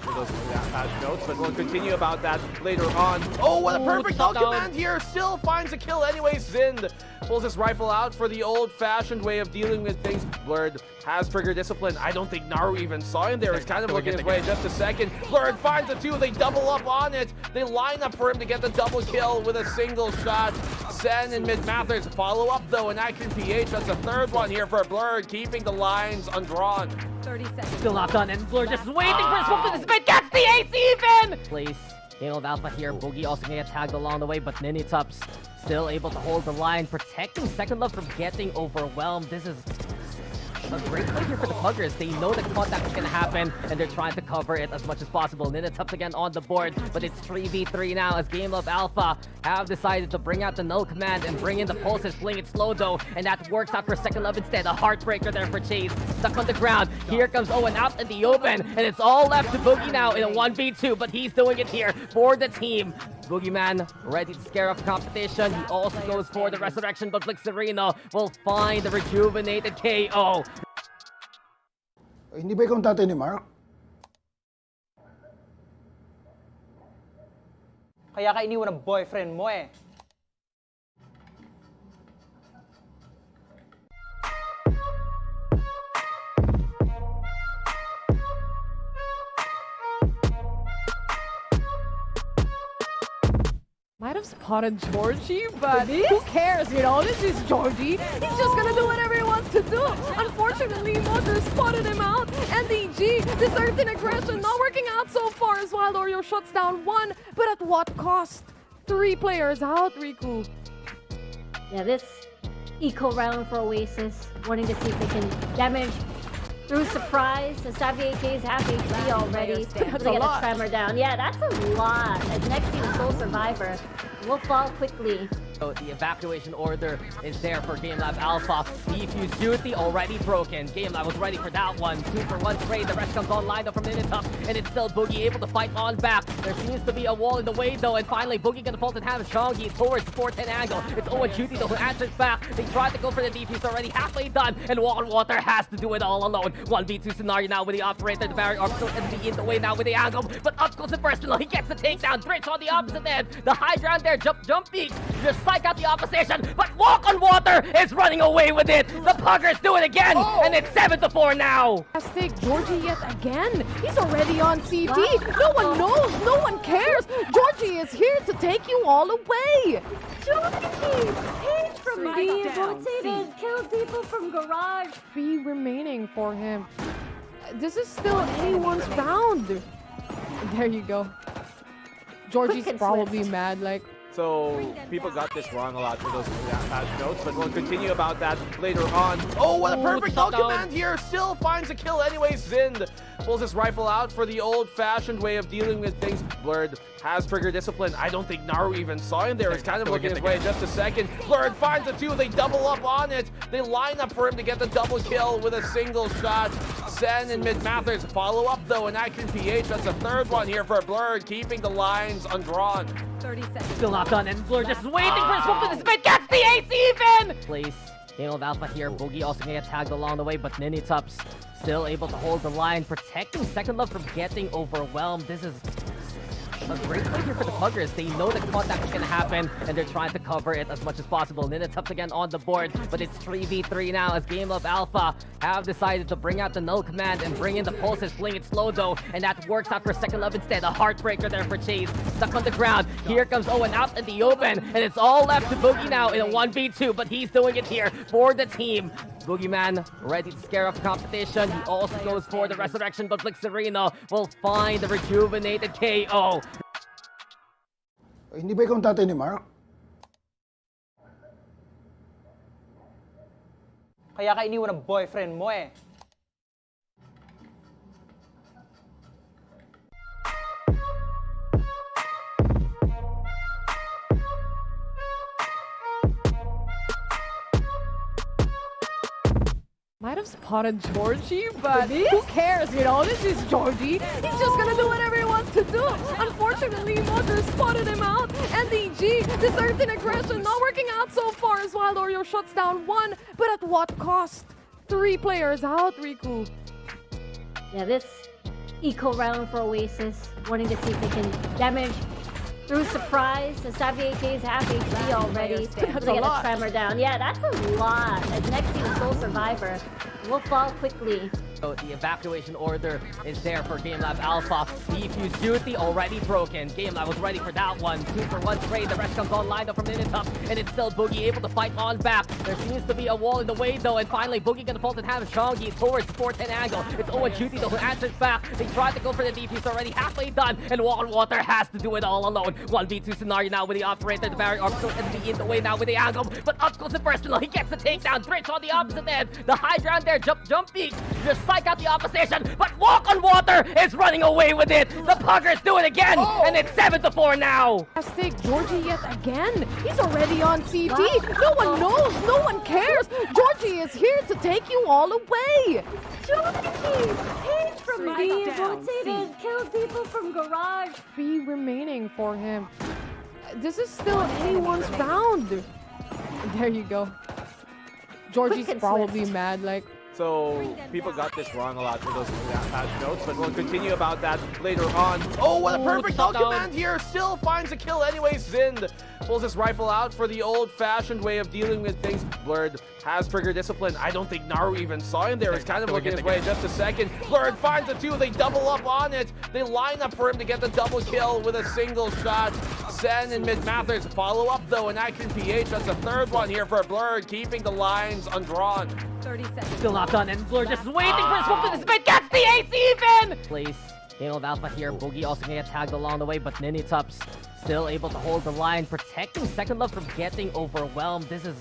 For those patch notes, but we'll continue about that later on. Oh, what a perfect ult command here! Still finds a kill anyway. Zind pulls his rifle out for the old-fashioned way of dealing with things. Blurred has trigger discipline. I don't think Naru even saw him there. He's kind of looking his way. Just a second. Blurred finds the two. They double up on it. They line up for him to get the double kill with a single shot. Sen and Mid-Mathers follow up though, and NACAGE, that's the third one here for Blurred, keeping the lines undrawn. 30 seconds. Still not done, and Blur just waiting for his smoke to the spin. Gets the ace even! Place GameLab.Alpha here. Boogie also gonna get tagged along the way, but Ninitup's still able to hold the line, protecting Second Love from getting overwhelmed. This is a great play here for the Puggers. They know that contact can happen, and they're trying to cover it as much as possible. Ninitups again on the board, but it's 3v3 now as GameLab.Alpha have decided to bring out the null command and bring in the pulses, playing it slow though, and that works out for Second Love instead. A heartbreaker there for Chase, stuck on the ground. Here comes Owen out in the open, and it's all left to Boogie now in a 1v2, but he's doing it here for the team. Boogeyman ready to scare off the competition. He also goes for the resurrection, but Flixerino will find the rejuvenated KO. Hindi ba ikaw ang tatay ni Mark? Kaya ka iniwan ng boyfriend mo eh. Might have spotted Georgie, but who cares, you know? This is Georgie. He's just gonna do whatever he wants to do. Unfortunately, Motor spotted him out. NDG, deserting aggression, not working out so far as Wild Oreo shuts down one, but at what cost? 3 players out, Riku. Yeah, this eco round for Oasis, wanting to see if they can damage through surprise. The Savvy AK is half HP already. That's They a get lot. a tremor down. Yeah, that's a lot. As next team sole survivor will fall quickly. So the evacuation order is there for GameLab.Alpha. Defuse duty already broken. GameLab was ready for that one. 2-for-1 trade. The rest comes online though from Ninitup, and it's still Boogie able to fight on back. There seems to be a wall in the way though, and finally Boogie gonna fall and have Shongi towards the 410 angle. It's Owen Duty though who answers back. They tried to go for the defuse, already halfway done, and Walk on Water has to do it all alone. 1v2 scenario now with the operator. The barrier still enemy in the way now with the angle, but up close and personal, he gets the takedown. Bridge on the opposite end. The high ground there, jump peaks, just psych out the opposition, but Walk on Water is running away with it. The Puggers do it again, and it's 7-4 now. Fantastic, Georgie yet again. He's already on CT. No one knows, no one cares. Georgie is here to take you all away. Georgie! Paid from Straight being down. rotated, killed people from garage. 3 remaining for him. This is still anyone's round. There you go. Georgie's Quick and probably swift. mad, like, So people got this wrong a lot for those patch notes, but we'll continue about that later on. Oh, what a perfect ult command here! Still finds a kill anyway. Zind pulls his rifle out for the old-fashioned way of dealing with things. Blurred has trigger discipline. I don't think Naru even saw him there. He's kind of looking his way. Just a second. Blurred finds the two. They double up on it. They line up for him to get the double kill with a single shot. Sen and Mid-Mathers follow up though, and NACAGE, that's the third one here for Blurred, keeping the lines undrawn. 30 seconds. Still not done, and Blur just waiting for his smoke to the spin. Gets the ace even! Place GameLab.Alpha here. Boogie also gonna get tagged along the way, but Ninitups still able to hold the line, protecting Second Love from getting overwhelmed. This is a great play here for the Puggers. They know that contact can happen, and they're trying to cover it as much as possible. Ninitups again on the board, but it's 3v3 now as GameLab.Alpha have decided to bring out the null command and bring in the pulses, playing it slow though, and that works out for Second Love instead. A heartbreaker there for Chase, stuck on the ground. Here comes Owen out in the open, and it's all left to Boogie now in a 1v2, but he's doing it here for the team. Boogeyman ready to scare off the competition. He also goes for the resurrection, but Flixerino will find the rejuvenated KO. Hindi ba ikaw ang tatay ni Mark? Kaya ka iniwan ng boyfriend mo eh. Might have spotted Georgie, but who cares, you know? This is Georgie. He's just gonna do whatever he wants to do. Unfortunately, Motor spotted him out. NDG, deserting aggression, not working out so far as Wild Oreo shuts down one, but at what cost? 3 players out, Riku. Yeah, this eco round for Oasis, wanting to see if they can damage through surprise. The Xavier is half HP already. That's They a get lot. a tremor down. Yeah, that's a lot. The next team sole survivor will fall quickly. So the evacuation order is there for GameLab.Alpha. Defuse duty already broken. GameLab was ready for that one. 2-for-1 trade. The rest comes online though from Ninitup. And it's still Boogie able to fight on back. There seems to be a wall in the way though. And finally Boogie gonna fall to have Shongi towards 410 angle. It's Owen Duty though who answers back. They tried to go for the defuse already. Halfway done. And Water has to do it all alone. 1v2 scenario now with the operator. The barrier arc still in the way now with the angle. But up close and personal. He gets the takedown. Dritch on the opposite end. The high ground there. Jump peak. Just psych out the opposition, but Walk on Water is running away with it. The Puggers do it again, and it's 7-4 now. Fantastic Georgie yet again. He's already on CT. No one knows. No one cares. Georgie is here to take you all away. Georgie! Paid from being down. rotated, killed people from garage. 3 remaining for him. This is still anyone's round. There you go. Georgie's Quick and probably swift. mad, like, So people got this wrong a lot for those patch notes, but we'll continue about that later on. Oh, what a perfect ult command here! Still finds a kill anyways. Zind pulls his rifle out for the old-fashioned way of dealing with things. Blurred has trigger discipline. I don't think Naru even saw him there. He's kind of looking his way just a second. Blurred finds the 2. They double up on it. They line up for him to get the double kill with a single shot. Sen and Mid-Mathers follow up though, and NACAGE. That's the 3rd one here for Blurred, keeping the lines undrawn. 30 seconds. Still not done, and Blur just waiting for his swoop to this bit. Gets the ace even! Place GameLab.Alpha here. Boogie also gonna get tagged along the way, but Ninitups still able to hold the line, protecting Second Love from getting overwhelmed. This is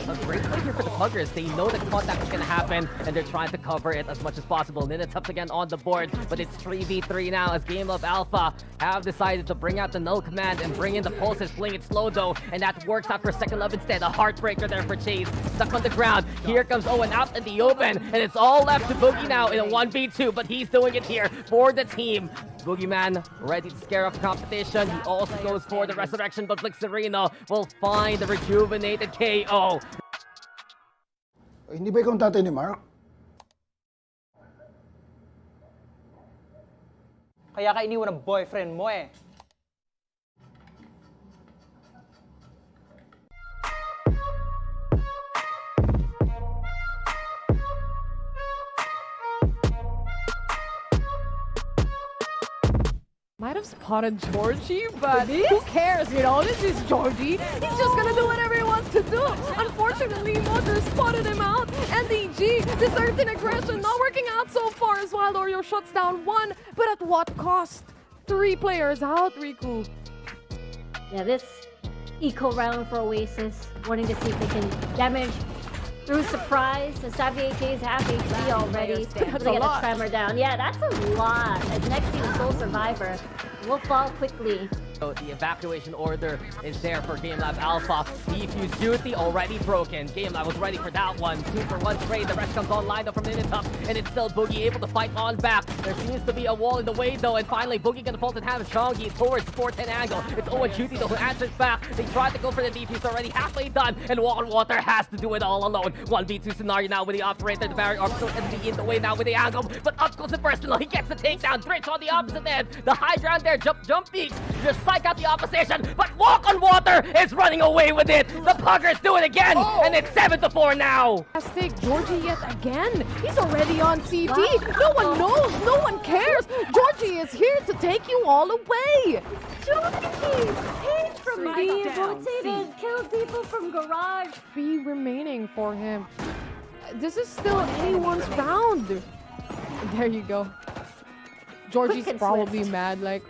a great play here for the Puggers. They know that contact is going to happen, and they're trying to cover it as much as possible. Ninitups again on the board, but it's 3v3 now as GameLab.Alpha have decided to bring out the null command and bring in the pulses, playing it slow though, and that works out for Second Love instead. A heartbreaker there for Chase, stuck on the ground. Here comes Owen out in the open, and it's all left to Boogie now in a 1v2, but he's doing it here for the team. Boogeyman ready to scare off the competition. He also goes for the resurrection, but Blixerino will find the rejuvenated KO. Hindi ba ikaw ang tatay ni Mark? Kaya ka iniwan ng boyfriend mo eh. Might have spotted Georgie, but who cares, you know? This is Georgie. He's just gonna do whatever he wants to do. Unfortunately, Motor spotted him out, and the G, this certain aggression not working out so far as Wild Oreo shuts down 1, but at what cost? 3 players out, Riku. Yeah, this eco round for Oasis, wanting to see if they can damage through surprise. The Xavier is half HP already. That's They a get lot. a tremor down. Yeah, that's a lot. The next team sole survivor will fall quickly. So the evacuation order is there for GameLab.Alpha. Defuse duty already broken. GameLab was ready for that one. 2-for-1 trade. The rest comes online though from Ninitup. And it's still Boogie able to fight on back. There seems to be a wall in the way though. And finally Boogie gonna pull to have Shongi towards the 410 angle. It's Owen Duty though who answers back. They tried to go for the defuse already. Halfway done. And Water has to do it all alone. 1v2 scenario now with the operator. The barrier arc still in the way now with the angle. But up close and personal. He gets the takedown. Dritch on the opposite end. The high ground there. Jump peaks. Just psych out the opposition, but Walk on Water is running away with it. The Puggers do it again, and it's 7-4 now. Fantastic Georgie yet again. He's already on CT. No one knows. No one cares. Georgie is here to take you all away. Georgie! Paid from being down. rotated, killed people from garage. 3 remaining for him. This is still anyone's round. There you go. Georgie's Quick and So probably swift. mad, like,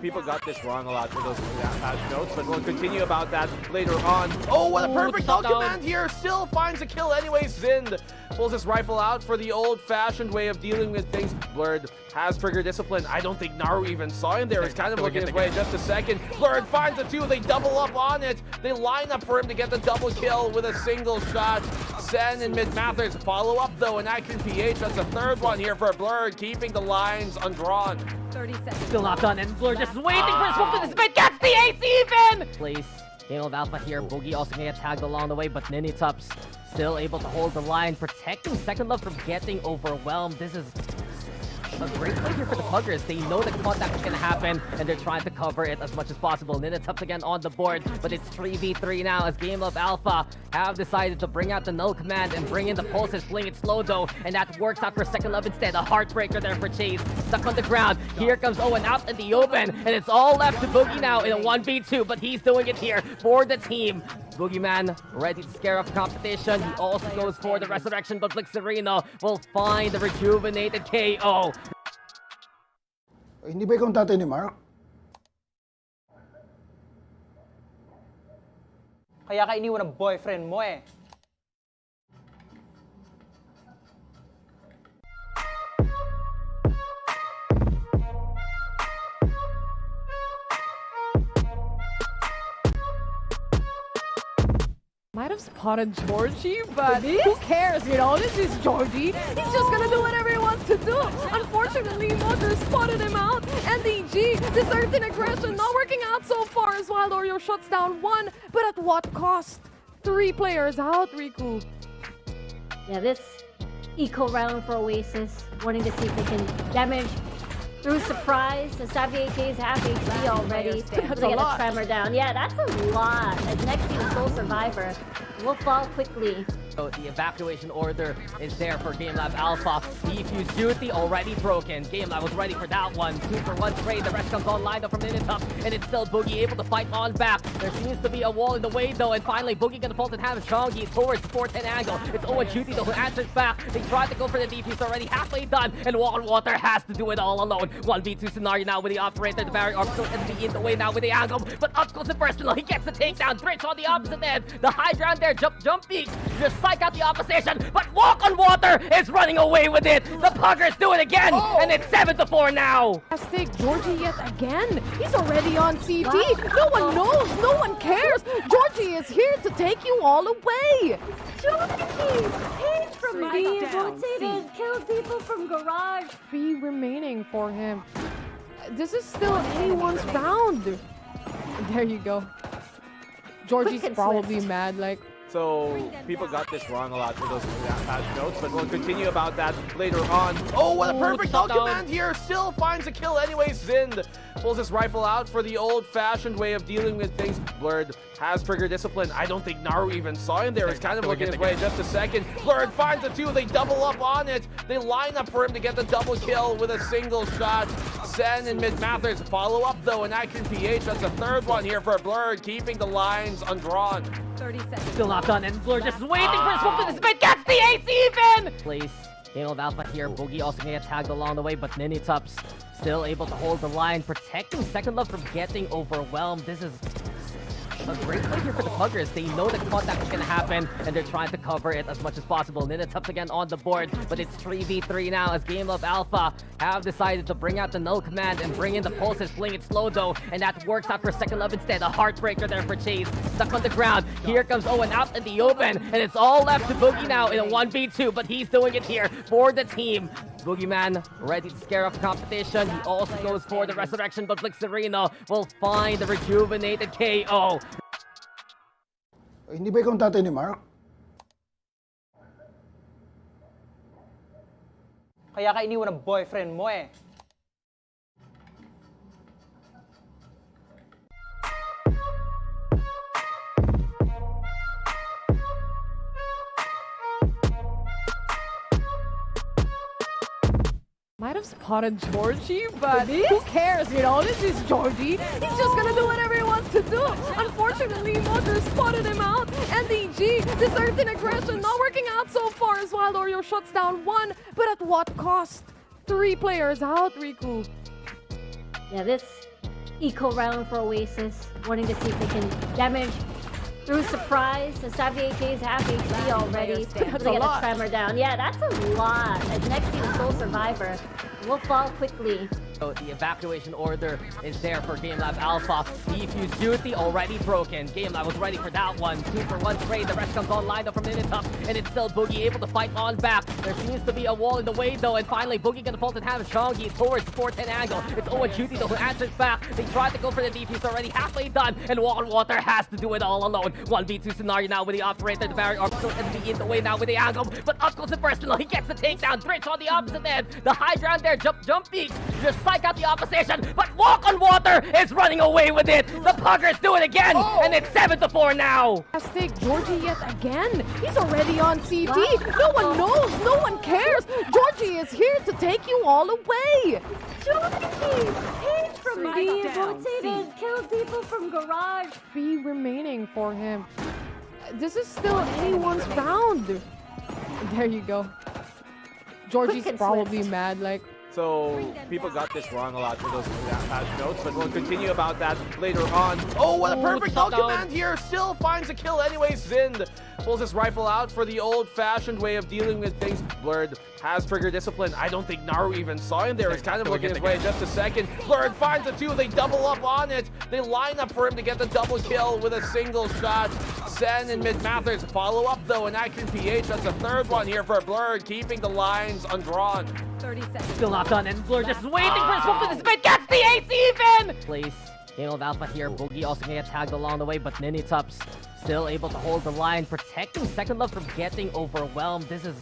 people got this wrong a lot for those patch notes, but we'll continue about that later on. Oh, what a perfect ult command here! Still finds a kill anyways. Zind pulls his rifle out for the old-fashioned way of dealing with things. Blurred has trigger discipline. I don't think Naru even saw him there. He's kind of looking his way just a second. Blurred finds the 2. They double up on it. They line up for him to get the double kill with a single shot. Sen and Mid-Mathers follow up though, and NACAGE. That's the 3rd one here for Blurred, keeping the lines undrawn. 30 seconds. Still not done, and Blur just waiting for his swoop to this bit. Gets the ace even! Place GameLab.Alpha here. Boogie also gonna get tagged along the way, but Ninitups still able to hold the line, protecting Second Love from getting overwhelmed. This is A great play here for the Puggers. They know the contact is going to happen, and they're trying to cover it as much as possible. Ninitups again on the board, but it's 3v3 now as GameLab.Alpha have decided to bring out the null command and bring in the pulses, playing it slow though, and that works out for Second Love instead. A heartbreaker there for Chase, stuck on the ground. Here comes Owen out in the open, and it's all left to Boogie now in a 1v2, but he's doing it here for the team. Boogeyman ready to scare off the competition. He also goes for the resurrection, but Blixerino will find the rejuvenated KO. Hindi ba ikaw ang tatay ni Mark? Kaya ka iniwan ng boyfriend mo eh. Might have spotted Georgie, but who cares, you know? This is Georgie. He's just gonna do whatever he wants to do. Unfortunately, Motor spotted him out, and the G, the certain aggression, not working out so far as Wild Oreo shuts down one, but at what cost? 3 players out, Riku. Yeah, this eco round for Oasis, wanting to see if they can damage through surprise. The Xavier K's half HP already. That's They a get lot. a tremor down. Yeah, that's a lot. And next team sole survivor will fall quickly. So the evacuation order is there for GameLab.Alpha. Defuse duty already broken. GameLab was ready for that one. 2-for-1 trade. The rest comes online though from Ninitup, and it's still Boogie able to fight on back. There seems to be a wall in the way though, and finally Boogie gonna fall and have Chongi towards the 410 angle. It's Owen Chuti though who answers back. They tried to go for the defuse, already halfway done, and Walk Water has to do it all alone. 1v2 scenario now with the operator. The barrier still enemy in the way now with the angle, but up goes the personal. He gets the takedown. Bridge on the opposite end. The high ground there. Jump beats. Just psych out the opposition, but Walk on Water is running away with it. The Puggers do it again, and it's 7-4 now. Fantastic, Georgie yet again. He's already on CT. No one knows, no one cares. Georgie is here to take you all away. Georgie! Paid from being rotated, killed people from garage. 3 remaining for him. This is still anyone's round. There you go. Georgie's Quick and probably swift. mad, like, So people got this wrong a lot for those patch notes, but we'll continue about that later on. Oh, what a perfect shut ult down. command here! Still finds a kill anyways. Zind pulls his rifle out for the old-fashioned way of dealing with things. Blurred has trigger discipline. I don't think Naru even saw him there. He's kind of looking his way just a second. Blurred finds the 2. They double up on it. They line up for him to get the double kill with a single shot. Sen and Mid-Mathers follow up though, and PH. That's the 3rd one here for Blurred, keeping the lines undrawn. 30 seconds. Still not done, and Blur just waiting for his smoke to this mid. Gets the ace even! Place GameLab.Alpha here. Boogie also gonna get tagged along the way, but Ninitups still able to hold the line, protecting Second Love from getting overwhelmed. This is a great play here for the Puggers. They know the contact is going to happen, and they're trying to cover it as much as possible. Ninitups again on the board, but it's 3v3 now as GameLab.Alpha have decided to bring out the null command and bring in the pulses, playing it slow though, and that works out for Second Love instead. A heartbreaker there for Chase, stuck on the ground. Here comes Owen out in the open, and it's all left to Boogie now in a 1v2, but he's doing it here for the team. Boogeyman ready to scare off the competition. He also goes for the resurrection, but Blixerino will find the rejuvenated KO. Hindi ba ikaw ang tatay ni Mark? Kaya ka iniwan ng boyfriend mo eh. Might have spotted Georgie, but who cares, you know? This is Georgie. He's just gonna do whatever he wants to do. Unfortunately, Motor spotted him out, and the G, the certain aggression, not working out so far as Wild Oreo shuts down one, but at what cost? 3 players out, Riku. Yeah, this eco round for Oasis, wanting to see if they can damage through surprise. The Xavier K's half HP already. That's They a get lot. a tremor down. Yeah, that's a lot. And next team sole survivor will fall quickly. So the evacuation order is there for GameLab.Alpha. Defuse duty already broken. GameLab was ready for that one. 2-for-1 trade. The rest comes online though from Ninitup, and it's still Boogie able to fight on back. There seems to be a wall in the way though, and finally Boogie gonna fall and have Chongi towards the 410 angle. It's Owen Chuti though who answers back. They tried to go for the defuse, already halfway done, and Walk Water has to do it all alone. 1v2 scenario now with the operator. The barrier arc still going to be in the way now with the angle. But up close and personal, he gets the takedown. Dritch on the opposite end. The high ground there, jump peaks. Just psych out the opposition. But Walk on Water is running away with it. The Puggers do it again. And it's 7-4 now. Fantastic. Georgie yet again. He's already on CT. No one knows. No one cares. Georgie is here to take you all away. Georgie! Paid from being rotated, killed people from garage. Be remaining for him. This is still anyone's round. There you go. Georgie's Quick and probably swift. mad, like, So people got this wrong a lot for those patch notes, but we'll continue about that later on. Oh, what a perfect ult command here! Still finds a kill anyways. Zind pulls his rifle out for the old-fashioned way of dealing with things. Blurred has trigger discipline. I don't think Naru even saw him there. He's kind of looking his way. Just a second. Blurred finds the two. They double up on it. They line up for him to get the double kill with a single shot. Sen and Mid-Mathers follow up though, and VCTPH. That's the third one here for Blurred, keeping the lines undrawn. 30 seconds. Still not done, and Blur just waiting for his swoop to this bit. Gets the ace even! Place GameLab.Alpha here. Boogie also gonna get tagged along the way, but Ninitups still able to hold the line, protecting Second Love from getting overwhelmed. This is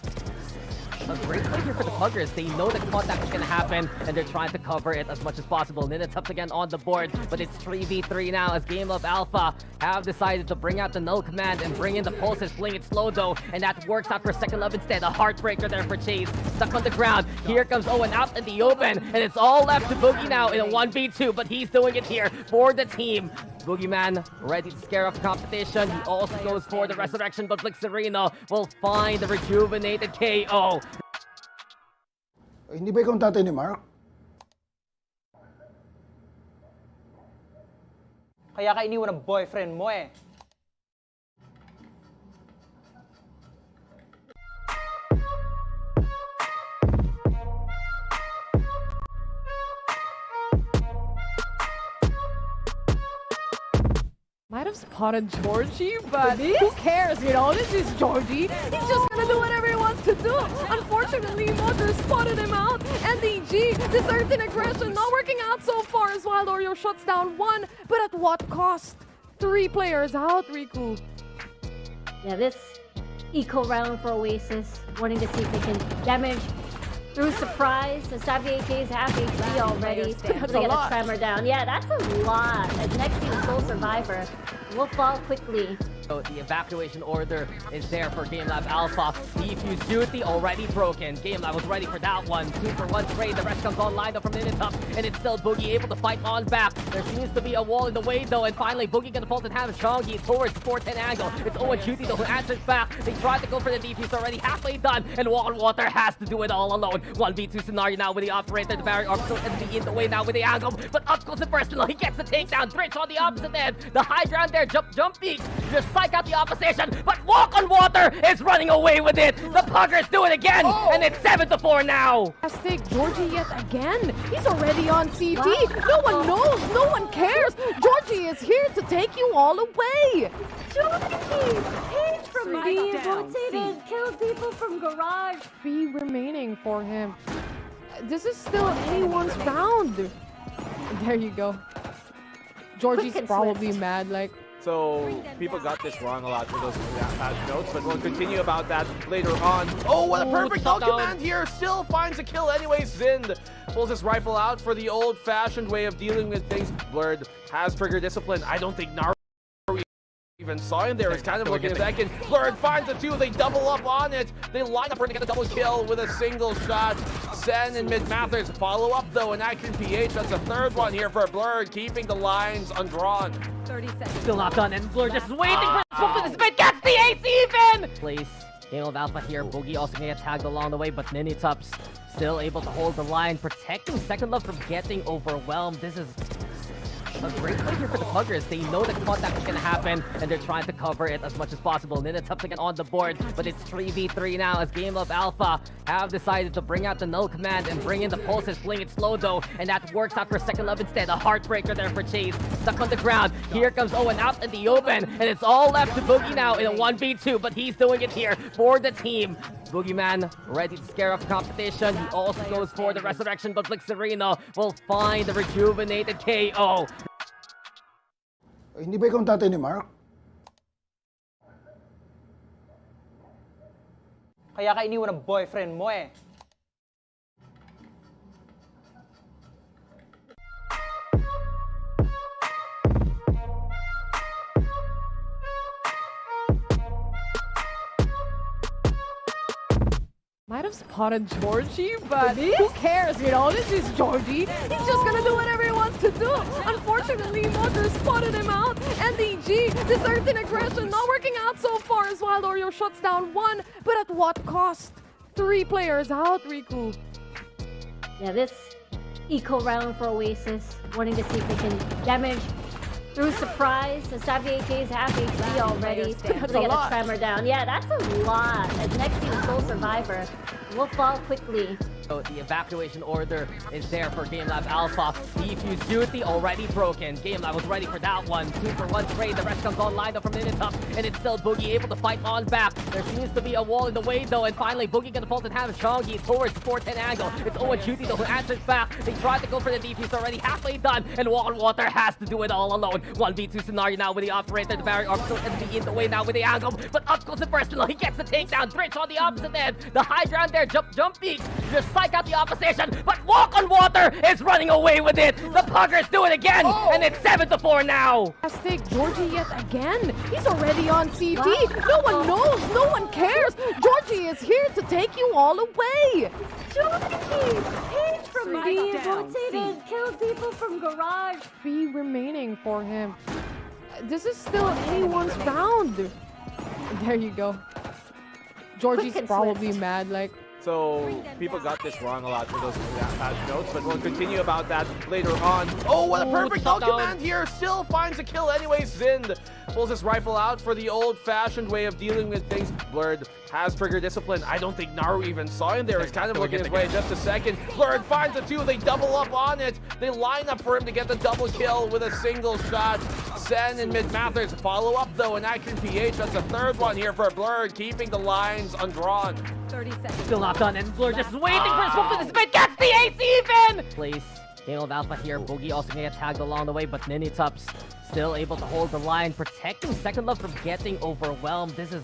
a great play here for the Puggers. They know that contact is going to happen, and they're trying to cover it as much as possible. Ninitups again on the board, but it's 3v3 now as GameLab.Alpha have decided to bring out the null command and bring in the pulses, playing it slow though, and that works out for Second Love instead. A heartbreaker there for Chase, stuck on the ground. Here comes Owen out in the open, and it's all left to Boogie now in a 1v2, but he's doing it here for the team. Boogeyman ready to scare off the competition. He also goes for the resurrection, but Blixerino will find the rejuvenated KO. Hindi ba ikaw ang tatay ni Mark? Kaya ka iniwan ng boyfriend mo eh. Might have spotted Georgie, but who cares, you know? This is Georgie. He's just gonna do whatever he wants to do. Unfortunately, Motor spotted him out, and the G, the certain aggression, not working out so far as Wild Oreo shuts down one, but at what cost? 3 players out, Riku. Yeah, this eco round for Oasis, wanting to see if they can damage through surprise. The Savvy AK is half HP already. That's They a get lot. a tremor down. Yeah, that's a lot. And next team, sole survivor, will fall quickly. So the evacuation order is there for GameLab.Alpha. Defuse duty already broken. GameLab was ready for that one. 2-for-1 trade. The rest comes online though from Ninitup, and it's still Boogie able to fight on back. There seems to be a wall in the way though, and finally Boogie gonna pull the hand of Chongi towards the 410 angle. It's Owen Duty though who answers back. They tried to go for the defuse already halfway done, and Walk on Water has to do it all alone. 1v2 scenario now with the operator. The barrier arc still going to be in the way now with the angle, but up close and personal, he gets the takedown. Dritch on the opposite end. The high ground there, jump peaks. Just psych out the opposition. But Walk on Water is running away with it. The Puggers do it again, and it's 7-4 now. Fantastic. Georgie yet again. He's already on CT. No one knows. No one cares. Georgie is here to take you all away. Georgie! Paid from being rotated, killed people from garage. Be remaining for him. This is still anyone's round. There you go. Georgie's Quick and probably swift. mad, like, So people got this wrong a lot for those patch notes, but we'll continue about that later on. Oh, what a perfect ult command here! Still finds a kill anyways. Zind pulls his rifle out for the old-fashioned way of dealing with things. Blurred has trigger discipline. I don't think Naru even saw him there. He's kind of looking a second. Blurred finds the two. They double up on it. They line up for him to get the double kill with a single shot. Sen and Mid-Mathers follow up though, and VCTPH. That's the third one here for Blurred, keeping the lines undrawn. 30 seconds. Still not done, and Blur just waiting for the swoop to this bit. Gets the ace even! Place GameLab.Alpha here. Boogie also gonna get tagged along the way, but Ninitups still able to hold the line, protecting Second Love from getting overwhelmed. This is a great play here for the Puggers. They know that contact is going to happen, and they're trying to cover it as much as possible. Ninitups again on the board, but it's 3v3 now as GameLab.Alpha have decided to bring out the null command and bring in the pulses, playing it slow though, and that works out for Second Love instead. A heartbreaker there for Chase, stuck on the ground. Here comes Owen out in the open, and it's all left to Boogie now in a 1v2, but he's doing it here for the team. Boogeyman ready to scare off the competition. He also goes for the resurrection, but Blixerino will find the rejuvenated KO. Hindi ba ikaw ang tatay ni Mark? Kaya ka iniwan ng boyfriend mo eh. Might have spotted Georgie, but who cares, you know? This is Georgie. He's just gonna do whatever he wants to do. Unfortunately, Motor spotted him out, and the G, this certain aggression, not working out so far as Wild Oreo shuts down one, but at what cost? 3 players out, Riku. Yeah, this eco round for Oasis, wanting to see if they can damage through surprise. The Savvy AK is half HP already. That's They a get lot. a tremor down. Yeah, that's a lot. And next team sole survivor will fall quickly. So the evacuation order is there for GameLab.Alpha. Defuse duty already broken. GameLab was ready for that one. 2-for-1 trade. The rest comes online though from Ninitop. And it's still Boogie able to fight on back. There seems to be a wall in the way though. And finally Boogie gonna pull and have Chongi towards the 410 angle. It's Owen Duty though who answers back. They tried to go for the defuse already. Halfway done. And Water has to do it all alone. 1v2 scenario now with the operator. The barrier still gonna be in the way now with the angle. But up close and personal. He gets the takedown. Bridge on the opposite end. The high ground there. Jump peaks. Just psych out the opposition, but Walk on Water is running away with it. The Puggers do it again, and it's 7-4 now. Fantastic Georgie yet again. He's already on CT. No one knows, no one cares. Georgie is here to take you all away. Georgie! Page from being rotated, killed people from garage. 3 remaining for him. This is still anyone's round. There you go. Georgie's Quick and probably swift. mad, like, So people got this wrong a lot for those patch notes, but we'll continue about that later on. Oh, what a perfect ult shutdown. command here! Still finds a kill anyway. Zind pulls his rifle out for the old-fashioned way of dealing with things. Blurred has trigger discipline. I don't think Naru even saw him there. He's kind of looking his way in just a second. Blurred finds the 2. They double up on it. They line up for him to get the double kill with a single shot. Sen and Mid-Mathers follow up though, and VCTPH, that's the 3rd one here for Blurred, keeping the lines undrawn. 30 seconds. Still not done, and Blur just waiting for his smoke to dissipate. Gets the ace even! Place GameLab.Alpha here. Boogie also gonna get tagged along the way, but Ninitop's still able to hold the line, protecting Second Love from getting overwhelmed. This is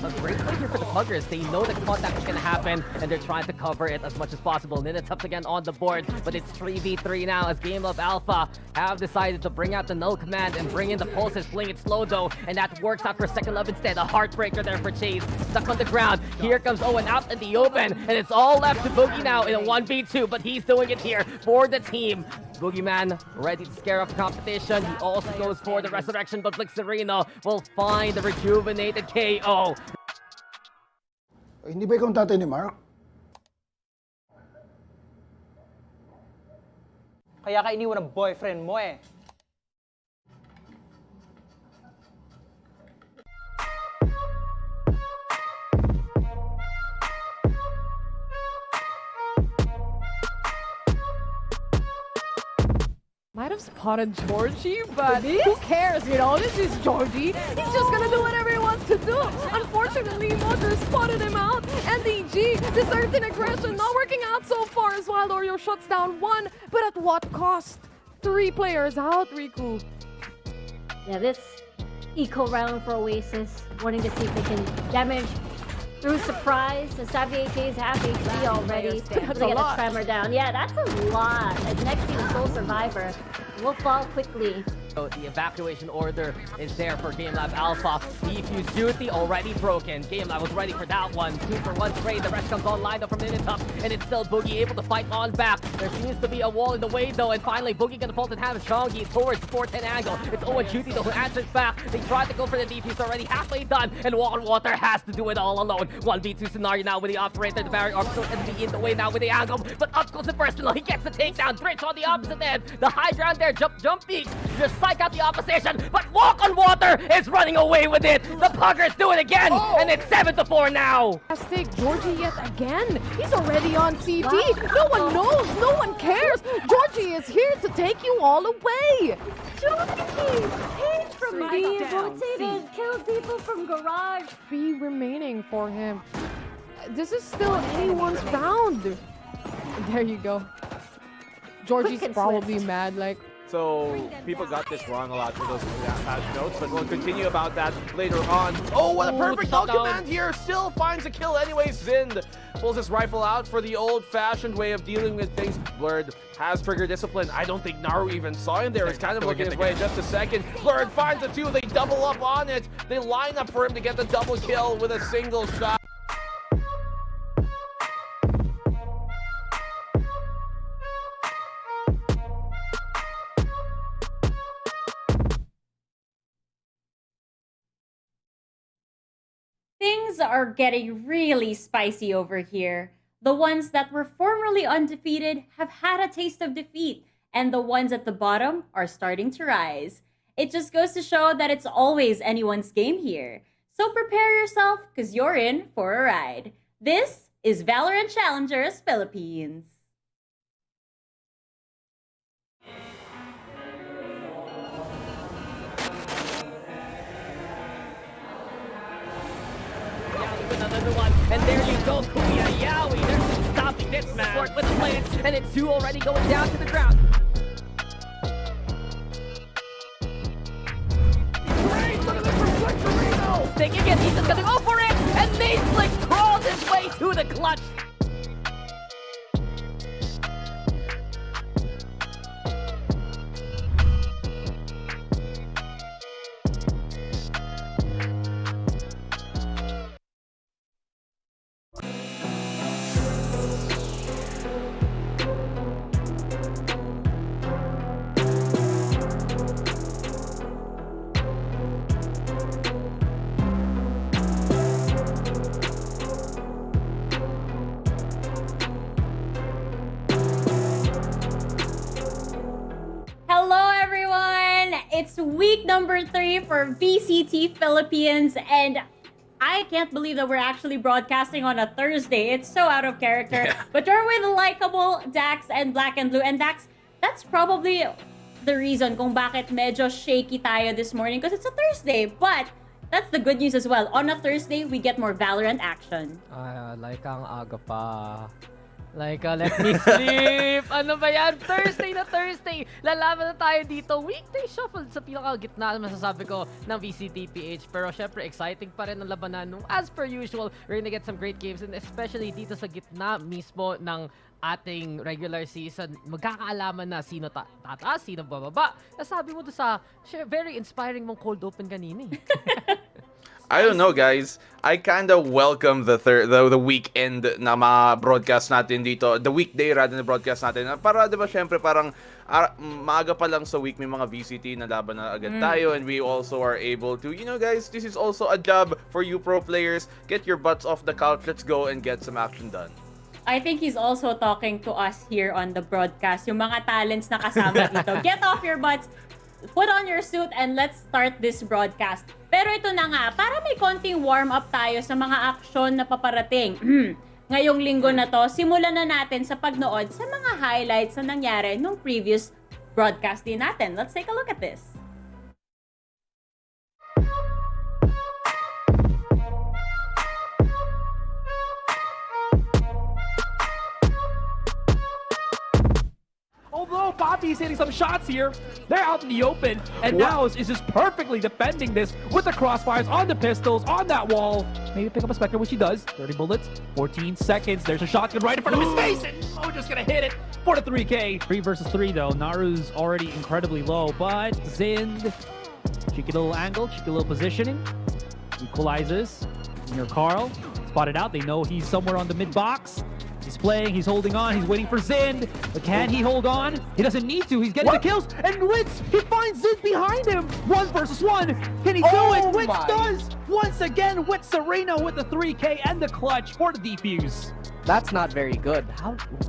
a great play here for the Puggers. They know that contact is going to happen, and they're trying to cover it as much as possible. Ninitop's again on the board, but it's 3v3 now as GameLab.Alpha have decided to bring out the null command and bring in the pulses, playing it slow though, and that works out for Second Love instead. A heartbreaker there for Chase, stuck on the ground. Here comes Owen out in the open, and it's all left to Boogie now in a 1v2, but he's doing it here for the team. Boogeyman ready to scare off the competition. He also goes for the resurrection, but Blixerino will find the rejuvenated KO. Hindi ba ikaw ang tatay ni Mark? Kaya ka iniwan ng boyfriend mo eh. Might have spotted Georgie, but who cares, you know? This is Georgie. He's just gonna do whatever he wants to do. Unfortunately, Motor spotted him out, and the G, this certain aggression, not working out so far as Wild Oreo shuts down one, but at what cost? 3 players out, Riku. Yeah, this eco round for Oasis, wanting to see if they can damage through surprise. The Savvy AK is half HP already. That's They a get a lot. tremor down. Yeah, that's a lot. And next team sole survivor will fall quickly. So the evacuation order is there for GameLab.Alpha. Defuse duty already broken. GameLab was ready for that one. 2-for-1 trade. The rest comes online though from Ninitop, and it's still Boogie able to fight on back. There seems to be a wall in the way though, and finally Boogie gonna pull and have Chongi towards the 410 angle. It's Owen Duty though who answers back. They tried to go for the defuse already. Halfway done, and Water has to do it all alone. 1v2 scenario now with the operator. The barrier still gonna be in the way now with the angle, but up close and personal. He gets the takedown. Bridge on the opposite end. The high ground there. Jump peaks. Just psych out the opposition, but Walk on Water is running away with it. The Puggers do it again, and it's 7-4 now. Fantastic Georgie yet again. He's already on CT. No one knows, no one cares. Georgie is here to take you all away. Georgie! Page from being rotated, killed people from garage. 3 remaining for him. This is still anyone's round. There you go. Georgie's Quick and probably swift. mad, like, So people got this wrong a lot for those patch notes, but we'll continue about that later on. Oh, what a perfect dog command here! Still finds a kill anyways. Zind pulls his rifle out for the old-fashioned way of dealing with things. Blurred has trigger discipline. I don't think Naru even saw him there. He's kind of working his way in just a second. Blurred finds the two. They double up on it. They line up for him to get the double kill with a single shot. Things are getting really spicy over here. The ones that were formerly undefeated have had a taste of defeat, and the ones at the bottom are starting to rise. It just goes to show that it's always anyone's game here. So prepare yourself, because you're in for a ride. This is VALORANT Challengers Philippines. Another one, and there you go, Kuya Yowie. They're stopping this man with the blades, and it's two already going down to the ground. Great! Look at this reflection, Reno! Thinking it, he's just gonna go for it, and Nacelink crawls his way to the clutch. Hello everyone! It's week number 3 for VCT Philippines, and I can't believe that we're actually broadcasting on a Thursday. It's so out of character. But you're with likable Dax and Black and Blue. And Dax, that's probably the reason kung bakit medyo shaky tayo this morning, because it's a Thursday. But that's the good news as well. On a Thursday, we get more VALORANT action. Like ang aga pa. Like, let me sleep. Ano ba yan? Thursday na Thursday. Lalaban na tayo dito. Weekday shuffle sa pinaka-gitna, masasabi ko, ng VCTPH. Pero syempre, exciting pa rin ang labanan. As per usual, we're gonna get some great games. And especially dito sa gitna mismo ng ating regular season, magkakaalaman na sino tataas, sino bababa. Nasabi mo to sa very inspiring mong cold open kanina. I don't know, guys. I kind of welcome the weekend na ma-broadcast natin dito. The weekday rather na broadcast natin. Para, di ba, syempre, parang maaga pa lang sa week may mga VCT na laban na agad tayo. And we also are able to, you know, guys, this is also a job for you pro players. Get your butts off the couch. Let's go and get some action done. I think he's also talking to us here on the broadcast. Yung mga talents na kasama dito. Get off your butts. Put on your suit and let's start this broadcast. Pero ito na nga, para may konting warm-up tayo sa mga aksyon na paparating. Ngayong linggo na to, simulan na natin sa pagnood sa mga highlights na nangyari nung previous broadcast din natin. Let's take a look at this. Although Poppy's hitting some shots here, they're out in the open, and NAOS is just perfectly defending this with the crossfires on the pistols, on that wall. Maybe pick up a Spectre, which he does. 30 bullets, 14 seconds. There's a shotgun right in front of his face, and Mojo's gonna hit it for the 3K. 3 versus 3 though. Naru's already incredibly low, but Zind, cheeky little angle, cheeky little positioning, equalizes. Near Carl, spotted out. They know he's somewhere on the mid box. He's playing, he's holding on, he's waiting for Zind. But can he hold on? He doesn't need to. He's getting the kills. And Witz, he finds Zind behind him. 1 versus 1. Can he do it? Witz does. Once again, Witz Sereno with the 3K and the clutch for the defuse. That's not very good.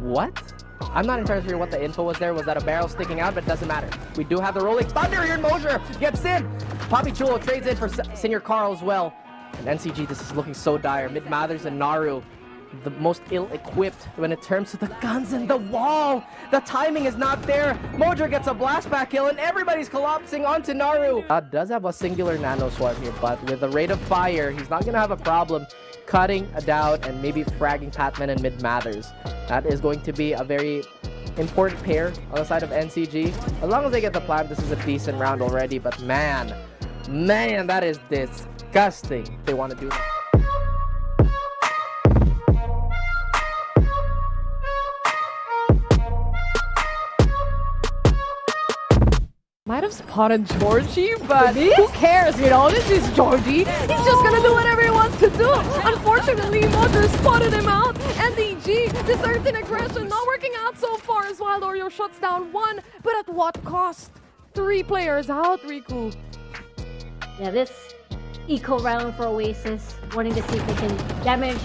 What? I'm not entirely sure what the info was there. Was that a barrel sticking out? But it doesn't matter. We do have the rolling thunder here in Mosier. Gets in. Poppy Chulo trades in for Senior Carl as well. And NCG, this is looking so dire. Mid Mathers and Naru, the most ill-equipped when it comes to the guns and the wall. The timing is not there. Mojo gets a blastback kill, and everybody's collapsing onto Naru. Does have a singular nano swarm here, but with the rate of fire, he's not gonna have a problem cutting a down and maybe fragging Patman and Mid Mathers. That is going to be a very important pair on the side of NCG. As long as they get the plant, this is a decent round already. But man, that is disgusting. They want to do that. Might have spotted Georgie, but who cares, you know? This is Georgie. He's just gonna do whatever he wants to do. Unfortunately, Motor spotted him out, and the G, the certain aggression, not working out so far as Wild Oreo shuts down one, but at what cost? 3 players out, Riku. Yeah, this eco round for Oasis, wanting to see if they can damage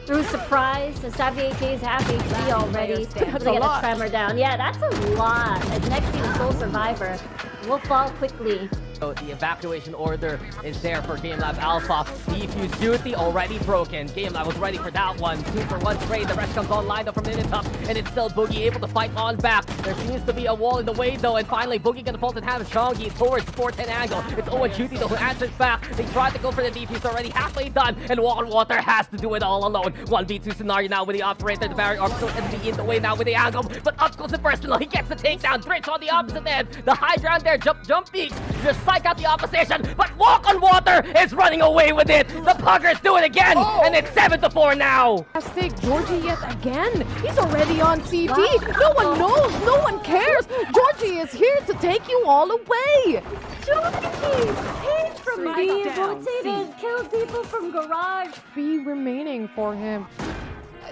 through surprise. The Savvy AK is half HP already. That's They a get lot. a tremor down. Yeah, that's a lot. And next team sole survivor will fall quickly. So the evacuation order is there for GameLab.Alpha. Defuse duty already broken. GameLab was ready for that one. 2-for-1 trade. The rest comes online though from Ninitup. And it's still Boogie able to fight on back. There seems to be a wall in the way though. And finally Boogie gonna fall and have Shongi towards 410 angle. It's Owen Duty though who answers back. They tried to go for the defuse already. Halfway done. And Water has to do it all alone. 1v2 scenario now with the operator. The barrier still going to be in the way now with the angle. But up goes the personal. He gets the takedown. Dritch on the opposite end. The high ground there. Jump peaks. Just psych out the opposition. But Walk on Water is running away with it. The Puggers do it again. And it's 7-4 now. Fantastic, Georgie yet again. He's already on CT. No one knows. No one cares. Georgie is here to take you all away. Georgie! Paid from being rotated, killed people from garage. 3 remaining for him.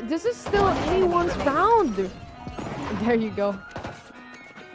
This is still anyone's round. There you go.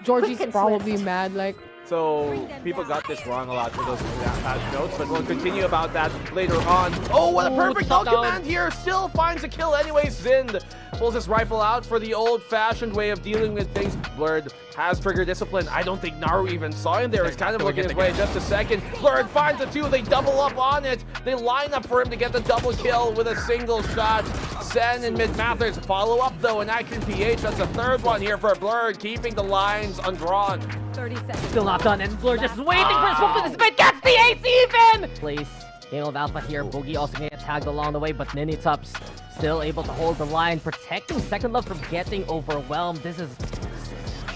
Georgie's Quick and probably swift. mad, like, So people got this wrong a lot for those patch notes, but we'll continue about that later on. Oh, what a perfect dog command here! Still finds a kill anyways. Zind pulls his rifle out for the old-fashioned way of dealing with things. Blurred has trigger discipline. I don't think Naru even saw him there. He's kind of looking his way just a second. Blurred finds the 2. They double up on it. They line up for him to get the double kill with a single shot. Sen and Mid-Mathers follow up though, and Action PH. That's the 3rd one here for Blurred, keeping the lines undrawn. 30 seconds. Still not done, and Blur just waiting for his smoke to dissipate. Gets the ace even! Place GameLab.Alpha here. Boogie also getting tagged along the way, but Ninitups still able to hold the line, protecting Second Love from getting overwhelmed. This is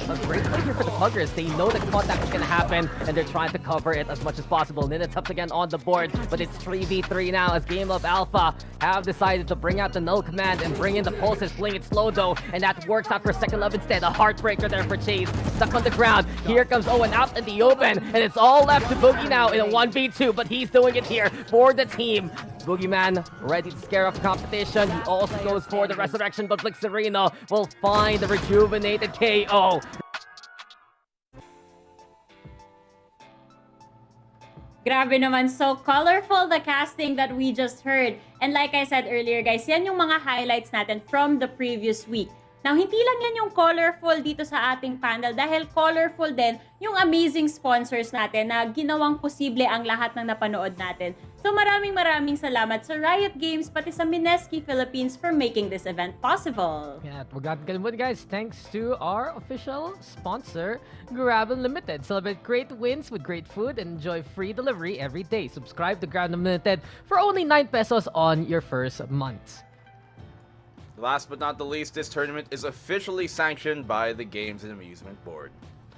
a great play here for the Puggers. They know that contact is going to happen, and they're trying to cover it as much as possible. Ninitups again on the board, but it's 3v3 now as GameLab.Alpha have decided to bring out the null command and bring in the pulses, playing it slow though, and that works out for Second Love instead. A heartbreaker there for Chase, stuck on the ground. Here comes Owen out in the open, and it's all left to Boogie now in a 1v2, but he's doing it here for the team. Boogeyman ready to scare off competition. He also goes for the resurrection, but Blixerino will find the rejuvenated KO. Grabe naman, so colorful the casting that we just heard. And like I said earlier guys, yan yung mga highlights natin from the previous week. Now, hindi lang yan yung colorful dito sa ating panel dahil colorful din yung amazing sponsors natin na ginawang posible ang lahat ng napanood natin. So maraming salamat sa Riot Games pati sa Mineski Philippines for making this event possible. Yeah, we got good one, guys. Thanks to our official sponsor, Grab Unlimited. Celebrate great wins with great food and enjoy free delivery every day. Subscribe to Grab Unlimited for only 9 pesos on your first month. Last but not the least, this tournament is officially sanctioned by the Games and Amusement Board.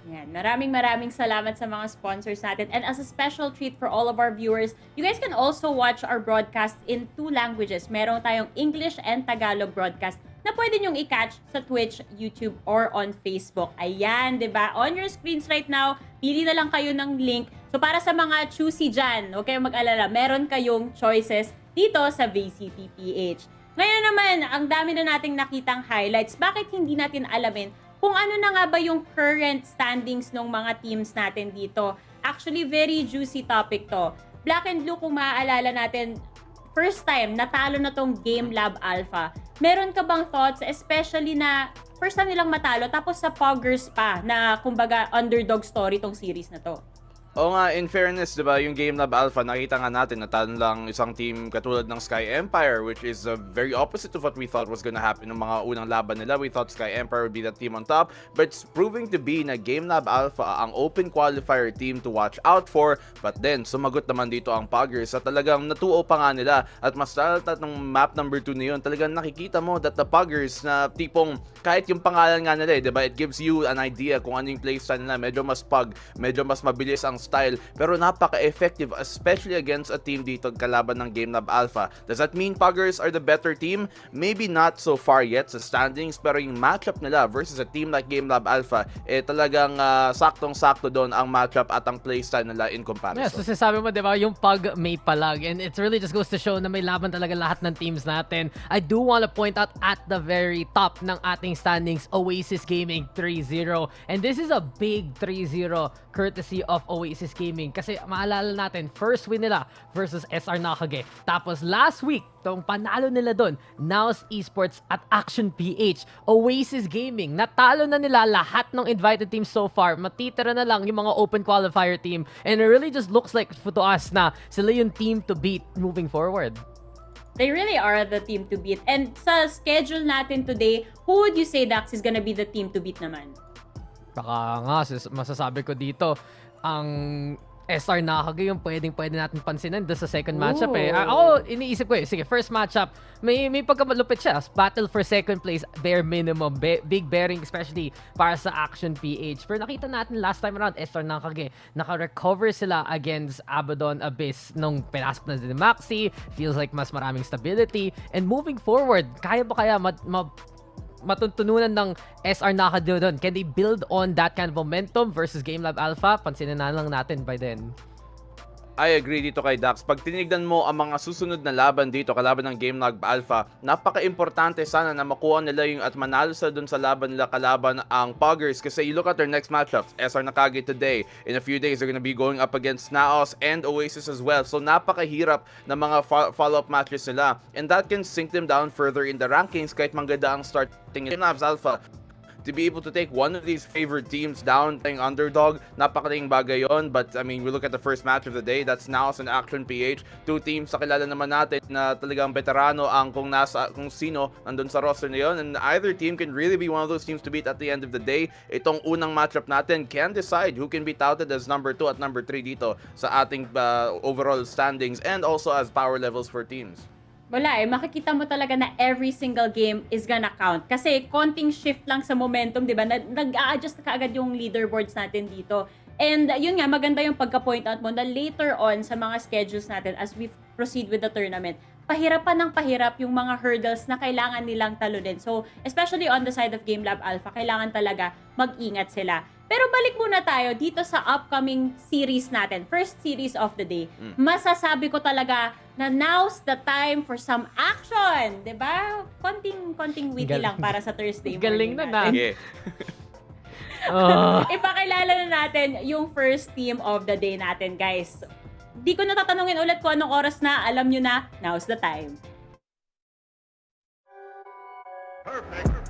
Yan, maraming salamat sa mga sponsors natin. And as a special treat for all of our viewers, you guys can also watch our broadcast in 2 languages. Meron tayong English and Tagalog broadcast na pwede nyong i-catch sa Twitch, YouTube, or on Facebook. Ayan, diba? On your screens right now, pili na lang kayo ng link. So para sa mga choosy dyan, huwag kayong mag-alala, meron kayong choices dito sa VCTPH. Ngayon naman, ang dami na nating nakitang highlights. Bakit hindi natin alamin kung ano na nga ba yung current standings ng mga teams natin dito? Actually, very juicy topic to. Black and Blue, kung maaalala natin, first time natalo na tong GameLab.Alpha. Meron ka bang thoughts, especially na first time nilang matalo, tapos sa Poggers pa, na kumbaga underdog story tong series na to? Oo nga, in fairness, di ba, yung GameLab.Alpha, nakita nga natin na talo lang isang team katulad ng Sky Empire, which is very opposite of what we thought was gonna happen ng mga unang laban nila. We thought Sky Empire would be the team on top, but it's proving to be na GameLab.Alpha ang open qualifier team to watch out for. But then, sumagot naman dito ang Poggers at talagang natuo pa nga nila. At mas talatat ng map number 2 na yun, talagang nakikita mo that the Poggers na tipong kahit yung pangalan nga nila, di ba, it gives you an idea kung ano yung playstyle nila. Medyo mas pug, medyo mas mabilis ang style, pero napaka-effective, especially against a team dito kalaban ng GameLab.Alpha. Does that mean Poggers are the better team? Maybe not so far yet sa standings, pero yung matchup nila versus a team like GameLab.Alpha, talagang saktong-sakto doon ang matchup at ang playstyle nila in comparison. Yes, so sabi mo, di ba, yung pag may palag, and it really just goes to show na may laban talaga lahat ng teams natin. I do want to point out at the very top ng ating standings, Oasis Gaming 3-0, and this is a big 3-0 courtesy of Oasis Gaming. Kasi maalala natin, first win nila versus SR Nacague. Tapos last week, tong panalo nila doon, NAOS Esports at Action PH. Oasis Gaming, natalo na nila lahat ng invited teams so far. Matitira na lang yung mga open qualifier team. And it really just looks like to us na sila yung team to beat moving forward. They really are the team to beat. And sa schedule natin today, who would you say, Dax, is gonna be the team to beat naman? Baka nga, masasabi ko dito, ang SR Nacague yung pwede natin pansinin doon sa second matchup eh. Ako, iniisip ko sige, first matchup, may pagkamalupit siya. Battle for second place, bare minimum, big bearing, especially para sa Action PH. Pero nakita natin last time around, SR Nacague, naka-recover sila against Abaddon Abyss nung pinasok na si Maxi. Feels like mas maraming stability. And moving forward, kaya ba kaya matuntunan ng SR Nacague doon? Can they build on that kind of momentum versus GameLab.Alpha? Pansinin na lang natin by then. I agree dito kay Dax. Pag tinignan mo ang mga susunod na laban dito, kalaban ng GameLab.Alpha, napaka-importante sana na makuha nila yung at manalo sa dun sa laban nila kalaban ang Poggers. Kasi you look at their next matchups, SR Nacague today. In a few days, they're gonna be going up against NAOS and Oasis as well. So napakahirap na mga follow-up matches nila. And that can sink them down further in the rankings kahit mangganda ang starting GameLab.Alpha. To be able to take one of these favorite teams down playing underdog, napakalaking bagay yun. But I mean, we look at the first match of the day, that's NAOS and Action PH. Two teams sa kilala naman natin na talagang veterano ang kung sino nandun sa roster na yun. And either team can really be one of those teams to beat at the end of the day. Itong unang matchup natin can decide who can be touted as number 2 at number 3 dito sa ating overall standings and also as power levels for teams. Wala makikita mo talaga na every single game is gonna count. Kasi konting shift lang sa momentum, di ba? Nag-a-adjust na kaagad yung leaderboards natin dito. And yun nga, maganda yung pagka-point out mo na later on sa mga schedules natin as we proceed with the tournament, pahirapan ng pahirap yung mga hurdles na kailangan nilang talunin. So, especially on the side of GameLab.Alpha, kailangan talaga mag-ingat sila. Pero balik muna tayo dito sa upcoming series natin. First series of the day. Masasabi ko talaga na now's the time for some action. Diba? Konting witty lang para sa Thursday morning galing na natin. Ipakilala na natin yung first team of the day natin, guys. Di ko natatanungin ulit kung anong oras na. Alam nyo na, now's the time. Perfect.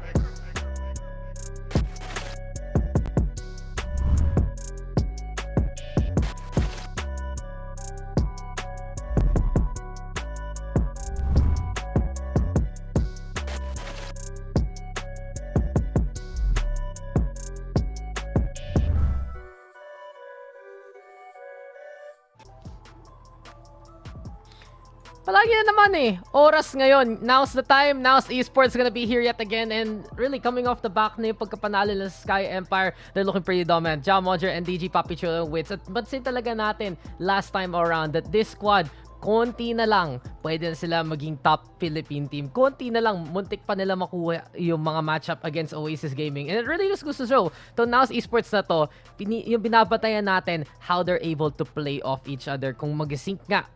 Palagi na naman oras ngayon. Now's the time. Now's Esports gonna be here yet again. And really, coming off the back na yung pagkapanalo ng Sky Empire, they're looking pretty dominant. Monger and DG Papichulo wins. At pansin talaga natin last time around that this squad, konti na lang, pwede na sila maging top Philippine team. Konti na lang, muntik pa nila makuha yung mga matchup against Oasis Gaming. And it really just goes to show, to NAOS Esports na to, yung binabatayan natin, how they're able to play off each other. Kung mag-sync nga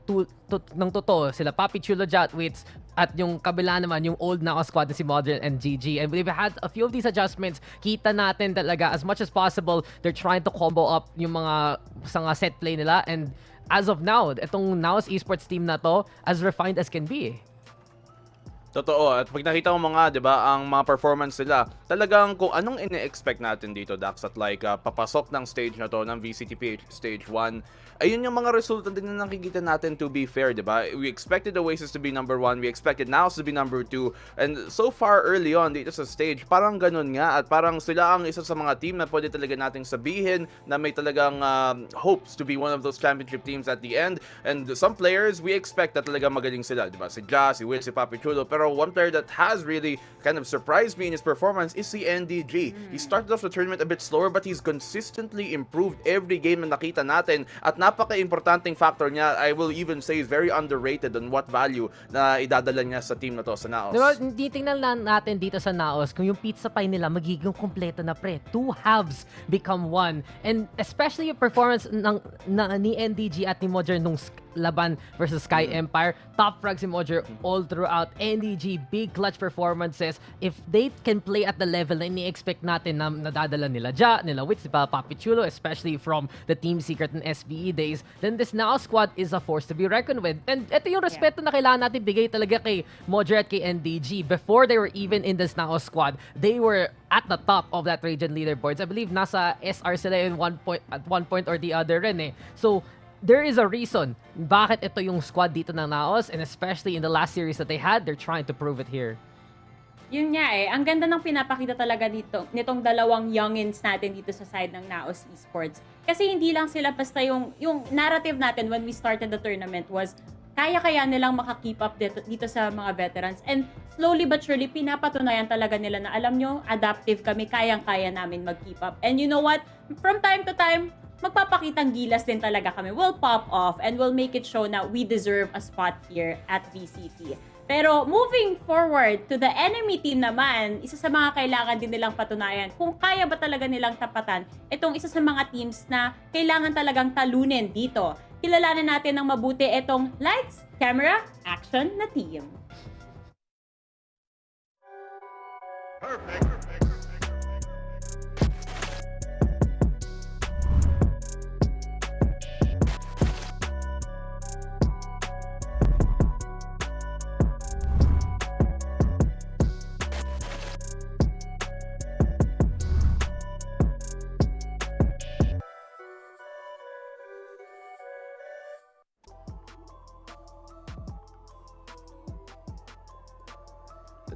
ng totoo, sila Papi Chulo Jatwits, at yung kabila naman, yung old NAOS squad na si Modern and GG. And we've had a few of these adjustments. Kita natin talaga, as much as possible, they're trying to combo up yung mga set play nila. And as of now, itong NAOS Esports team na to, as refined as can be. Totoo. At pag nakita mo mga, 'di ba, ang mga performance nila, talagang kung anong ine-expect natin dito, Dax, at like papasok ng stage na to ng VCTPH stage 1, ayun yung mga resulta din na nakikita natin, to be fair, 'di ba? We expected Oasis to be number 1, we expected NAOS to be number 2, and so far early on dito sa stage, parang ganun nga, at parang sila ang isa sa mga team na pwede talaga nating sabihin na may talagang hopes to be one of those championship teams at the end. And some players, we expect na talaga magaling sila, 'di ba? Si Ja, si Will, si Papi Chulo. Pero one player that has really kind of surprised me in his performance is si NDG. He started off the tournament a bit slower, but he's consistently improved every game na nakita natin. At napaka-importanting factor niya, I will even say, is very underrated on what value na idadala niya sa team na to, sa NAOS. Diba, titingnan lang natin dito sa NAOS kung yung pizza pie nila magiging kompleto na, pre. 2 halves become 1. And especially yung performance ni NDG at ni Mojer nung laban versus Sky Empire. Top frag si Mojer all throughout. NDG, big clutch performances. If they can play at the level na ini-expect natin na nadadala nila Ja, nila Wits, Papi Chulo, especially from the Team Secret and SBE days, then this NAOS squad is a force to be reckoned with. And ito yung respeto na kailangan natin bigay talaga kay Mojer at kay NDG. Before they were even in this NAOS squad, they were at the top of that region leaderboards. I believe nasa SR sila in at one point or the other rin eh. So, there is a reason bakit ito yung squad dito ng NAOS, and especially in the last series that they had, they're trying to prove it here. Yun nga eh, ang ganda ng pinapakita talaga nitong dalawang youngins natin dito sa side ng NAOS Esports. Kasi hindi lang sila basta yung narrative natin when we started the tournament was kaya nilang maka-keep up dito sa mga veterans. And slowly but surely, pinapatunayan talaga nila na alam nyo, adaptive kami, kayang-kaya namin mag-keep up. And you know what? From time to time, magpapakitang gilas din talaga kami. We'll pop off and we'll make it show na we deserve a spot here at VCT. Pero moving forward to the enemy team naman, isa sa mga kailangan din nilang patunayan kung kaya ba talaga nilang tapatan itong isa sa mga teams na kailangan talagang talunin dito. Kilalanin natin ng mabuti itong Lights, Camera, Action na team. Perfect.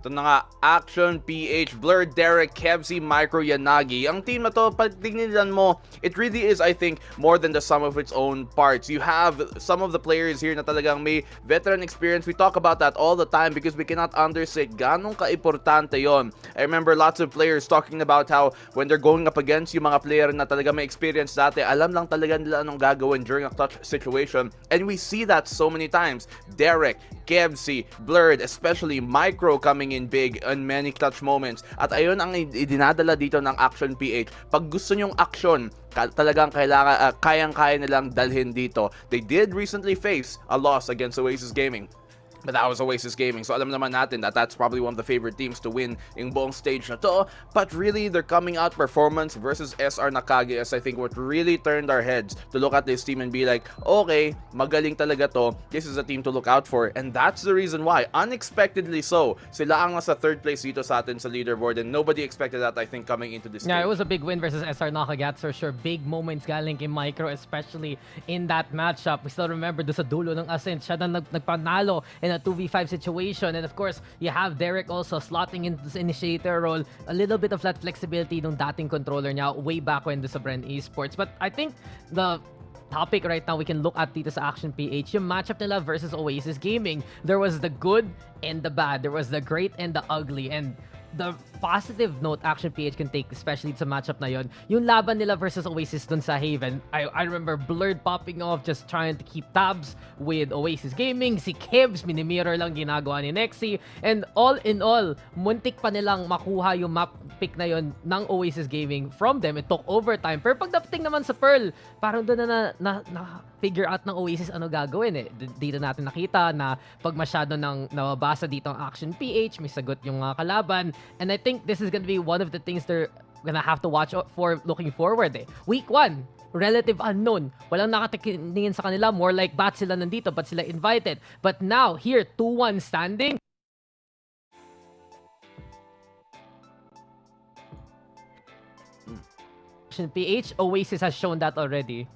Ito na nga, Action, PH, Blur, Derek, Kebsy, Micro, Yanagi. Ang team na to, pag tignan mo, it really is, I think, more than the sum of its own parts. You have some of the players here na talagang may veteran experience. We talk about that all the time because we cannot understate ganong ka-importante yon. I remember lots of players talking about how when they're going up against yung mga player na talaga may experience dati, alam lang talaga nila anong gagawin during a clutch situation. And we see that so many times. Derek, Kebsy, Blurred, especially Micro coming in big on many clutch moments. At ayun ang idinadala dito ng Action PH. Pag gusto nyong action, talagang kailangan, kayang-kaya nilang dalhin dito. They did recently face a loss against Oasis Gaming. But that was Oasis Gaming. So alam naman natin that that's probably one of the favorite teams to win yung buong stage na to. But really, their coming out performance versus SR Nacague is I think what really turned our heads to look at this team and be like, okay, magaling talaga to. This is a team to look out for. And that's the reason why, unexpectedly so, sila ang nasa third place dito sa atin sa leaderboard. And nobody expected that, I think, coming into this Yeah, stage. it was a big win versus SR Nacague for sure. Big moments galing kay Micro, especially in that matchup. We still remember doon sa dulo ng Ascent, siya na nagpanalo in a 2v5 situation. And of course, you have Derek also slotting into the initiator role. A little bit of that flexibility nung dating controller niya way back when sa Brand Esports. But I think the topic right now we can look at dito sa Action PH, yung matchup nila versus Oasis Gaming. There was the good and the bad. There was the great and the ugly. And the positive note Action PH can take, especially sa matchup na yon, yung laban nila versus Oasis dun sa Haven. I remember Blurred popping off, just trying to keep tabs with Oasis Gaming. Si Kebs, mini-mirror lang ginagawa ni Nexy. And all in all, muntik pa nilang makuha yung map pick na yon ng Oasis Gaming from them. It took overtime. Pero pagdating naman sa Pearl, parang doon na figure out ng Oasis ano gagawin eh. Dito natin nakita na pag masyado nang nababasa dito ang Action PH, may sagot yung kalaban. And I think this is gonna be one of the things they're gonna have to watch out for looking forward eh. Week 1, relative unknown. Walang nakatingin sa kanila. More like bat sila nandito, but sila invited. But now, here, 2-1 standing. Action PH. Oasis has shown that already.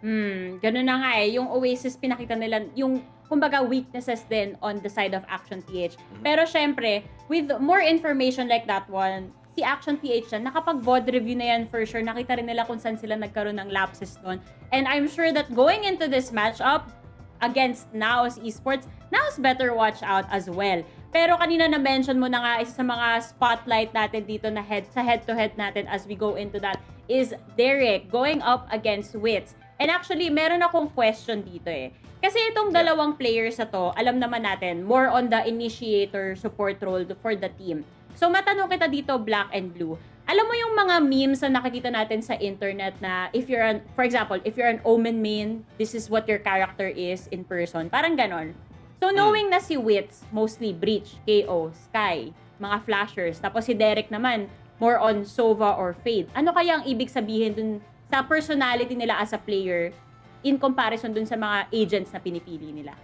Ganun na nga eh. Yung Oasis, pinakita nila yung, kumbaga, weaknesses din on the side of Action PH. Pero syempre, with more information like that one, si Action PH na, nakapag-VOD review na yan for sure. Nakita rin nila kung saan sila nagkaroon ng lapses doon. And I'm sure that going into this matchup against NAOS Esports, NAOS better watch out as well. Pero kanina na-mention mo na nga, isa sa mga spotlight natin dito na head-to-head natin as we go into that is Derek going up against Wits. And actually, meron akong question dito eh. Kasi itong dalawang players na to, alam naman natin, more on the initiator support role for the team. So matanong kita dito, Black and Blue. Alam mo yung mga memes na nakikita natin sa internet na if you're for example, if you're an Omen main, this is what your character is in person. Parang ganon. So knowing na si Wits, mostly Breach, KO, Sky, mga flashers. Tapos si Derek naman, more on Sova or Fade. Ano kaya ang ibig sabihin dun sa personality nila as a player in comparison dun sa mga agents na pinipili nila?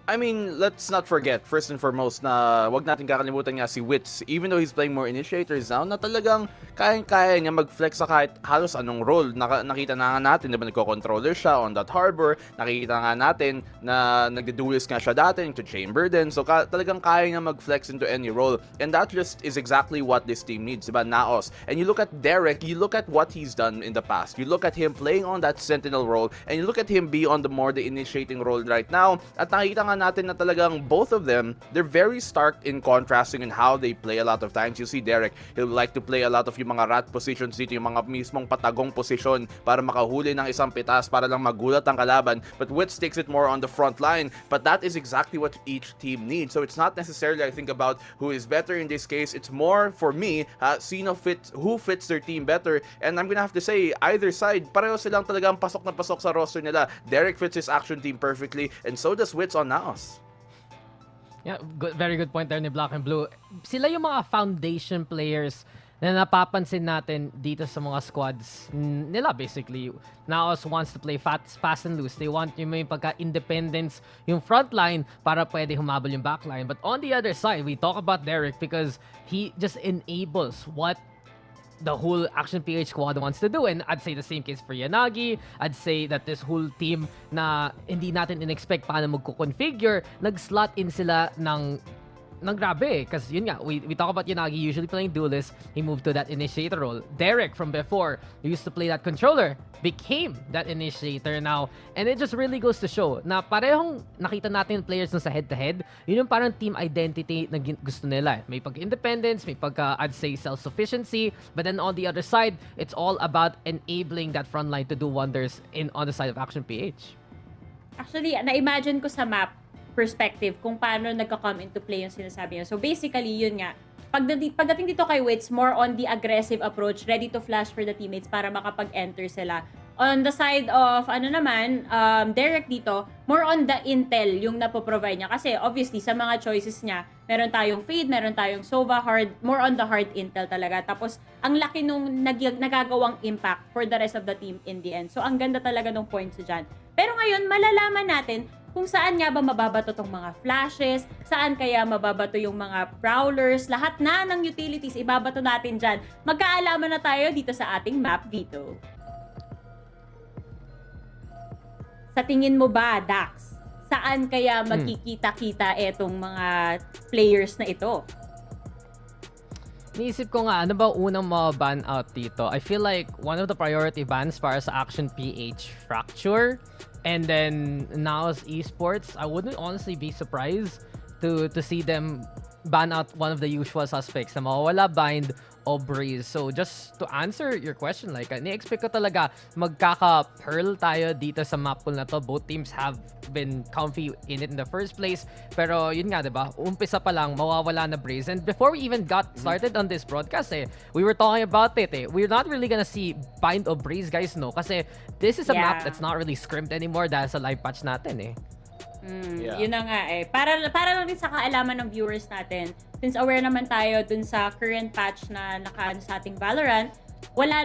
I mean, let's not forget, first and foremost, na wag natin kakalimutan nga si Wits. Even though he's playing more initiators now, na talagang kayang-kaya niya mag-flex sa kahit halos anong role. Nakita na nga natin, diba, nagko-controller siya on that harbor. Nakikita nga natin na nagde-duelist nga siya dati, into chamber din. So talagang kaya niya mag-flex into any role. And that just is exactly what this team needs, diba, NAOS. And you look at Derek, you look at what he's done in the past. You look at him playing on that sentinel role, and you look at him be on the initiating role right now. At nakikita nga natin na talagang both of them, they're very stark in contrasting in how they play a lot of times. You see Derek, he'll like to play a lot of yung mga rat positions dito, yung mga mismong patagong position para makahuli ng isang pitas para lang magulat ang kalaban. But Wits takes it more on the front line. But that is exactly what each team needs. So it's not necessarily, I think, about who is better in this case. It's more, for me, who fits their team better. And I'm gonna have to say, either side, pareho silang talagang pasok na pasok sa roster nila. Derek fits his action team perfectly, and so does Wits on NAOS. Yeah, very good point there ni Black and Blue. Sila yung mga foundation players na napapansin natin dito sa mga squads nila basically. NAOS wants to play fast and loose. They want yung may pagka-independence yung frontline para pwede humabol yung backline. But on the other side, we talk about Derek because he just enables what the whole Action PH squad wants to do. And I'd say the same case for Yanagi. I'd say that this whole team na hindi natin in-expect paano magko-configure, nag-slot in sila ng grabe. Because yun nga, we talk about Yanagi usually playing duelist. He moved to that initiator role. Derek from before, who used to play that controller, became that initiator now. And it just really goes to show na parehong nakita natin players na sa head-to-head, yun yung parang team identity na gusto nila. May pag-independence, may I'd say self-sufficiency, but then on the other side, it's all about enabling that front line to do wonders on the side of Action PH. Actually, na-imagine ko sa map perspective kung paano nagka-come into play yung sinasabi niya. So basically, yun nga, pagdating dito kay Wits, more on the aggressive approach, ready to flash for the teammates para makapag-enter sila. On the side of, Derek dito, more on the intel yung napoprovide niya. Kasi obviously, sa mga choices niya, meron tayong Fade, meron tayong Sova, more on the hard intel talaga. Tapos, ang laki nung nagagawang impact for the rest of the team in the end. So, ang ganda talaga ng points dyan. Pero ngayon, malalaman natin kung saan nga ba mababato tong mga flashes, saan kaya mababato yung mga prowlers, lahat na ng utilities, ibabato natin dyan. Magkaalaman na tayo dito sa ating map dito. Sa tingin mo ba, Dax, saan kaya magkikita-kita etong mga players na ito? Niisip ko nga, ano ba unang ma-ban out dito? I feel like one of the priority bans para sa Action PH, Fracture, and then NAOS Esports. I wouldn't honestly be surprised to see them ban out one of the usual suspects na mawawala, Bind, o Breeze. So just to answer your question, like, ni-expect ko talaga magkaka-pearl tayo dito sa map pool na to. Both teams have been comfy in it in the first place. Pero yun nga, diba? Umpisa pa lang, mawawala na Breeze. And before we even got started on this broadcast, we were talking about it. We're not really gonna see Bind o Breeze, guys, no? Kasi this is a map that's not really scrimped anymore dahil sa live patch natin, Yun na nga Para lang din sa kaalaman ng viewers natin, since aware naman tayo dun sa current patch na nakaano sa ating Valorant,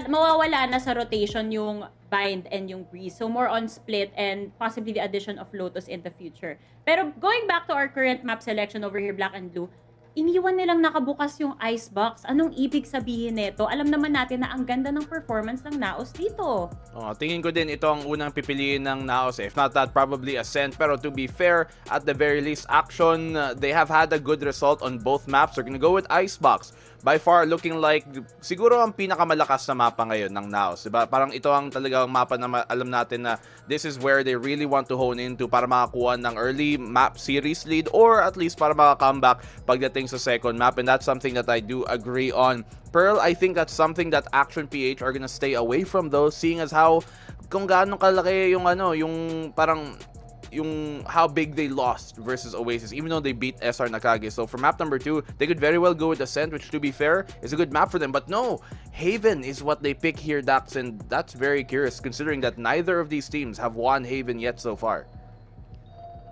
mawawala na sa rotation yung Bind and yung Breeze. So more on split and possibly the addition of Lotus in the future. Pero going back to our current map selection over here, Black and Blue, iniwan nilang nakabukas yung icebox. Anong ibig sabihin nito? Alam naman natin na ang ganda ng performance ng NAOS dito. Tingin ko din ito ang unang pipiliin ng NAOS. If not that, probably Ascent. Pero to be fair, at the very least, Action, they have had a good result on both maps. They're gonna go with Icebox. By far, looking like siguro ang pinakamalakas na mapa ngayon ng NAOS. Diba? Parang ito ang talagang mapa na alam natin na this is where they really want to hone into para makakuha ng early map series lead or at least para maka-comeback pagdating sa second map. And that's something that I do agree on. Pearl, I think that's something that Action PH are gonna stay away from those, seeing as how kung gaano kalaki yung yung parang yung how big they lost versus Oasis, even though they beat SR Nacague. So for map number 2, they could very well go with Ascent, which to be fair, is a good map for them. But no, Haven is what they pick here, Dax, and that's very curious considering that neither of these teams have won Haven yet so far.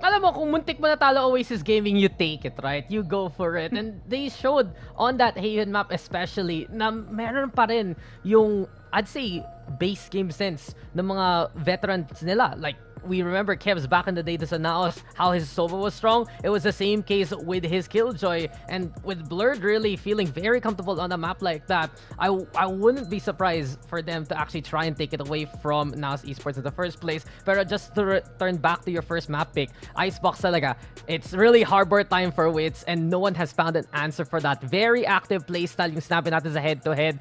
Alam mo, kung muntik mo natalo Oasis Gaming, you take it, right? You go for it. And they showed on that Haven map especially na meron pa rin yung, I'd say, base game sense ng mga veterans nila. Like, we remember Kev's back in the day sa NAOS, how his Sova was strong. It was the same case with his Killjoy. And with Blurred really feeling very comfortable on a map like that, I wouldn't be surprised for them to actually try and take it away from NAOS Esports in the first place. Pero just to return back to your first map pick, Icebox talaga, it's really harbor time for Wits and no one has found an answer for that. Very active playstyle yung snapping natin sa head-to-head.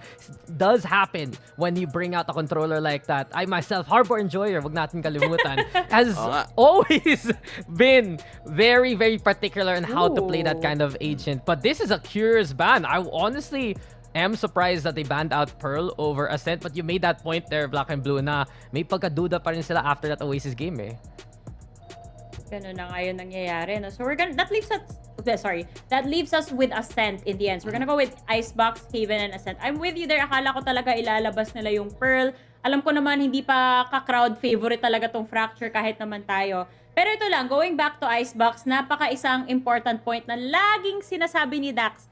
Does happen when you bring out a controller like that. I myself, Harbor Enjoyer, wag natin kalimutan, has always been very, very particular in how to play that kind of agent. But this is a curious ban. I honestly am surprised that they banned out Pearl over Ascent. But you made that point there, Black and Blue, na may pagkaduda pa rin sila after that Oasis game eh. Ganun na ngayon nangyayari. No? So that leaves us with Ascent in the end. So we're gonna go with Icebox, Haven, and Ascent. I'm with you there. Akala ko talaga ilalabas nila yung Pearl. Alam ko naman hindi pa ka-crowd favorite talaga tong Fracture kahit naman tayo. Pero ito lang, going back to Icebox, napaka-isang important point na laging sinasabi ni Dax,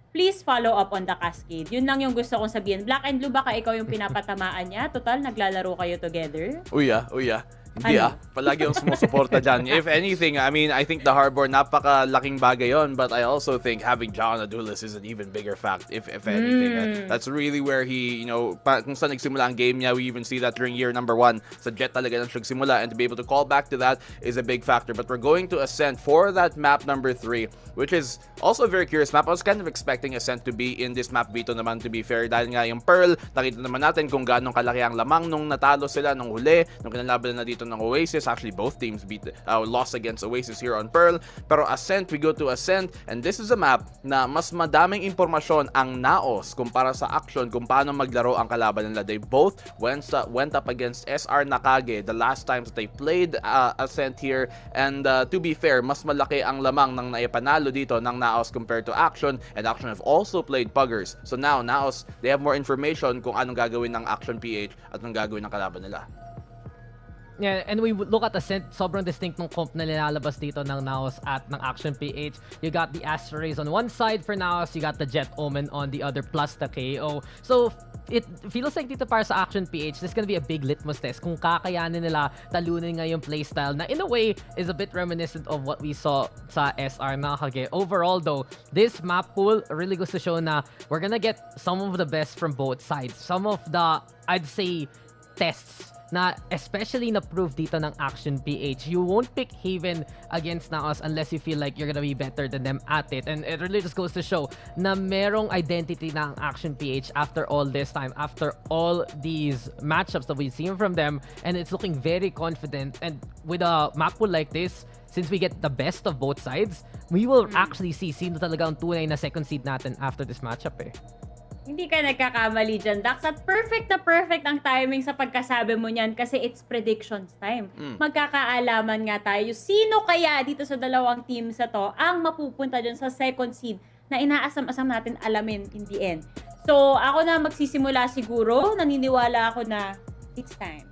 please follow up on the cascade. Yun lang yung gusto kong sabihin. Black and Blue, baka ikaw yung pinapatamaan niya? Total, naglalaro kayo together? Uya. Hindi palagi yung sumusuporta dyan. If anything, I mean, I think the Harbor, napaka-laking bagay yon, but I also think having John Adulis is an even bigger fact, if anything. That's really where he, kung saan nagsimula ang game niya, we even see that during year number 1, sa Jet talaga nang nagsimula, and to be able to call back to that is a big factor. But we're going to Ascent for that map number 3, which is also a very curious map. I was kind of expecting Ascent to be in this map Vito naman, to be fair, dahil nga yung Pearl, nakita naman natin kung gaano kalaki ang lamang nung natalo sila nung huli, nung kinalaban na dito ng Oasis. Actually, both teams lost against Oasis here on Pearl. Pero Ascent, we go to Ascent, and this is a map na mas madaming impormasyon ang NAOS kumpara sa Action kung paano maglaro ang kalaban nila. They both went up against SR Nacague the last times that they played Ascent here, and to be fair, mas malaki ang lamang ng naipanalo dito ng NAOS compared to Action, and Action have also played Puggers. So now, NAOS, they have more information kung anong gagawin ng Action PH at anong gagawin ng kalaban nila. Yeah, and we look at Ascent, sobrang distinct ng comp na nilalabas dito ng NAOS at ng Action PH. You got the Astra Rays on one side for NAOS, you got the Jet Omen on the other, plus the KO. So, it feels like dito para sa Action PH, this is gonna be a big litmus test kung kakayanin nila talunin nga yung playstyle na in a way is a bit reminiscent of what we saw sa SR Nacague. Overall though, this map pool really goes to show na we're gonna get some of the best from both sides. Some of the, I'd say, tests na especially na-prove dito ng Action PH. You won't pick Haven against NAOS unless you feel like you're gonna be better than them at it. And it really just goes to show na merong identity na ang Action PH after all this time, after all these matchups that we've seen from them, and it's looking very confident. And with a map pool like this, since we get the best of both sides, we will actually see sino talaga ang tunay na second seed natin after this matchup eh. Hindi ka nagkakamali dyan, Dax. At perfect ang timing sa pagkasabi mo niyan kasi it's predictions time. Magkakaalaman nga tayo. Sino kaya dito sa dalawang teams na to ang mapupunta dyan sa second seed na inaasam-asam natin alamin in the end. So, ako na magsisimula siguro. Naniniwala ako na it's time.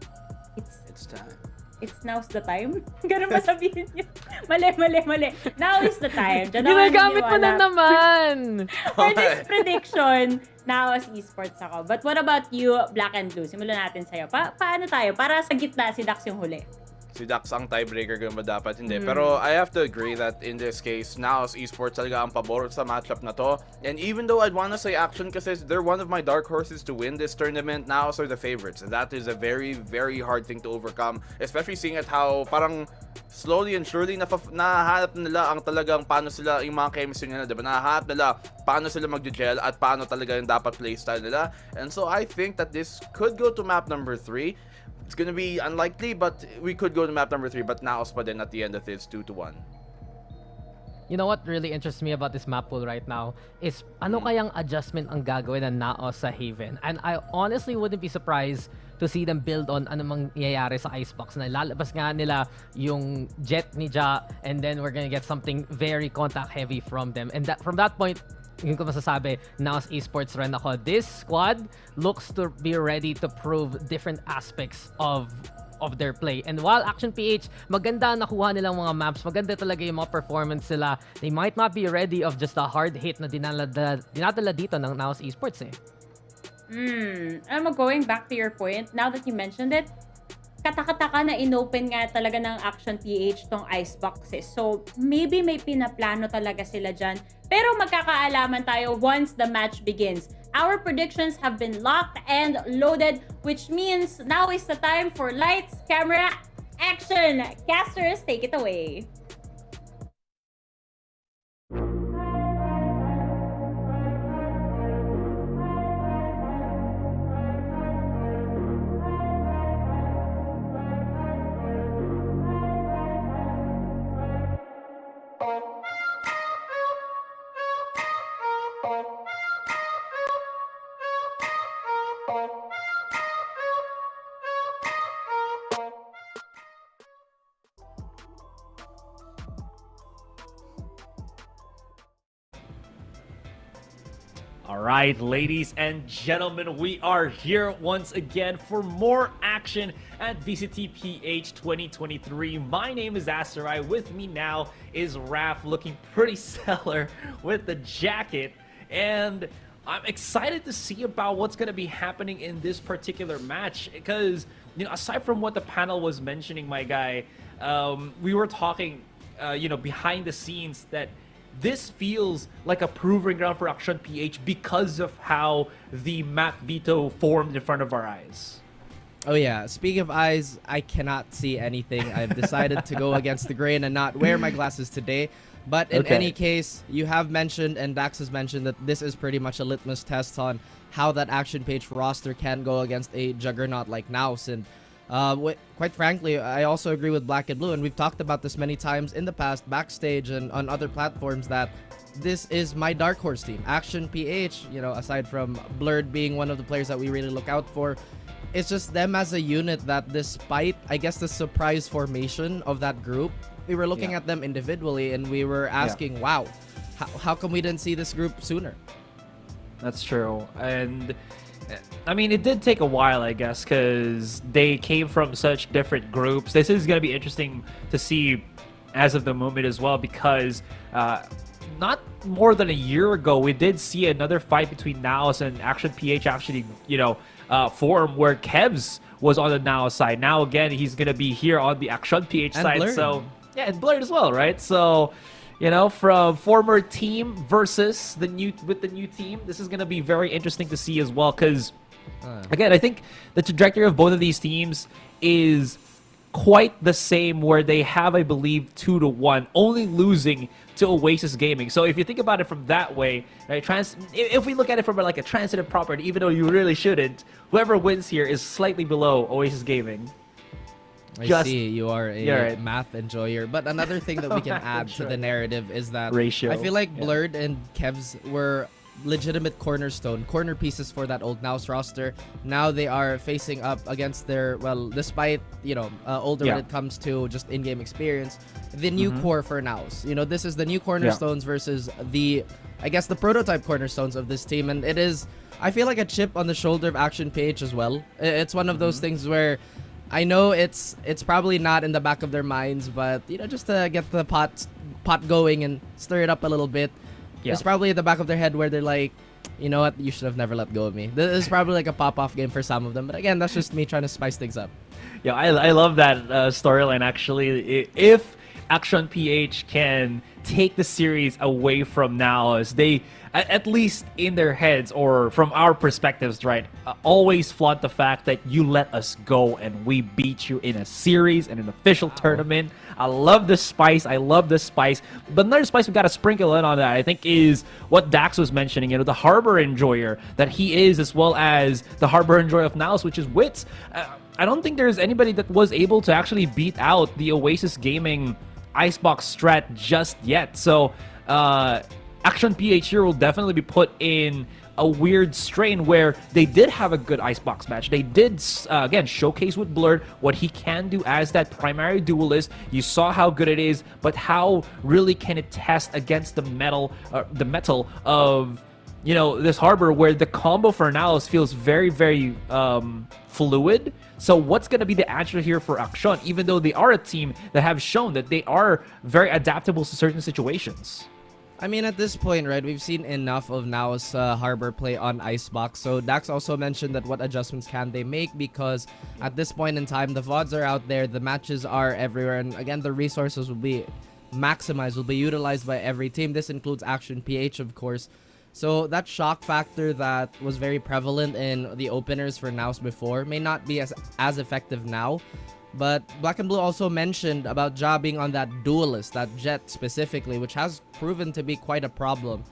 It's time. It's now's the time? Ganun ba sabihin niyo? Mali. Now is the time. Ginagamit mo na naman! For this prediction, NAOS Esports ako. But what about you, Black and Blue? Simulan natin sa'yo. Paano tayo? Para sa gitna, si Dax yung huli. si Dax ang tiebreaker ba dapat hindi. Pero I have to agree that in this case, NAOS Esports talaga ang pabor sa matchup na to. And even though I'd want to say Action kasi they're one of my dark horses to win this tournament, NAOS are the favorites. And that is a very, very hard thing to overcome. Especially seeing at how parang slowly and surely nahahanap nila ang talagang paano sila, yung mga chemistry nila, diba? Nahahanap nila paano sila mag-gel at paano talaga yung dapat playstyle nila. And so I think that this could go to map number 3. It's gonna be unlikely, but we could go to map number 3. But NAOS pa din at the end of it, it's 2-1. You know what really interests me about this map pool right now is ano kayang adjustment ang gagawin ng NAOS sa Haven. And I honestly wouldn't be surprised to see them build on ano mang nangyayari sa Icebox. Na lalabas nga nila yung jet ni Ja, and then we're gonna get something very contact heavy from them. And that, from that point, yun ko masasabi, NAOS Esports rin ako. This squad looks to be ready to prove different aspects of their play. And while Action PH, maganda nakuha nilang mga maps, maganda talaga yung mga performance nila, they might not be ready of just a hard hit na dinadala dito ng NAOS Esports eh. Going back to your point, now that you mentioned it, katakataka na inopen nga talaga ng Action PH tong Iceboxes. So, maybe may pinaplano talaga sila dyan. Pero magkakaalaman tayo once the match begins. Our predictions have been locked and loaded, which means now is the time for lights, camera, action! Casters, take it away. All right, ladies and gentlemen, we are here once again for more action at VCTPH 2023. My name is Asarai. With me now is Raph, looking pretty stellar with the jacket. And I'm excited to see about what's going to be happening in this particular match because, you know, aside from what the panel was mentioning, my guy, we were talking, behind the scenes that this feels like a proving ground for Action PH because of how the map veto formed in front of our eyes. Oh yeah, speaking of eyes, I cannot see anything. I've decided to go against the grain and not wear my glasses today. But in any case, you have mentioned, and Dax has mentioned, that this is pretty much a litmus test on how that Action PH roster can go against a juggernaut like NAOS. And quite frankly, I also agree with Black and Blue, and we've talked about this many times in the past, backstage and on other platforms, that this is my dark horse team. Action PH, aside from Blurred being one of the players that we really look out for, it's just them as a unit that, despite, I guess, the surprise formation of that group, we were looking at them individually and we were asking, wow, how come we didn't see this group sooner? That's true. And I mean, it did take a while, I guess, because they came from such different groups. This is going to be interesting to see as of the moment as well, because not more than a year ago, we did see another fight between NAOS and Action PH actually, form, where Kevs was on the NAOS side. Now, again, he's going to be here on the Action PH side. Blurred. So, yeah, and Blurred as well, right? So, from former team versus the new team, this is going to be very interesting to see as well, because again, I think the trajectory of both of these teams is quite the same, where they have, I believe, 2-1, only losing to Oasis Gaming. So if you think about it from that way, right, if we look at it from like a transitive property, even though you really shouldn't, whoever wins here is slightly below Oasis Gaming. I see you are a math enjoyer. But another thing that we can add to the narrative is that ratio. I feel like Blurred and Kevs were legitimate corner pieces for that old NAOS roster. Now they are facing up against their, despite, older when it comes to just in-game experience, the new core for NAOS. This is the new cornerstones versus the, I guess, the prototype cornerstones of this team. And it is, I feel like, a chip on the shoulder of Action PH as well. It's one of those things where I know it's probably not in the back of their minds, but just to get the pot going and stir it up a little bit, it's probably at the back of their head where they're like, you know what, you should have never let go of me. This is probably like a pop-off game for some of them, but again, that's just me trying to spice things up. Yeah, I love that storyline, actually. If Action PH can take the series away from NAOS, they, at least in their heads or from our perspectives, right, always flaunt the fact that you let us go and we beat you in a series, in an official tournament. I love the spice. I love the spice. But another spice we got to sprinkle in on that, I think, is what Dax was mentioning, the harbor enjoyer that he is, as well as the harbor enjoyer of NAOS, which is Wits. I don't think there's anybody that was able to actually beat out the Oasis Gaming Icebox strat just yet. So Action PH here will definitely be put in a weird strain where they did have a good Icebox match. They did, again, showcase with Blurred what he can do as that primary duelist. You saw how good it is, but how really can it test against the metal of, this harbor, where the combo for NAOS feels very, very fluid. So what's going to be the answer here for Action, even though they are a team that have shown that they are very adaptable to certain situations? I mean, at this point, right, we've seen enough of NAOS harbor play on Icebox. So Dax also mentioned that what adjustments can they make, because at this point in time, the VODs are out there, the matches are everywhere, and again, the resources will be maximized, will be utilized by every team. This includes Action PH, of course. So that shock factor that was very prevalent in the openers for NAOS before may not be as effective now. But Black and Blue also mentioned about Ja being on that duelist, that Jet specifically, which has proven to be quite a problem.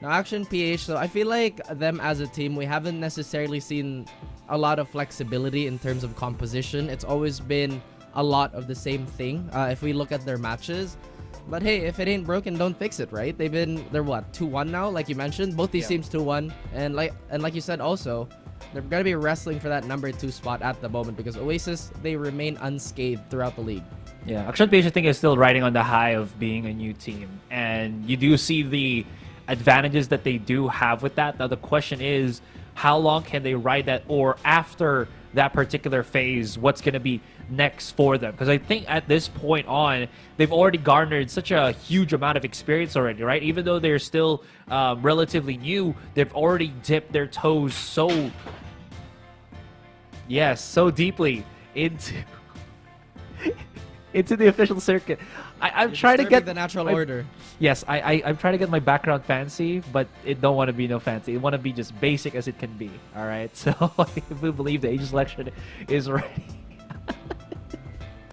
Now, Action PH, so I feel like them as a team, we haven't necessarily seen a lot of flexibility in terms of composition. It's always been a lot of the same thing if we look at their matches. But hey, if it ain't broken, don't fix it, right? They're what, 2-1 now, like you mentioned? Both these teams 2-1. And like you said also, they're going to be wrestling for that number 2 spot at the moment, because Oasis, they remain unscathed throughout the league. Yeah, Action PH, I think, is still riding on the high of being a new team. And you do see the advantages that they do have with that. Now, the question is, how long can they ride that? Or after that particular phase, what's going to be next for them? Because I think at this point on, they've already garnered such a huge amount of experience already, right? Even though they're still relatively new, they've already dipped their toes so deeply into the official circuit. I'm trying to get the natural order. Yes, I'm trying to get my background fancy, but it don't want to be no fancy. It want to be just basic as it can be. All right, so if we believe the age selection is ready.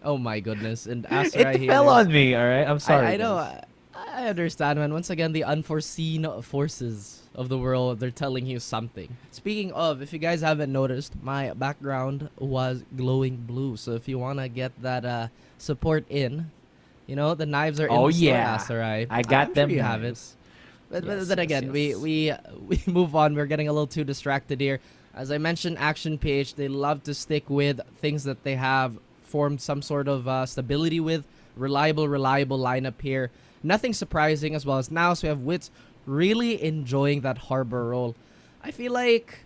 Oh my goodness! And Aserai it fell on me. All right, I'm sorry. I know. I understand, man. Once again, the unforeseen forces of the world, they're telling you something. Speaking of, if you guys haven't noticed, my background was glowing blue. So if you wanna get that support in, the knives are in the store, Aserai. I got them. Sure you have it. But then again, we move on. We're getting a little too distracted here. As I mentioned, Action PH, they love to stick with things that they have formed some sort of stability with. Reliable lineup here. Nothing surprising, as well as now. So we have Wits really enjoying that harbor role. I feel like,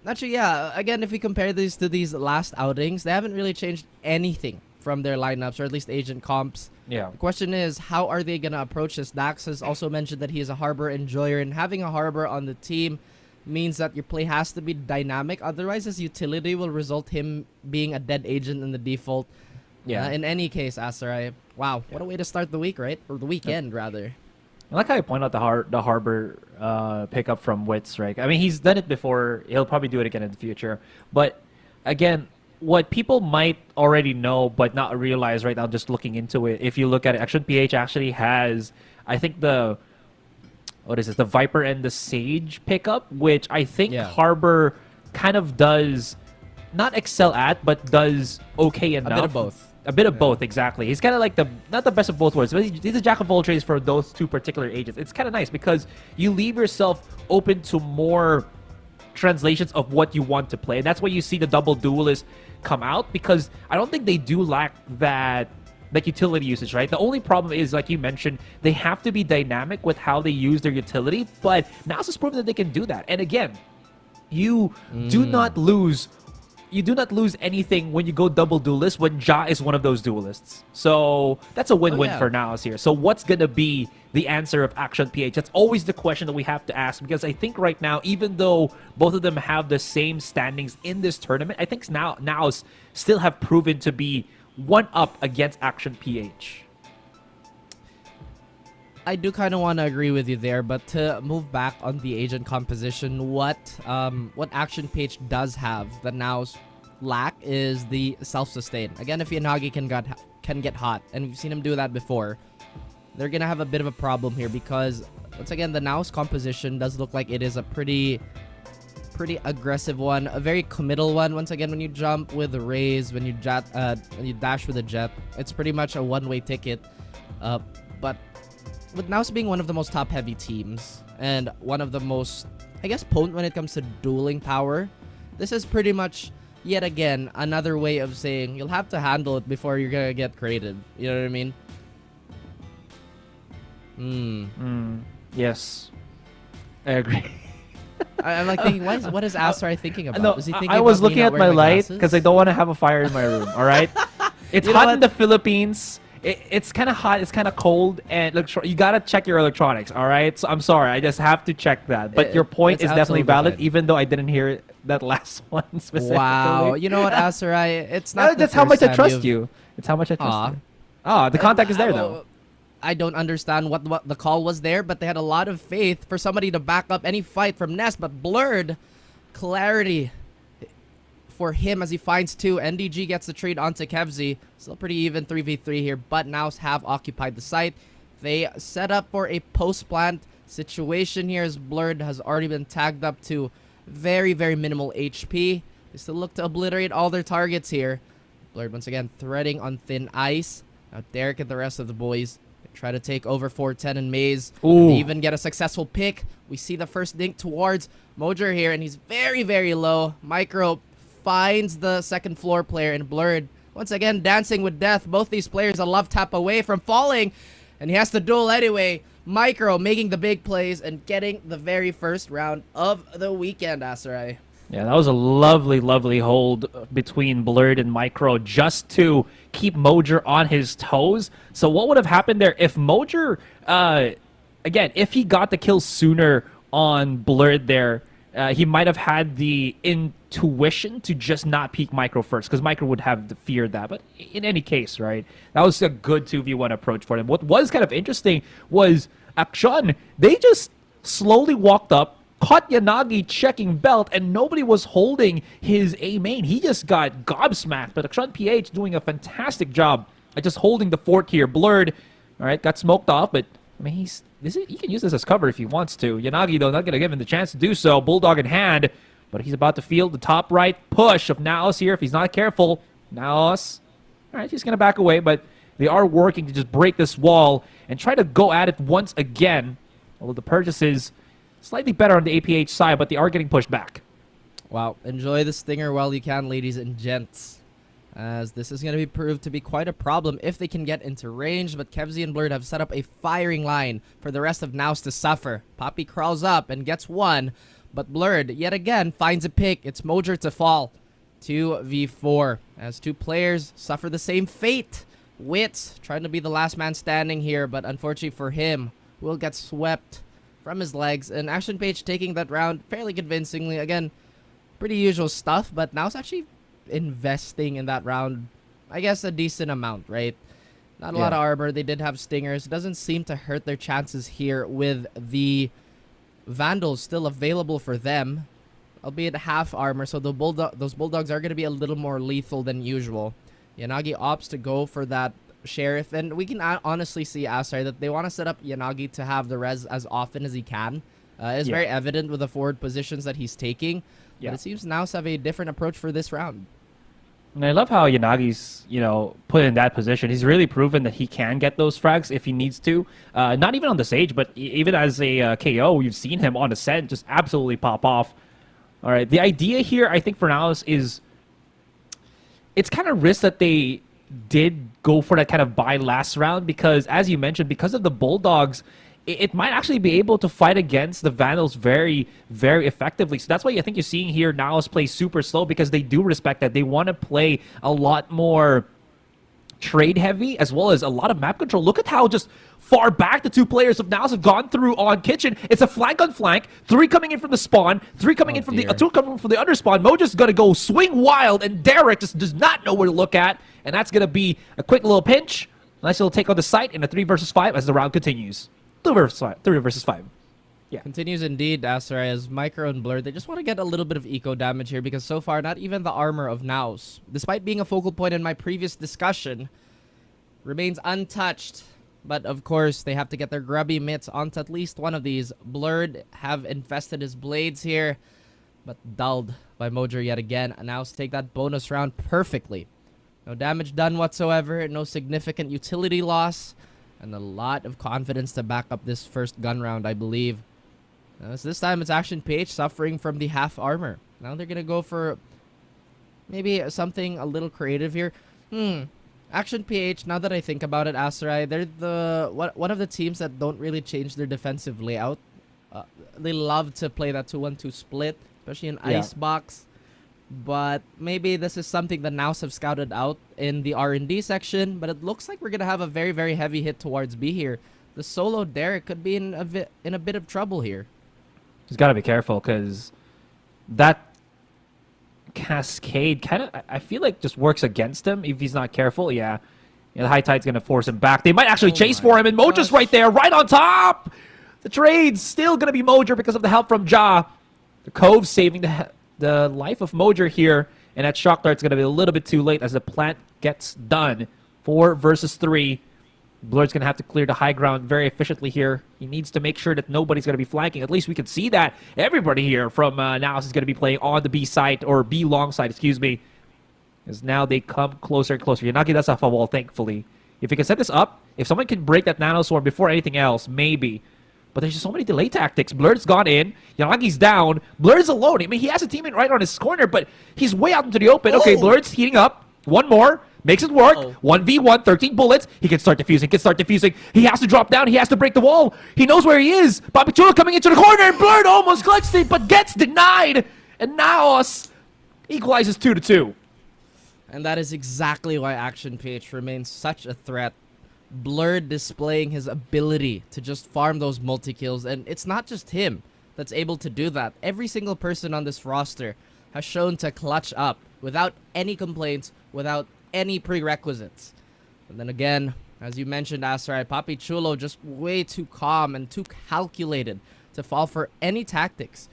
actually, yeah, again, if we compare these to these last outings, they haven't really changed anything from their lineups, or at least agent comps. Yeah. The question is, how are they going to approach this? Dax has also mentioned that he is a harbor enjoyer, and having a harbor on the team means that your play has to be dynamic. Otherwise, his utility will result him being a dead agent in the default. Yeah. In any case, Aserai, wow, what a way to start the week, right? Or the weekend, rather. I like how you point out the harbor pickup from Wits, right? I mean, he's done it before. He'll probably do it again in the future. But again, what people might already know but not realize right now, just looking into it, if you look at it, Action PH actually has, I think, the Viper and the Sage pickup, which I think Harbor kind of does not excel at, but does okay enough. A bit of both. A bit of both, exactly. He's kind of like not the best of both worlds, but he's a jack of all trades for those two particular agents. It's kind of nice because you leave yourself open to more translations of what you want to play. And that's why you see the double duelist come out, because I don't think they do lack that utility usage, right? The only problem is, like you mentioned, they have to be dynamic with how they use their utility, but NAOS has proven that they can do that. And again, you do not lose you do not lose anything when you go double duelist when Ja is one of those duelists. So that's a win-win for NAOS here. So what's going to be the answer of Action PH? That's always the question that we have to ask, because I think right now, even though both of them have the same standings in this tournament, I think NAOS still have proven to be one up against Action PH. I do kind of want to agree with you there, but to move back on the agent composition, what Action PH does have that NAOS lack is the self-sustain. Again, if Yanagi can get hot, and we've seen him do that before, they're gonna have a bit of a problem here, because once again, the NAOS composition does look like it is a pretty aggressive one, a very committal one. Once again, when you jump with the raise, when you dash with a jet, it's pretty much a one-way ticket. But with NAOS being one of the most top-heavy teams and one of the most, I guess, potent when it comes to dueling power, this is pretty much, yet again, another way of saying you'll have to handle it before you're gonna get creative. You know what I mean? Yes. I agree. I'm like thinking, what is Asterai thinking about? No, is he thinking I was about looking at my light because I don't want to have a fire in my room, alright? It's hot in the Philippines. It's kind of hot, it's kind of cold, and you gotta check your electronics, alright? So I'm sorry, I just have to check that. But your point is definitely valid, even though I didn't hear that last one specifically. Wow, you know what, Asterai? It's not. That's how much I trust you. It's how much I trust you. Oh, the contact is there though. I don't understand what the call was there, but they had a lot of faith for somebody to back up any fight from Nest, but Blurred, clarity for him as he finds two. NDG gets the trade onto Kevzi. Still pretty even 3v3 here, but NAOS have occupied the site. They set up for a post-plant situation here as Blurred has already been tagged up to very, very minimal HP. They still look to obliterate all their targets here. Blurred once again threading on thin ice. Now Derek and the rest of the boys try to take over 410 and Maze. They even get a successful pick. We see the first dink towards Mojer here, and he's very, very low. Micro finds the second floor player, and Blurred once again dancing with death. Both these players a love tap away from falling, and he has to duel anyway. Micro making the big plays and getting the very first round of the weekend, Asterai. Yeah, that was a lovely, lovely hold between Blurred and Micro just to keep Mojer on his toes. So what would have happened there if Mojer, again, if he got the kill sooner on Blurred there, he might have had the intuition to just not peek Micro first, because Micro would have feared that. But in any case, right, that was a good 2v1 approach for him. What was kind of interesting was Action, they just slowly walked up, caught Yanagi checking belt, and nobody was holding his A main. He just got gobsmacked, but Action PH doing a fantastic job at just holding the fort here. Blurred, all right, got smoked off, but I mean, he can use this as cover if he wants to. Yanagi, though, not going to give him the chance to do so. Bulldog in hand, but he's about to field the top right push of NAOS here if he's not careful. NAOS, all right, he's going to back away, but they are working to just break this wall and try to go at it once again. Although the purchases slightly better on the APH side, but they are getting pushed back. Wow, enjoy the stinger while you can, ladies and gents, as this is going to be proved to be quite a problem if they can get into range. But Kevzi and Blurred have set up a firing line for the rest of NAOS to suffer. Poppy crawls up and gets one, but Blurred yet again finds a pick. It's Mojer to fall. 2v4 as two players suffer the same fate. Wits trying to be the last man standing here, but unfortunately for him, will get swept from his legs, and Action PH taking that round fairly convincingly. Again, pretty usual stuff, but now it's actually investing in that round, I guess, a decent amount, right? Not a lot of armor. They did have stingers. Doesn't seem to hurt their chances here with the Vandals still available for them, albeit half armor, so those Bulldogs are going to be a little more lethal than usual. Yanagi opts to go for that Sheriff, and we can honestly see, Asterai, that they want to set up Yanagi to have the res as often as he can. It's very evident with the forward positions that he's taking, but it seems NAOS have a different approach for this round. And I love how Yanagi's, put in that position. He's really proven that he can get those frags if he needs to. Not even on the Sage, but even as a KO, you've seen him on Ascent just absolutely pop off. All right, the idea here, I think, for NAOS is it's kind of risk that they did go for that kind of buy last round, because, as you mentioned, because of the Bulldogs, it might actually be able to fight against the Vandals very, very effectively. So that's why I think you're seeing here NAOS play super slow, because they do respect that. They want to play a lot more trade heavy, as well as a lot of map control. Look at how just far back the two players of NAOS have gone through on Kitchen. It's a flank on flank, 3 coming in from the spawn, 3 coming in from the 2 coming from the underspawn. Moja's gonna go swing wild, and Derek just does not know where to look at, and that's gonna be a quick little pinch. Nice little take on the site in a 3 versus 5 as the round continues. 3 versus 5. Yeah. Continues indeed, Asarai, as Micro and Blur, they just want to get a little bit of eco damage here, because so far, not even the armor of NAOS, despite being a focal point in my previous discussion, remains untouched. But of course, they have to get their grubby mitts onto at least one of these. Blurred have infested his blades here, but dulled by Mojer yet again. NAOS take that bonus round perfectly. No damage done whatsoever, no significant utility loss, and a lot of confidence to back up this first gun round, I believe. So this time it's Action PH suffering from the half armor. Now they're gonna go for maybe something a little creative here. Action PH, now that I think about it, Asarai, they're one of the teams that don't really change their defensive layout. They love to play that 2-1-2 split, especially in Icebox. But maybe this is something that NAOS have scouted out in the R&D section. But it looks like we're gonna have a very, very heavy hit towards B here. The solo Derek could be in a bit of trouble here. He's got to be careful, because that cascade kind of, I feel like, just works against him if he's not careful. Yeah, the high tide's going to force him back. They might actually chase for him, and Moja's right there, right on top. The trade's still going to be Mojer because of the help from Ja. The Cove saving the life of Mojer here, and that shock dart's going to be a little bit too late as the plant gets done. 4 versus 3. Blur's going to have to clear the high ground very efficiently here. He needs to make sure that nobody's going to be flanking. At least we can see that everybody here from NAOS is going to be playing on the B side, or B long side, excuse me. As now they come closer and closer. Yanagi does have a wall, thankfully. If we can set this up, if someone can break that nano swarm before anything else, maybe. But there's just so many delay tactics. Blur's gone in. Yanagi's down. Blur's alone. I mean, he has a teammate right on his corner, but he's way out into the open. Okay, Blur's heating up. One more. Makes it work. 1v1, 13 bullets. He can start defusing. He has to drop down. He has to break the wall. He knows where he is. Bobby Chula coming into the corner, and Blurred almost collects it, but gets denied. And NAOS equalizes 2-2. And that is exactly why Action PH remains such a threat. Blurred displaying his ability to just farm those multi-kills, and it's not just him that's able to do that. Every single person on this roster has shown to clutch up without any complaints, without any prerequisites. And then again, as you mentioned, Asarai, Papi Chulo just way too calm and too calculated to fall for any tactics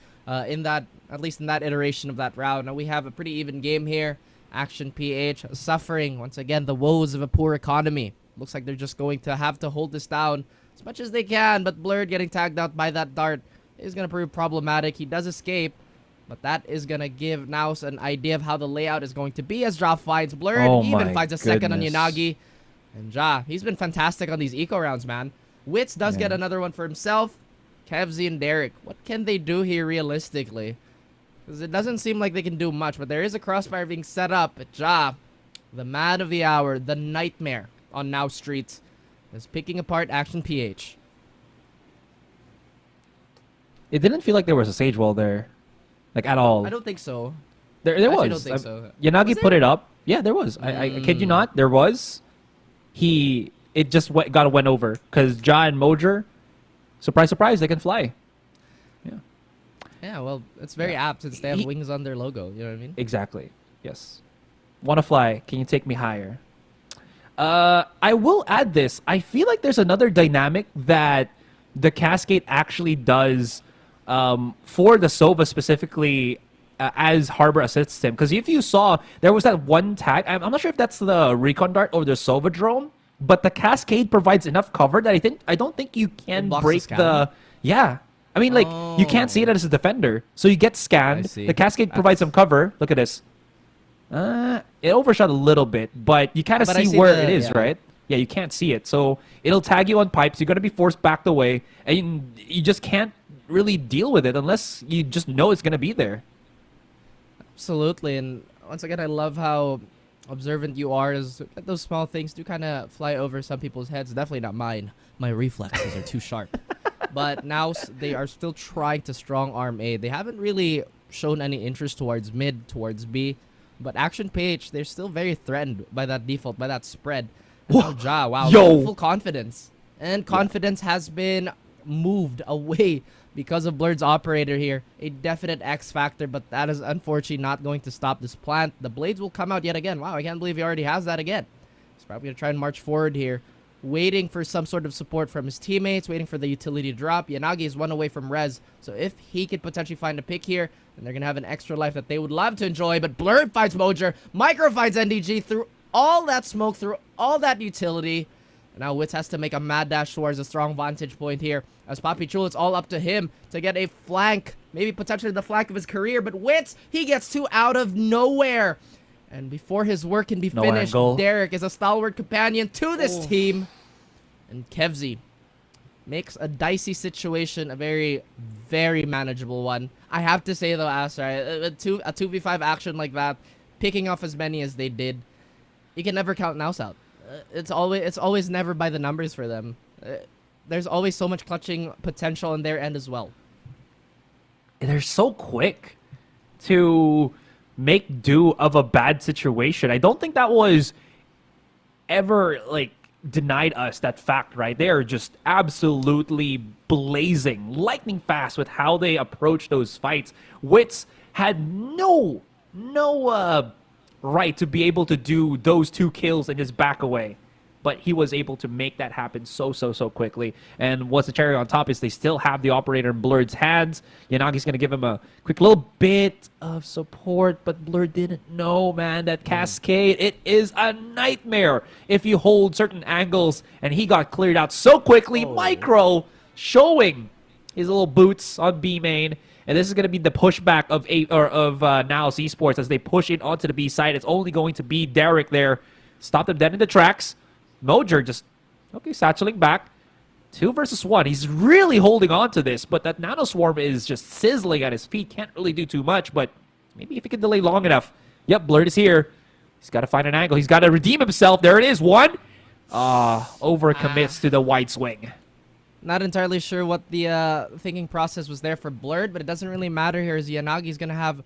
in that, at least in that iteration of that round. Now we have a pretty even game here. Action PH suffering once again the woes of a poor economy. Looks like they're just going to have to hold this down as much as they can, but Blurred getting tagged out by that dart is going to prove problematic. He does escape, but that is going to give NAOS an idea of how the layout is going to be as Ja finds Blurred. He even finds a second on Yanagi. And Ja, he's been fantastic on these eco rounds, man. Wits does get another one for himself. Kevzy and Derek, what can they do here realistically? Because it doesn't seem like they can do much, but there is a crossfire being set up. But Ja, the man of the hour, the nightmare on Now Streets, is picking apart Action PH. It didn't feel like there was a Sage Wall there. Like, at all. I don't think so. There was. I don't think so. Yanagi put it up. Yeah, there was. I kid you not. There was. It just went over. Because Ja and Mojer, surprise, surprise, they can fly. Yeah. Yeah, well, it's very apt since they have wings on their logo. You know what I mean? Exactly. Yes. Wanna fly. Can you take me higher? I will add this. I feel like there's another dynamic that the Cascade actually does for the Sova specifically as Harbor assists him. Because if you saw, there was that one tag. I'm not sure if that's the Recon Dart or the Sova drone, but the Cascade provides enough cover that I don't think you can break the... Yeah. I mean, like, you can't see it as a defender. So you get scanned. The Cascade provides some cover. Look at this. It overshot a little bit, but you kind of see where it is, right? Yeah, you can't see it. So it'll tag you on pipes. You're going to be forced back away, and you just can't really deal with it unless you just know it's going to be there. Absolutely. And once again, I love how observant you are. Those small things do kind of fly over some people's heads. Definitely not mine. My reflexes are too sharp. But now they are still trying to strong arm A. They haven't really shown any interest towards mid, towards B. But Action PH, they're still very threatened by that default, by that spread. And now Ja, wow, full confidence. And confidence has been moved away because of Blurred's operator here. A definite X factor, but that is unfortunately not going to stop this plant. The blades will come out yet again. Wow, I can't believe he already has that again. He's probably going to try and march forward here, waiting for some sort of support from his teammates, waiting for the utility to drop. Yanagi is one away from Rez, so if he could potentially find a pick here, then they're going to have an extra life that they would love to enjoy. But Blurred finds Mojer, Micro finds NDG through all that smoke, through all that utility. And now Wits has to make a mad dash towards a strong vantage point here. As Papi Chulo, it's all up to him to get a flank, maybe potentially the flank of his career. But Wits, he gets two out of nowhere. And before his work can be finished, Derek is a stalwart companion to this team. And Kevzi makes a dicey situation a very, very manageable one. I have to say though, As, right, a 2v5 action like that, picking off as many as they did, you can never count NAOS out. It's always never by the numbers for them. There's always so much clutching potential on their end as well. They're so quick to make do of a bad situation. I don't think that was ever like denied us, that fact, right? They are just absolutely blazing, lightning fast with how they approach those fights. Wits had no right to be able to do those 2 kills and just back away. But he was able to make that happen so quickly. And what's the cherry on top is they still have the operator in Blurred's hands. Yanagi's going to give him a quick little bit of support, but Blurred didn't know, man, that Cascade, it is a nightmare if you hold certain angles, and he got cleared out so quickly. Micro showing his little boots on B main. And this is going to be the pushback of NAOS Esports as they push it onto the B side. It's only going to be Derek there. Stop them dead in the tracks. Mojer just, satcheling back. 2 versus 1. He's really holding on to this, but that Nano Swarm is just sizzling at his feet. Can't really do too much, but maybe if he can delay long enough. Yep, Blurred is here. He's got to find an angle. He's got to redeem himself. There it is. 1. Overcommits to the wide swing. Not entirely sure what the thinking process was there for Blurred, but it doesn't really matter here as Yanagi's going to have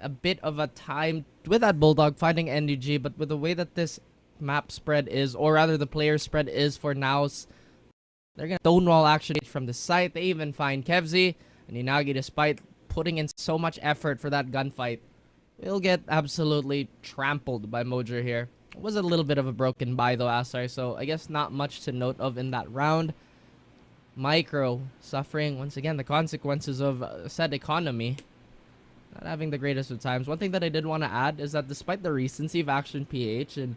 a bit of a time with that Bulldog finding NDG, but with the way that this map spread is, or rather the player spread is for NAOS, they're going to stonewall action from the site. They even find Kevzi, and Yanagi, despite putting in so much effort for that gunfight, will get absolutely trampled by Mojer here. It was a little bit of a broken buy though, Asar, so I guess not much to note of in that round. Micro suffering once again the consequences of said economy, not having the greatest of times. One thing that I did want to add is that despite the recency of Action PH and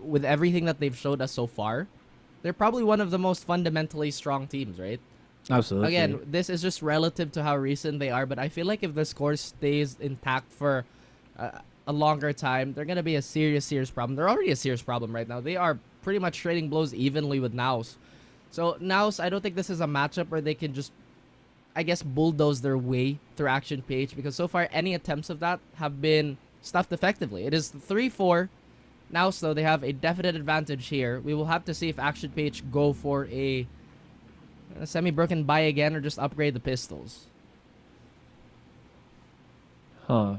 with everything that they've showed us so far, they're probably one of the most fundamentally strong teams, right? Absolutely. Again, this is just relative to how recent they are, but I feel like if the score stays intact for a longer time, they're going to be a serious problem. They're already a serious problem right now. They are pretty much trading blows evenly with NAOS. So NAOS, I don't think this is a matchup where they can just, I guess, bulldoze their way through Action PH, because so far any attempts of that have been stuffed effectively. It is 3-4. NAOS, though, they have a definite advantage here. We will have to see if Action PH go for a semi-broken buy again or just upgrade the pistols. The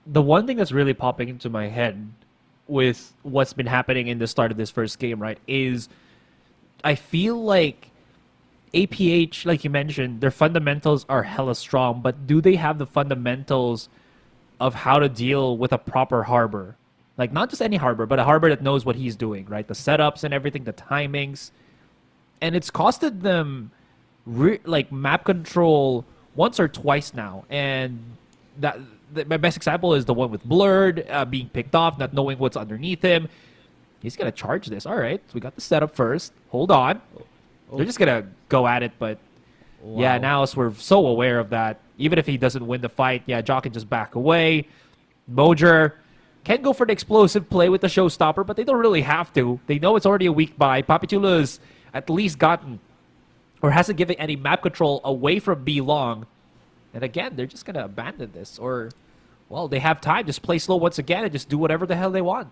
one thing that's really popping into my head with what's been happening in the start of this first game, right, is I feel like APH, like you mentioned, their fundamentals are hella strong, but do they have the fundamentals of how to deal with a proper harbor? Like, not just any harbor, but a harbor that knows what he's doing, right? The setups and everything, the timings. And it's costed them, like, map control once or twice now. And my best example is the one with Blurred being picked off, not knowing what's underneath him. He's going to charge this. All right, so we got the setup first. Hold on. They're just going to go at it, but yeah, now we're so aware of that. Even if he doesn't win the fight, yeah, Jock can just back away. Mojer can go for the explosive play with the showstopper, but they don't really have to. They know it's already a weak buy. Papi Chula's at least gotten, or hasn't given any map control away from B long. And again, they're just going to abandon this. Or, well, they have time. Just play slow once again and just do whatever the hell they want.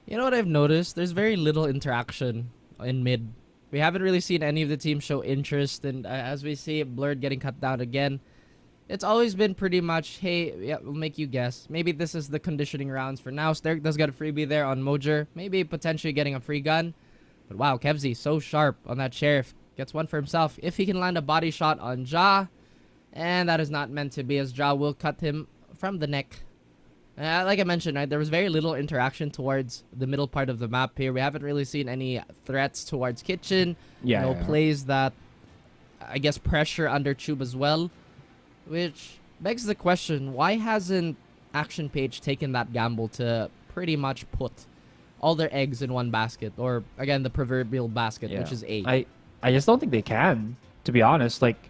You know what I've noticed? There's very little interaction in mid We haven't really seen any of the teams show interest, and as we see Blurred getting cut down again, it's always been pretty much, hey, yeah, we'll make you guess. Maybe this is the conditioning rounds for now. Derek does get a freebie there on Mojer. Maybe potentially getting a free gun. But wow, Kevzi so sharp on that Sheriff. Gets one for himself. If he can land a body shot on Ja, and that is not meant to be, as Ja will cut him from the neck. Like I mentioned, right, there was very little interaction towards the middle part of the map here. We haven't really seen any threats towards Kitchen. No plays that, I guess, pressure under Tube as well. Which begs the question, why hasn't Action Page taken that gamble to pretty much put all their eggs in one basket? Or, again, the proverbial basket, which is A. I just don't think they can, to be honest. Like,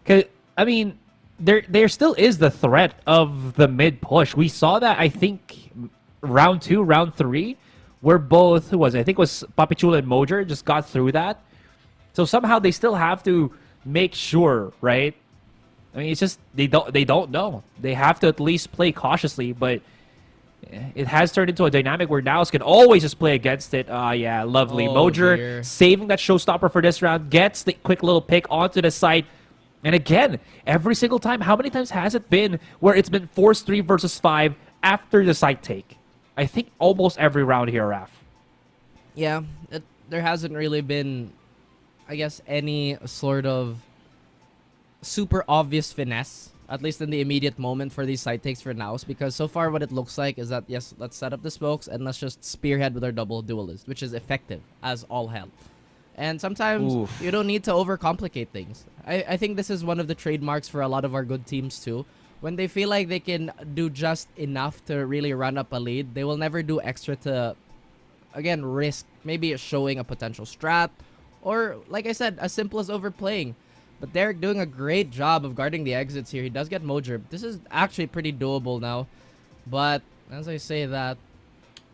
'cause, I mean, there still is the threat of the mid push. We saw that, I think, round 2, round 3, where both, who was it? I think it was Papichula and Mojer just got through that. So somehow they still have to make sure, right? I mean, it's just they don't know. They have to at least play cautiously, but it has turned into a dynamic where NAOS can always just play against it. Yeah, lovely. Mojer saving that showstopper for this round, gets the quick little pick onto the side. And again, every single time, how many times has it been where it's been forced 3 versus 5 after the side take? I think almost every round here, Raf. Yeah, there hasn't really been, I guess, any sort of super obvious finesse, at least in the immediate moment, for these side takes for NAOS, because so far what it looks like is that, yes, let's set up the smokes and let's just spearhead with our double duelist, which is effective as all hell. And sometimes you don't need to overcomplicate things. I think this is one of the trademarks for a lot of our good teams too. When they feel like they can do just enough to really run up a lead, they will never do extra to, again, risk maybe showing a potential strat, or, like I said, as simple as overplaying. But Derek doing a great job of guarding the exits here. He does get Mojer. This is actually pretty doable now. But as I say that,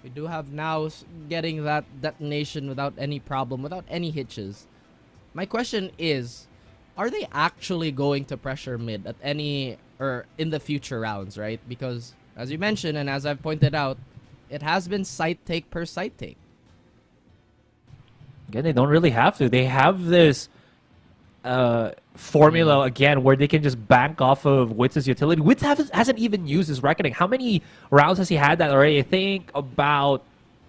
we do have NAOS getting that detonation without any problem, without any hitches. My question is, are they actually going to pressure mid at any, or in the future rounds, right? Because, as you mentioned, and as I've pointed out, it has been site take per site take. Again, they don't really have to. They have this formula again where they can just bank off of Witz's utility. Witz hasn't even used his reckoning. How many rounds has he had that already? I think about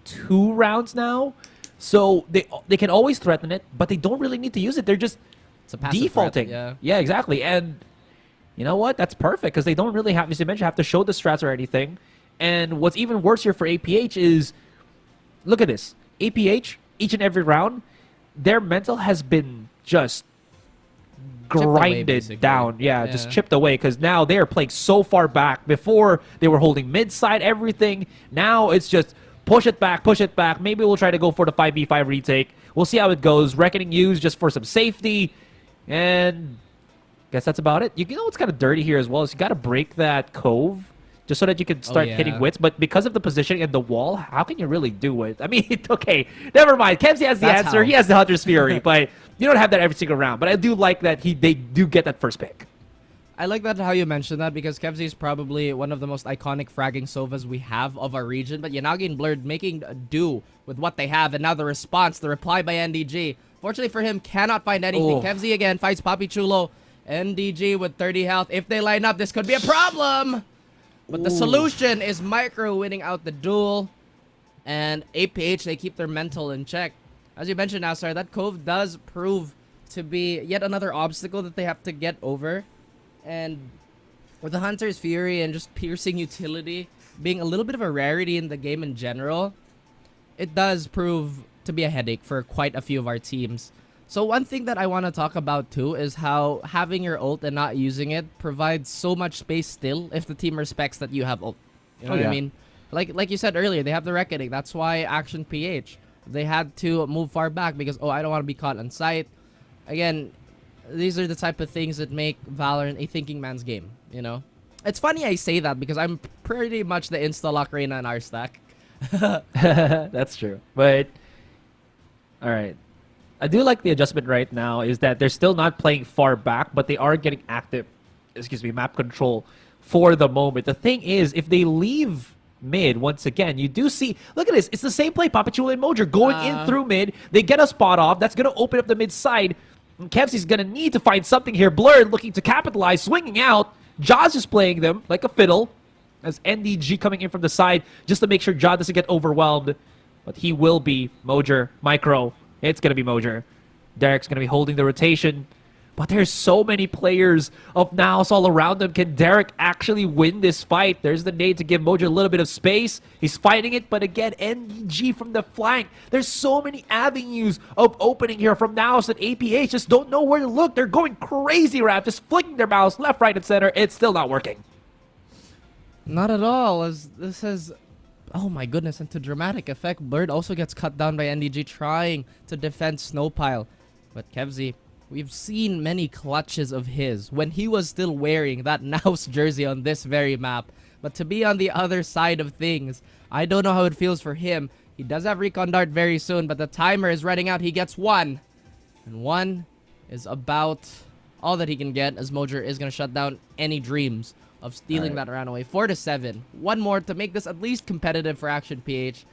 2 rounds now. So they can always threaten it, but they don't really need to use it. They're just defaulting. Yeah, exactly. And you know what? That's perfect because they don't really have, as you mentioned, have to show the strats or anything. And what's even worse here for APH is, look at this. APH, each and every round, their mental has been just grinded down. Yeah, just chipped away, because now they're playing so far back. Before, they were holding mid-side, everything. Now it's just push it back, push it back. Maybe we'll try to go for the 5v5 retake. We'll see how it goes. Reckoning used just for some safety. And guess that's about it. You know what's kind of dirty here as well is you got to break that cove just so that you can start hitting Wits. But because of the positioning and the wall, how can you really do it? I mean, okay, never mind. Kemsey has the answer. He has the Hunter's Fury, but you don't have that every single round. But I do like that they do get that first pick. I like that how you mentioned that, because Kevzi is probably one of the most iconic fragging Sovas we have of our region. But Yanagi and Blurred making do with what they have. And now the response, the reply by NDG. Fortunately for him, cannot find anything. Kevzi again fights Papi Chulo. NDG with 30 health. If they line up, this could be a problem. But the solution is Micro winning out the duel. And APH, they keep their mental in check. As you mentioned, Nassar, that cove does prove to be yet another obstacle that they have to get over. And with the Hunter's Fury and just piercing utility being a little bit of a rarity in the game in general, it does prove to be a headache for quite a few of our teams. So one thing that I want to talk about too is how having your ult and not using it provides so much space still if the team respects that you have ult. You know what I mean? Like you said earlier, they have the reckoning. That's why Action PH, they had to move far back because, I don't want to be caught on sight. Again, these are the type of things that make Valorant a thinking man's game, you know? It's funny I say that because I'm pretty much the insta-lock Reyna in our stack. That's true. But, alright. I do like the adjustment right now is that they're still not playing far back, but they are getting active, map control for the moment. The thing is, if they leave mid once again. You do see, look at this, it's the same play. Papichulo and Mojer going in through mid. They get a spot off. That's going to open up the mid side. Kevzy's going to need to find something here. Blurred looking to capitalize, swinging out. Jaws is playing them like a fiddle as NDG coming in from the side just to make sure Ja doesn't get overwhelmed. But he will be. Mojer, Micro. It's going to be Mojer. Derek's going to be holding the rotation. But there's so many players of NAOS all around them. Can Derek actually win this fight? There's the nade to give Mojer a little bit of space. He's fighting it, but again, NDG from the flank. There's so many avenues of opening here from NAOS and APH. Just don't know where to look. They're going crazy, Rap. Just flicking their mouse left, right, and center. It's still not working. Not at all, as this has... Oh my goodness, and to dramatic effect, Blurred also gets cut down by NDG trying to defend Snowpile. But Kevzy, we've seen many clutches of his when he was still wearing that NAOS jersey on this very map. But to be on the other side of things, I don't know how it feels for him. He does have Recon Dart very soon, but the timer is running out. He gets one. And one is about all that he can get, as Mojer is going to shut down any dreams of stealing that round away. 4-7. One more to make this at least competitive for Action PH.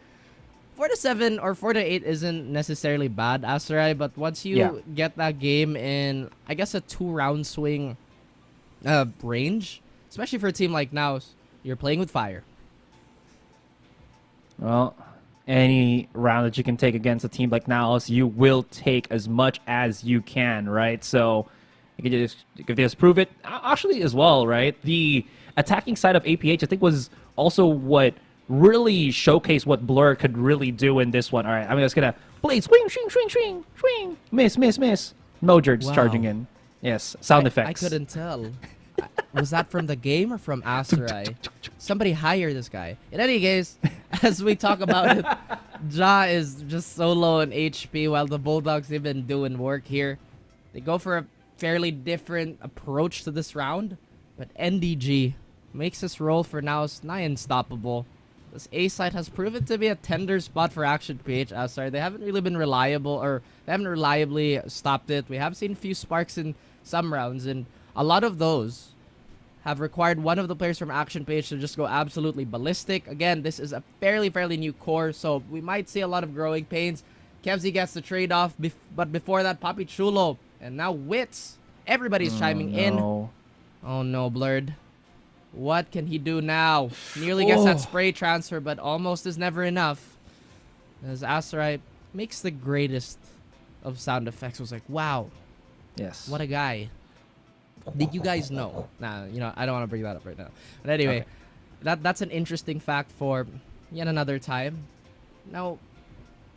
4-7 or 4-8 isn't necessarily bad, Asarai, but once you get that game in, I guess, a 2-round swing range, especially for a team like NAOS, you're playing with fire. Well, any round that you can take against a team like NAOS, you will take as much as you can, right? So you can just prove it. Actually, as well, right? The attacking side of APH, I think, was also what really showcased what Blur could really do in this one. All right, I'm just gonna blade swing, swing, swing, swing, swing, miss, miss, miss. Mojer just charging in. Yes, sound effects. I couldn't tell. Was that from the game or from Asarai? Somebody hire this guy. In any case, as we talk about it, Ja is just so low in HP while the Bulldogs have been doing work here. They go for a fairly different approach to this round, but NDG makes this role for now nigh unstoppable. This A site has proven to be a tender spot for Action PH. Sorry, they haven't really been reliable, or they haven't reliably stopped it. We have seen a few sparks in some rounds, and a lot of those have required one of the players from Action PH to just go absolutely ballistic. Again, this is a fairly new core, so we might see a lot of growing pains. Kevzy gets the trade-off, but before that, Papichulo, and now Wits. Everybody's chiming in. Oh no, Blurred. What can he do now? Nearly gets that spray transfer, but almost is never enough. As Asarai makes the greatest of sound effects. Was like, wow. Yes. What a guy. Did you guys know? Nah, I don't want to bring that up right now. But anyway, that's an interesting fact for yet another time. Now,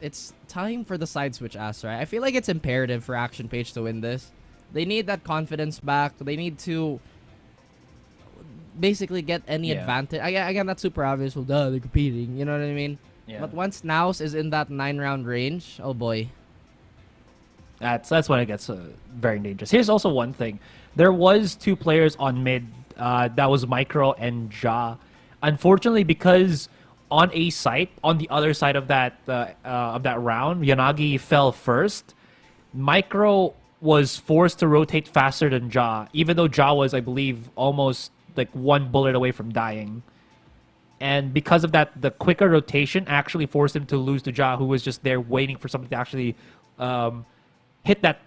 it's time for the side switch, Asarai. I feel like it's imperative for Action PH to win this. They need that confidence back. They need to basically get any advantage. Again, that's super obvious. Well, duh, they're competing. You know what I mean? Yeah. But once NAOS is in that 9-round range, oh boy. That's when it gets very dangerous. Here's also one thing. There was 2 players on mid. That was Micro and Ja. Unfortunately, because on a site, on the other side of that round, Yanagi fell first. Micro was forced to rotate faster than Ja, even though Ja was, I believe, almost like 1 bullet away from dying. And because of that, the quicker rotation actually forced him to lose to Ja, who was just there waiting for something to actually hit that,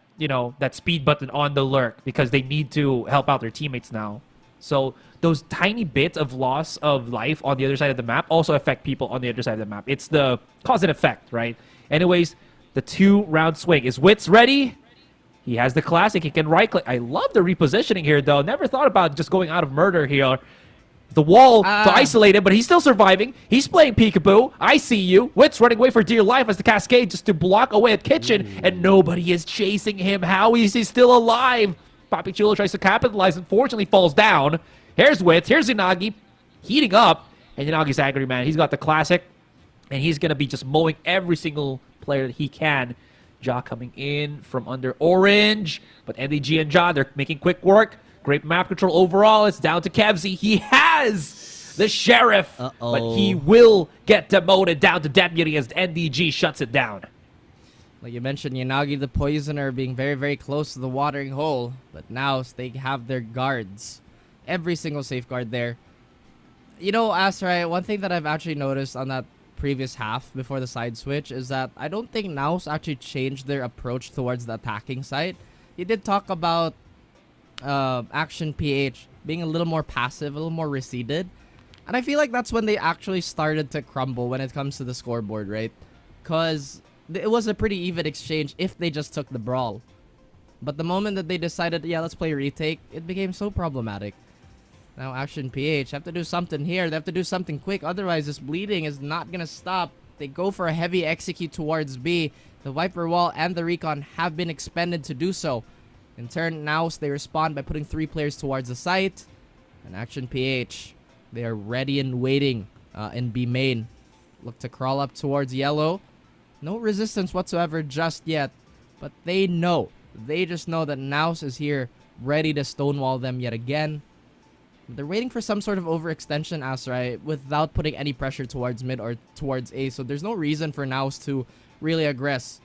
that speed button on the lurk, because they need to help out their teammates now. So those tiny bits of loss of life on the other side of the map also affect people on the other side of the map. It's the cause and effect, right? Anyways, the 2-round swing. Is Wits ready? He has the classic. He can right-click. I love the repositioning here, though. Never thought about just going out of murder here. The wall to isolate him, but he's still surviving. He's playing peekaboo. I see you. Wits running away for dear life as the Cascade just to block away at Kitchen, and nobody is chasing him. How is he still alive? Papichulo tries to capitalize, unfortunately falls down. Here's Wits. Here's Inagi heating up, and Inagi's angry, man. He's got the classic, and he's going to be just mowing every single player that he can. Ja coming in from under orange, but NDG and Ja, they're making quick work. Great map control overall. It's down to Kevzy. He has the Sheriff, but he will get demoted down to Deputy as NDG shuts it down. Like you mentioned, Yanagi the Poisoner being very close to the watering hole, but now they have their guards. Every single safeguard there. You know, Astray, one thing that I've actually noticed on that previous half before the side switch is that I don't think NAOS actually changed their approach towards the attacking side. He did talk about Action PH being a little more passive, a little more receded. And I feel like that's when they actually started to crumble when it comes to the scoreboard, right? Because it was a pretty even exchange if they just took the brawl. But the moment that they decided, yeah, let's play retake, it became so problematic. Now Action PH have to do something here. They have to do something quick. Otherwise, this bleeding is not going to stop. They go for a heavy execute towards B. The Viper Wall and the Recon have been expended to do so. In turn, NAOS, they respond by putting 3 players towards the site. And Action PH, they are ready and waiting in B main. Look to crawl up towards yellow. No resistance whatsoever just yet. But they know. They just know that NAOS is here, ready to stonewall them yet again. They're waiting for some sort of overextension, Asrai, without putting any pressure towards mid or towards A. So there's no reason for NAOS to really aggress.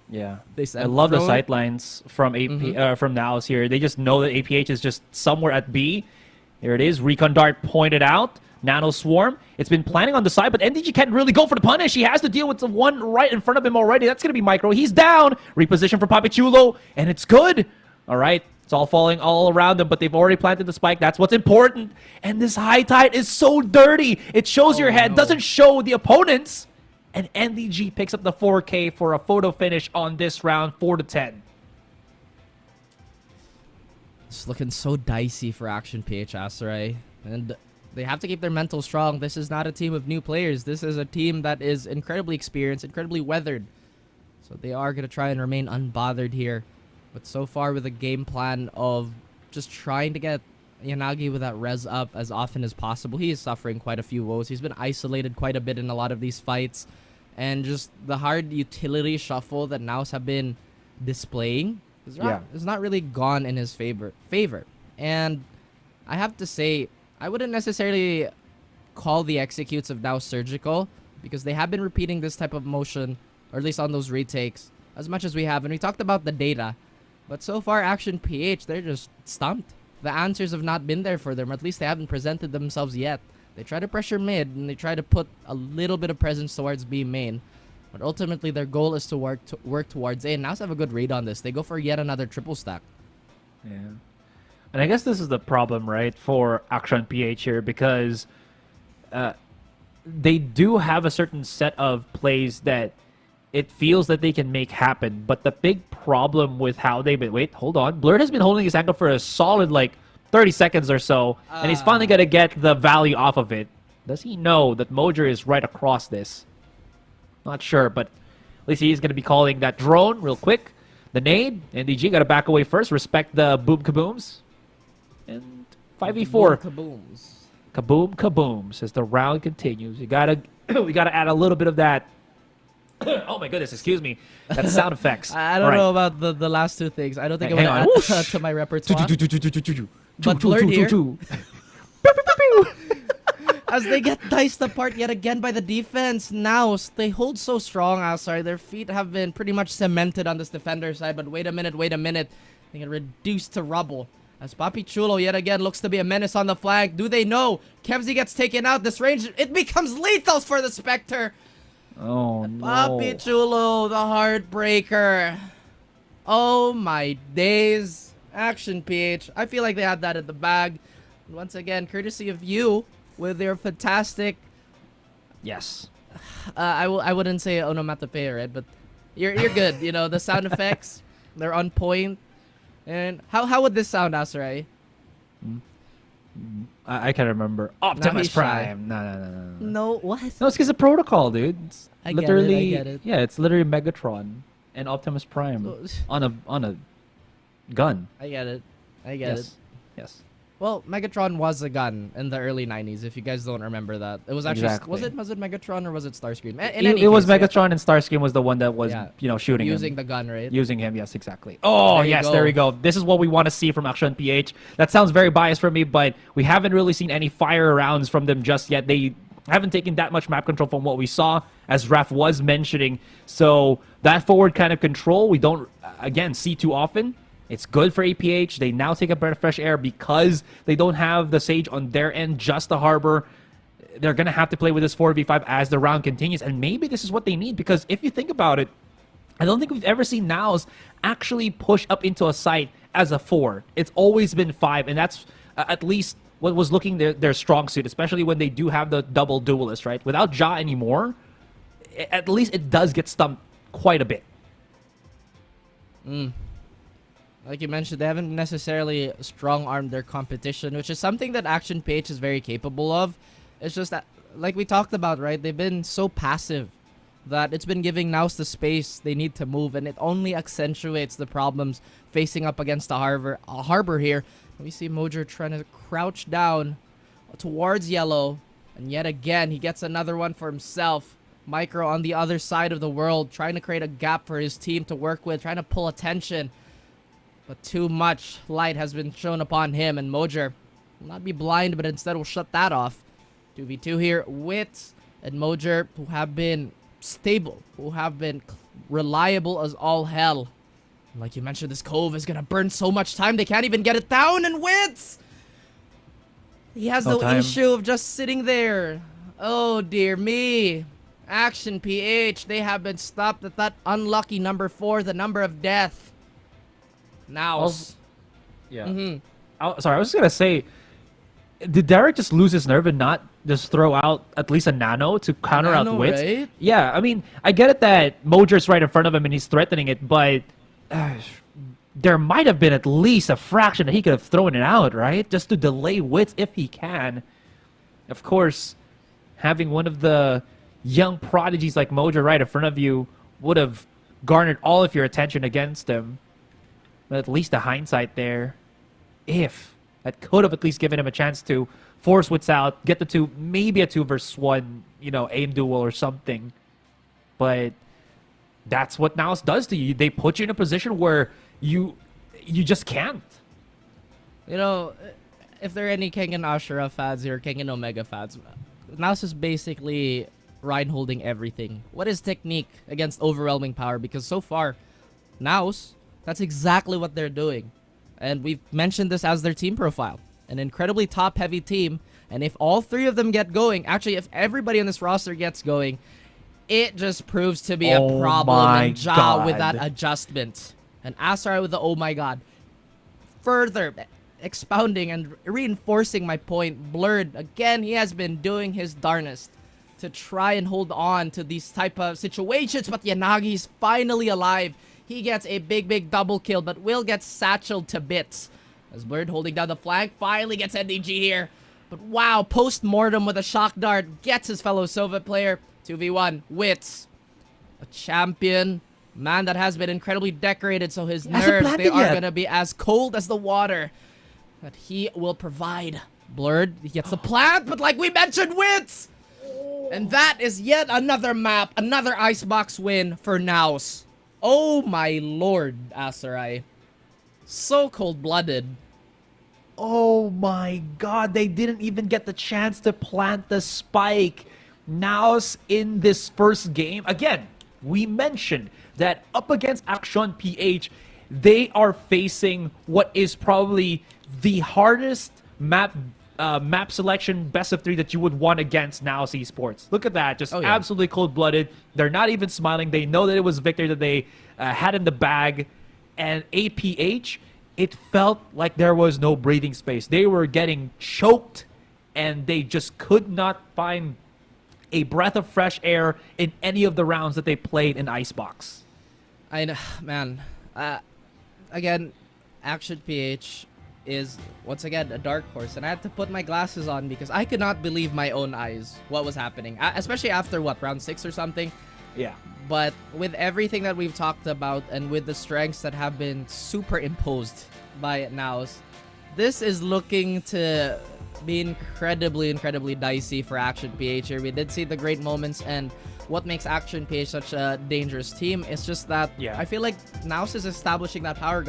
Yeah, They said I love the drone. sightlines from from NAOS here. They just know that APH is just somewhere at B. Here it is. Recon Dart pointed out. Nano Swarm. It's been planning on the side, but NDG can't really go for the punish. He has to deal with the one right in front of him already. That's going to be Micro. He's down. Reposition for Papichulo, and it's good. All right. It's all falling all around them, but they've already planted the spike. That's what's important. And this high tide is so dirty. It shows your head, doesn't show the opponents. And NDG picks up the 4K for a photo finish on this round, 4-10. It's looking so dicey for Action PH, Asarai. And they have to keep their mental strong. This is not a team of new players. This is a team that is incredibly experienced, incredibly weathered. So they are going to try and remain unbothered here. But so far with a game plan of just trying to get Yanagi with that res up as often as possible. He is suffering quite a few woes. He's been isolated quite a bit in a lot of these fights. And just the hard utility shuffle that NAOS have been displaying is not really gone in his favor. And I have to say, I wouldn't necessarily call the executes of NAOS surgical because they have been repeating this type of motion, or at least on those retakes, as much as we have. And we talked about the data. But so far, Action PH, they're just stumped. The answers have not been there for them, or at least they haven't presented themselves yet. They try to pressure mid, and they try to put a little bit of presence towards B main. But ultimately, their goal is to work towards A. And NAOS have a good read on this. They go for yet another triple stack. Yeah. And I guess this is the problem, right, for Action PH here, because they do have a certain set of plays that it feels that they can make happen. But the big problem with how they've been... Wait, hold on. Blurred has been holding his ankle for a solid, 30 seconds or so. And he's finally going to get the value off of it. Does he know that Mojer is right across this? Not sure, but at least he's going to be calling that drone real quick. The nade. NDG got to back away first. Respect the boom kabooms. And 5v4. Kabooms. Kaboom kabooms as the round continues. We gotta add a little bit of that. Oh my goodness, excuse me. That's sound effects. I don't know about the last two things. I don't think I'm going to add to my repertoire. But Blurred here, as they get diced apart yet again by the defense. Now they hold so strong, Asar. Their feet have been pretty much cemented on this defender side. But wait a minute. They get reduced to rubble. As Papi Chulo yet again looks to be a menace on the flank. Do they know? Kevzy gets taken out. This range, it becomes lethal for the Spectre. Oh, no. Papi Chulo, the heartbreaker. Oh, my days. Action PH. I feel like they had that in the bag. Once again, courtesy of you with your fantastic... Yes. I wouldn't say onomatopoeia, right? But you're good. You know, the sound effects, they're on point. And how would this sound, Asarai? I can't remember. Optimus Prime. No. No, what? No, it's because of protocol, dude. It's I literally, get it. Yeah, it's literally Megatron and Optimus Prime on a gun. I get it. Yes. Well, Megatron was a gun in the early 90s, if you guys don't remember that. It was actually... Exactly. Was it Megatron or was it Starscream? It was Megatron, and Starscream was the one that was, shooting Using him. the gun, right? Using him, yes, exactly. Oh, there we go. This is what we want to see from Action PH. That sounds very biased for me, but we haven't really seen any fire rounds from them just yet. They haven't taken that much map control from what we saw, as Raf was mentioning. So that forward kind of control, we don't, again, see too often. It's good for APH. They now take a breath of fresh air because they don't have the Sage on their end, just the Harbor. they're going to have to play with this 4v5 as the round continues. And maybe this is what they need, because if you think about it, I don't think we've ever seen NAOS actually push up into a site as a 4. It's always been 5, and that's at least what was looking their strong suit, especially when they do have the double duelist, right? Without Ja anymore, at least it does get stumped quite a bit. Like you mentioned, they haven't necessarily strong-armed their competition, which is something that Action PH is very capable of. It's just that, like we talked about, right? They've been so passive that it's been giving NAOS the space they need to move, and it only accentuates the problems facing up against the Harbor here. We see Mojer trying to crouch down towards Yellow, and yet again, he gets another one for himself. Micro on the other side of the world, trying to create a gap for his team to work with, trying to pull attention. But too much light has been shown upon him, and Mojer will not be blind, but instead will shut that off. 2v2 here, Wits and Mojer, who have been stable, who have been reliable as all hell. Like you mentioned, this Cove is gonna burn so much time, they can't even get it down, and Wits! He has no issue of just sitting there. Oh dear me. Action PH, they have been stopped at that unlucky number 4, the number of death. NAOS. Yeah. Sorry, I was just gonna say, did Derek just lose his nerve and not just throw out at least a nano to counter out Wits? Right? Yeah, I mean, I get it that Mojer's right in front of him and he's threatening it, but there might have been at least a fraction that he could have thrown it out, right? Just to delay Wits if he can. Of course, having one of the young prodigies like Mojer right in front of you would have garnered all of your attention against him. But at least the hindsight there, if that could have at least given him a chance to force Wits out, get the 2, maybe a 2 versus 1, aim duel or something. But that's what NAOS does to you. They put you in a position where you just can't. If there are any King and Ashura fans here, King and Omega fans, NAOS is basically Ryan holding everything. What is technique against overwhelming power? Because so far, NAOS, that's exactly what they're doing. And we've mentioned this as their team profile. An incredibly top-heavy team. And if all 3 of them get going, actually, if everybody on this roster gets going, it just proves to be a problem in Ja with that adjustment. And Asarai with the oh my god. Further expounding and reinforcing my point, Blurred, again, he has been doing his darnest to try and hold on to these type of situations, but Yanagi's finally alive. He gets a big double kill, but will get satcheled to bits. As Blurred holding down the flank, finally gets NDG here. But wow, post-mortem with a shock dart gets his fellow Soviet player. 2v1, Wits. A champion, man that has been incredibly decorated, so his nerves, they are going to be as cold as the water that he will provide. Blurred, he gets the plant, but like we mentioned, Wits! And that is yet another map, another icebox win for NAOS. Oh my lord, Asarai. So cold-blooded. Oh my god, they didn't even get the chance to plant the spike. NAOS in this first game, again, we mentioned that up against Action PH, they are facing what is probably the hardest map selection best of 3 that you would want against NAOS Esports. Look at that, just absolutely cold-blooded. They're not even smiling. They know that it was Victor that they had in the bag. And APH, it felt like there was no breathing space. They were getting choked, and they just could not find a breath of fresh air in any of the rounds that they played in Icebox. I know, man. Again, Action PH is, once again, a dark horse. And I had to put my glasses on because I could not believe my own eyes what was happening. Especially after, round 6 or something? Yeah. But with everything that we've talked about and with the strengths that have been superimposed by NAOS, this is looking to be incredibly dicey for Action PH here. We did see the great moments, and what makes Action PH such a dangerous team is just that I feel like NAOS is establishing that power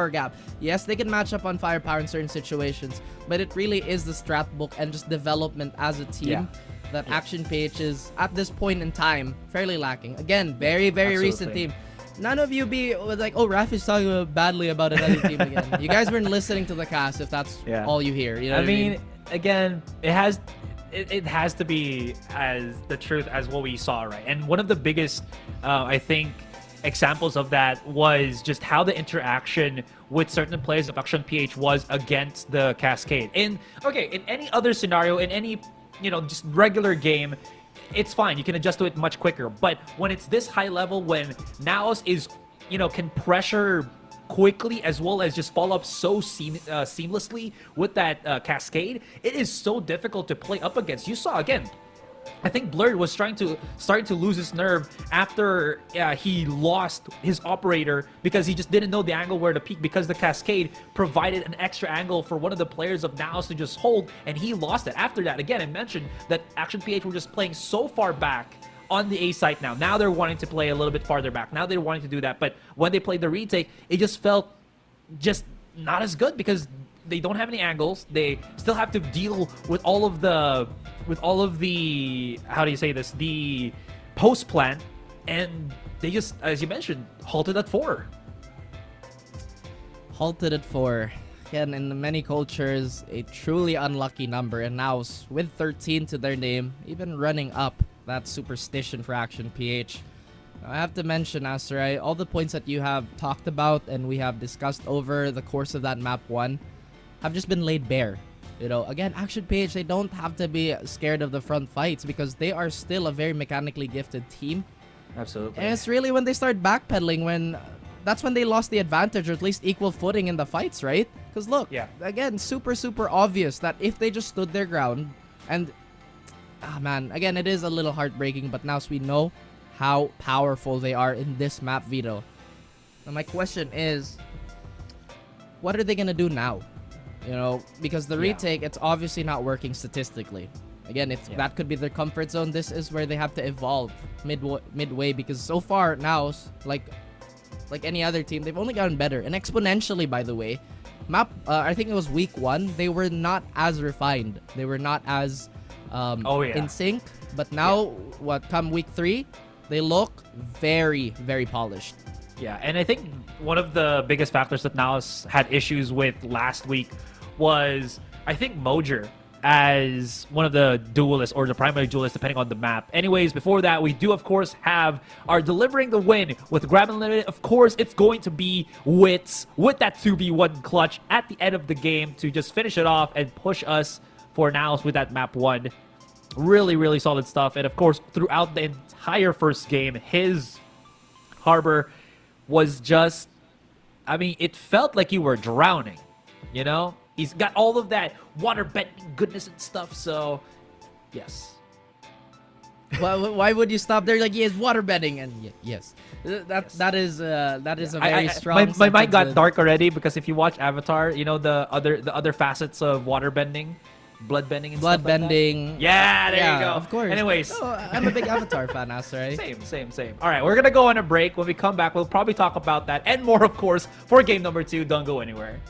gap. Yes, they can match up on firepower in certain situations, but it really is the strat book and just development as a team that Action PH is, at this point in time, fairly lacking. Again, very recent team. None of you be like, oh, Raf is talking badly about another team again. You guys weren't listening to the cast if that's all you hear. You know what I mean? Again, it has it has to be as the truth as what we saw, right? And one of the biggest, I think, examples of that was just how the interaction with certain players of Action PH was against the Cascade. In any other scenario, in any, just regular game, it's fine. You can adjust to it much quicker. But when it's this high level, when NAOS is, can pressure quickly as well as just follow up so seamlessly with that Cascade, it is so difficult to play up against. You saw, again, I think Blurred was starting to lose his nerve after he lost his operator because he just didn't know the angle where to peek, because the Cascade provided an extra angle for one of the players of NAOS to just hold, and he lost it. After that, again, I mentioned that Action PH were just playing so far back on the A site now. Now they're wanting to play a little bit farther back. Now they're wanting to do that. But when they played the retake, it just felt just not as good because they don't have any angles. They still have to deal with all of the how do you say this, the post plan, and they just, as you mentioned, halted at 4. Halted at 4. Again, in many cultures, a truly unlucky number, and now with 13 to their name, even running up that superstition for Action PH. I have to mention, Asterai, all the points that you have talked about and we have discussed over the course of that map 1 have just been laid bare. Again, Action PH, they don't have to be scared of the front fights because they are still a very mechanically gifted team. Absolutely. And it's really when they start backpedaling that's when they lost the advantage, or at least equal footing in the fights, right? Because look, again, super obvious that if they just stood their ground and man, again, it is a little heartbreaking, but now we know how powerful they are in this map, Vito. And my question is, what are they gonna do now? Because the retake, it's obviously not working statistically. Again, if that could be their comfort zone, this is where they have to evolve midway, because so far now, like any other team, they've only gotten better, and exponentially, by the way. I think it was week 1, they were not as refined. They were not as in sync. But now, come week 3, they look very, very polished. Yeah, and I think one of the biggest factors that NAOS had issues with last week was, I think, Mojer as one of the duelists, or the primary duelist, depending on the map. Anyways, before that, we do, of course, have our delivering the win with Grab Unlimited. Of course, it's going to be Wits with that 2v1 clutch at the end of the game to just finish it off and push us for NAOS with that map 1. Really solid stuff. And of course, throughout the entire first game, his Harbor was just, it felt like you were drowning, He's got all of that water bending goodness and stuff, so yes. Why would you stop there? Like, he is water bending, and yes. That is a very strong my mind got dark already, because if you watch Avatar, the other facets of water bending, blood bending and stuff like that. Yeah, there you go. Of course. Anyways. I'm a big Avatar fan, Asterai. Same. All right, we're going to go on a break. When we come back, we'll probably talk about that and more, of course, for game number 2. Don't go anywhere.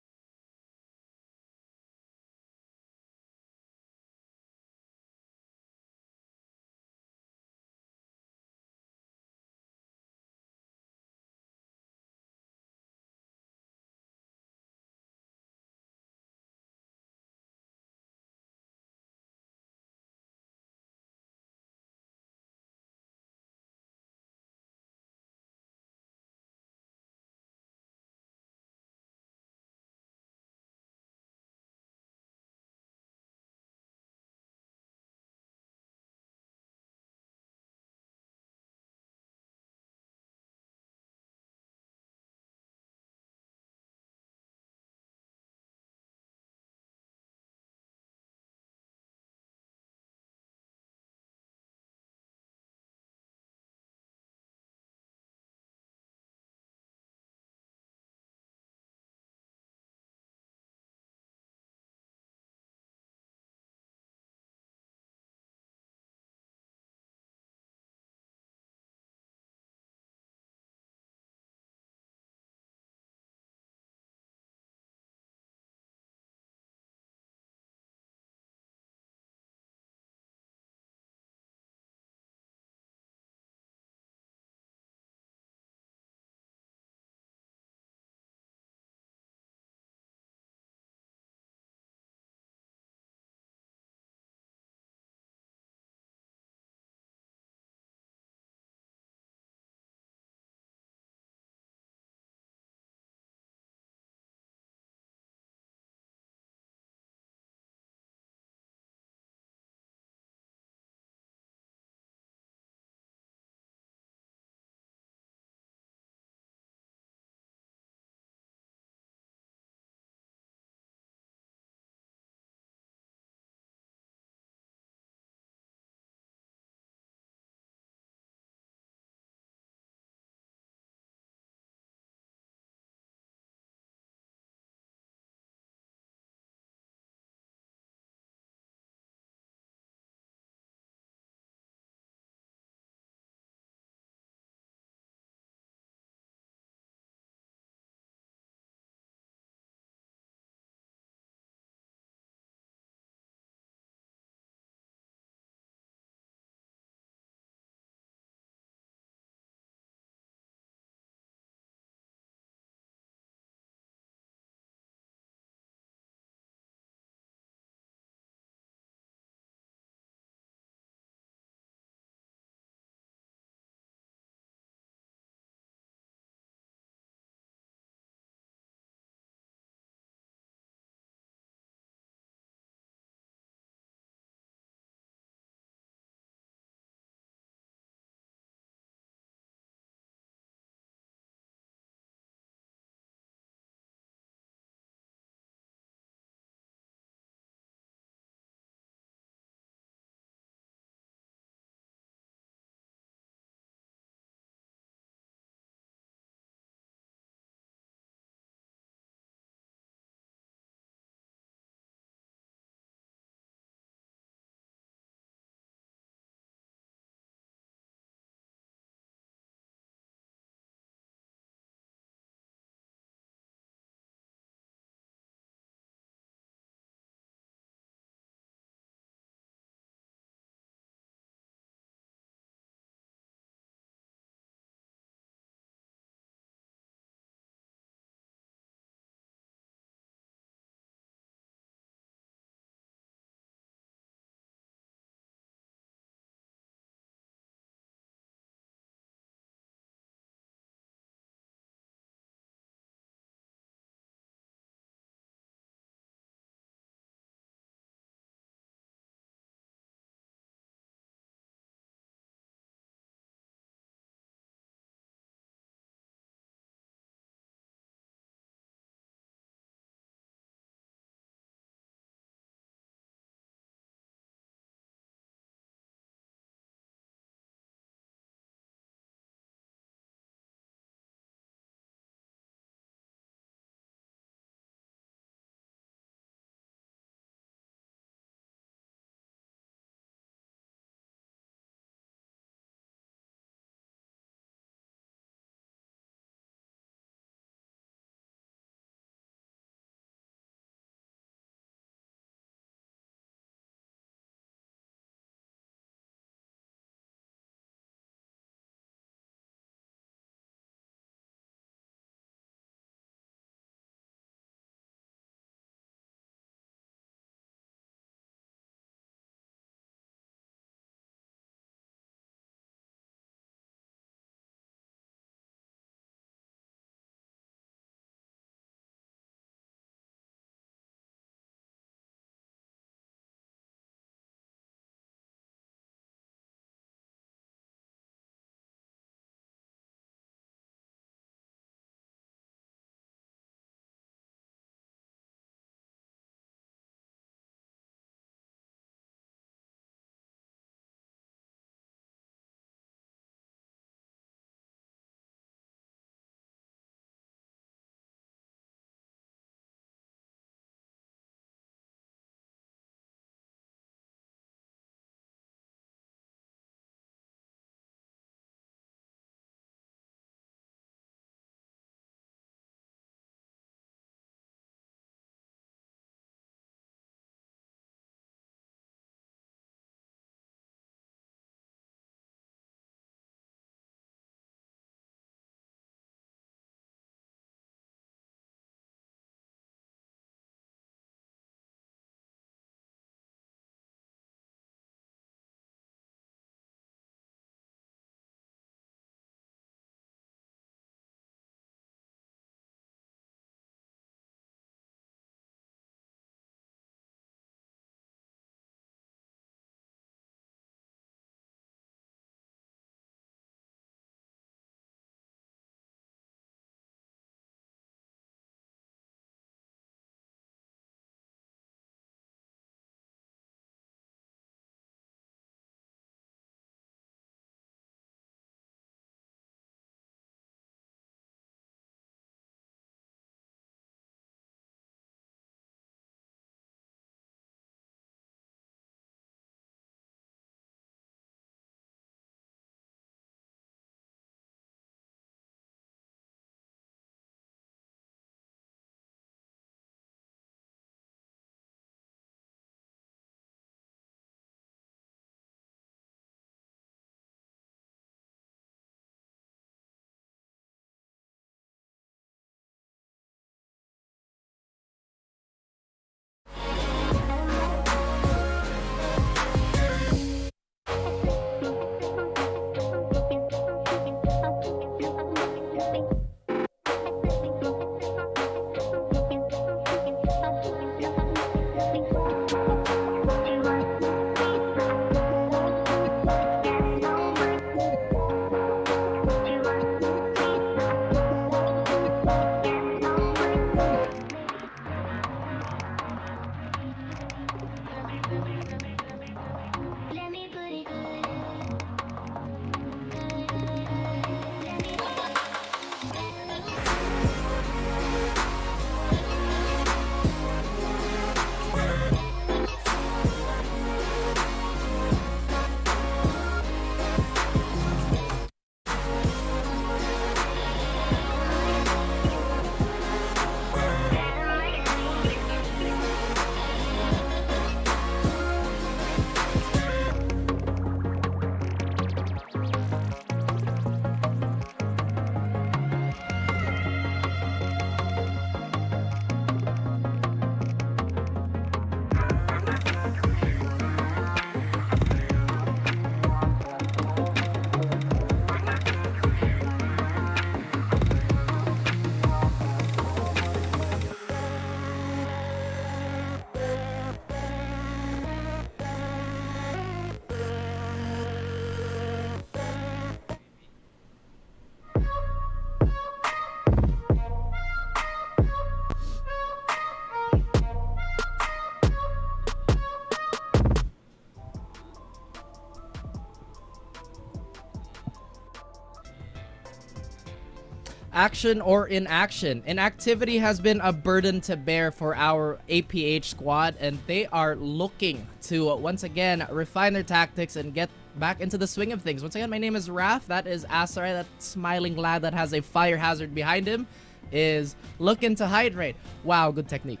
Action or inaction. Inactivity has been a burden to bear for our APH squad, and they are looking to once again refine their tactics and get back into the swing of things. Once again, my name is Raph. That is Asarai, that smiling lad that has a fire hazard behind him, is looking to hydrate. Wow, good technique.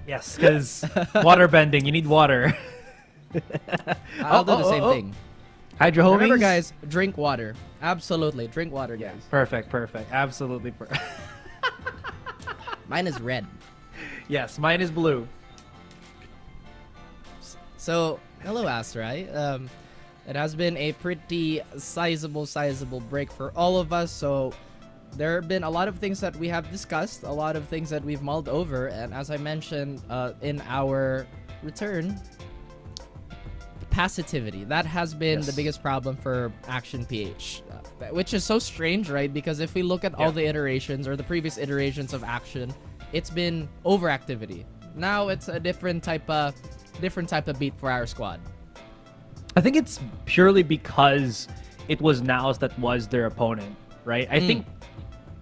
Yes, because water bending, you need water. I'll do the same thing. Hydro homies. Remember, guys, drink water. Absolutely, drink water, guys. Perfect. Absolutely Mine is red. Yes, mine is blue. So, hello, Asarai. It has been a pretty sizable break for all of us, so there have been a lot of things that we have discussed, a lot of things that we've mulled over, and as I mentioned in our return, passivity. That has been the biggest problem for Action PH, which is so strange, right? Because if we look at all the iterations or the previous iterations of Action, it's been overactivity. Now it's a different type of beat for our squad. I think it's purely because it was NAOS that was their opponent, right? I think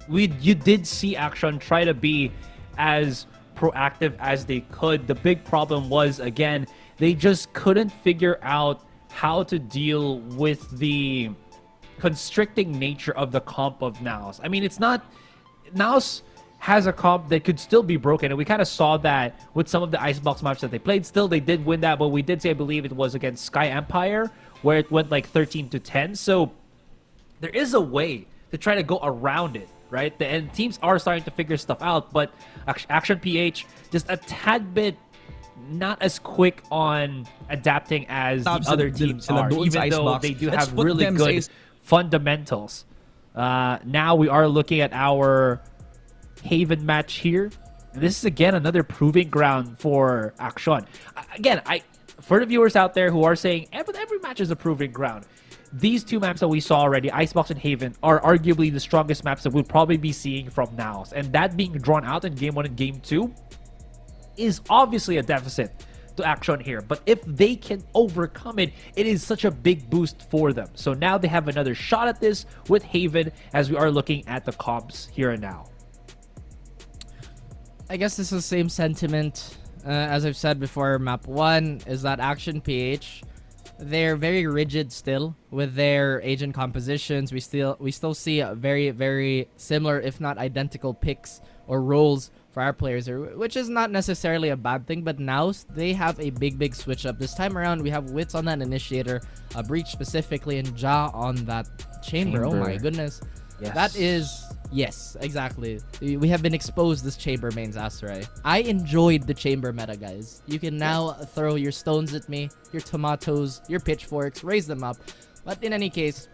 you did see Action try to be as proactive as they could. The big problem was, again, they just couldn't figure out how to deal with the constricting nature of the comp of NAOS. I mean, it's not... NAOS has a comp that could still be broken, and we kind of saw that with some of the Icebox matches that they played. Still, they did win that, but we did say, I believe it was against Sky Empire, where it went like 13-10. So there is a way to try to go around it, right? And teams are starting to figure stuff out, but Action PH just a tad bit not as quick on adapting as the other teams are, even though they do have really good fundamentals. Now we are looking at our Haven match here. And this is again another proving ground for Action. Again, for the viewers out there who are saying every match is a proving ground, these two maps that we saw already, Icebox and Haven, are arguably the strongest maps that we'll probably be seeing from NAOS. And that being drawn out in Game 1 and Game 2 is obviously a deficit to Action here. But if they can overcome it, it is such a big boost for them. So now they have another shot at this with Haven as we are looking at the comps here and now. I guess this is the same sentiment as I've said before. Map 1 is that Action PH, they're very rigid still with their agent compositions. We still see a very, very similar, if not identical, picks or roles for our players here, which is not necessarily a bad thing. But now they have a big switch up. This time around, we have Wits on that initiator, a Breach specifically, and Ja on that chamber. Oh my goodness. Yes. That is... Yes, exactly. We have been exposed this chamber mains, Asarai. I enjoyed the chamber meta, guys. You can now throw your stones at me, your tomatoes, your pitchforks, raise them up. But in any case,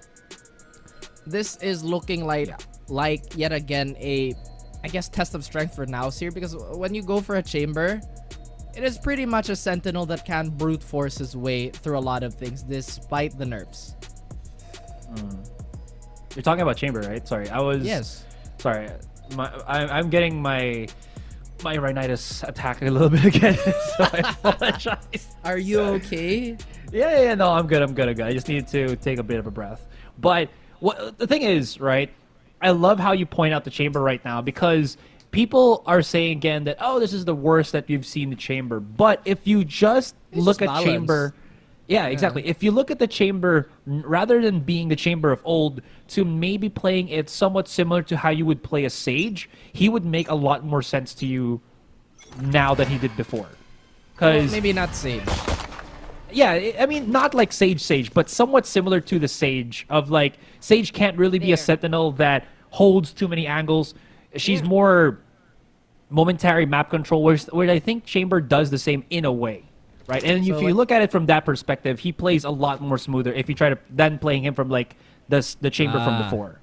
this is looking like yet again a, I guess, test of strength for NAOS here, because when you go for a chamber, it is pretty much a sentinel that can brute force his way through a lot of things despite the nerfs. You're talking about chamber, right? Sorry, I was... Yes. Sorry, I'm getting my rhinitis attack a little bit again, so I apologize. Are you okay? Yeah, no, I'm good. I just need to take a bit of a breath. But the thing is, right, I love how you point out the chamber right now, because people are saying again that, oh, this is the worst that you've seen the chamber. But if you just look at chamber... Yeah, exactly. If you look at the chamber, rather than being the chamber of old, to maybe playing it somewhat similar to how you would play a Sage, he would make a lot more sense to you now than he did before. Well, maybe not Sage. Yeah, I mean, not like Sage, but somewhat similar to the Sage of like, Sage can't really be a sentinel that holds too many angles. She's more momentary map control, where I think Chamber does the same in a way. Right, and if you look at it from that perspective, he plays a lot more smoother if you try to then playing him from like the chamber from before.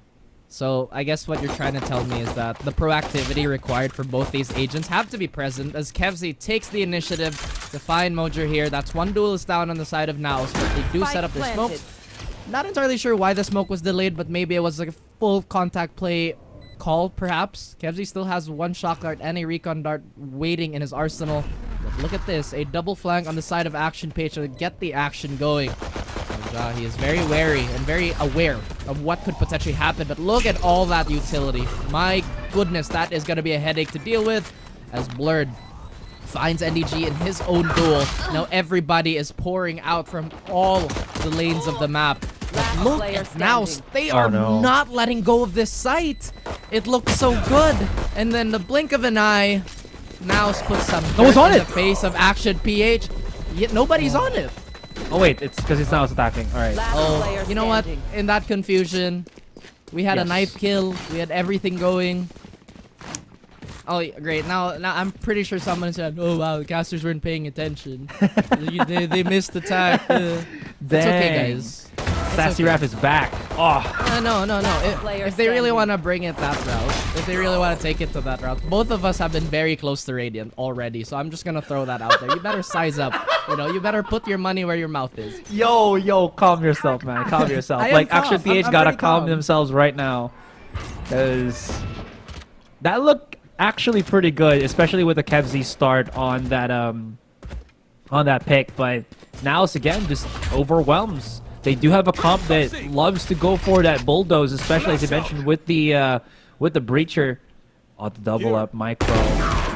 So I guess what you're trying to tell me is that the proactivity required for both these agents have to be present, as Kevzy takes the initiative to find Mojer here. That's one duelist down on the side of NAOS, but they do set up the smoke. Not entirely sure why the smoke was delayed, but maybe it was like a full contact play call, perhaps. Kevzy still has one shock dart and a recon dart waiting in his arsenal. But look at this, a double flank on the side of Action Page to get the action going. He is very wary and very aware of what could potentially happen. But look at all that utility. My goodness, that is going to be a headache to deal with as Blurred finds NDG in his own duel. Now everybody is pouring out from all the lanes of the map. But look at NAOS. They are not letting go of this site. It looks so good. And then the blink of an eye, NAOS puts some dirt in the face of Action PH. Yet nobody's on it. Oh wait, it's because it's NAOS attacking. All right. Oh, you know what? In that confusion, we had a knife kill. We had everything going. Oh, great. Now I'm pretty sure someone said, "Oh wow, the casters weren't paying attention. they missed attack." It's okay, guys. Sassy Raf is back. Oh. No. If they really want to bring it that route, if they really want to take it to that route, both of us have been very close to Radiant already. So I'm just gonna throw that out there. You better size up. You better put your money where your mouth is. Yo, calm yourself, man. Calm yourself. Like Action PH gotta calm themselves right now, because that looked actually pretty good, especially with the Kevzi start on that pick. But NAOS again just overwhelms. They do have a comp that loves to go for that bulldoze, especially as you mentioned with the breacher. Oh, the double up micro.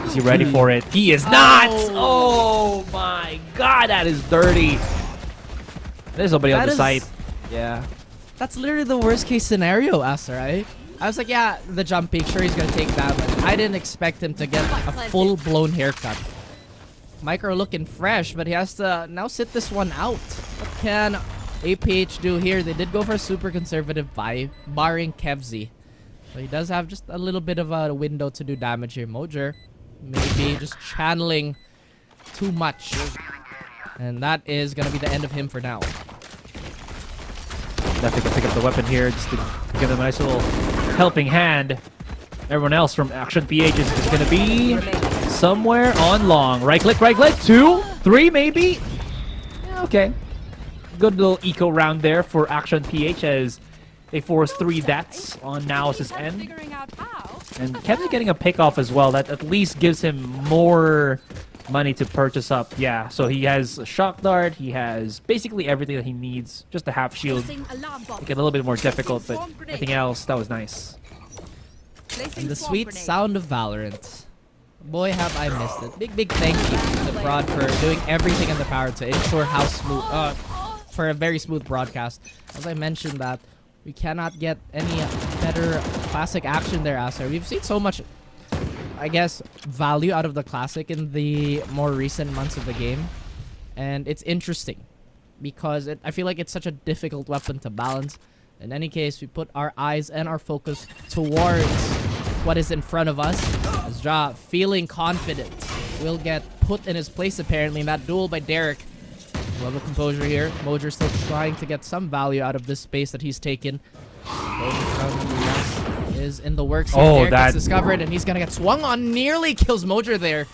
Is he ready for it? He is not! Oh my god, that is dirty. There's nobody on the site. Yeah. That's literally the worst case scenario, Asa, right? I was like, yeah, the jump peak, sure he's gonna take damage. I didn't expect him to get a full-blown haircut. Micro looking fresh, but he has to now sit this one out. What can APH do here? They did go for a super conservative buy, barring Kevzi. So he does have just a little bit of a window to do damage here. Mojer maybe just channeling too much. And that is going to be the end of him for now. Definitely can pick up the weapon here just to give them a nice little helping hand. Everyone else from Action PH is just going to be somewhere on long. Right click, 2, 3 maybe? Yeah, okay. Good little eco round there for Action PH as they force 3 deaths on NAOS' end. And Kev's getting a pick off as well. That at least gives him more money to purchase up. Yeah, so he has a shock dart. He has basically everything that he needs. Just a half shield. Make it a little bit more difficult, but anything else, that was nice. And the sweet sound of Valorant. Boy, have I missed it. Big thank you to the prod for doing everything in their power to ensure how smooth, for a very smooth broadcast. As I mentioned that, we cannot get any better classic action there, Acer. We've seen so much, I guess, value out of the classic in the more recent months of the game. And it's interesting because I feel like it's such a difficult weapon to balance. In any case, we put our eyes and our focus towards what is in front of us. As Ja, feeling confident, will get put in his place apparently in that duel by Derek. Level composure here. Mojer still trying to get some value out of this space that he's taken. Is in the works. Derek gets discovered and he's gonna get swung on. Nearly kills Mojer there.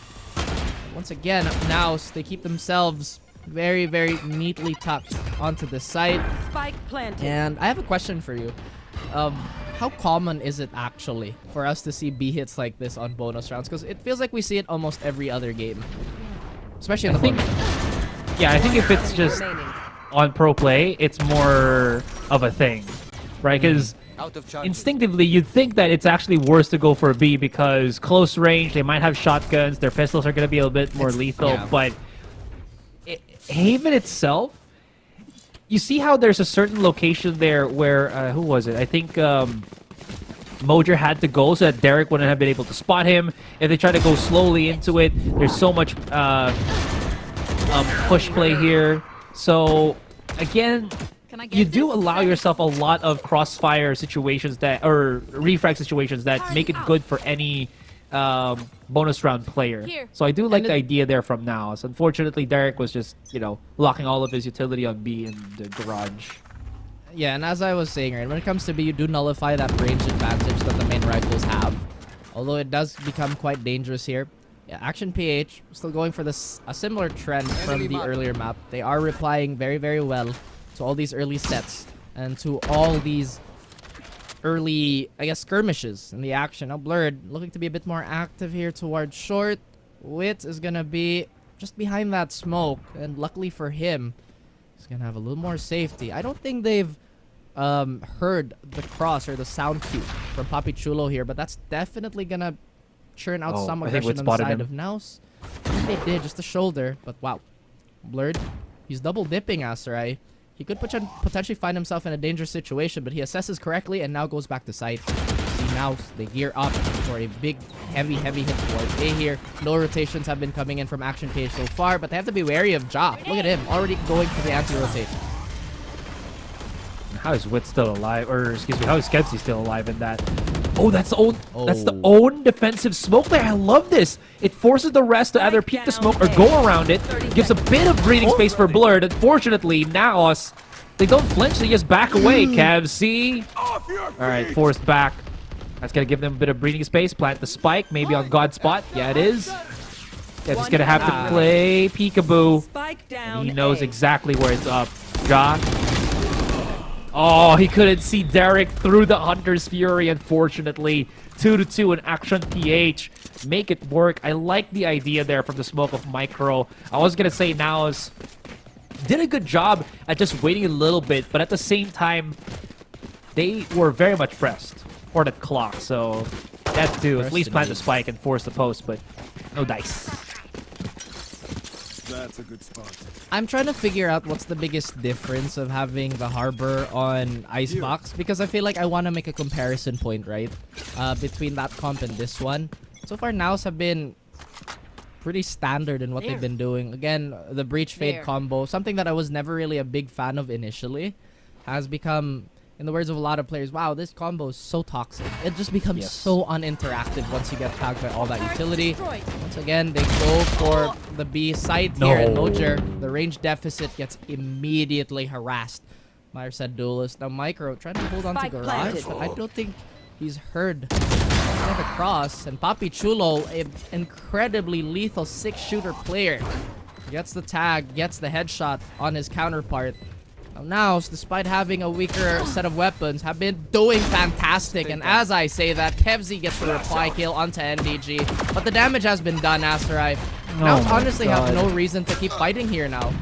Once again, NAOS, they keep themselves very neatly tucked onto the site. Spike planted. And I have a question for you. How common is it actually for us to see B hits like this on bonus rounds? Because it feels like we see it almost every other game, especially in the bonus. Yeah, I think if it's just on pro play, it's more of a thing, right? Because instinctively, you'd think that it's actually worse to go for a B because close range, they might have shotguns, their pistols are going to be a bit more lethal, but Haven itself, you see how there's a certain location there where, who was it? I think Mojer had to go so that Derek wouldn't have been able to spot him. If they try to go slowly into it, there's so much push play here. So again, you do allow yourself a lot of crossfire situations or refrag situations that make it good for any bonus round player. So I do like the idea there from NAOS. Unfortunately, Derek was just, locking all of his utility on B in the garage. Yeah, and as I was saying, right, when it comes to B, you do nullify that range advantage that the main rifles have. Although it does become quite dangerous here. Yeah, Action PH still going for a similar trend from the earlier map. They are replying very well to all these early sets and to all these early, I guess, skirmishes in the action. Now Blurred looking to be a bit more active here towards short. Wit is gonna be just behind that smoke, and luckily for him, He's gonna have a little more safety. I don't think they've heard the cross or the sound cue from Papi Chulo here, but that's definitely gonna churn out some aggression on the side of NAOS. I think they did, just the shoulder, but wow. Blurred. He's double dipping Aserai. He could potentially find himself in a dangerous situation, but he assesses correctly and now goes back to site. See now they gear up for a big, heavy hit towards A here. No rotations have been coming in from Action PH so far, but they have to be wary of Ja. Look at him, already going for the anti-rotation. How is Wit still alive? Or excuse me, how is Skepsy still alive in that? Oh, that's the own defensive smoke there. I love this. It forces the rest to either peek the smoke or go around it. Gives a bit of breathing space for Blurred. Unfortunately, NAOS, they don't flinch. They just back away. Cav C. All right, forced back. That's going to give them a bit of breathing space. Plant the spike, maybe on God spot. Yeah, it is. Yeah, just going to have to play peekaboo. And he knows exactly where it's up. Ja. Oh, he couldn't see Derek through the Hunter's Fury, unfortunately. 2-2 in Action PH. Make it work. I like the idea there from the smoke of Micro. I was going to say NAOS did a good job at just waiting a little bit, but at the same time, they were very much pressed for the clock. So that too, at least plant the spike and force the post, but no dice. That's a good spot. I'm trying to figure out what's the biggest difference of having the Harbor on Icebox, because I feel like I want to make a comparison point, right? Between that comp and this one. So far, NAOS have been pretty standard in what they've been doing. Again, the Breach Fade combo, something that I was never really a big fan of initially, has become, in the words of a lot of players, wow, this combo is so toxic. It just becomes so uninteractive once you get tagged by all that utility. Once again, they go for the B side here, and Mojer, the range deficit gets immediately harassed by our said duelist. Now Micro trying to hold on to Garage, but I don't think he's heard the cross. And Papi Chulo, an incredibly lethal 6-shooter player, gets the tag, gets the headshot on his counterpart. Now, despite having a weaker set of weapons, have been doing fantastic. And as I say that, Kevzy gets the reply kill onto NDG. But the damage has been done, Aserai. Now, honestly, have no reason to keep fighting here now.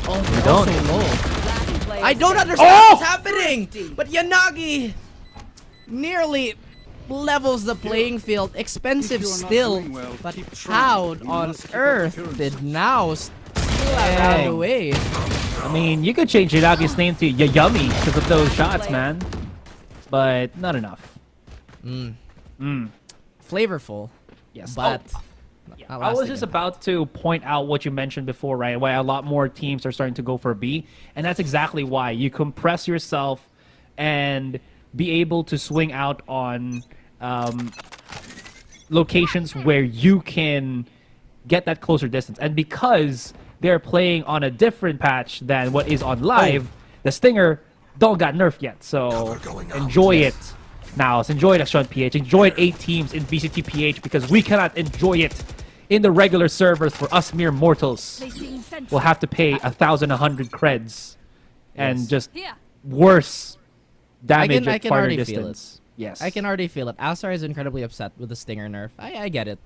Oh, they're also low. I don't understand what's happening! But Yanagi nearly levels the playing field. Expensive still. But how on earth did NAOS out of the way? I mean, you could change Yanagi's name to Yayummy because of those shots, man. But not enough. Flavorful. Yes. But I was just about to point out what you mentioned before, right? Why a lot more teams are starting to go for B. And that's exactly why. You compress yourself and be able to swing out on locations where you can get that closer distance. And because they're playing on a different patch than what is on live, the Stinger don't got nerfed yet. So enjoy it now. Enjoy it at Sean PH. Enjoy it 8 teams in VCTPH, because we cannot enjoy it in the regular servers for us mere mortals. We'll have to pay 1,100 creds and just worse damage at farther distance. Yes. I can already feel it. Alsar is incredibly upset with the Stinger nerf. I get it.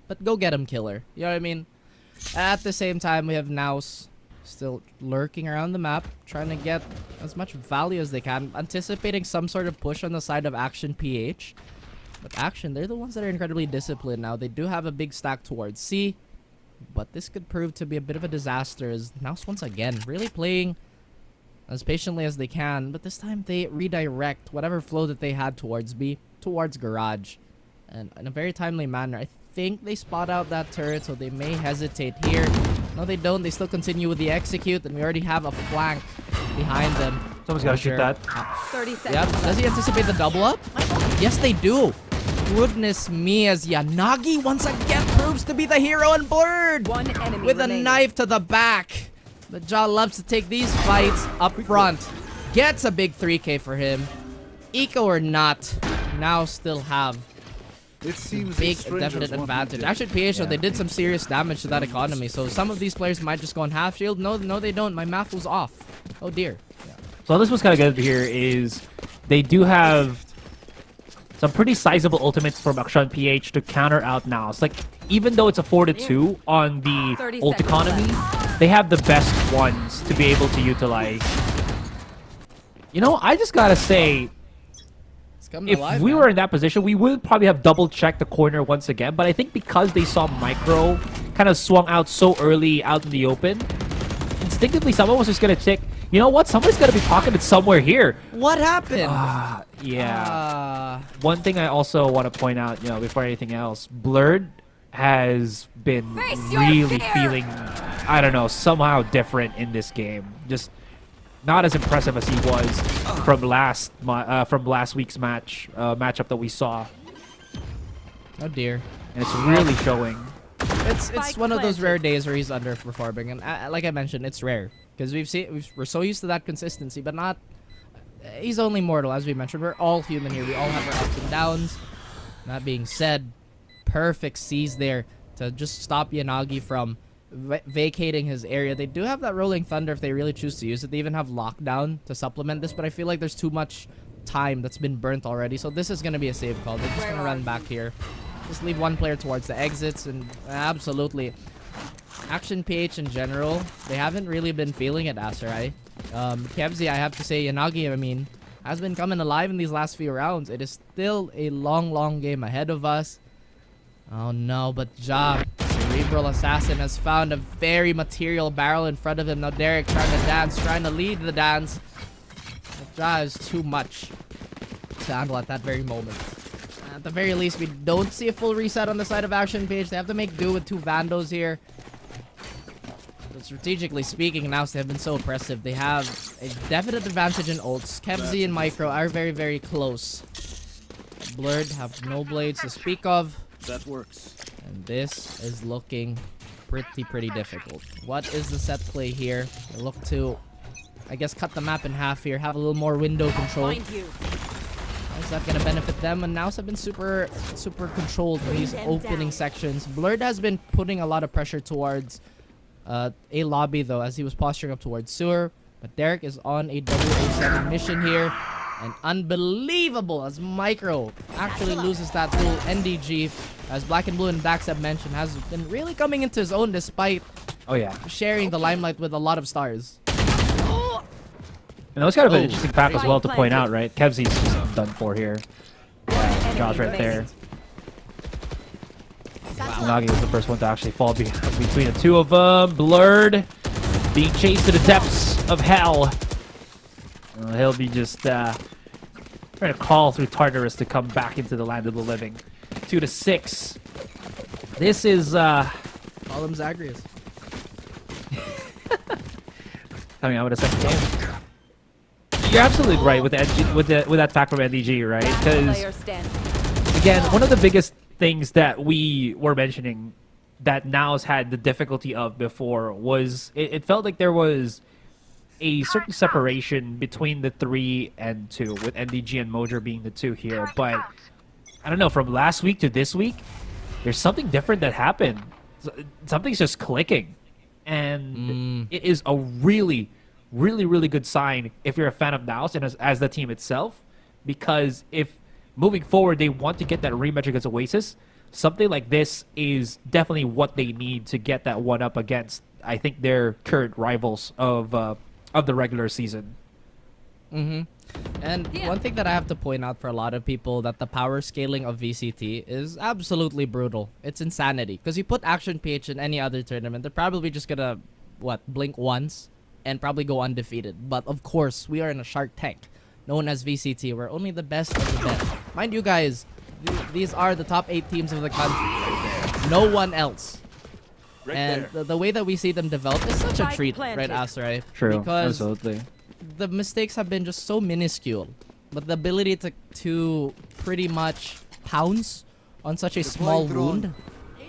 But go get him, killer. You know what I mean? At the same time, we have NAOS still lurking around the map, trying to get as much value as they can, anticipating some sort of push on the side of Action PH. But Action, they're the ones that are incredibly disciplined now. They do have a big stack towards C, but this could prove to be a bit of a disaster as NAOS once again really playing as patiently as they can, but this time they redirect whatever flow that they had towards B towards Garage, and in a very timely manner. I think they spot out that turret, so they may hesitate here. No, they don't. They still continue with the execute, and we already have a flank behind them. Someone's got to shoot that. 30 seconds. Yep. Does he anticipate the double up? Yes, they do. Goodness me, as Yanagi once again proves to be the hero and Blurred with a knife to the back. But Ja loves to take these fights up front. Gets a big 3K for him. Eco or not, now still have big definite advantage. Actually, PH, they did some serious damage to that economy, so some of these players might just go on half shield. No, they don't. My math was off. Oh dear. So this was kind of good here is they do have some pretty sizable ultimates from Akshan PH to counter out NAOS. Like, even though it's a 4-2 on the ult economy, they have the best ones to be able to utilize. You know, I just gotta say, if we were in that position, we would probably have double-checked the corner once again. But I think because they saw Micro kind of swung out so early out in the open, instinctively someone was just gonna check. You know what? Somebody's gonna be pocketed somewhere here. What happened? Yeah. One thing I also want to point out, you know, before anything else, Blurred has been really feeling, I don't know, somehow different in this game. Just not as impressive as he was from last week's matchup that we saw. Oh dear. And it's really showing. It's one of those rare days where he's underperforming, and like I mentioned, it's rare because we're so used to that consistency, but not. He's only mortal, as we mentioned. We're all human here. We all have our ups and downs. That being said, perfect C's there to just stop Yanagi from vacating his area. They do have that Rolling Thunder if they really choose to use it. They even have Lockdown to supplement this, but I feel like there's too much time that's been burnt already. So this is going to be a save call. They're just going to run back here. Just leave one player towards the exits, and absolutely. Action PH in general, they haven't really been feeling it, Aserai. Kevzi, I have to say, Yanagi, I mean, has been coming alive in these last few rounds. It is still a long game ahead of us. Oh no, but Ja, Cerebral Assassin, has found a very material barrel in front of him. Now Derek trying to dance, trying to lead the dance. But Ja is too much to handle at that very moment. At the very least, we don't see a full reset on the side of Action PH. They have to make do with 2 Vandos here. But strategically speaking, now they have been so oppressive. They have a definite advantage in ults. Kevzi and Micro are very close. Blurred have no blades to speak of. That works. And this is looking pretty difficult. What is the set play here? They look to, I guess, cut the map in half here. Have a little more window control. How is that going to benefit them? And NAOS have been super controlled in these opening sections. Blurred has been putting a lot of pressure towards A lobby, though, as he was posturing up towards sewer. But Derek is on a 007 mission here. And unbelievable as Micro actually loses that duel. NDG, as Black and Blue and Dax have mentioned, has been really coming into his own despite sharing the limelight with a lot of stars. And that was kind of an interesting fact as well to point out, right? Kevzi's just done for here. Yeah, Josh right there. Nacague was the first one to actually fall between the two of them. Blurred, being chased to the depths of hell. He'll be just trying to crawl through Tartarus to come back into the land of the living. 2-6. This is Call him Zagreus. coming out with a second game. You're absolutely right with that fact from NDG, right? Because again, one of the biggest things that we were mentioning that NAOS had the difficulty of before was it felt like there was a certain separation between the 3 and 2, with NDG and Mojer being the 2 here. But I don't know, from last week to this week, there's something different that happened. Something's just clicking. And it is a really good sign if you're a fan of NAOS and as the team itself. Because if moving forward they want to get that rematch against Oasis, something like this is definitely what they need to get that one up against, I think, their current rivals of the regular season. And one thing that I have to point out for a lot of people, that the power scaling of VCT is absolutely brutal. It's insanity. Because you put Action PH in any other tournament, they're probably just gonna, blink once and probably go undefeated. But of course, we are in a Shark Tank known as VCT. We're only the best of the best. Mind you guys, these are the top 8 teams of the country. No one else. And the way that we see them develop is such a treat, right, Aserai? True, because absolutely. The mistakes have been just so minuscule, but the ability to pretty much pounce on such a small wound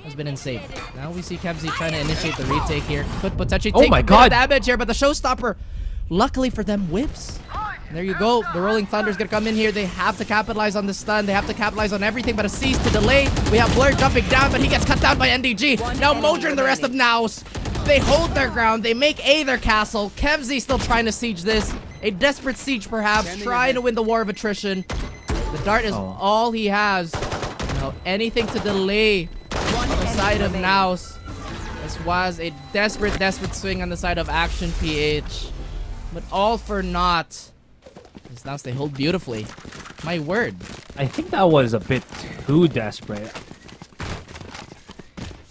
has been insane. Now we see Kevzi trying to initiate the retake here. Could potentially take a bit of damage here, but the showstopper, luckily for them, whiffs. And there you go. The Rolling Thunder is going to come in here. They have to capitalize on the stun. They have to capitalize on everything but a cease to delay. We have Blur jumping down, but he gets cut down by NDG. Now Mojer and the rest of NAOS, they hold their ground. They make A their castle. Kevzi still trying to siege this. A desperate siege, perhaps, trying to win the war of attrition. The dart is all he has. Anything to delay on the side of NAOS. As was a desperate swing on the side of Action PH. But all for naught. As now they hold beautifully. My word. I think that was a bit too desperate.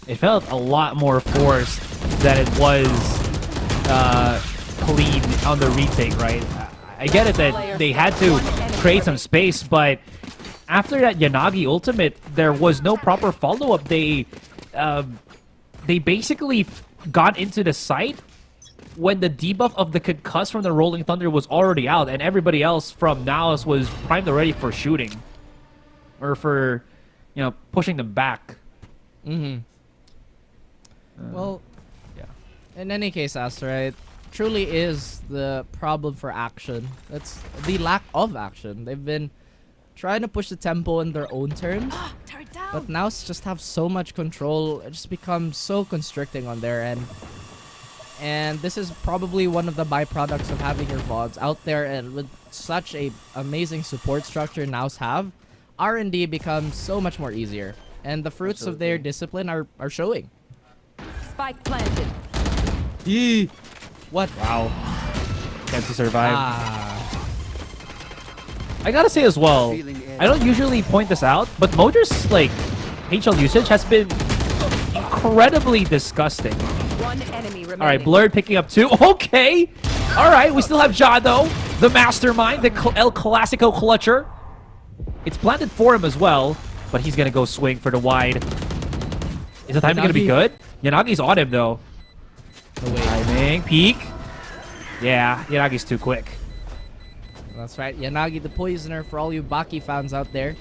It felt a lot more forced than it was clean on the retake, right? I get it that they had to create some space, but after that Yanagi ultimate, there was no proper follow-up. They basically got into the site when the debuff of the concuss from the Rolling Thunder was already out, and everybody else from NAOS was primed already for shooting. Or for, you know, pushing them back. Well, yeah. In any case, Aster, it truly is the problem for Action. It's the lack of action. They've been trying to push the tempo in their own terms, but now just have so much control. It just becomes so constricting on their end. And this is probably one of the byproducts of having your VODs out there, and with such a amazing support structure NAOS have, R&D becomes so much more easier. And the fruits of their discipline are showing. Spike planted. Yee! What? Wow. Can't survive. I gotta say as well, I don't usually point this out, but Mojo's like HL usage has been incredibly disgusting. One enemy remaining. Alright, Blurred picking up 2. Okay! Alright, we still have Jado, the mastermind, the El Clasico clutcher. It's planted for him as well, but he's gonna go swing for the wide. Is the timing gonna be good? Yanagi's on him though. Timing, peek. Yeah, Yanagi's too quick. That's right, Yanagi the Poisoner for all you Baki fans out there.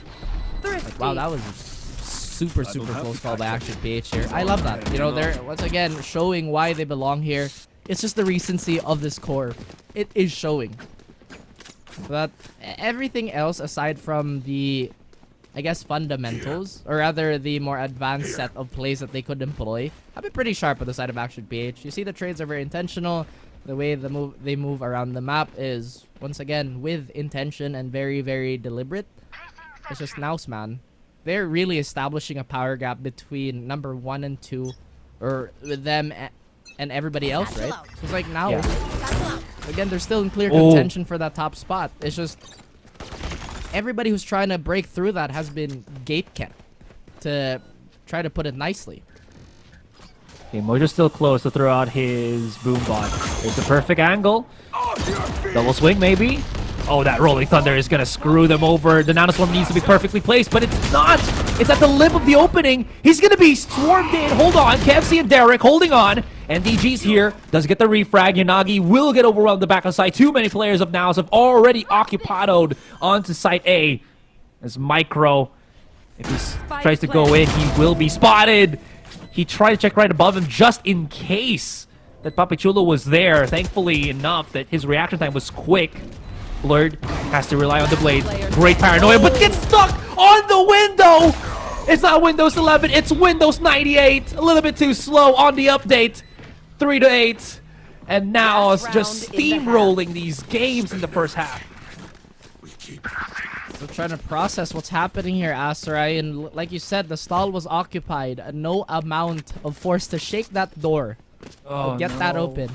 Like, wow, that was a super close call by Action PH here. I love that. You know, they're once again showing why they belong here. It's just the recency of this core. It is showing. But everything else aside from the, I guess, fundamentals, or rather the more advanced set of plays that they could employ, have been pretty sharp on the side of Action PH. You see the trades are very intentional. The way they move around the map is, once again, with intention and very, very deliberate. It's just NAOS, man. They're really establishing a power gap between number 1 and 2, or with them and everybody else, right? It's like now, again, they're still in clear contention for that top spot. It's just everybody who's trying to break through that has been gate-kept, to try to put it nicely. Okay, Mojo's still close to throw out his boom bot. There's the perfect angle. Double swing, maybe. Oh, that Rolling Thunder is going to screw them over. The Nanoswarm needs to be perfectly placed, but it's not. It's at the lip of the opening. He's going to be swarmed in. Hold on. KFC and Derek holding on. And DG's here. Does get the refrag. Yanagi will get overwhelmed the back of site. Too many players of NAOS have already occupied onto site A. As Micro, if he tries to go in, he will be spotted. He tried to check right above him just in case that Papichulo was there. Thankfully enough that his reaction time was quick. Blurred has to rely on the blades. Great paranoia, but gets stuck on the window! It's not Windows 11, it's Windows 98. A little bit too slow on the update. 3-8. And now it's just steamrolling these games in the first half. Still trying to process what's happening here, Asterai. And like you said, the stall was occupied. No amount of force to shake that door. Oh, get that open.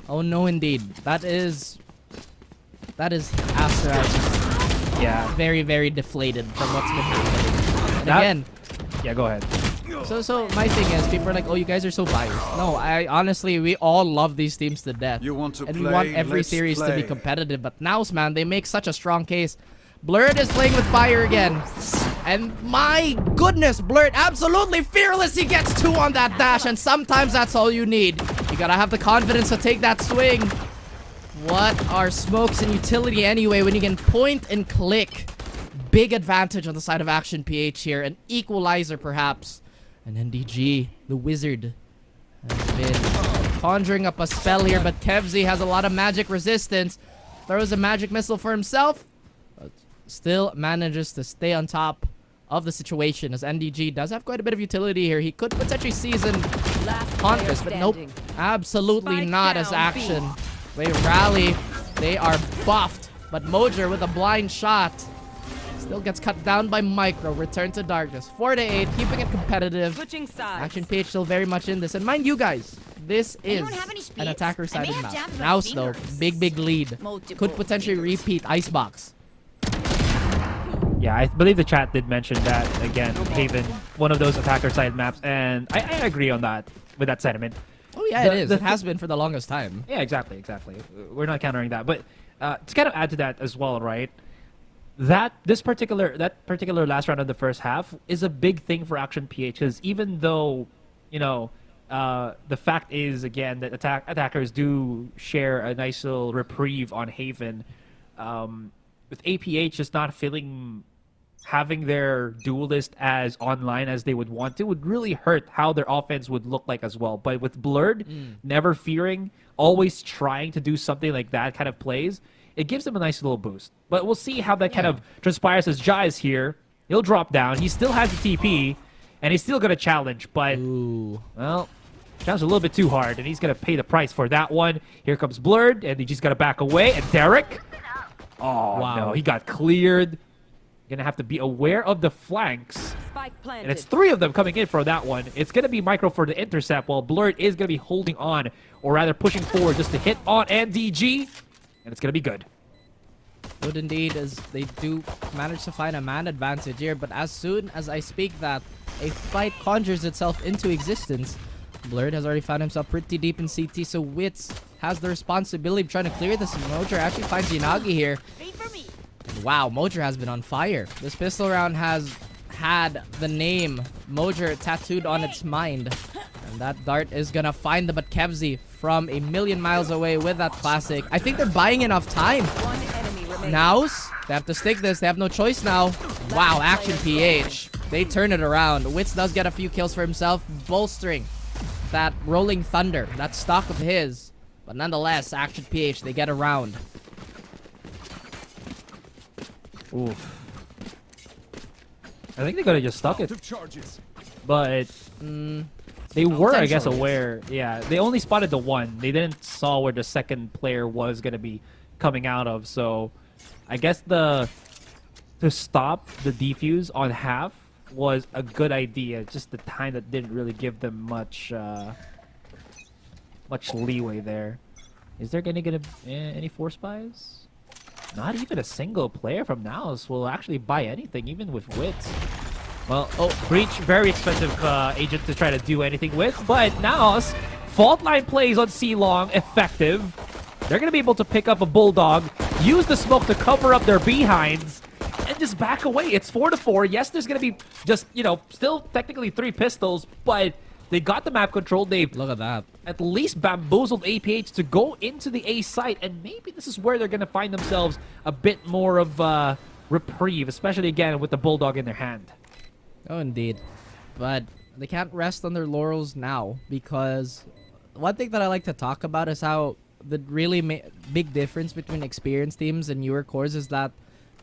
Oh no, indeed. That is Asterai. Yeah. Very, very deflated from what's been happening. And again. Yeah, go ahead. So my thing is, people are like, oh, you guys are so biased. No, honestly, we all love these teams to death. You want to and play, we want every series to be competitive. But NAOS, man, they make such a strong case. Blurred is playing with fire again. And my goodness, Blurred absolutely fearless. He gets 2 on that dash, and sometimes that's all you need. You gotta have the confidence to take that swing. What are smokes and utility anyway when you can point and click? Big advantage on the side of Action PH here. An equalizer, perhaps. And NDG, the wizard, has been conjuring up a spell here, but Kevzi has a lot of magic resistance. Throws a magic missile for himself, but still manages to stay on top of the situation, as NDG does have quite a bit of utility here. He could potentially season Conquest, but nope, absolutely not as Action. They rally, they are buffed, but Mojer with a blind shot Still gets cut down by Micro. Return to darkness. 4-8, keeping it competitive. Switching sides. Action PH still very much in this. And mind you guys, this is an attacker-sided map. NAOS though, big lead. Could potentially repeat Icebox. Yeah, I believe the chat did mention that again. Haven, one of those attacker-sided maps, and I agree on that with that sentiment. Oh yeah, it is. It has been for the longest time. Yeah, exactly. We're not countering that, but to kind of add to that as well, right? That particular last round of the first half is a big thing for Action PH, because even though, you know, the fact is again that attackers do share a nice little reprieve on Haven, with APH just not having their duelist as online as they would want to would really hurt how their offense would look like as well. But with Blurred, never fearing, always trying to do something like that kind of plays, it gives them a nice little boost. But we'll see how that kind of transpires as Ja is here. He'll drop down. He still has the TP, and he's still going to challenge. But, well, challenge a little bit too hard, and he's going to pay the price for that one. Here comes Blurred, and he just got to back away. And Derek, oh, no, he got cleared. Going to have to be aware of the flanks. And it's 3 of them coming in for that one. It's going to be Micro for the intercept, while Blurred is going to be holding on, or rather pushing forward just to hit on NDG. And it's going to be good. Good indeed, as they do manage to find a man advantage here. But as soon as I speak that, a fight conjures itself into existence. Blurred has already found himself pretty deep in CT, so Wits has the responsibility of trying to clear this. Mojer actually finds Nacague here. Wow, Mojer has been on fire. This pistol round has had the name Mojer tattooed on its mind. And that dart is gonna find them, but Kevzi from a million miles away with that classic. I think they're buying enough time. NAOS, they have to stick this. They have no choice now. Wow, Action PH. They turn it around. Wits does get a few kills for himself, bolstering that Rolling Thunder, that stock of his. But nonetheless, Action PH, they get around. Oof. I think they could have just stuck it. But they were, I guess, aware. Yeah, they only spotted the one. They didn't saw where the second player was going to be coming out of. So I guess to stop the defuse on half was a good idea. Just the time that didn't really give them much leeway there. Is there going to get any force buys? Not even a single player from NAOS will actually buy anything, even with Wits. Well, Breach, very expensive agent to try to do anything with, but NAOS, fault line plays on C-Long, effective. They're going to be able to pick up a Bulldog, use the smoke to cover up their behinds, and just back away. It's 4-4. Yes, there's going to be just, you know, still technically 3 pistols, but they got the map control. They've look at that. At least bamboozled APH to go into the A site, and maybe this is where they're going to find themselves a bit more of reprieve, especially again with the Bulldog in their hand. Oh, indeed. But they can't rest on their laurels now, because one thing that I like to talk about is how the really big difference between experienced teams and newer cores is that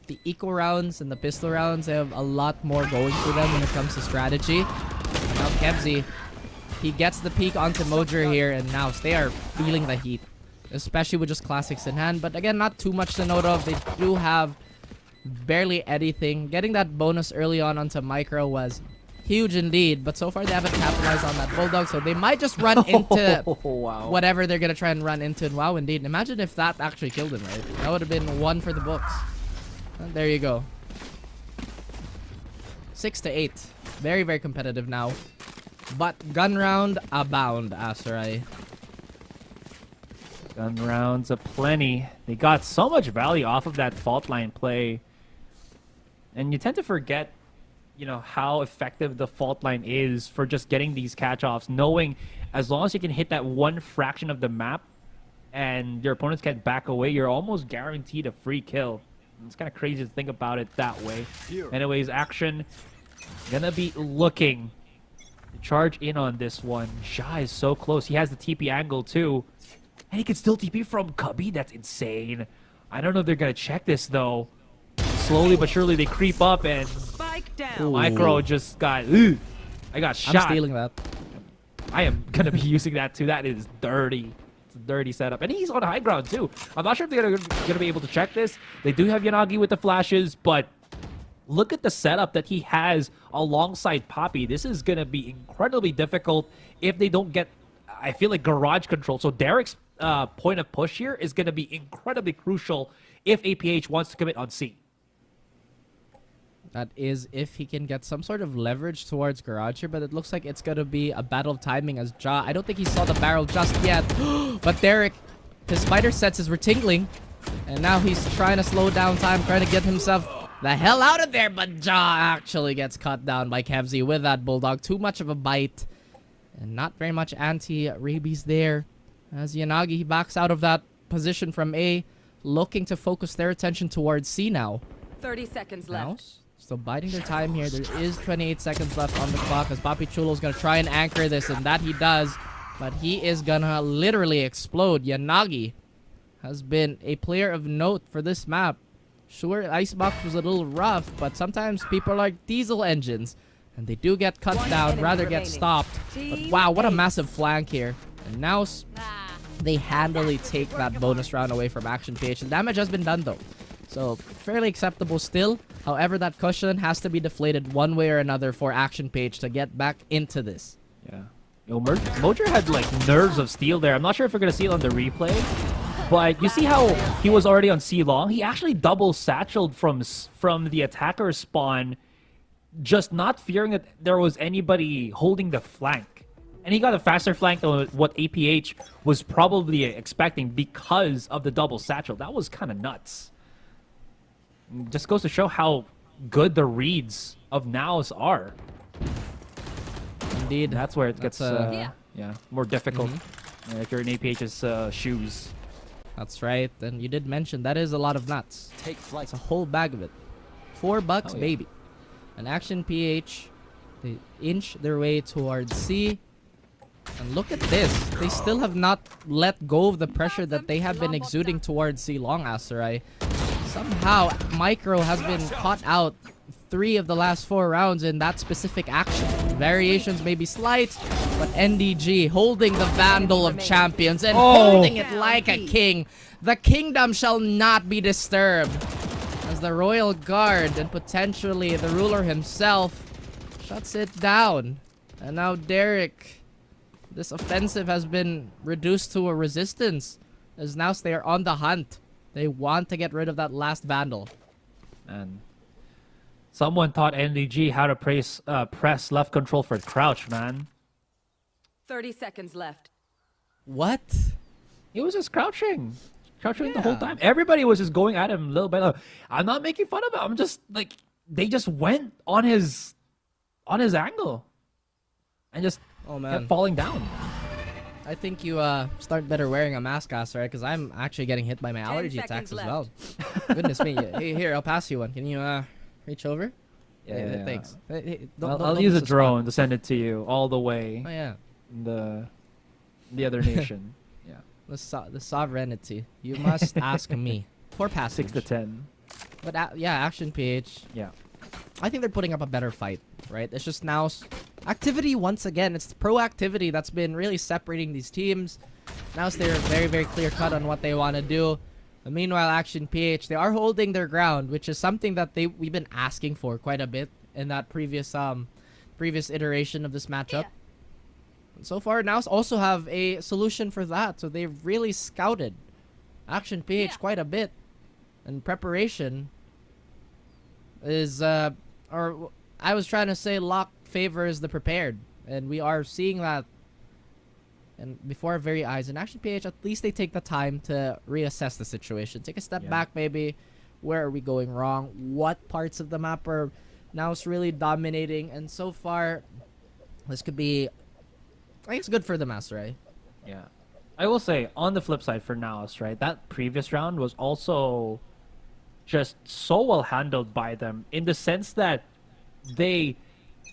the eco rounds and the pistol rounds have a lot more going for them when it comes to strategy. Now Kevzi, he gets the peek onto Mojer here, and now they are feeling the heat, especially with just classics in hand. But again, not too much to note of. They do have barely anything. Getting that bonus early on onto Micro was huge indeed, but so far they haven't capitalized on that Bulldog, so they might just run into whatever they're gonna try and run into. And wow, indeed, imagine if that actually killed him, right? That would have been 1 for the books. And there you go. 6-8. Very, very competitive now. But gun round abound, Asarai. Gun rounds aplenty. They got so much value off of that fault line play. And you tend to forget, you know, how effective the fault line is for just getting these catch-offs, knowing as long as you can hit that one fraction of the map and your opponents can't back away, you're almost guaranteed a free kill. It's kind of crazy to think about it that way. Anyways, Action gonna be looking to charge in on this one. Ja is so close. He has the TP angle too. And he can still TP from Cubby. That's insane. I don't know if they're gonna check this though. Slowly but surely they creep up, and Micro just got... I got shot. I'm stealing that. I am gonna be using that too. That is dirty. It's a dirty setup. And he's on high ground too. I'm not sure if they're gonna be able to check this. They do have Nacague with the flashes, but look at the setup that he has alongside Poppy. This is going to be incredibly difficult if they don't get, I feel like, garage control. So Derek's point of push here is going to be incredibly crucial if APH wants to commit on C. That is if he can get some sort of leverage towards garage here, but it looks like it's going to be a battle of timing as Ja. I don't think he saw the barrel just yet, but Derek, his spider senses were tingling, and now he's trying to slow down time, trying to get himself the hell out of there, but Ja actually gets cut down by Kevzi with that Bulldog. Too much of a bite, and not very much anti-rabies there. As Yanagi, he backs out of that position from A, looking to focus their attention towards C now. 30 seconds left. Still biding their time here. There is 28 seconds left on the clock as Papi Chulo's gonna try and anchor this, and that he does, but he is gonna literally explode. Yanagi has been a player of note for this map. Sure, Icebox was a little rough, but sometimes people are like diesel engines, and they do get cut down, rather get stopped. But wow, what a massive flank here. And now they handily take that bonus round away from Action PH. The damage has been done though, so fairly acceptable still. However, that cushion has to be deflated one way or another for Action PH to get back into this. Yeah. Yo, Mojer had like nerves of steel there. I'm not sure if we're going to see it on the replay, but you see how he was already on C long? He actually double satcheled from the attacker spawn, just not fearing that there was anybody holding the flank. And he got a faster flank than what APH was probably expecting because of the double satchel. That was kind of nuts. Just goes to show how good the reads of NAOS are. Indeed. That's where it gets more difficult if you're in APH's shoes. That's right. And you did mention that is a lot of nuts. Take flight. It's a whole bag of it. $4, baby. And Action PH, they inch their way towards C. And look at this. They still have not let go of the pressure that they have been exuding towards C long, Aserai. Somehow, Micro has been caught out 3 of the last 4 rounds in that specific action. Variations may be slight, but NDG holding the Vandal of Champions and holding it like a king. The kingdom shall not be disturbed. As the Royal Guard and potentially the ruler himself shuts it down. And now Derek, this offensive has been reduced to a resistance, as now they are on the hunt. They want to get rid of that last Vandal. And someone taught NDG how to press left control for crouch, man. 30 seconds left. What? He was just crouching. Crouching the whole time. Everybody was just going at him little by little. I'm not making fun of him. I'm just like, they just went on his angle. And just kept falling down. I think you start better wearing a mask, right? Because I'm actually getting hit by my allergy attacks as well. Goodness me. Hey, here, I'll pass you one. Can you reach over? Yeah. Thanks. Hey, I'll use a drone to send it to you all the way. Oh, yeah. The other nation. Yeah. The sovereignty. You must ask me for passage. 6 to 10. But yeah, Action PH. Yeah. I think they're putting up a better fight, right? It's just now activity once again. It's the proactivity that's been really separating these teams. Now they're very, very clear cut on what they want to do. But meanwhile, Action PH, they are holding their ground, which is something that we've been asking for quite a bit in that previous iteration of this matchup. And so far, NAOS also have a solution for that. So they've really scouted Action PH quite a bit. And preparation is, or I was trying to say luck favors the prepared. And we are seeing that and before our very eyes. And Action PH, at least they take the time to reassess the situation. Take a step back, maybe. Where are we going wrong? What parts of the map are NAOS really dominating? And so far, this could be, I think it's good for the Master, right? Yeah. I will say, on the flip side for NAOS, right, that previous round was also just so well handled by them in the sense that they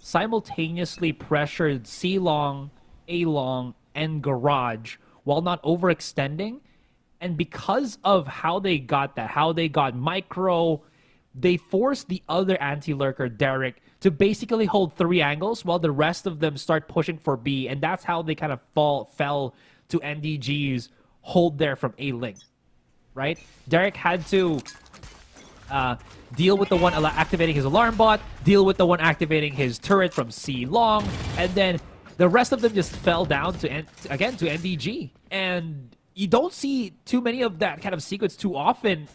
simultaneously pressured C long, A long, and garage while not overextending. And because of how they got that, how they got micro, they forced the other anti-lurker, Derek, to basically hold 3 angles while the rest of them start pushing for B. And that's how they kind of fell to NDG's hold there from A link, right? Derek had to deal with the one activating his alarm bot, deal with the one activating his turret from C long, and then the rest of them just fell down to NDG. And you don't see too many of that kind of sequence too often.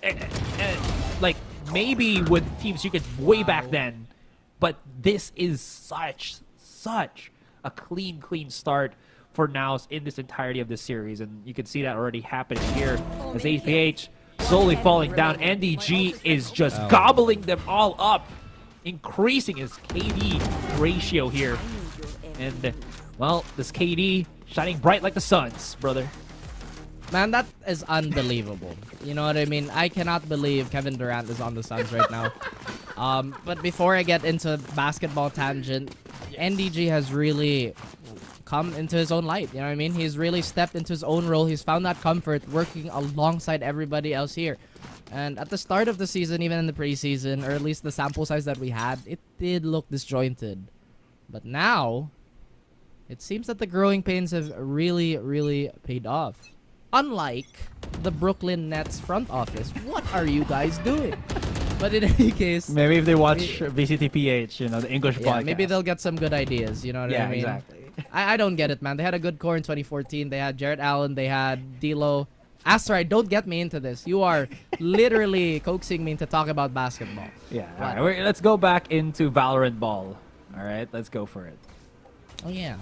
Like maybe with Team Secret way back then, but this is such a clean start for NAOS in this entirety of this series, and you can see that already happening here as APH slowly falling down. NDG is just gobbling them all up, increasing his KD ratio here. And, well, this KD shining bright like the suns, brother. Man, that is unbelievable. You know what I mean? I cannot believe Kevin Durant is on the Suns right now. But before I get into basketball tangent, NDG has really come into his own light. You know what I mean? He's really stepped into his own role. He's found that comfort working alongside everybody else here. And at the start of the season, even in the preseason, or at least the sample size that we had, it did look disjointed. But now, it seems that the growing pains have really paid off. Unlike the Brooklyn Nets front office. What are you guys doing? But in any case... Maybe if they watch VCTPH, you know, the English podcast. Maybe they'll get some good ideas, you know what I mean? Yeah, exactly. I don't get it, man. They had a good core in 2014. They had Jarrett Allen. They had D'Lo. Asteroid, don't get me into this. You are literally coaxing me into talk about basketball. Yeah, all right. Let's go back into Valorant Ball. All right, let's go for it. Oh, yeah.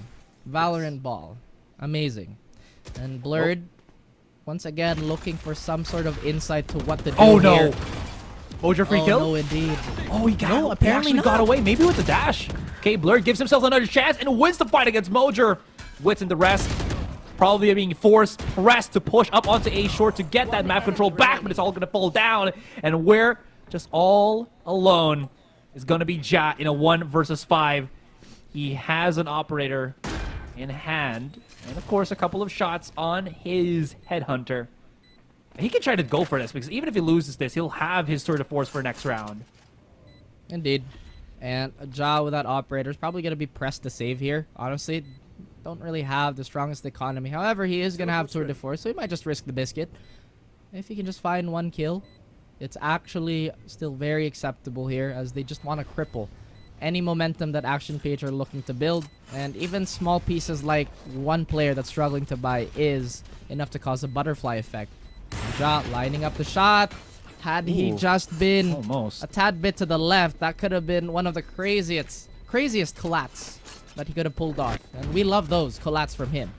Valorant Ball. Amazing. And Blurred, once again, looking for some sort of insight to what to do Oh, no. here. Mojo free kill? No, indeed. Oh, he apparently got away. Maybe with the dash. Okay, Blurred gives himself another chance and wins the fight against Mojo. Wits in the rest. Probably being pressed to push up onto A short to get that map control back, but it's all going to fall down. And we're just all alone is going to be Ja in a 1 versus 5. He has an operator in hand. And, of course, a couple of shots on his Headhunter. He can try to go for this, because even if he loses this, he'll have his Sword of Force for next round. Indeed. And Ja with that operator is probably going to be pressed to save here. Honestly, don't really have the strongest economy. However, he is going to have Tour de Force, so he might just risk the biscuit. If he can just find 1 kill, it's actually still very acceptable here, as they just want to cripple any momentum that Action PH are looking to build. And even small pieces like 1 player that's struggling to buy is enough to cause a butterfly effect. Ja lining up the shot. Had he just been a tad bit to the left, that could have been one of the craziest collats that he could have pulled off. And we love those collats from him.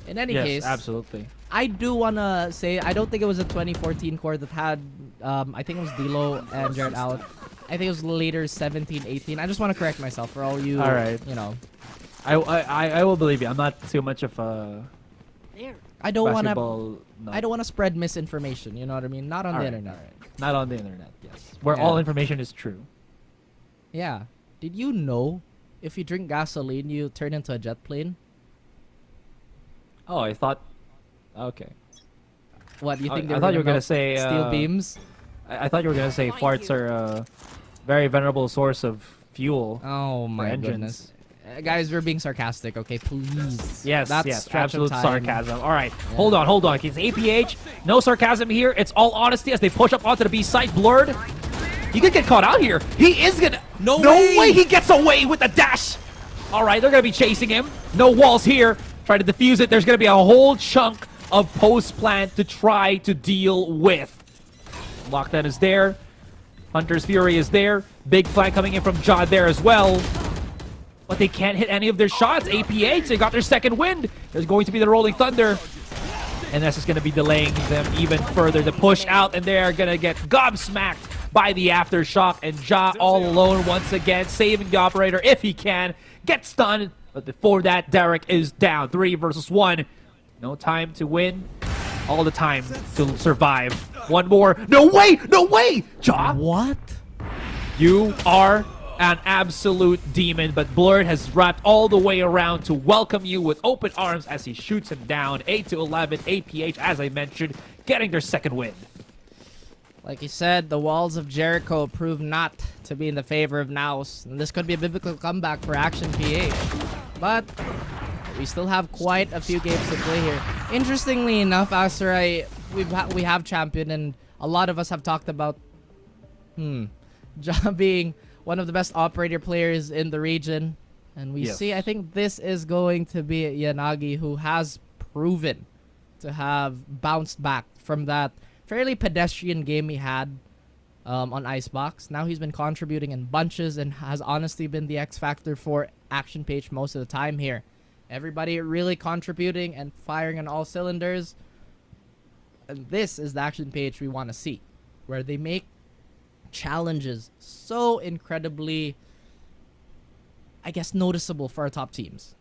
In any case, absolutely. I do want to say, I don't think it was a 2014 core that had, I think it was D'Lo and Jarrett Allen. I think it was later 17, 18. I just want to correct myself for all you, you know. I will believe you. I'm not too much of a... I don't want to spread misinformation, you know what I mean? Not on the internet. Not on the internet, yes. Where all information is true. Yeah. Did you know if you drink gasoline, you turn into a jet plane? Oh, I thought... Okay. What, you think I thought you were going to say... steel beams? I thought you were going to say farts are a very venerable source of fuel. Oh my goodness. Guys, we're being sarcastic, okay? Please. Yes, absolute sarcasm. All right, hold on. It's APH. No sarcasm here. It's all honesty as they push up onto the B side. Blurred. He could get caught out here. He is gonna... No way he gets away with the dash. All right, they're gonna be chasing him. No walls here. Try to defuse it. There's gonna be a whole chunk of post plant to try to deal with. Lockdown is there. Hunter's Fury is there. Big flank coming in from Ja there as well. But they can't hit any of their shots. APH, they got their second wind. There's going to be the Rolling Thunder. And that's just going to be delaying them even further. The push out, and they're going to get gobsmacked by the Aftershock. And Ja all alone once again, saving the operator if he can. Gets stunned. But before that, Derek is down. 3 versus 1. No time to win. All the time to survive. One more. No way! No way! Ja! What? You are an absolute demon, but Blurred has wrapped all the way around to welcome you with open arms as he shoots him down. 8-11, APH, as I mentioned, getting their second win. Like you said, the walls of Jericho prove not to be in the favor of NAOS. And this could be a biblical comeback for Action PH. But we still have quite a few games to play here. Interestingly enough, Asteroid, we have champion, and a lot of us have talked about Ja being one of the best operator players in the region. And we see, I think this is going to be Yanagi, who has proven to have bounced back from that fairly pedestrian game he had on Icebox. Now he's been contributing in bunches and has honestly been the X factor for Action Page most of the time here. Everybody really contributing and firing on all cylinders. And this is the Action Page we want to see, where they make challenges so incredibly, I guess, noticeable for our top teams.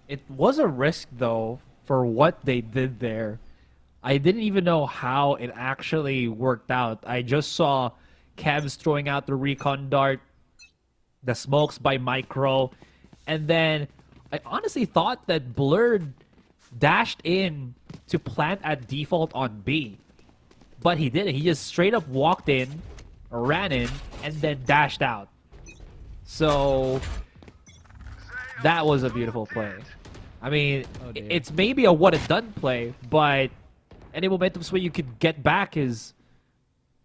It was a risk, though, for what they did there. I didn't even know how it actually worked out. I just saw Kevs throwing out the recon dart, the smokes by Micro, and then I honestly thought that Blurred dashed in to plant at default on B. But he didn't. He just straight up walked in, ran in, and then dashed out. So that was a beautiful play. I mean, it's maybe a what it done play, but any momentum swing you could get back is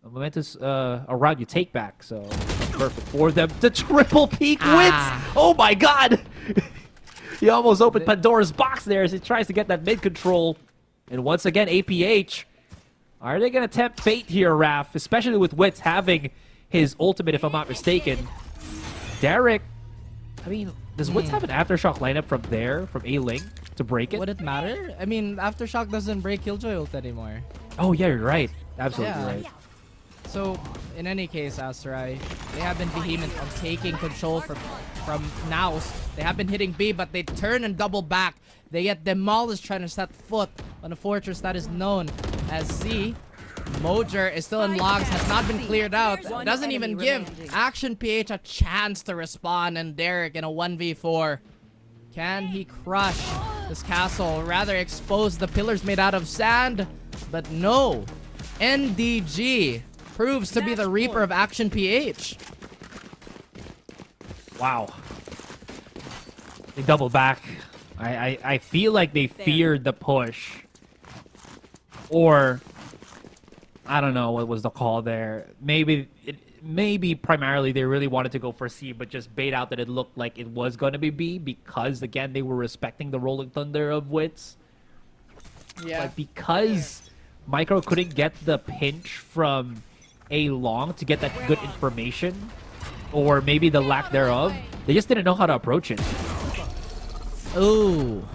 a momentous round you take back. So perfect for them. The triple peak wins. Oh my god! He almost opened Pandora's box there as he tries to get that mid control. And once again, APH. Are they going to tempt fate here, Raph? Especially with Wits having his ultimate, if I'm not mistaken. Derek, I mean, does Wits have an Aftershock lineup from there, from A-Link, to break it? Would it matter? I mean, Aftershock doesn't break Killjoy ult anymore. Oh, yeah, you're right. Absolutely right. So, in any case, Asterai, they have been vehement on taking control from NAOS. They have been hitting B, but they turn and double back. They get demolished trying to set foot on a fortress that is known as Z. Mojer is still in logs, has not been cleared out. Doesn't even give Action PH a chance to respond, and Derek in a 1v4. Can he crush this castle, or rather expose the pillars made out of sand? But no. NDG proves to be the Reaper of Action PH. Wow. They double back. I feel like they feared the push. Or, I don't know what was the call there. Maybe primarily they really wanted to go for C, but just bait out that it looked like it was going to be B because, again, they were respecting the Rolling Thunder of Wits. Yeah. But because Micro couldn't get the pinch from A long to get that good information, or maybe the lack thereof, they just didn't know how to approach it. Ooh.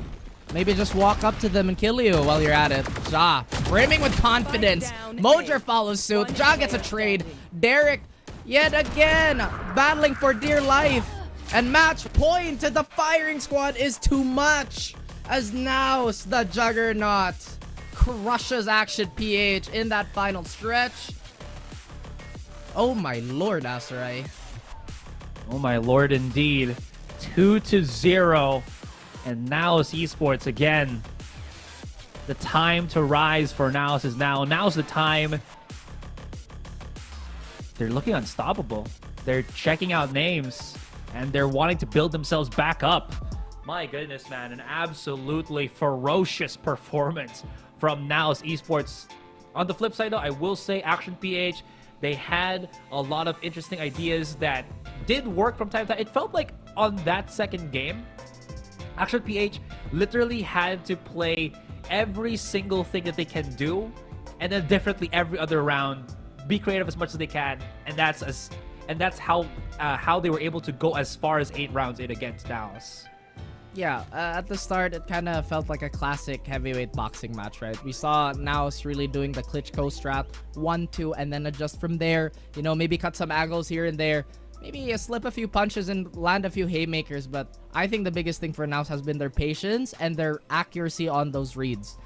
Maybe just walk up to them and kill you while you're at it. Ja, brimming with confidence. Mojer follows suit. Ja gets a trade. Derek, yet again, battling for dear life. And match point to the firing squad is too much. As NAOS, the juggernaut, crushes Action PH in that final stretch. Oh my lord, Aserai. Oh my lord, indeed. 2-0. And NAOS Esports again. The time to rise for NAOS is now. Now's the time. They're looking unstoppable. They're checking out names. And they're wanting to build themselves back up. My goodness, man. An absolutely ferocious performance from NAOS Esports. On the flip side, though, I will say Action PH, they had a lot of interesting ideas that did work from time to time. It felt like on that second game, Action PH literally had to play every single thing that they can do, and then differently every other round. Be creative as much as they can, and that's how they were able to go as far as 8 rounds in against NAOS. Yeah, at the start, it kind of felt like a classic heavyweight boxing match, right? We saw NAOS really doing the Klitschko strat, 1-2, and then adjust from there. You know, maybe cut some angles here and there. Maybe slip a few punches and land a few haymakers, but I think the biggest thing for NAOS has been their patience and their accuracy on those reads.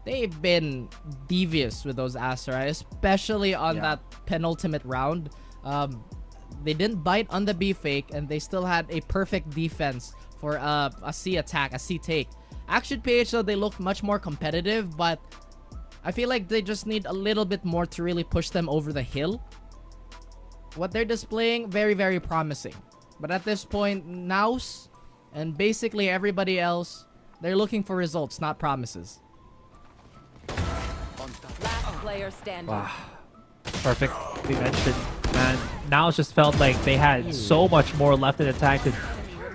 They've been devious with those Aserai, especially on that penultimate round. They didn't bite on the B fake, and they still had a perfect defense for a C attack, a C take. Action PH, though, they look much more competitive, but I feel like they just need a little bit more to really push them over the hill. What they're displaying, very, very promising. But at this point, NAOS and basically everybody else, they're looking for results, not promises. player standing. Wow. Perfect. We mentioned, man. Now it just felt like they had so much more left in the tank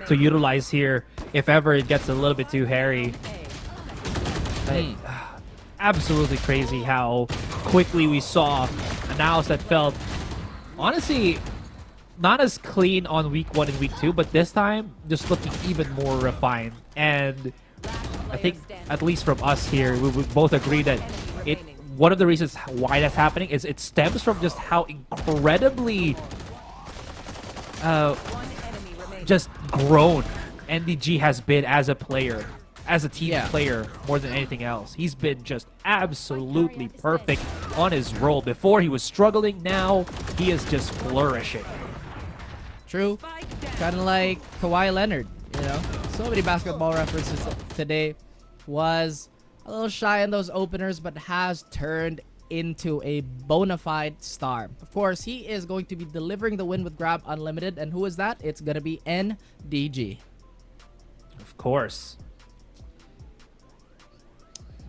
to utilize here if ever it gets a little bit too hairy. Like, absolutely crazy how quickly we saw a NAOS that felt, honestly, not as clean on week 1 and week 2, but this time just looking even more refined. And I think, at least from us here, we would both agree that one of the reasons why that's happening is it stems from just how incredibly just grown NDG has been as a player, as a team player, more than anything else. He's been just absolutely perfect on his role. Before he was struggling, now he is just flourishing. True. Kind of like Kawhi Leonard, you know? So many basketball references today. Was a little shy in those openers, but has turned into a bona fide star. Of course, he is going to be delivering the win with Grab Unlimited. And who is that? It's going to be NDG. Of course.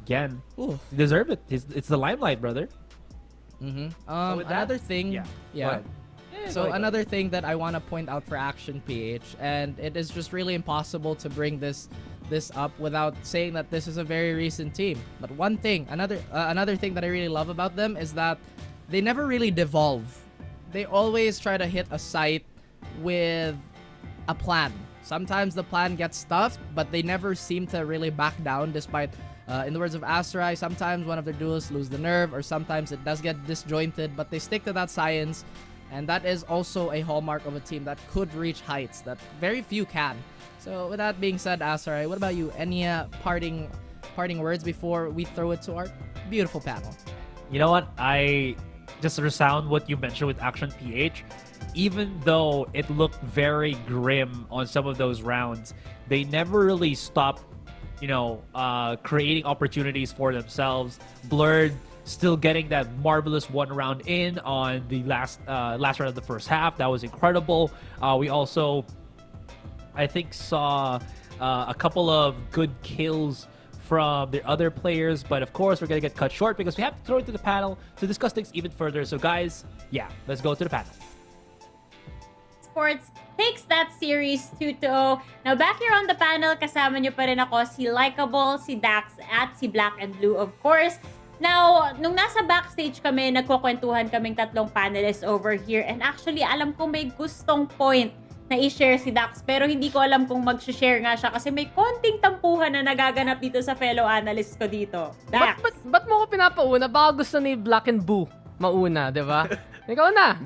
Again, you deserve it. It's the limelight, brother. Another thing, so another thing that I want to point out for Action PH, and it is just really impossible to bring this up without saying that this is a very recent team. But one thing, another thing that I really love about them is that they never really devolve. They always try to hit a site with a plan. Sometimes the plan gets stuffed, but they never seem to really back down despite, in the words of Asterai, sometimes one of their duelists lose the nerve, or sometimes it does get disjointed, but they stick to that science. And that is also a hallmark of a team that could reach heights that very few can. So with that being said, Asarai, what about you? Any parting words before we throw it to our beautiful panel? You know what? I just resound what you mentioned with Action PH. Even though it looked very grim on some of those rounds, they never really stopped, creating opportunities for themselves. Blurred still getting that marvelous 1 round in on the last round of the first half. That was incredible. We also, I think, saw a couple of good kills from the other players, but of course we're gonna get cut short because we have to throw it to the panel to discuss things even further. So guys, let's go to the panel. Esports takes that series 2-0. Now back here on the panel, kasama nyo pa rin ako si Likeable, si Dax, at si Black and Blue, of course. Now, nung nasa backstage kami, nagkukwentuhan kaming tatlong panelists over here. And actually, alam ko may gustong point na i-share si Dax. Pero hindi ko alam kung mag-share nga siya kasi may konting tampuhan na nagaganap dito sa fellow analyst ko dito. Dax! Ba't mo ko pinapauna? Baka gusto ni Black and Blue mauna, di ba? Ikaw na.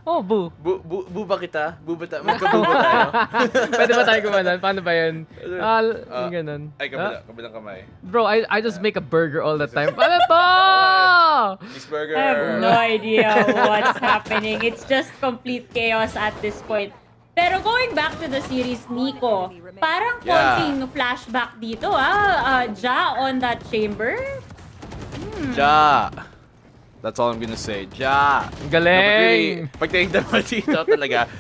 Oh, Boo. Boo ba kita? Boo ba tayo? Magka-boo ba tayo? Pwede ba tayo gumanon? Paano ba yun? Ganun. Ay, kabilang kamay. Bro, I just make a burger all the time. Paano to? Cheeseburger. I have no idea what's happening. It's just complete chaos at this point. Pero going back to the series, Nico, parang konting flashback dito, Ja on that chamber? Ja. That's all I'm gonna say. Ja. Galing! Pag tinignan mo dito talaga,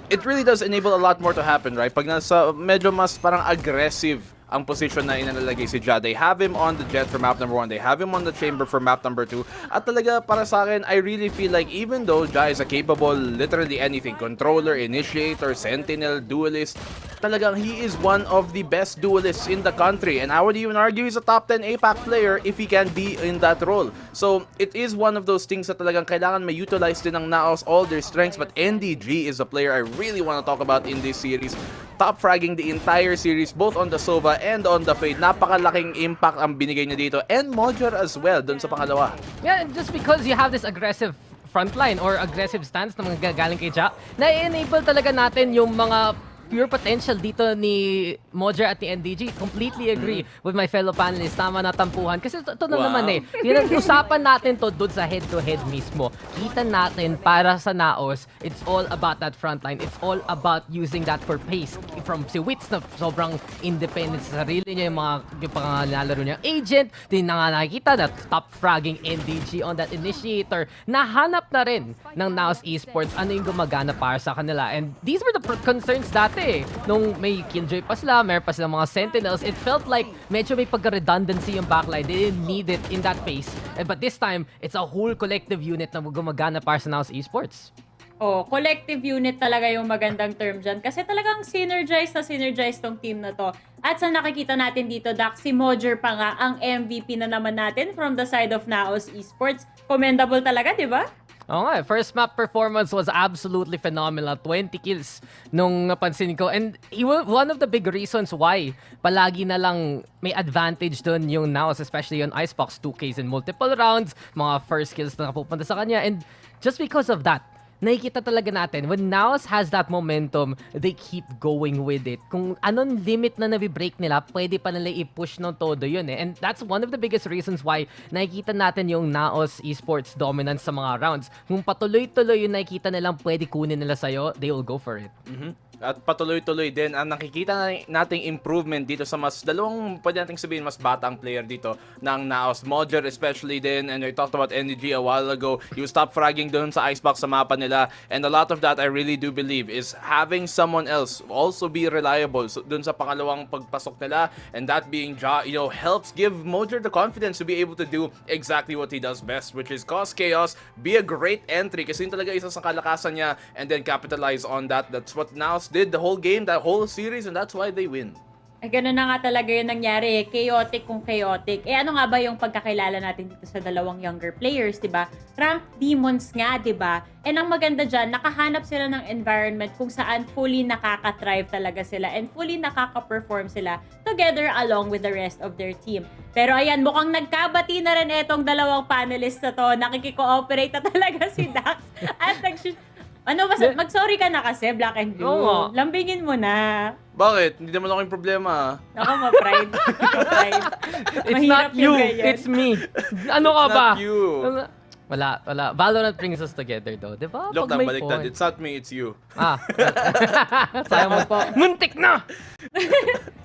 it really does enable a lot more to happen, right? Pag nasa medyo mas parang aggressive ang position na inalalagay si Ja. They have him on the jet for map number 1. They have him on the chamber for map number 2. At talaga, para sa akin, I really feel like even though Ja is a capable, literally anything, controller, initiator, sentinel, duelist, talagang he is one of the best duelists in the country. And I would even argue he's a top 10 APAC player if he can be in that role. So, it is one of those things that talagang kailangan may utilize din ng NAOS all their strengths. But NDG is a player I really want to talk about in this series. Top fragging the entire series, both on the Sova and on the Fade. Napakalaking impact ang binigay niya dito. And Mojer as well, dun sa pangalawa. Yeah, just because you have this aggressive frontline or aggressive stance na mga galing kay Ja, na-enable talaga natin yung mga pure potential dito ni Mojer at ni NDG. Completely agree with my fellow panelists. Tama na tampuhan. Kasi ito na naman eh. Usapan natin to doon sa head-to-head mismo. Kita natin para sa NAOS, it's all about that frontline. It's all about using that for pace. From si Wits na sobrang independent sa sarili niya, yung pangalalaro niya agent. Din na nga nakikita na top fragging NDG on that initiator. Nahanap na rin ng NAOS Esports ano yung gumagana para sa kanila. And these were the concerns dati dati. Nung may Killjoy pa sila, meron pa silang mga Sentinels, it felt like medyo may pagka-redundancy yung backline. They didn't need it in that pace. But this time, it's a whole collective unit na gumagana para sa NAOS Esports. Oh, collective unit talaga yung magandang term dyan. Kasi talagang synergize tong team na to. At sa nakikita natin dito, Dax, si Mojer pa nga ang MVP na naman natin from the side of NAOS Esports. Commendable talaga, di ba? Oo nga, first map performance was absolutely phenomenal. 20 kills nung napansin ko. And one of the big reasons why palagi na lang may advantage dun yung NAOS, especially on Icebox, 2Ks in multiple rounds, mga first kills na napupunta sa kanya. And just because of that, nakikita talaga natin, when NAOS has that momentum, they keep going with it. Kung anong limit na nabibreak nila, pwede pa nila i-push ng todo yun eh. And that's one of the biggest reasons why nakikita natin yung NAOS Esports dominance sa mga rounds. Kung patuloy-tuloy yung nakikita nilang pwede kunin nila sa'yo, they will go for it. At patuloy-tuloy din ang nakikita nating improvement dito sa pwede nating sabihin, mas batang player dito ng NAOS. Mojer especially din, and I talked about NDG a while ago. You stop fragging doon sa Icebox sa mapa nila, and a lot of that I really do believe is having someone else also be reliable doon sa pangalawang pagpasok nila, and that being Ja, helps give Mojer the confidence to be able to do exactly what he does best, which is cause chaos, be a great entry, kasi yun talaga isa sa kalakasan niya, and then capitalize on that. That's what NAOS did the whole game, that whole series, and that's why they win. Ganun na nga talaga yung nangyari. Chaotic kung chaotic. Ano nga ba yung pagkakilala natin dito sa dalawang younger players, diba? Rank demons nga, diba? And ang maganda dyan, nakahanap sila ng environment kung saan fully nakaka-thrive talaga sila and fully nakaka-perform sila together along with the rest of their team. Pero ayan, mukhang nagkabati na rin etong dalawang panelists na to. Nakikikooperate na talaga si Dax. At mag-sorry ka na kasi, Black and Blue. Oo. Lambingin mo na. Bakit? Hindi naman ako yung problema. Ako, ma-pride. It's not you, it's me. Ano ka ba? Not you. Wala. Valorant brings us together though, di ba? Look, Pag may baliktad. point. It's not me, it's you. Sayang mo po. Muntik na!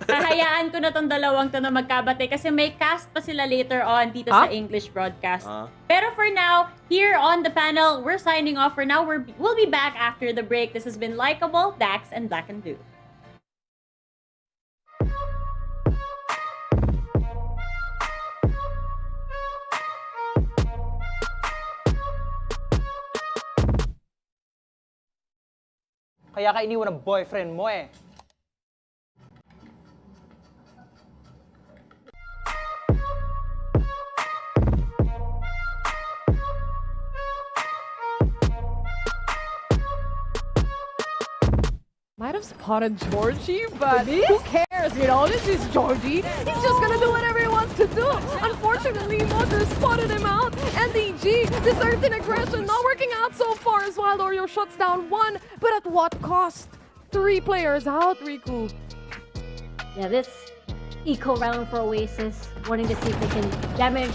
Hahayaan ko na tong dalawang to na magkabate kasi may cast pa sila later on dito sa English broadcast. Pero for now, here on the panel, we're signing off for now. We'll be back after the break. This has been Likeable, Dax, and Black and Blue. Kaya ka iniwan ng boyfriend mo eh. Might have spotted Georgie, but who cares? This is Georgie. He's just gonna do whatever he wants to do. Unfortunately, Mojer spotted him out, and the G, this certain aggression not working out so far as Valorio shuts down one, but at what cost? 3 players out, Riku. Yeah, this eco round for Oasis, wanting to see if they can damage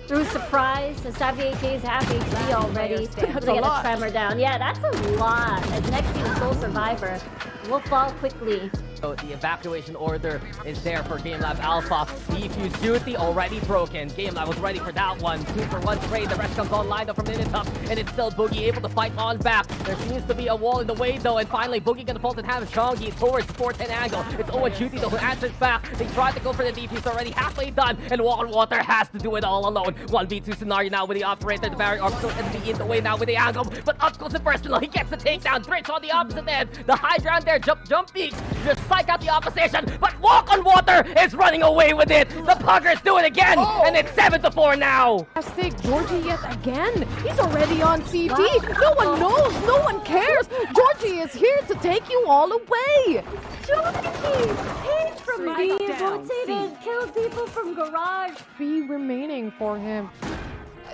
through surprise. The Xavier is half HP already. That's They a get lot. a tremor down. Yeah, that's a lot. And next team sole survivor will fall quickly. So the evacuation order is there for GameLab.Alpha. Defuse duty already broken. GameLab was ready for that one. 2-for-1 trade. The rest comes online though from Ninitop. And it's still Boogie able to fight on back. There seems to be a wall in the way though. And finally Boogie gonna fall and have Shongi towards the 410 angle. It's Owen Duty though who answers back. They tried to go for the defuse, already halfway done. And Walk on Water has to do it all alone. 1v2 scenario now with the operator. The barrier still be in the way now with the angle. But up close and personal. He gets the takedown. Bridge on the opposite end. The high ground there. Jump peaks. Just psych out the opposition. But Walk on Water is running away with it. The Puggers do it again. And it's 7-4 now. Fantastic, Georgie yet again. He's already on CT. No one knows. No one cares. Georgie is here to take you all away. Georgie! Page from Strike being down. rotated, killed people from garage. 3 remaining for him.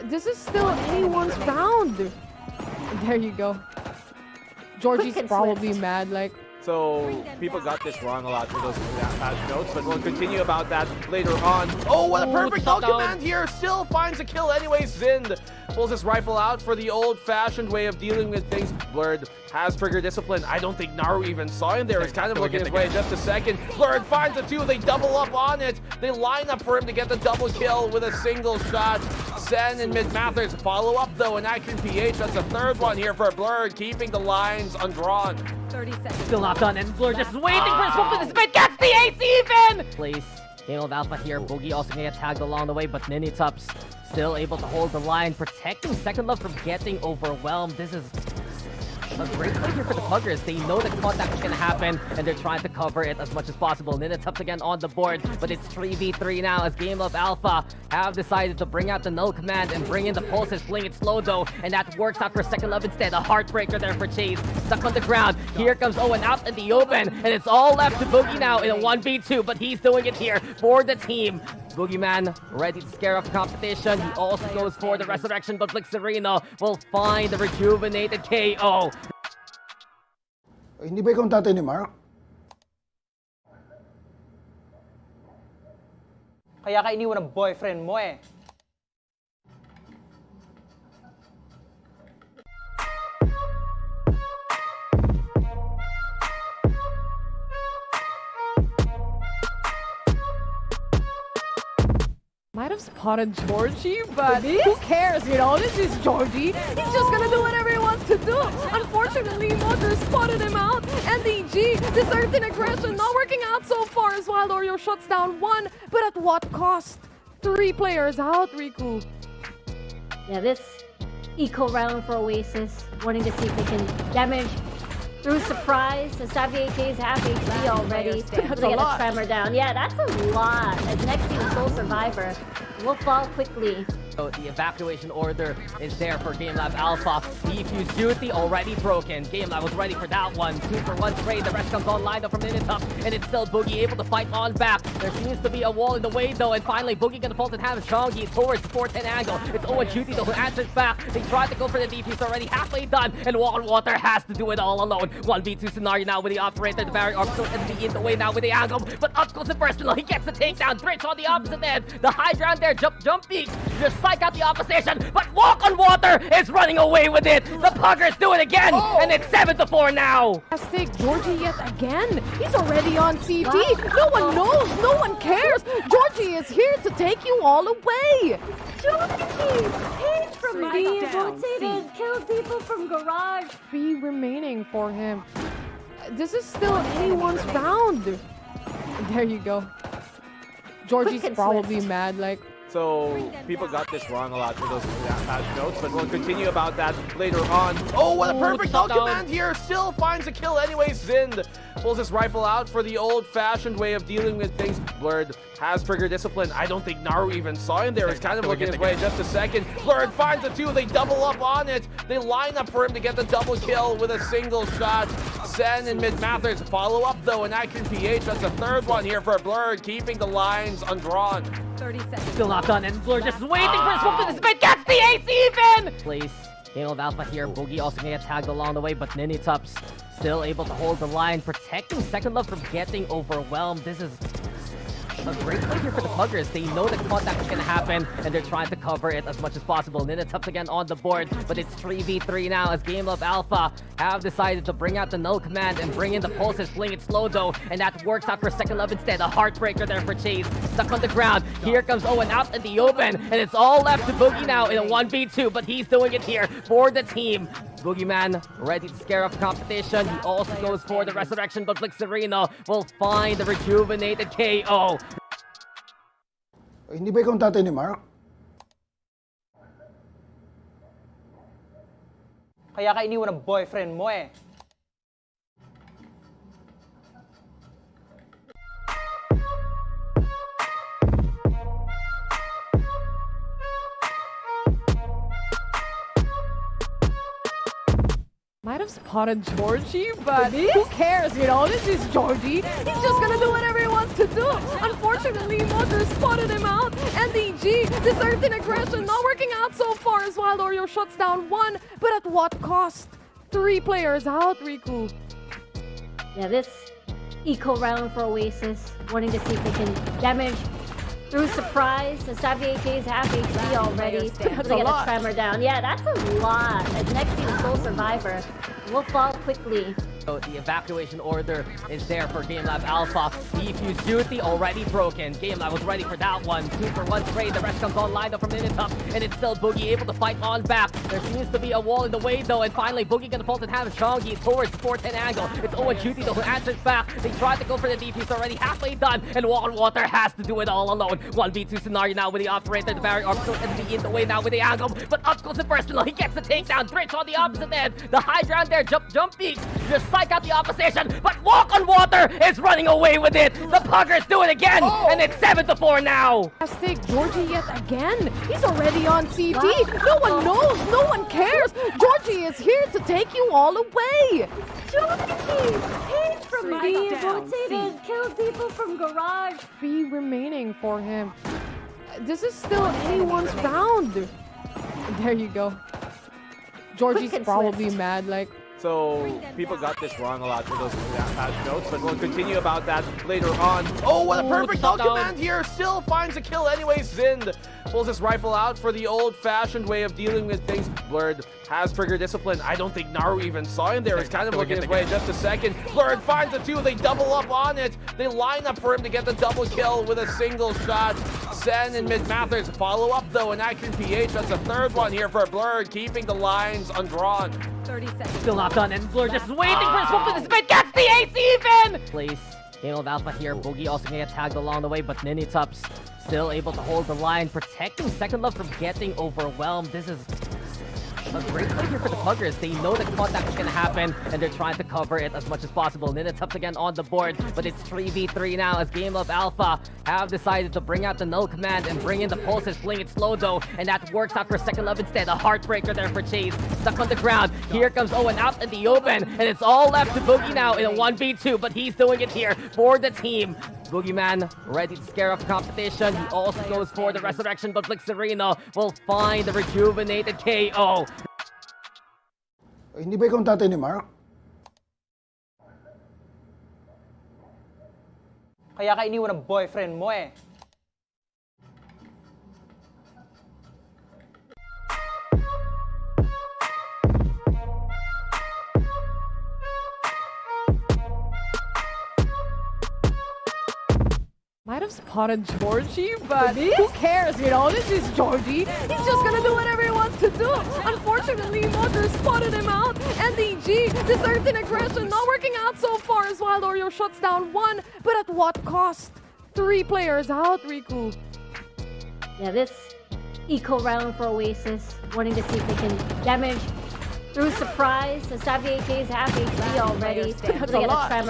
This is still anyone's round. There you go. Georgie's Quick and probably swift. mad, like, So people got this wrong a lot for those patch notes, but we'll continue about that later on. Oh, what a perfect ult command here! Still finds a kill anyways. Zind pulls his rifle out for the old-fashioned way of dealing with things. Blurred has trigger discipline. I don't think Naru even saw him there. He's kind of looking his way. Just a second. Blurred finds the 2. They double up on it. They line up for him to get the double kill with a single shot. Sen and Mid-Mathers follow up though in Action PH. That's the 3rd one here for Blurred, keeping the lines undrawn. 30 seconds. Still not done, and Blur just waiting for his smoke to dissipate. Gets the ace even! Place GameLab.Alpha here. Boogie also gonna get tagged along the way, but Ninitups still able to hold the line, protecting Second Love from getting overwhelmed. This is a great play here for the Puggers. They know the contact is going to happen, and they're trying to cover it as much as possible. Ninitups again on the board, but it's 3v3 now as GameLab.Alpha have decided to bring out the null command and bring in the pulses, playing it slow though, and that works out for Second Love instead. A heartbreaker there for Chase, stuck on the ground. Here comes Owen out in the open, and it's all left to Boogie now in a 1v2, but he's doing it here for the team. Boogeyman ready to scare off the competition. He also goes for the resurrection, but Blixerino will find the rejuvenated KO. Hindi ba ikaw ang tatay ni Mark? Kaya ka iniwan ng boyfriend mo eh. Might have spotted Georgie, but who cares, you know? This is Georgie. He's just gonna do whatever he wants to do. Unfortunately, Motor spotted him out, and the G, the certain aggression, not working out so far as Wild Oreo shuts down one, but at what cost? 3 players out, Riku. Yeah, this eco round for Oasis, wanting to see if they can damage through surprise. The Savvy AK is half HP already. That's They a get a lot. tremor down. Yeah, that's a lot. And next team sole survivor will fall quickly. So the evacuation order is there for GameLab.Alpha. Defuse duty already broken. GameLab was ready for that one. 2-for-1 trade. The rest comes online though from Ninitup, and it's still Boogie able to fight on back. There seems to be a wall in the way though, and finally Boogie gonna fall and have Chongi towards the 410 angle. It's Owen Duty though who answers back. They tried to go for the defuse, already halfway done, and Walk on Water has to do it all alone. 1v2 scenario now with the operator. The barrier option is in the way now with the angle, but up close and personal, he gets the takedown. Bridge on the opposite end. The high ground there, jump peaks, just psych out the opposition, but Walk on Water is running away with it. The Puggers do it again, and it's 7-4 now. Fantastic, Georgie yet again. He's already on CT. No one knows, no one cares. Georgie is here to take you all away. Georgie! Page from Strike being down, rotated, killed people from garage. 3 remaining for him. This is still anyone's round. There you go. Georgie's Quick and probably swift. mad, like, So people got this wrong a lot for those patch notes, but we'll continue about that later on. Oh, what a perfect null command here! Still finds a kill anyways. Zind pulls his rifle out for the old-fashioned way of dealing with things. Blurred has trigger discipline. I don't think Naru even saw him there. He's kind of looking his way just a second. Blurred finds the 2. They double up on it. They line up for him to get the double kill with a single shot. Sen and Mid-Mathers follow up though, and Action PH. That's the 3rd one here for Blurred, keeping the lines undrawn. 30 seconds. Still not done, and Blur just waiting for his smoke to dissipate. Gets the ace even! Place GameLab.Alpha here. Boogie also gonna get tagged along the way, but Ninitups still able to hold the line, protecting Second Love from getting overwhelmed. This is a great play here for the Puggers. They know the contact is going to happen, and they're trying to cover it as much as possible. Ninitups again on the board, but it's 3v3 now as GameLab.Alpha have decided to bring out the null command and bring in the pulses, playing it slow though, and that works out for Second Love instead. A heartbreaker there for Chase, stuck on the ground. Here comes Owen out in the open, and it's all left to Boogie now in a 1v2, but he's doing it here for the team. Boogeyman ready to scare off the competition. He also goes for the resurrection, but Blixerino will find the rejuvenated KO. Hindi ba ikaw ang tatay ni Mark? Kaya ka iniwan ng boyfriend mo eh. might have spotted Georgie, but who cares, you know? This is Georgie. He's just gonna do whatever he wants to do. Unfortunately, Motor spotted him out, and the G, the certain aggression, not working out so far as Wild Oreo shuts down one, but at what cost? 3 players out, Riku. Yeah, this eco round for Oasis, wanting to see if they can damage through surprise. The Savvy AK is half HP already. That's They a get lot. a tremor down. Yeah, that's a lot. And next team sole survivor will fall quickly. So the evacuation order is there for GameLab.Alpha. Defuse duty already broken. GameLab was ready for that one. 2-for-1 trade. The rest comes online though from Ninitup. And it's still Boogie able to fight on back. There seems to be a wall in the way though. And finally Boogie gonna fall and have Chongi towards 410 angle. It's Owen Duty though who answers back. They tried to go for the defuse already halfway done. And Walk on Water has to do it all alone. 1v2 scenario now with the operator. The barrier still going to be in the way now with the angle. But up close and personal. He gets the takedown. Bridge on the opposite end. The high ground there. Jump peaks. Just psych out the opposition. But Walk on Water is running away with it. The Puggers do it again. And it's 7-4 now. Fantastic. Georgie yet again. He's already on CT. No one knows. No one cares. Georgie is here to take you all away. Georgie! He's from Strike being down, rotated, C. kill people from garage. 3 remaining for him. This is still anyone's round. There you go. Georgie's Quick and probably swift. mad, like, So people got this wrong a lot for those patch notes, but we'll continue about that later on. Oh, what a perfect dog command here! Still finds a kill anyways. Zind pulls his rifle out for the old-fashioned way of dealing with things. Blurred has trigger discipline. I don't think Naru even saw him there. He's kind of looking his way in just a second. Blurred finds the two. They double up on it. They line up for him to get the double kill with a single shot. Sen and Mid-Mathers follow up though in Action PH. That's the third one here for Blurred, keeping the lines undrawn. 30 seconds. Still not done, and Blur just waiting for his smoke to dissipate. Gets the ace even! Place GameLab.Alpha here. Boogie also gonna get tagged along the way, but Ninitups still able to hold the line, protecting Second Love from getting overwhelmed. This is a great play here for the Puggers. They know that contact is going to happen, and they're trying to cover it as much as possible. Ninitups again on the board, but it's 3v3 now as GameLab.Alpha have decided to bring out the null command and bring in the pulses, playing it slow though, and that works out for Second Love instead. A heartbreaker there for Chase, stuck on the ground. Here comes Owen out in the open, and it's all left to Boogie now in a 1v2, but he's doing it here for the team. Boogeyman ready to scare off competition. He also goes for the resurrection, but Blixerino will find the rejuvenated KO. Hindi ba ikaw ang tatay ni Mark? Kaya ka iniwan ng boyfriend mo eh. might have spotted Georgie, but who cares, you know? This is Georgie. He's just gonna do whatever he wants to do. Unfortunately, Motor spotted him out, and the G, the certain aggression, not working out so far as Wild Oreo shuts down one, but at what cost? 3 players out, Riku. Yeah, this eco round for Oasis, wanting to see if they can damage through surprise. The Savvy AK is half HP already. That's a lot.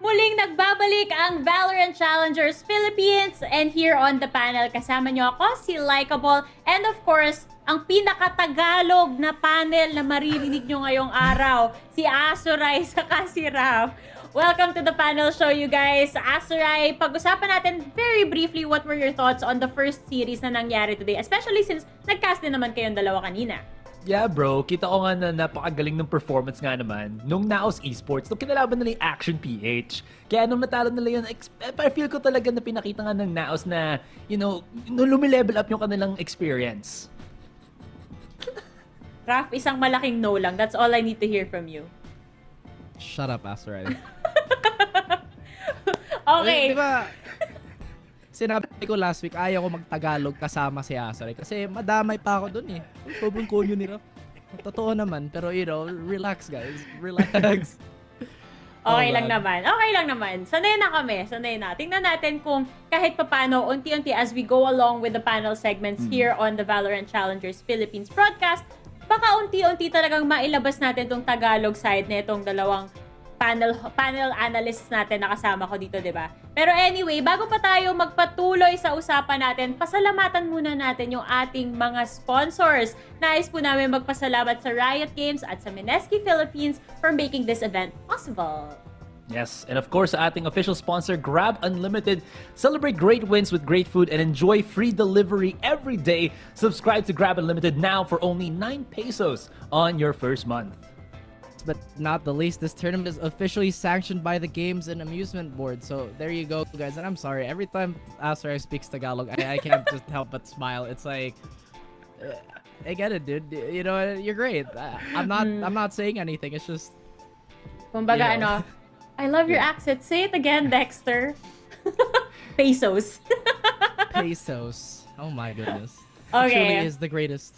Muling nagbabalik ang VALORANT Challengers Philippines, and here on the panel kasama nyo ako, si Likeable, and of course, ang pinaka-Tagalog na panel na maririnig nyo ngayong araw, si Asuray saka si Raf. Welcome to the panel show, you guys. Asuray, pag-usapan natin very briefly what were your thoughts on the first series na nangyari today, especially since nag-cast din naman kayong dalawa kanina. Yeah bro, kita ko nga na napakagaling ng performance nga naman nung NAOS Esports, nung kinalaban nila yung Action PH. Kaya nung natalo nila yun, I feel ko talaga na pinakita nga ng NAOS na, you know, nung lumilevel up yung kanilang experience. Raf, isang malaking no lang. That's all I need to hear from you. Shut up, Asteroid. Okay. Diba, sinabi ko last week, ayaw ko mag-Tagalog kasama si Asteroid kasi madamay pa ako dun eh. Sobrang konyo ni Raf. Totoo naman, pero you know, relax guys. Relax. Okay lang naman. Okay lang naman. Sanay na kami. Sanay na. Tingnan natin kung kahit papano, unti-unti as we go along with the panel segments here on the VALORANT Challengers Philippines broadcast, baka unti-unti talagang mailabas natin itong Tagalog side na itong dalawang panel analysts natin na kasama ko dito, di ba? Pero anyway, bago pa tayo magpatuloy sa usapan natin, pasalamatan muna natin yung ating mga sponsors. Nais po namin magpasalamat sa Riot Games at sa Mineski Philippines for making this event possible. Yes, and of course, sa ating official sponsor, Grab Unlimited. Celebrate great wins with great food and enjoy free delivery every day. Subscribe to Grab Unlimited now for only 9 pesos on your first month. But not the least, this tournament is officially sanctioned by the Games and Amusement Board. So there you go, guys. And I'm sorry, every time Asarai speaks Tagalog, I can't just help but smile. It's like, I get it, dude. You know, you're great. I'm not saying anything. It's just, kumbaga, I love your accent. Say it again, Dexter. Pesos. Pesos. Oh my goodness. Okay. Truly is the greatest.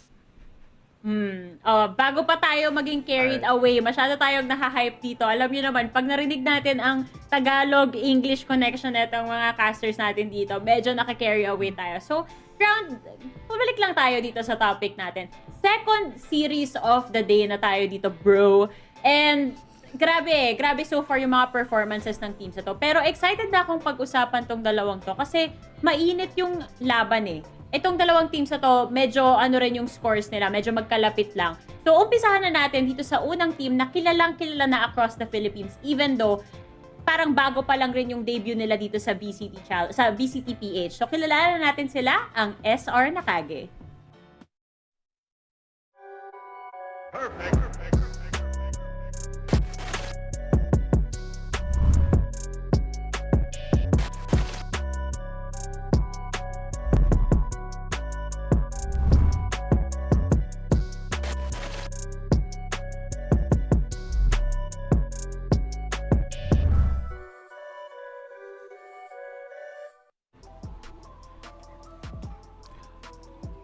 Bago pa tayo maging carried away, masyado tayong nakahype dito. Alam niyo naman, pag narinig natin ang Tagalog-English connection netong mga casters natin dito, medyo naka-carry away tayo. So, pabalik lang tayo dito sa topic natin. Second series of the day na tayo dito, bro. And grabe so far yung mga performances ng teams na to. Pero excited na akong pag-usapan tong dalawang to kasi mainit yung laban eh. Itong dalawang teams na to, medyo rin yung scores nila, medyo magkalapit lang. So umpisahan na natin dito sa unang team na kilalang kilala na across the Philippines, even though parang bago pa lang rin yung debut nila dito sa VCTPH. So kilala na natin sila, ang SR Nacague. Perfect.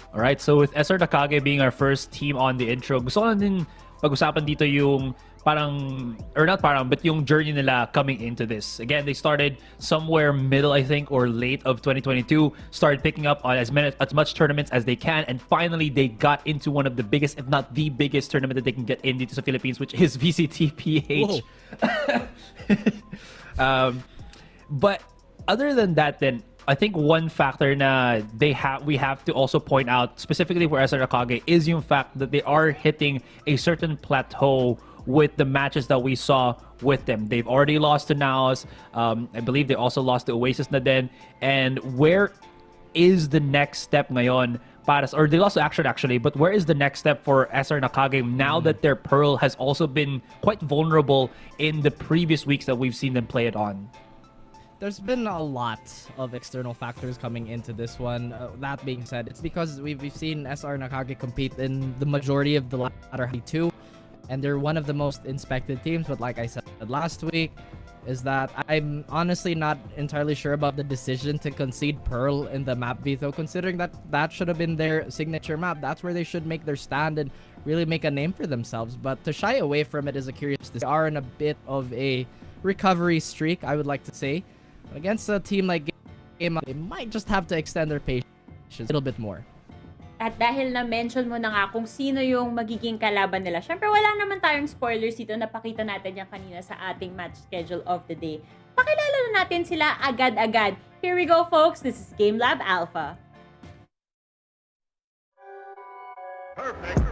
Alright, so with SR Nacague being our first team on the intro, gusto ko na din pag-usapan dito yung but yung journey nila coming into this. Again, they started somewhere middle, I think, or late of 2022, started picking up on as much tournaments as they can, and finally they got into one of the biggest, if not the biggest tournament that they can get in dito sa Philippines, which is VCTPH. But other than that, then, I think one factor na we have to also point out, specifically for SR Nacague, is yung fact that they are hitting a certain plateau with the matches that we saw with them. They've already lost to NAOS. I believe they also lost to Oasis na din. And where is the next step ngayon? Or they lost to Action actually, but where is the next step for SR Nacague now that their Pearl has also been quite vulnerable in the previous weeks that we've seen them play it on? There's been a lot of external factors coming into this one. That being said, it's because we've seen SR Nacague compete in the majority of the latter two, and they're one of the most inspected teams. But like I said last week, is that I'm honestly not entirely sure about the decision to concede Pearl in the map veto, considering that should have been their signature map. That's where they should make their stand and really make a name for themselves. But to shy away from it is a curious decision. They are in a bit of a recovery streak, I would like to say. Against a team like GameLab, they might just have to extend their patience a little bit more. At dahil na-mention mo na nga kung sino yung magiging kalaban nila, syempre wala naman tayong spoilers dito, napakita natin yan kanina sa ating match schedule of the day. Pakilala na natin sila agad-agad. Here we go, folks. This is GameLab.Alpha. Perfect.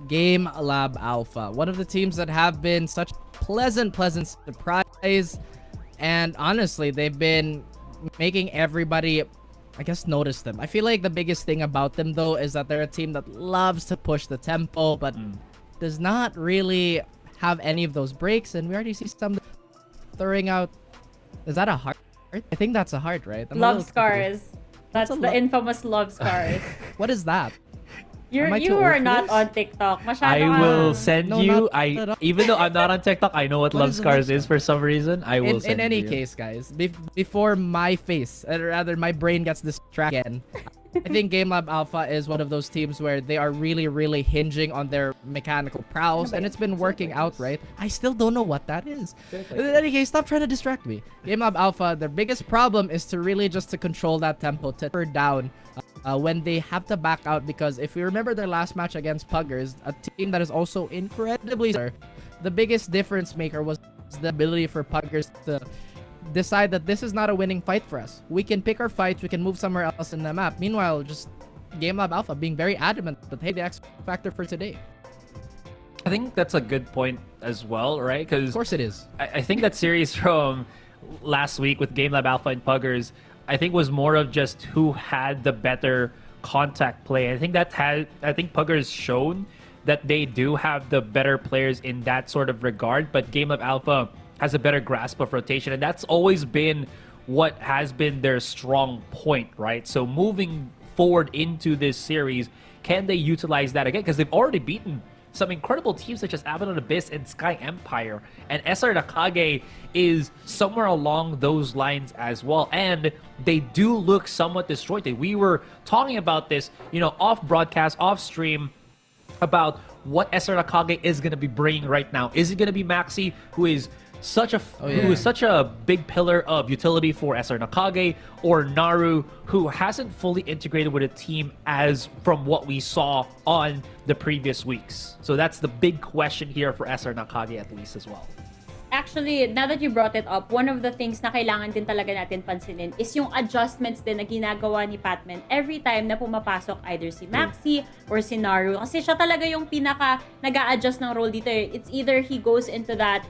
GameLab.Alpha, one of the teams that have been such pleasant surprise, and honestly, they've been making everybody, I guess, notice them. I feel like the biggest thing about them, though, is that they're a team that loves to push the tempo, but does not really have any of those breaks, and we already see some throwing out. Is that a heart? I think that's a heart, right? Love scars. That's the infamous love scars. What is that? Am I You too old are for not this? on TikTok. I will send No, you. not at all. Even though I'm not on TikTok, I know what What Love is Scars Love is for some reason. I will In send any you. case, guys, before my face, or rather my brain gets distracted again, I think GameLab.Alpha is one of those teams where they are really, really hinging on their mechanical prowess, and it's been working out, right? I still don't know what that is. In any case, stop trying to distract me. GameLab.Alpha, their biggest problem is to really just to control that tempo, to turn down when they have to back out, because if you remember their last match against Puggers, a team that is also incredibly similar, the biggest difference maker was the ability for Puggers to decide that this is not a winning fight for us. We can pick our fights, we can move somewhere else in the map. Meanwhile, just GameLab.Alpha being very adamant that, hey, the X factor for today. I think that's a good point as well, right? Because of course it is. I think that series from last week with GameLab.Alpha and Puggers, I think was more of just who had the better contact play. I think Puggers shown that they do have the better players in that sort of regard, but GameLab.Alpha has a better grasp of rotation, and that's always been what has been their strong point, right? So moving forward into this series, can they utilize that again? Because they've already beaten some incredible teams such as Abaddon Abyss and Sky Empire, and SR Nacague is somewhere along those lines as well, and they do look somewhat disjointed. We were talking about this, off broadcast, off stream, about what SR Nacague is going to be bringing right now. Is it going to be Maxi, who is such a big pillar of utility for SR Nacague, or Naru, who hasn't fully integrated with a team as from what we saw on the previous weeks? So that's the big question here for SR Nacague, at least, as well. Actually, now that you brought it up, one of the things na kailangan din talaga natin pansinin is yung adjustments din na ginagawa ni Patman every time na pumapasok either si Maxi or si Naru. Kasi siya talaga yung pinaka nag-a-adjust ng role dito. It's either he goes into that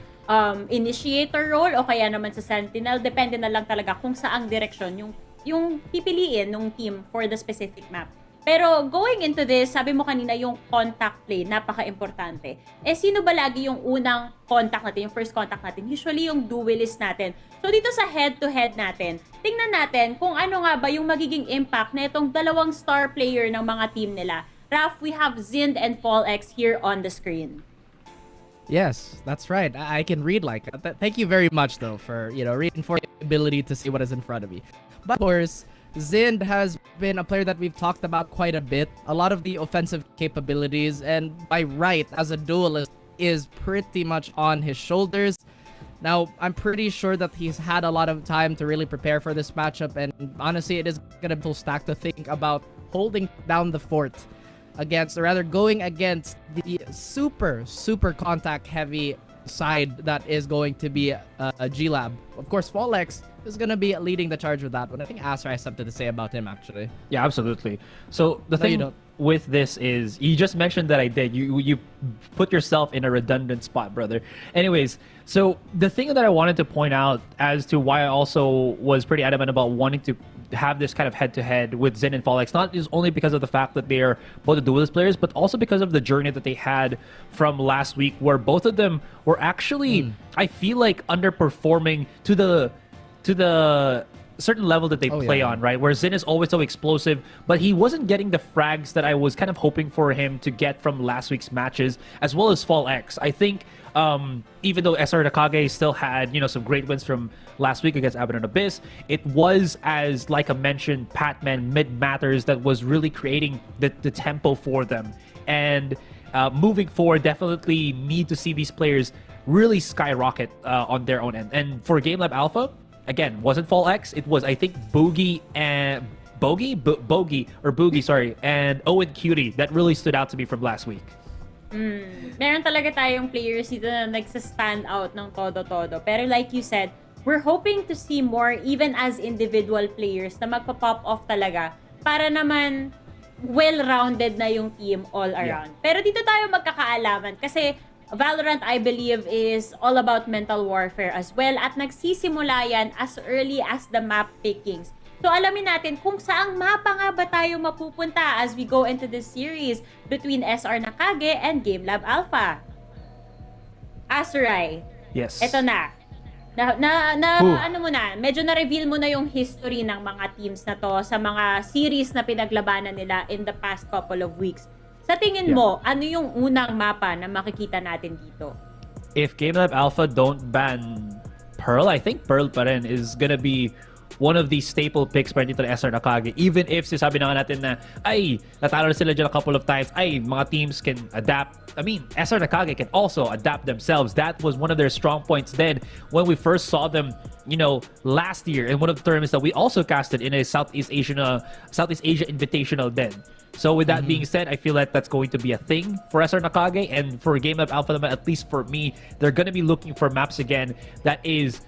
initiator role o kaya naman sa Sentinel. Depende na lang talaga kung saang direksyon yung pipiliin ng team for the specific map. Pero going into this, sabi mo kanina yung contact play, napaka-importante. Sino ba lagi yung unang contact natin, yung first contact natin? Usually yung duelist natin. So dito sa head-to-head natin, tingnan natin kung ano nga ba yung magiging impact na itong dalawang star player ng mga team nila. Raf, we have Zind and FallX here on the screen. Yes, that's right. I can read like that. Thank you very much, though, for reinforcing the ability to see what is in front of me. But of course, Zind has been a player that we've talked about quite a bit. A lot of the offensive capabilities, and by right, as a duelist, is pretty much on his shoulders. Now, I'm pretty sure that he's had a lot of time to really prepare for this matchup, and honestly, it is going to be stacked to think about holding down the fort against, or rather going against the super contact heavy side that is going to be a GLab. Of course, FallX is going to be leading the charge with that one. I think Asra has something to say about him, actually. Yeah, absolutely. So the thing with this is, you just mentioned that I did. You put yourself in a redundant spot, brother. Anyways, so the thing that I wanted to point out as to why I also was pretty adamant about wanting to have this kind of head-to-head with Zen and FallX, not is only because of the fact that they are both the duelist players, but also because of the journey that they had from last week, where both of them were actually, I feel like, underperforming to the certain level that they play on, right? Where Zen is always so explosive, but he wasn't getting the frags that I was kind of hoping for him to get from last week's matches, as well as FallX. I think even though SR Nacague still had, some great wins from last week against Abaddon Abyss, it was, as like I mentioned, Patman mid-matters that was really creating the tempo for them. And moving forward, definitely need to see these players really skyrocket on their own end. And for GameLab.Alpha, again, wasn't FallX, it was, I think, Boogie and Boogie, sorry, and Owen Cutie that really stood out to me from last week. Meron talaga tayong players dito na nagsa-stand out ng todo-todo. Pero like you said, we're hoping to see more even as individual players na magpa-pop off talaga para naman well-rounded na yung team all around. Pero dito tayo magkakaalaman kasi Valorant, I believe, is all about mental warfare as well, at nagsisimula yan as early as the map pickings. So alamin natin kung saang mapa nga ba tayo mapupunta as we go into this series between SR Nacague and GameLab.Alpha. Azurai. Yes. Ito na. Ano mo na, medyo na-reveal mo na yung history ng mga teams na to sa mga series na pinaglabanan nila in the past couple of weeks. Sa tingin mo, ano yung unang mapa na makikita natin dito? If GameLab.Alpha don't ban Pearl, I think Pearl pa rin is gonna be one of the staple picks para dito ng SR Nacague. Even if sinasabi na nga natin na, ay, natalo na sila dyan a couple of times, ay, mga teams can adapt. I mean, SR Nacague can also adapt themselves. That was one of their strong points then when we first saw them, you know, last year in one of the tournaments that we also casted in a Southeast Asia Invitational then. So with that being said, I feel like that's going to be a thing for SR Nacague, and for GameLab.Alpha, at least for me, they're going to be looking for maps again that is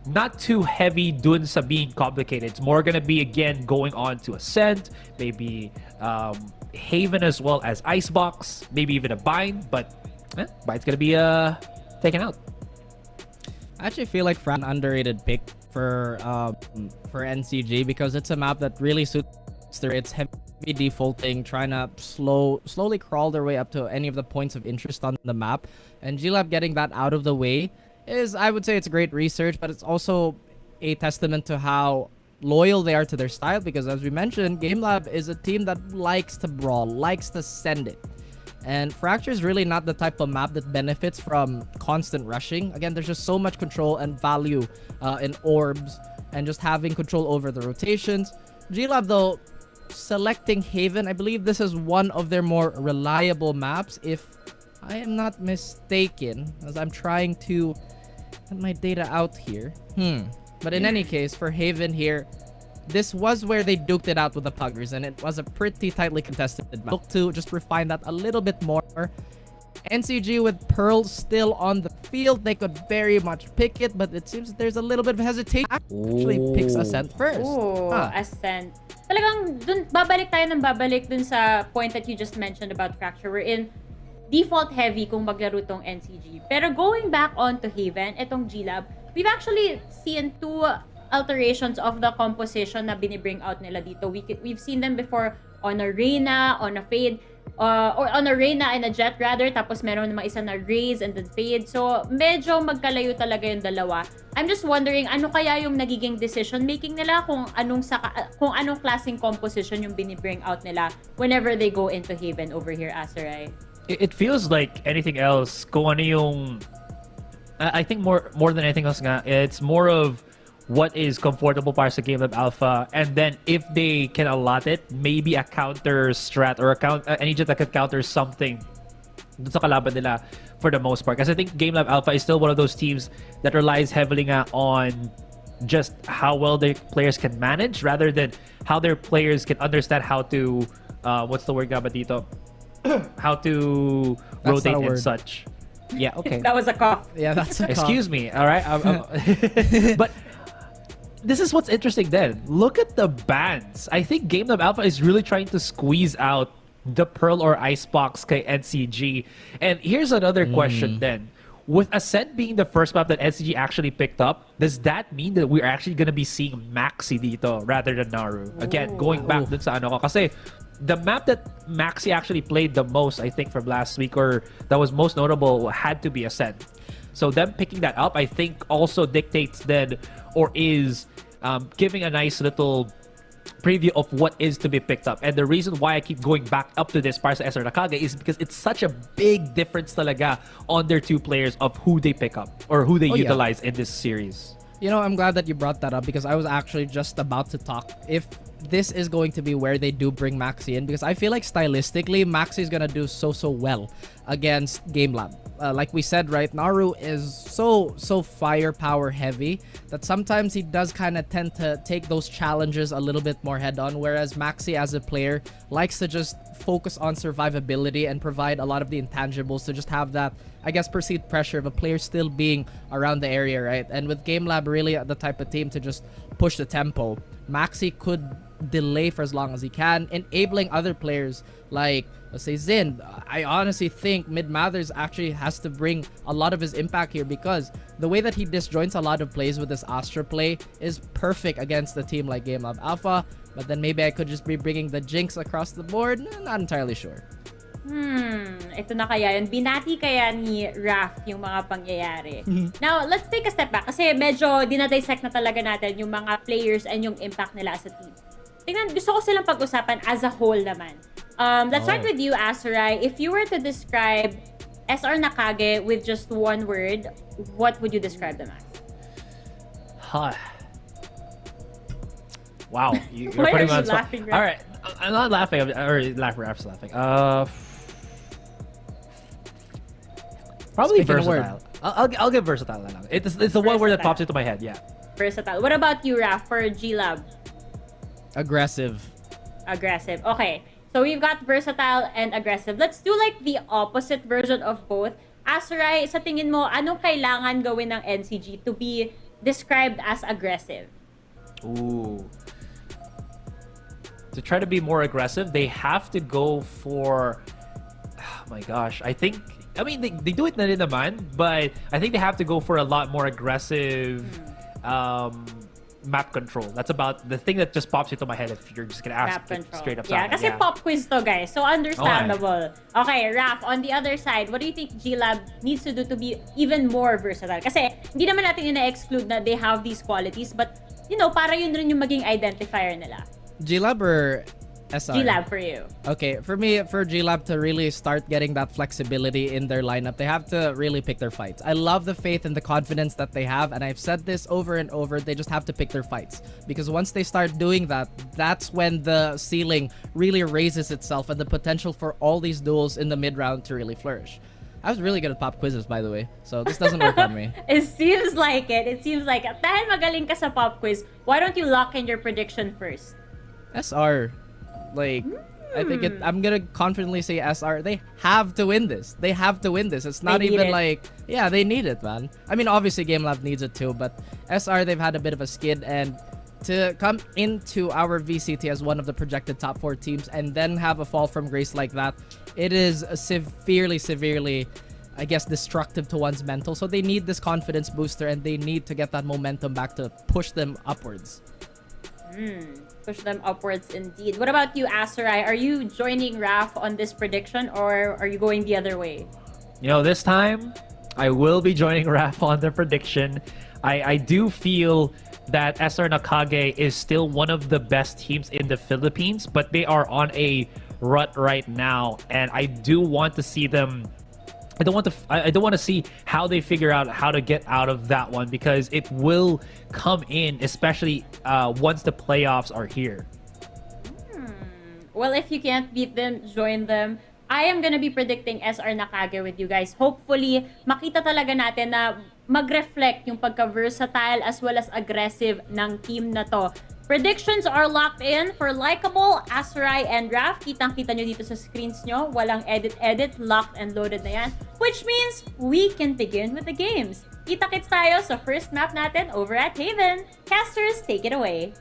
not too heavy dun sa being complicated. It's more gonna be, again, going on to Ascent, maybe Haven as well as Icebox, maybe even a Bind, but Bind's gonna be taken out. I actually feel like Fran underrated pick for NCG because it's a map that really suits their it's heavy defaulting, trying to slowly crawl their way up to any of the points of interest on the map, and GLab getting that out of the way is, I would say, it's great research, but it's also a testament to how loyal they are to their style, because as we mentioned, GameLab is a team that likes to brawl, likes to send it. And Fracture is really not the type of map that benefits from constant rushing. Again, there's just so much control and value in orbs and just having control over the rotations. GLab, though, selecting Haven, I believe this is one of their more reliable maps, if I am not mistaken, as I'm trying to get my data out here. But in any case, for Haven here, this was where they duked it out with the Puggers, and it was a pretty tightly contested map. Look to just refine that a little bit more. NCG with Pearl still on the field, they could very much pick it, but it seems there's a little bit of hesitation. Actually picks Ascent first. Ascent. Talagang dun, babalik dun sa point that you just mentioned about Fracture. We're in default heavy kung maglaro tong NCG. Pero going back on to Haven, itong GLab, we've actually seen two alterations of the composition na binibring out nila dito. We've seen them before on a Reyna, on a Fade, or on a Reyna and a Jet rather, tapos meron naman isa na Raze and then Fade. So medyo magkalayo talaga yung dalawa. I'm just wondering, ano kaya yung nagiging decision making nila kung anong klaseng composition yung binibring out nila whenever they go into Haven over here, Aserai? It feels like anything else. Kung ano yung, I think more than anything else nga, it's more of what is comfortable para sa GameLab.Alpha, and then if they can allot it, maybe a counter strat or an agent that can counter something dun sa kalaban nila for the most part. Because I think GameLab.Alpha is still one of those teams that relies heavily nga on just how well their players can manage rather than how their players can understand how to what's the word nga ba dito? How to rotate and such. Yeah, okay. That was a cough. Yeah, that's a cough. Excuse me, all right? But this is what's interesting then. Look at the bans. I think GameLab.Alpha is really trying to squeeze out the Pearl or Icebox kay NCG. And here's another question then. With Ascent being the first map that NCG actually picked up, does that mean that we're actually gonna be seeing Maxi dito rather than Naru? Again, going back dun sa ano ko. Kasi the map that Maxi actually played the most, I think, from last week, or that was most notable, had to be Ascent. So them picking that up, I think, also dictates then, or is giving a nice little preview of what is to be picked up. And the reason why I keep going back up to this para sa SR Nacague is because it's such a big difference talaga on their two players of who they pick up or who they utilize in this series. You know, I'm glad that you brought that up because I was actually just about to talk if this is going to be where they do bring Maxi in, because I feel like stylistically Maxi is gonna do so well against GameLab. Like we said, right, Naru is so firepower heavy that sometimes he does kind of tend to take those challenges a little bit more head on, whereas Maxi as a player likes to just focus on survivability and provide a lot of the intangibles to just have that, I guess, perceived pressure of a player still being around the area, right? And with GameLab really the type of team to just push the tempo, Maxi could delay for as long as he can, enabling other players like, let's say, Zin. I honestly think Mid Mathers actually has to bring a lot of his impact here, because the way that he disjoints a lot of plays with this Astra play is perfect against a team like GameLab.Alpha. But then maybe I could just be bringing the Jinx across the board. Not entirely sure. Ito na kaya yun. Binati kaya ni Raf yung mga pangyayari. Now, let's take a step back kasi medyo dinadissect na talaga natin yung mga players and yung impact nila as a team. Tingnan, gusto ko silang pag-usapan as a whole naman. Let's start with you, Asarai. If you were to describe SR Nacague with just one word, what would you describe them as? Huh. Wow, you're Why putting are me on you spot. laughing, Raph? All right, I'm not laughing. I'm laughing. Probably Speaking of versatile. I'll give versatile. It's the one word that pops into my head. Yeah. Versatile. What about you, Raph, for GLab? Aggressive. Aggressive. Okay. So we've got versatile and aggressive. Let's do like the opposite version of both. Asarai, sa tingin mo, anong kailangan gawin ng NCG to be described as aggressive? Ooh. To try to be more aggressive, they have to go for... Oh my gosh. I mean, they do it na rin naman, but I think they have to go for a lot more aggressive map control. That's about the thing that just pops into my head if you're just gonna ask straight up. Yeah, kasi pop quiz to, guys. So understandable. Okay, Raph, on the other side, what do you think GLab needs to do to be even more versatile? Kasi hindi naman natin ina-exclude na they have these qualities, but you know, para yun rin yung maging identifier nila. GLab or SR? GLab for you. Okay, for me, for GLab to really start getting that flexibility in their lineup, they have to really pick their fights. I love the faith and the confidence that they have, and I've said this over and over, they just have to pick their fights. Because once they start doing that, that's when the ceiling really raises itself and the potential for all these duels in the mid-round to really flourish. I was really good at pop quizzes, by the way, so this doesn't work on me. It seems like it. It seems like it. Dahil magaling ka sa pop quiz, why don't you lock in your prediction first? SR. Like, I think I'm gonna confidently say SR. They have to win this. They have to win this. It's not even like, yeah, they need it, man. I mean, obviously GameLab needs it too, but SR, they've had a bit of a skid, and to come into our VCT as one of the projected top 4 teams and then have a fall from grace like that, it is severely, I guess, destructive to one's mental. So they need this confidence booster, and they need to get that momentum back to push them upwards. Push them upwards indeed. What about you, Asarai? Are you joining Raph on this prediction, or are you going the other way? You know, this time, I will be joining Raph on the prediction. I do feel that SR Nacague is still one of the best teams in the Philippines, but they are on a rut right now, and I do want to see them... I don't want to see how they figure out how to get out of that one, because it will come in, especially once the playoffs are here. Well, if you can't beat them, join them. I am gonna be predicting SR Nacague with you guys. Hopefully, makita talaga natin na mag-reflect yung pagka-versatile as well as aggressive ng team na to. Predictions are locked in for Likeable, Asarai, and Raph. Kitang-kita nyo dito sa screens nyo. Walang edit-edit, locked and loaded na yan. Which means we can begin with the games. Kita-kits tayo sa first map natin over at Haven. Casters, take it away.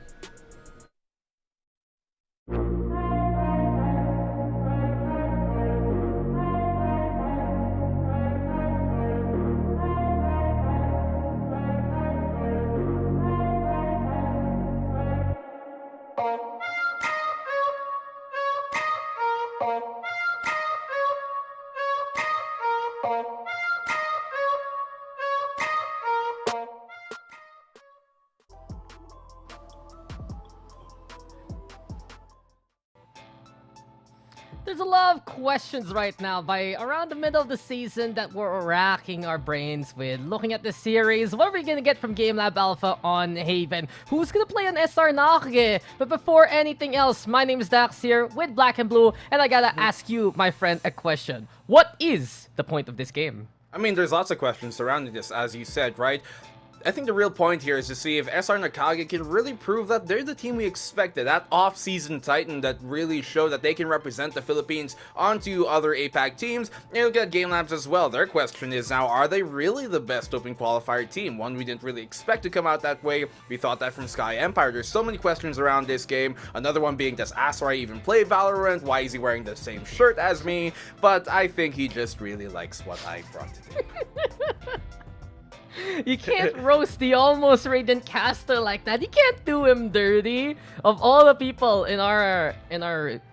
There's a lot of questions right now by around the middle of the season that we're racking our brains with. Looking at the series, what are we going to get from GameLab.Alpha on Haven? Who's going to play on SR Nacague? But before anything else, my name is Dax here with Black and Blue, and I gotta ask you, my friend, a question. What is the point of this game? I mean, there's lots of questions surrounding this, as you said, right? I think the real point here is to see if SR Nacague can really prove that they're the team we expected, that off-season titan that really showed that they can represent the Philippines onto other APAC teams. And look at GameLabs as well. Their question is now, are they really the best open qualifier team? One we didn't really expect to come out that way. We thought that from Sky Empire. There's so many questions around this game. Another one being, does Asarai even play Valorant? Why is he wearing the same shirt as me? But I think he just really likes what I brought today. You can't roast the almost radiant caster like that. You can't do him dirty. Of all the people in our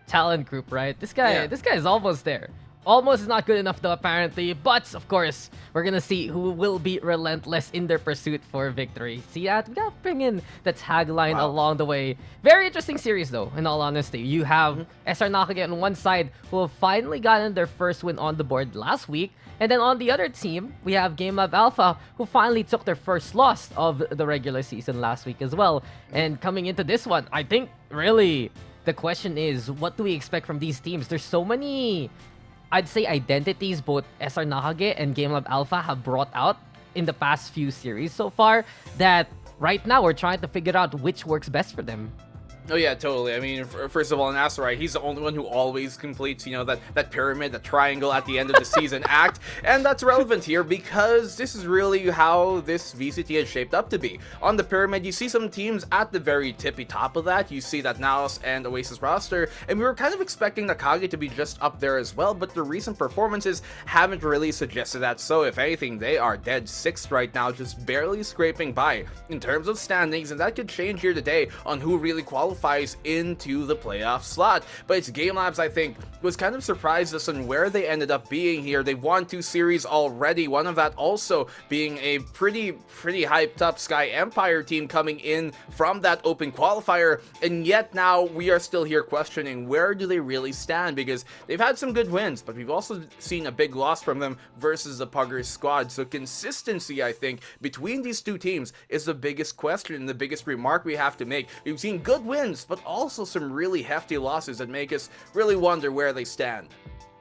talent group, right? This guy is almost there. Almost is not good enough though, apparently. But, of course, we're gonna see who will be relentless in their pursuit for victory. See that? We gotta bring in the tagline along the way. Very interesting series though, in all honesty. You have SR Nacague on one side, who have finally gotten their first win on the board last week. And then on the other team, we have GameLab.Alpha, who finally took their first loss of the regular season last week as well. And coming into this one, I think really the question is, what do we expect from these teams? There's so many, I'd say, identities both SR Nacague and GameLab.Alpha have brought out in the past few series so far that right now we're trying to figure out which works best for them. Oh yeah, totally. I mean, first of all, Nacague, he's the only one who always completes, you know, that pyramid, that triangle at the end of the season act, and that's relevant here because this is really how this VCT is shaped up to be. On the pyramid, you see some teams at the very tippy top of that. You see that NAOS and Oasis roster, and we were kind of expecting Nacague to be just up there as well, but the recent performances haven't really suggested that. So if anything, they are dead sixth right now, just barely scraping by in terms of standings, and that could change here today on who really qualifies into the playoff slot. But it's GameLabs, I think, was kind of surprised us on where they ended up being here. They won 2 series already, one of that also being a pretty hyped up Sky Empire team coming in from that open qualifier, and yet now we are still here questioning where do they really stand, because they've had some good wins, but we've also seen a big loss from them versus the Puggers squad. So consistency, I think, between these two teams is the biggest question and the biggest remark we have to make. We've seen good wins, but also some really hefty losses that make us really wonder where they stand.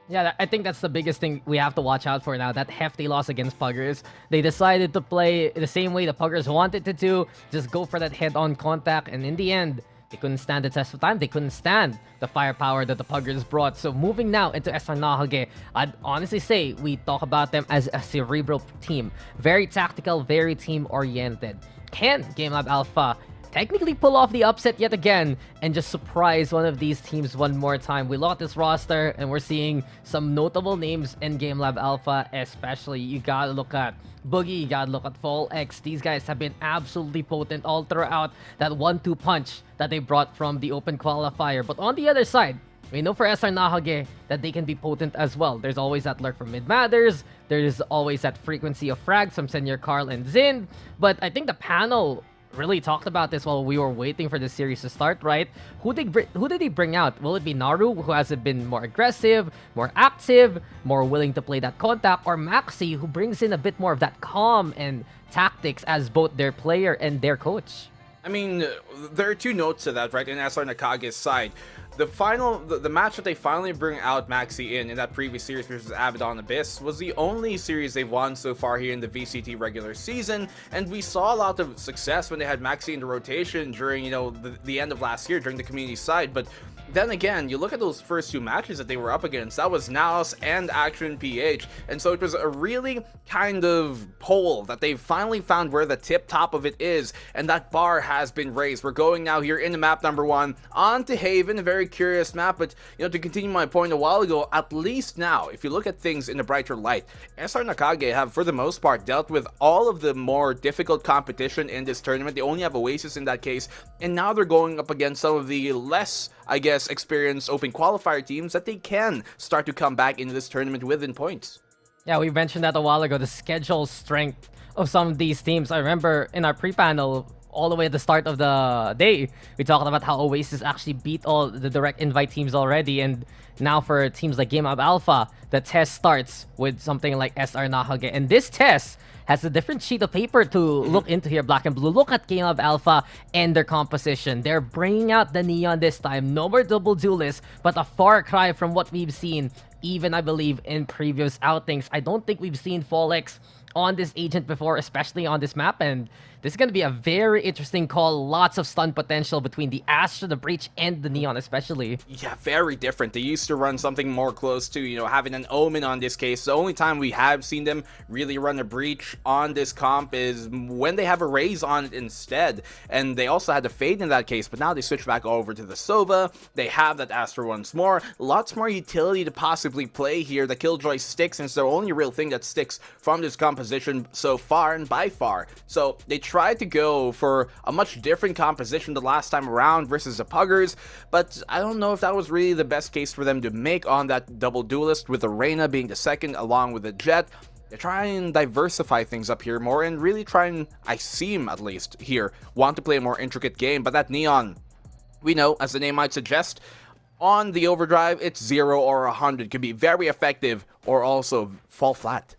Yeah, I think that's the biggest thing we have to watch out for now, that hefty loss against Puggers. They decided to play the same way the Puggers wanted to do, just go for that head-on contact, and in the end, they couldn't stand the test of time. They couldn't stand the firepower that the Puggers brought. So moving now into SR Nacague, I'd honestly say we talk about them as a cerebral team. Very tactical, very team-oriented. Can GameLab.Alpha technically pull off the upset yet again and just surprise one of these teams one more time? We look at this roster and we're seeing some notable names in GameLab.Alpha, especially. You gotta look at Boogie, you gotta look at Fall X. These guys have been absolutely potent all throughout that 1-2 punch that they brought from the open qualifier. But on the other side, we know for SR Nacague that they can be potent as well. There's always that lurk from mid-matters. There's always that frequency of frags from Senior Carl and Zin. But I think the panel really talked about this while we were waiting for the series to start, right? Who did they bring out? Will it be Naru, who has been more aggressive, more active, more willing to play that contact, or Maxi, who brings in a bit more of that calm and tactics as both their player and their coach? I mean, there are two notes to that, right? In SR Nacage's side, the match that they finally bring out Maxi in that previous series versus Abaddon Abyss was the only series they've won so far here in the VCT regular season, and we saw a lot of success when they had Maxi in the rotation during, you know, the end of last year during the community side. But then again, you look at those first 2 matches that they were up against, that was NAOS and Action PH, and so it was a really kind of poll that they finally found where the top of it is, and that bar has been raised. We're going now here into map number 1 on to Haven, a very curious map, but you know, to continue my point a while ago, at least now, if you look at things in a brighter light, SR Nacague have for the most part dealt with all of the more difficult competition in this tournament. They only have Oasis in that case, and now they're going up against some of the less, I guess, experienced open qualifier teams that they can start to come back into this tournament within points. Yeah, we mentioned that a while ago, the schedule strength of some of these teams. I remember in our pre-panel, all the way at the start of the day, we talked about how Oasis actually beat all the direct invite teams already, and now for teams like GameLab.Alpha, the test starts with something like SR Nacague, and this test has a different sheet of paper to look into here, Black and Blue. Look at GameLab.Alpha and their composition. They're bringing out the Neon this time. No more double duelists, but a far cry from what we've seen, even, I believe, in previous outings. I don't think we've seen Fall X on this agent before, especially on this map, and this is going to be a very interesting call. Lots of stun potential between the Astra, the Breach, and the Neon especially. Yeah, very different. They used to run something more close to, you know, having an Omen on this case. The only time we have seen them really run a Breach on this comp is when they have a Raze on it instead. And they also had the Fade in that case, but now they switch back over to the Sova. They have that Astra once more. Lots more utility to possibly play here. The Killjoy sticks, and it's the only real thing that sticks from this composition so far and by far. So they tried to go for a much different composition the last time around versus the Puggers, but I don't know if that was really the best case for them them to make on that double duelist, with the Reyna being the second along with the Jet. They try and diversify things up here more and really try and, I seem at least here, want to play a more intricate game. But that Neon, we know, as the name might suggest, on the overdrive, it's 0 or 100. Could be very effective or also fall flat.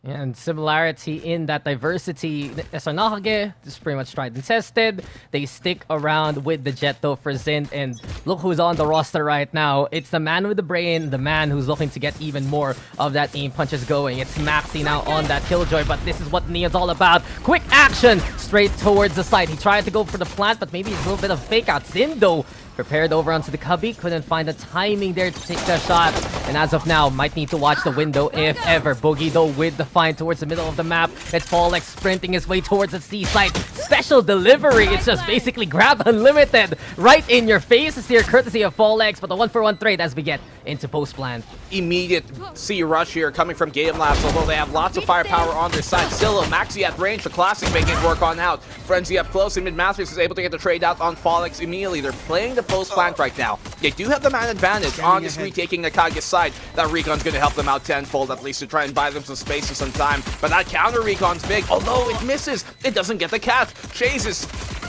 And similarity in that diversity, SR Nacague is pretty much tried and tested. They stick around with the Jet though for Zind, and look who's on the roster right now. It's the man with the brain, the man who's looking to get even more of that aim punches going. It's Maxi now on that Killjoy, but this is what Neon's all about. Quick action straight towards the side. He tried to go for the plant, but maybe it's a little bit of fake out. Zind though, prepared over onto the cubby, couldn't find the timing there to take the shot, and as of now, might need to watch the window if ever. Boogie though with the find towards the middle of the map. It's Fallex sprinting his way towards the seaside. Special delivery, it's just basically grab unlimited right in your face here, courtesy of Fallex, but the 1-for-1 trade as we get into post-plan. Immediate C rush here coming from GameLab, although they have lots of firepower on their side. Still, Maxi at range, the classic making it work on out. Frenzy up close, and Mid-Masters is able to get the trade out on Fallex immediately. They're playing the post plant right now. They do have the man advantage on this retaking Nacage's side. That recon's going to help them out tenfold, at least to try and buy them some space and some time. But that counter recon's big, although it misses. It doesn't get the catch. Chases,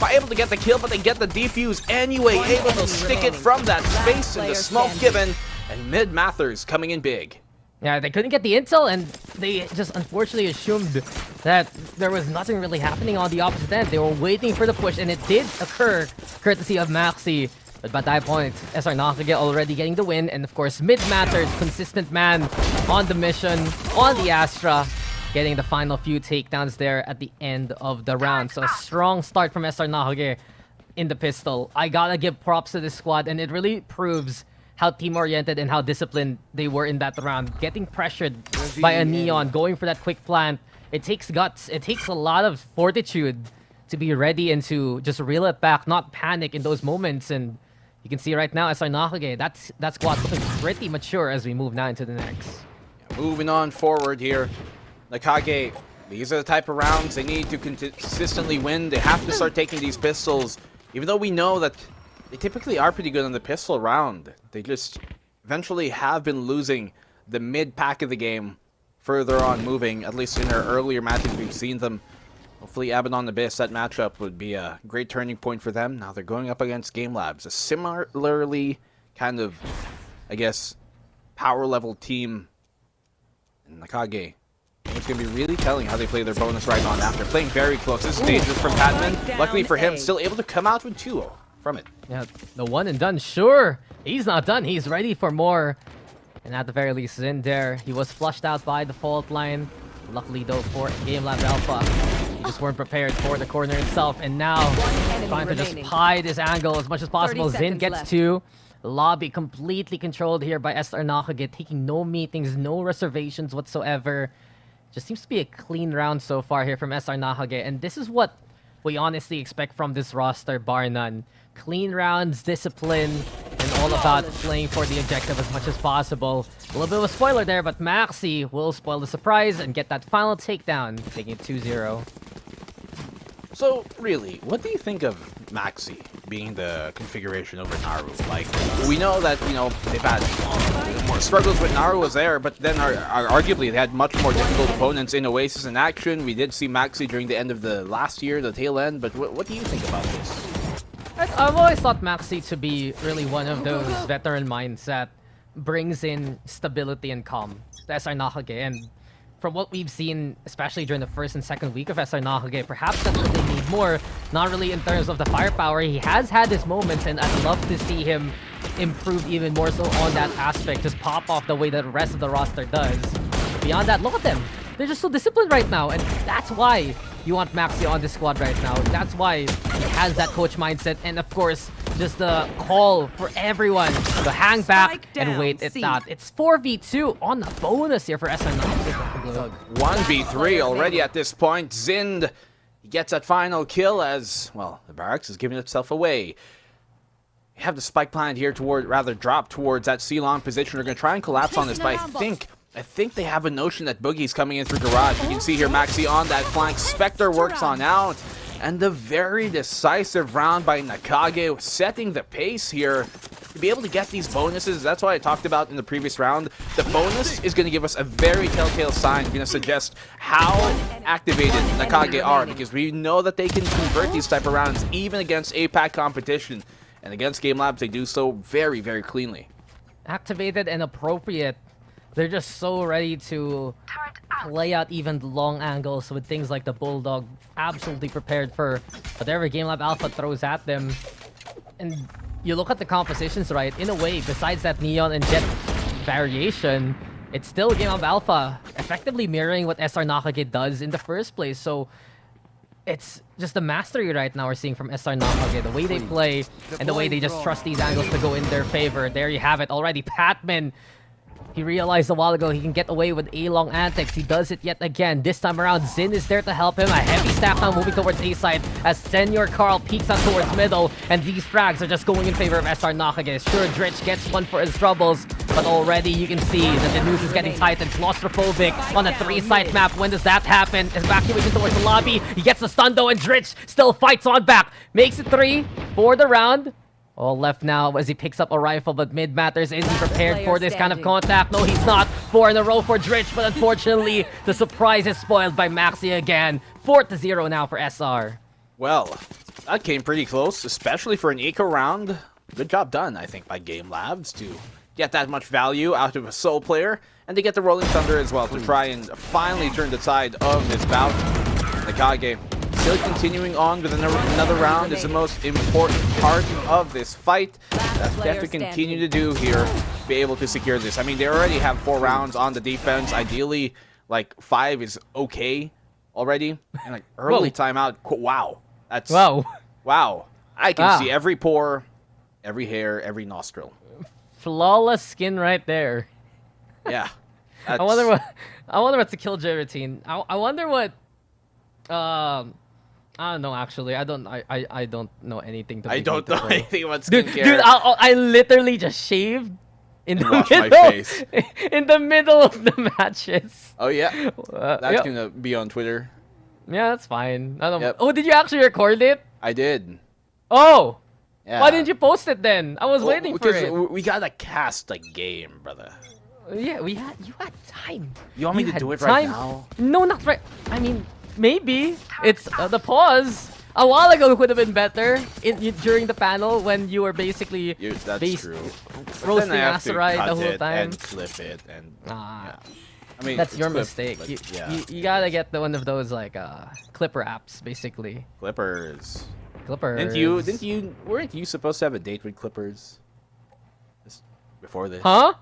able to get the kill, but they get the defuse anyway, able to stick it from that space in the smoke given. And Mid-Mathers coming in big. Yeah, they couldn't get the intel, and they just unfortunately assumed that there was nothing really happening on the opposite end. They were waiting for the push, and it did occur, courtesy of Maxi. But by that point, SR Nacague already getting the win, and of course, Mid-Matters, consistent man on the mission, on the Astra, getting the final few takedowns there at the end of the round. So a strong start from SR Nacague in the pistol. I gotta give props to this squad, and it really proves how team-oriented and how disciplined they were in that round. Getting pressured by a Neon, going for that quick plant. It takes guts. It takes a lot of fortitude to be ready and to just reel it back, not panic in those moments. And you can see right now, SR Nacague, that squad's looking pretty mature as we move now into the next. Moving on forward here. Nacague, these are the type of rounds they need to consistently win. They have to start taking these pistols, even though we know that they typically are pretty good on the pistol round. They just eventually have been losing the mid-pack of the game further on moving. At least in their earlier matches, we've seen them. Hopefully, Abaddon Abyss, that matchup would be a great turning point for them. Now they're going up against GameLab, a similarly kind of, I guess, power level team. And Nacague, it's going to be really telling how they play their bonus right on after. Playing very close. This is dangerous from Patman. Luckily for him, still able to come out with 2-0 from it. Yeah, the one and done, sure. He's not done. He's ready for more. And at the very least, in there, he was flushed out by the fault line. Luckily, though, for GameLab.Alpha, he just weren't prepared for the corner itself. And now, trying to just pie this angle as much as possible. Zin gets 2. Lobby completely controlled here by SR Nacague, taking no meetings, no reservations whatsoever. Just seems to be a clean round so far here from SR Nacague. And this is what we honestly expect from this roster, bar none. Clean rounds, discipline, and all about playing for the objective as much as possible. A little bit of a spoiler there, but Maxi will spoil the surprise and get that final takedown, taking it 2-0. So, really, what do you think of Maxi being the configuration over Naru? Like, we know that, you know, they've had more struggles with Naru was there, but then arguably they had much more difficult opponents in Oasis in action. We did see Maxi during the end of the last year, the tail end, but what do you think about this? I've always thought Maxi to be really one of those veteran minds that brings in stability and calm to SR Nacague. And from what we've seen, especially during the first and second week of SR Nacague, perhaps that's what they need more. Not really in terms of the firepower. He has had his moments, and I'd love to see him improve even more so on that aspect. Just pop off the way that the rest of the roster does. Beyond that, look at them. They're just so disciplined right now, and that's why you want Maxi on this squad right now. That's why he has that coach mindset, and of course, just the call for everyone to hang back and wait it out. It's 4v2 on the bonus here for SR Nacague. 1v3 already at this point. Zind gets that final kill as, well, the barracks is giving itself away. You have the spike plant here drop towards that C-long position. They're going to try and collapse on this, but I think they have a notion that Boogie's coming in through garage. You can see here Maxi on that flank. Spectre works on out. And the very decisive round by Nacague, setting the pace here. to be able to get these bonuses. That's what I talked about in the previous round. The bonus is going to give us a very telltale sign, going to suggest how activated Nacague are, because we know that they can convert these type of rounds even against APAC competition. And against GameLab, they do so very, very cleanly. Activated and appropriate. They're just so ready to play out even long angles with things like the Bulldog. Absolutely prepared for whatever GameLab.Alpha throws at them. And you look at the compositions, right? In a way, besides that Neon and Jet variation, it's still GameLab.Alpha effectively mirroring what SR Nacague does in the first place. So it's just the mastery right now we're seeing from SR Nacague. The way they play and the way they just trust these angles to go in their favor. There you have it already. Patman, he realized a while ago he can get away with A-long antics. He does it yet again. This time around, Zin is there to help him. A heavy staff now moving towards A side as Senor Carl peeks out towards middle. And these frags are just going in favor of SR Nacague. Sure, Dritch gets one for his troubles. But already you can see that the news is getting tight and claustrophobic on a 3-side map. When does that happen? Evacuation towards the lobby. He gets the stun though, and Dritch still fights on back. Makes it 3 for the round. All left now as he picks up a rifle, but mid matters. Is he prepared for this kind of contact? No, he's not. 4 in a row for Dritch, but unfortunately, the surprise is spoiled by Maxi again. 4-0 now for SR. Well, that came pretty close, especially for an eco round. Good job done, I think, by Game Labs to get that much value out of a sole player, and to get the Rolling Thunder as well to try and finally turn the tide of this bout. Nacague still continuing on with another round is the most important part of this fight. That's what they have to continue to do here, be able to secure this. I mean, they already have 4 rounds on the defense. Ideally, like 5 is okay already. And like early timeout, wow. That's wow. I can see every pore, every hair, every nostril. Flawless skin right there. Yeah. I wonder what's the Killjoy routine. I wonder what I don't know, actually. I don't know anything to I don't know anything about skincare. Dude, I literally just shaved in the my face. in the middle of the matches. Oh yeah. That's gonna be on Twitter. Yeah, that's fine. I don't Oh, did you actually record it? I did. Oh! Yeah. Why didn't you post it then? I was waiting for it. Because we gotta cast a game, brother. Yeah, you had time. You want me to do it right now? No, not right. I mean, maybe. It's the pause. A while ago would have been better during the panel when you were basically that's true. roasting Asteroid the whole time. And clip it and yeah. I mean, that's your mistake. You gotta get one of those like Clipper apps, basically. Clippers. Clippers. Weren't you supposed to have a date with Clippers? Before this? Huh?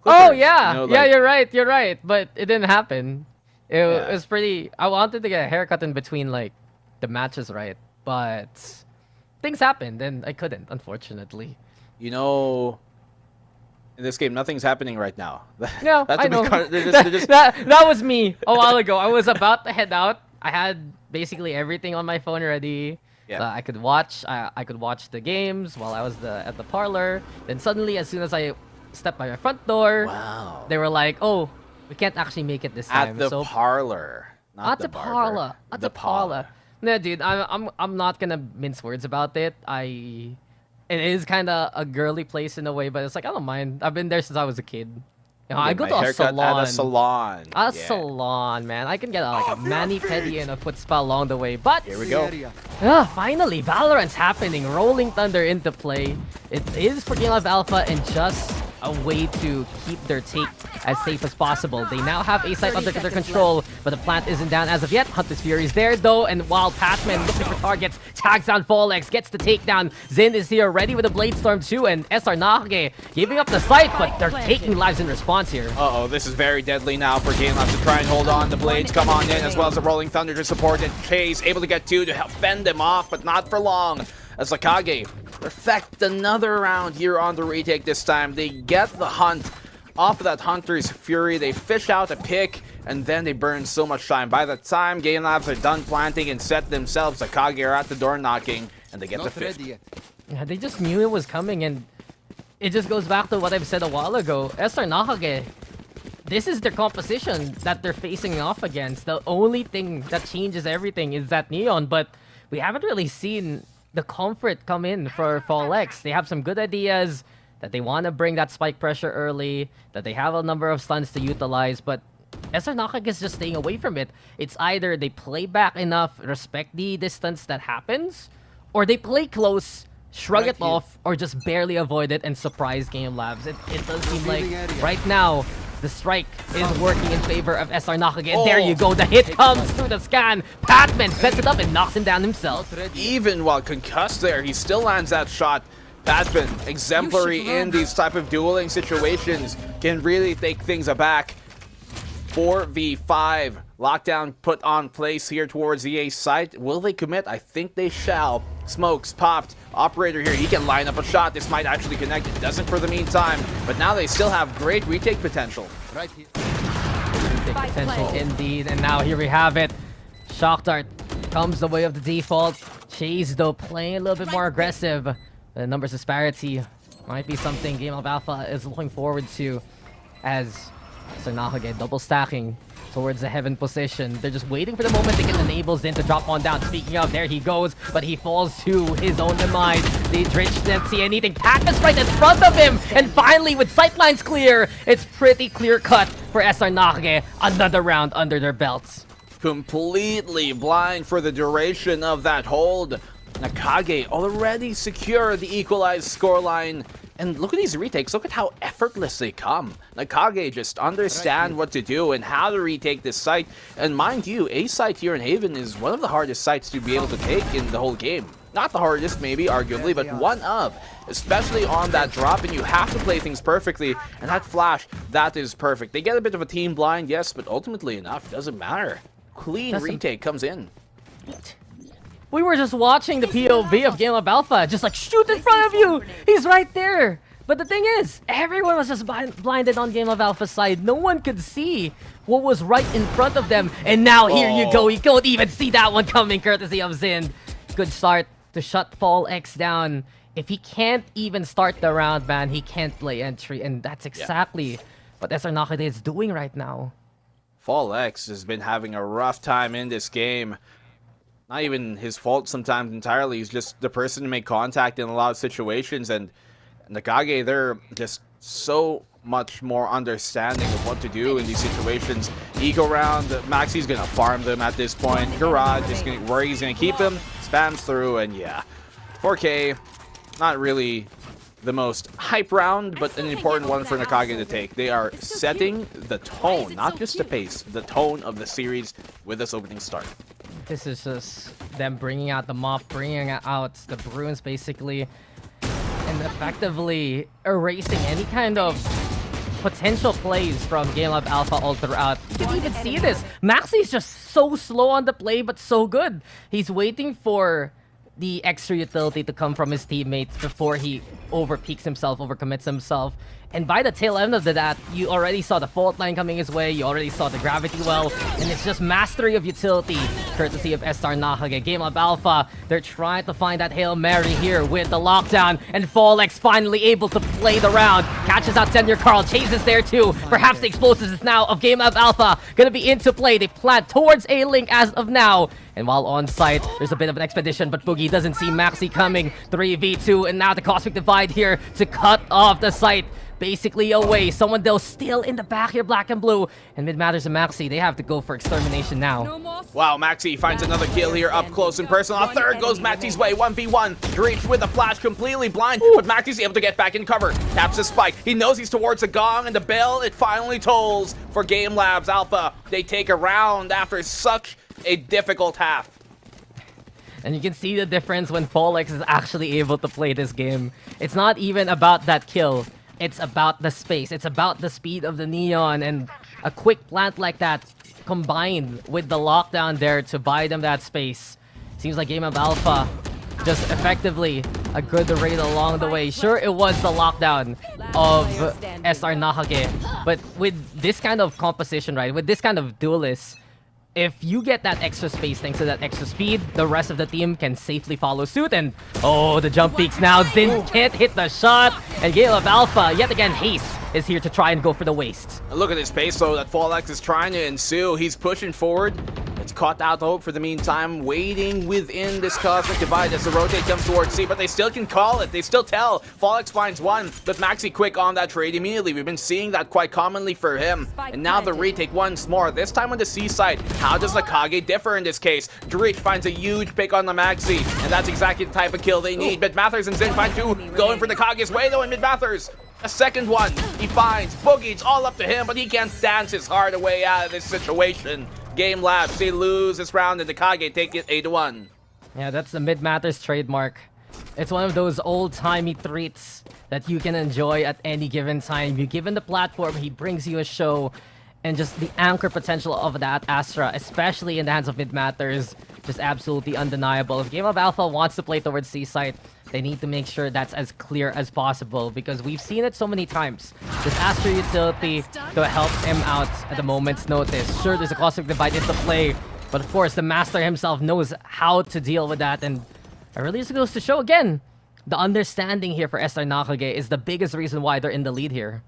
Clippers, oh yeah, you know, yeah. You're right. But it didn't happen. It was pretty. I wanted to get a haircut in between like the matches, right? But things happened, and I couldn't, unfortunately. You know, in this game, nothing's happening right now. No, I know. That was me a while ago. I was about to head out. I had basically everything on my phone ready. Yeah. I could watch. I could watch the games while I was at the parlor. Then suddenly, as soon as I stepped by my front door, they were like, "Oh, we can't actually make it this time." At the parlor, not the parlor. At the parlor. No, dude, I'm not gonna mince words about it. It is kind of a girly place in a way, but it's like I don't mind. I've been there since I was a kid. You know, I go to a salon. At a salon. A salon, man. I can get a mani-pedi and a foot spa along the way. But here we go. Finally, Valorant's happening. Rolling Thunder into play. It is for GameLab.Alpha and just a way to keep their take as safe as possible. They now have A site under their control, but the plant isn't down as of yet. Hunter's Fury is there though, and while Patman looking for targets, tags down Folex, gets the takedown. Zin is here ready with a Blade Storm too, and SR Nacague giving up the site, but they're taking lives in response here. Uh-oh, this is very deadly now for GameLab to try and hold on. The Blades come on in, as well as the Rolling Thunder to support it. Chase able to get 2 to help fend them off, but not for long. As Nacague perfect another round here on the retake this time. They get the hunt off of that Hunter's Fury. They fish out a pick, and then they burn so much time. By the time Game Labs are done planting and set themselves, Nacague are at the door knocking, and they get the 5th. Yeah, they just knew it was coming, and it just goes back to what I've said a while ago. SR Nacague, this is their composition that they're facing off against. The only thing that changes everything is that Neon, but we haven't really seen the comfort come in for Fallex. They have some good ideas that they want to bring that spike pressure early, that they have a number of stuns to utilize, but SR Nacague is just staying away from it. It's either they play back enough, respect the distance that happens, or they play close, shrug it off, or just barely avoid it and surprise Game Labs. It does seem like right now, the strike is working in favor of SR Nacague. And there you go, the hit comes through the scan. Patman sets it up and knocks him down himself. Even while concussed there, he still lands that shot. Patman, exemplary in these type of dueling situations, can really take things aback. 4v5. Lockdown put on place here towards the A site. Will they commit? I think they shall. Smokes popped. Operator here, he can line up a shot. This might actually connect. It doesn't for the meantime. But now they still have great retake potential. Retake potential indeed. And now here we have it. Shock Dart comes the way of the default. Chase, though, playing a little bit more aggressive. The numbers disparity might be something GameLab.Alpha is looking forward to, as Nacague double stacking towards the heaven position. They're just waiting for the moment to get the enable Zin to drop on down. Speaking of, there he goes, but he falls to his own demise. The Dritch didn't see anything. Patman's right in front of him, and finally, with sightlines clear, it's pretty clear cut for SR Nacague. Another round under their belts. Completely blind for the duration of that hold. Nacague already secure the equalized scoreline. And look at these retakes. Look at how effortless they come. Nacague just understand what to do and how to retake this site. And mind you, a site here in Haven is one of the hardest sites to be able to take in the whole game. Not the hardest, maybe, arguably, but one of. Especially on that drop, and you have to play things perfectly. And that flash, that is perfect. They get a bit of a team blind, yes, but ultimately enough, doesn't matter. Clean retake comes in. We were just watching the POV of GameLab.Alpha, just like, shoot in front of you! He's right there! But the thing is, everyone was just blinded on GameLab.Alpha's side. No one could see what was right in front of them. And now here you go, you don't even see that one coming, courtesy of Zin. Good start to shut Fallex down. If he can't even start the round, man, he can't play entry. And that's exactly what SR Nacague is doing right now. Fallex has been having a rough time in this game. Not even his fault sometimes entirely. He's just the person to make contact in a lot of situations. And Nacague, they're just so much more understanding of what to do in these situations. Eco round, Maxi's going to farm them at this point. Garage is going where he's going to keep him. Spams through, and yeah. 4K, not really the most hype round, but an important one for Nacague to take. They are setting the tone, not just the pace, the tone of the series with this opening start. This is just them bringing out the mop, bringing out the Bruins, basically, and effectively erasing any kind of potential plays from GameLab.Alpha all throughout. You can even see this. Maxi's just so slow on the play, but so good. He's waiting for the extra utility to come from his teammates before he overpeaks himself, overcommits himself. And by the tail end of that, you already saw the fault line coming his way, you already saw the gravity well, and it's just mastery of utility, courtesy of SR Nacague. GameLab.Alpha, they're trying to find that Hail Mary here with the lockdown, and Fallex finally able to play the round. Catches out Senior Carl, chases there too. Perhaps the explosives now of GameLab.Alpha gonna be into play. They plant towards A-Link as of now. And while on site, there's a bit of an expedition, but Boogie doesn't see Maxi coming. 3v2, and now the Cosmic Divide here to cut off the site. Basically away. Someone though still in the back here, Black and Blue. And Mid Matters and Maxi, they have to go for extermination now. Wow, Maxi finds another kill here up close and personal. A third goes Maxi's way. 1v1. Dritch with a flash, completely blind. But Maxi's able to get back in cover. Taps a spike. He knows he's towards the gong and the bell. It finally tolls for GameLab.Alpha. They take a round after such a difficult half. And you can see the difference when Fallex is actually able to play this game. It's not even about that kill. It's about the space. It's about the speed of the Neon, and a quick plant like that combined with the lockdown there to buy them that space. Seems like GameLab.Alpha just effectively a good raid along the way. Sure, it was the lockdown of SR Nacague, but with this kind of composition, right, with this kind of duelist, if you get that extra space thanks to that extra speed, the rest of the team can safely follow suit. And oh, the jump peaks now. Zin can't hit the shot. And GameLab.Alpha, yet again, Haste is here to try and go for the waste. Look at this pace though that Fallex is trying to ensue. He's pushing forward. It's caught out hope for the meantime, waiting within this Cosmic Divide as the rotate comes towards C, but they still can call it. They still tell. Fallex finds one, but Maxi quick on that trade immediately. We've been seeing that quite commonly for him. And now the retake once more, this time on the C side. How does Nacague differ in this case? Dritch finds a huge pick on the Maxi, and that's exactly the type of kill they need. But Mathers and Zin find two, going for Nacage's way though, and mid-Mathers. A second one, he finds Boogie. It's all up to him, but he can't dance his heart away out of this situation. Game Labs, they lose this round, and Nacague take it 8-1. Yeah, that's the mid-Mathers trademark. It's one of those old-timey treats that you can enjoy at any given time. You give him the platform, he brings you a show, and just the anchor potential of that Astra, especially in the hands of mid-Mathers, just absolutely undeniable. If GameLab.Alpha wants to play towards C-side, they need to make sure that's as clear as possible, because we've seen it so many times. This Astra utility to help him out at the moment's notice. Sure, there's a Cosmic Divide into play, but of course, the Master himself knows how to deal with that, and it really just goes to show again, the understanding here for SR Nacague is the biggest reason why they're in the lead here.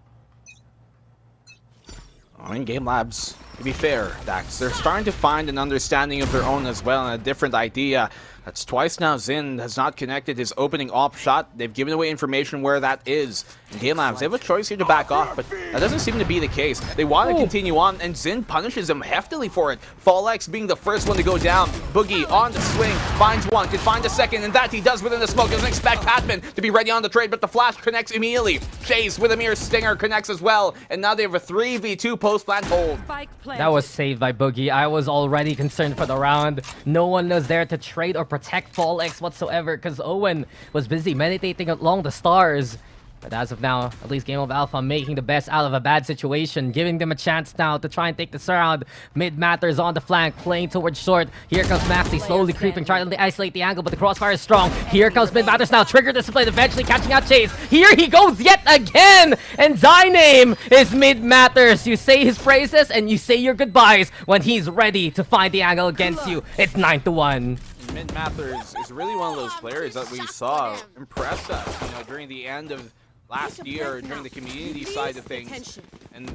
I mean, Game Labs, to be fair, Dax, they're starting to find an understanding of their own as well, and a different idea. That's twice now Zin has not connected his opening op shot. They've given away information where that is. And Game Labs, they have a choice here to back off, but that doesn't seem to be the case. They want to continue on, and Zin punishes him heftily for it. Fallex being the first one to go down. Boogie on the swing, finds one, can find a second, and that he does within the smoke. Doesn't expect Hatman to be ready on the trade, but the flash connects immediately. Chase with a mere stinger connects as well, and now they have a 3v2 post-plant hold. That was saved by Boogie. I was already concerned for the round. No one was there to trade or protect Fallex whatsoever, because Owen was busy meditating along the stars. But as of now, at least GameLab.Alpha making the best out of a bad situation, giving them a chance now to try and take this round. Mid-Mathers on the flank, playing towards short. Here comes Maxi, slowly creeping, trying to isolate the angle, but the crossfire is strong. Here comes Mid-Mathers now, trigger discipline, eventually catching out Chase. Here he goes yet again! And Dyname is Mid-Mathers. You say his praises and you say your goodbyes when he's ready to find the angle against you. It's 9-1. Mid-Mathers is really one of those players that we saw impress us, during the end of last year, during the community side of things, and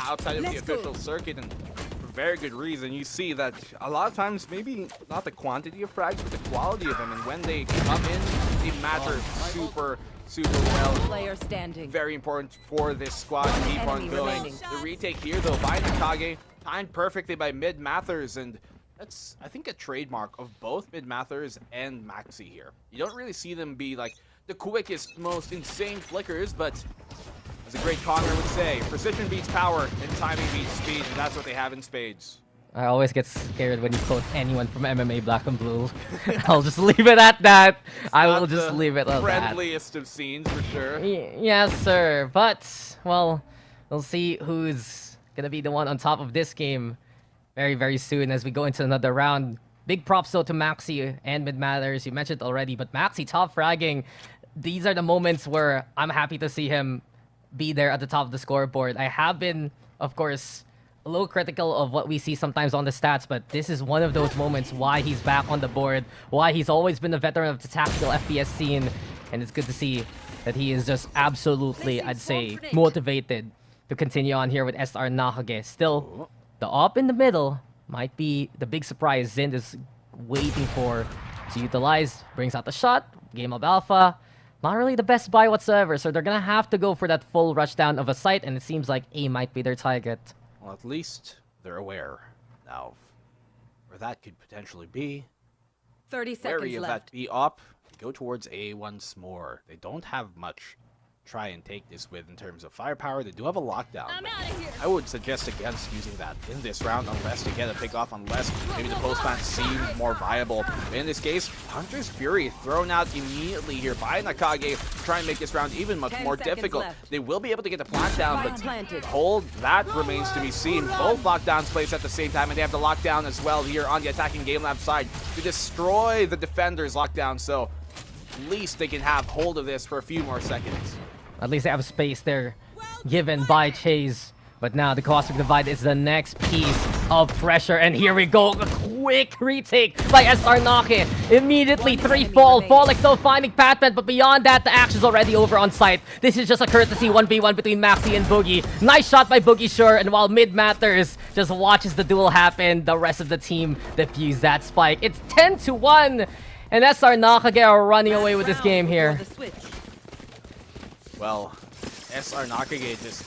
outside of the official circuit, and for very good reason. You see that a lot of times, maybe not the quantity of frags, but the quality of them, and when they come in, they matter super well. Player standing. Very important for this squad to keep on going. The retake here, though, by Nacague, timed perfectly by Mid-Mathers, and that's, I think, a trademark of both Mid-Mathers and Maxi here. You don't really see them be like the quickest, most insane flickers, but as a great Connor would say, precision beats power and timing beats speed, and that's what they have in spades. I always get scared when you quote anyone from MMA Black and Blue. I'll just leave it at that. I will just leave it at that. Friendliest of scenes, for sure. Yes, sir. But, well, we'll see who's going to be the one on top of this game very, very soon as we go into another round. Big props, though, to Maxi and Mid-Mathers. You mentioned it already, but Maxi top fragging. These are the moments where I'm happy to see him be there at the top of the scoreboard. I have been, of course, a little critical of what we see sometimes on the stats, but this is one of those moments why he's back on the board, why he's always been a veteran of the tactical FPS scene, and it's good to see that he is just absolutely, I'd say, motivated to continue on here with SR Nacague. Still, the op in the middle might be the big surprise Zind is waiting for to utilize. Brings out the shot. GameLab.Alpha, not really the best buy whatsoever, so they're gonna have to go for that full rush down of a site, and it seems like A might be their target. Well, at least they're aware now where that could potentially be. 30 seconds Wary of left. that B op, go towards A once more. They don't have much to try and take this with in terms of firepower. They do have a lockdown. I would suggest against using that in this round unless they get a pick off, unless maybe the post plant seems more viable. But in this case, Hunter's Fury thrown out immediately here by Nacague to try and make this round even much more difficult. They will be able to get the plant down, but hold, that remains to be seen. Both lockdowns placed at the same time, and they have the lockdown as well here on the attacking GameLab side to destroy the defender's lockdown, so at least they can have hold of this for a few more seconds. At least they have space there given by Chase. But now the Cosmic Divide is the next piece of pressure. And here we go. quick retake by SR Nacague. Immediately 3 fall. Fallex still finding Patman, but beyond that, the action's already over on site. This is just a courtesy 1v1 between Maxi and Boogie. Nice shot by Boogie, sure, and while Mid Matters just watches the duel happen, the rest of the team defuse that spike. It's 10-1, and SR Nacague are running away with this game here. Well, SR Nacague just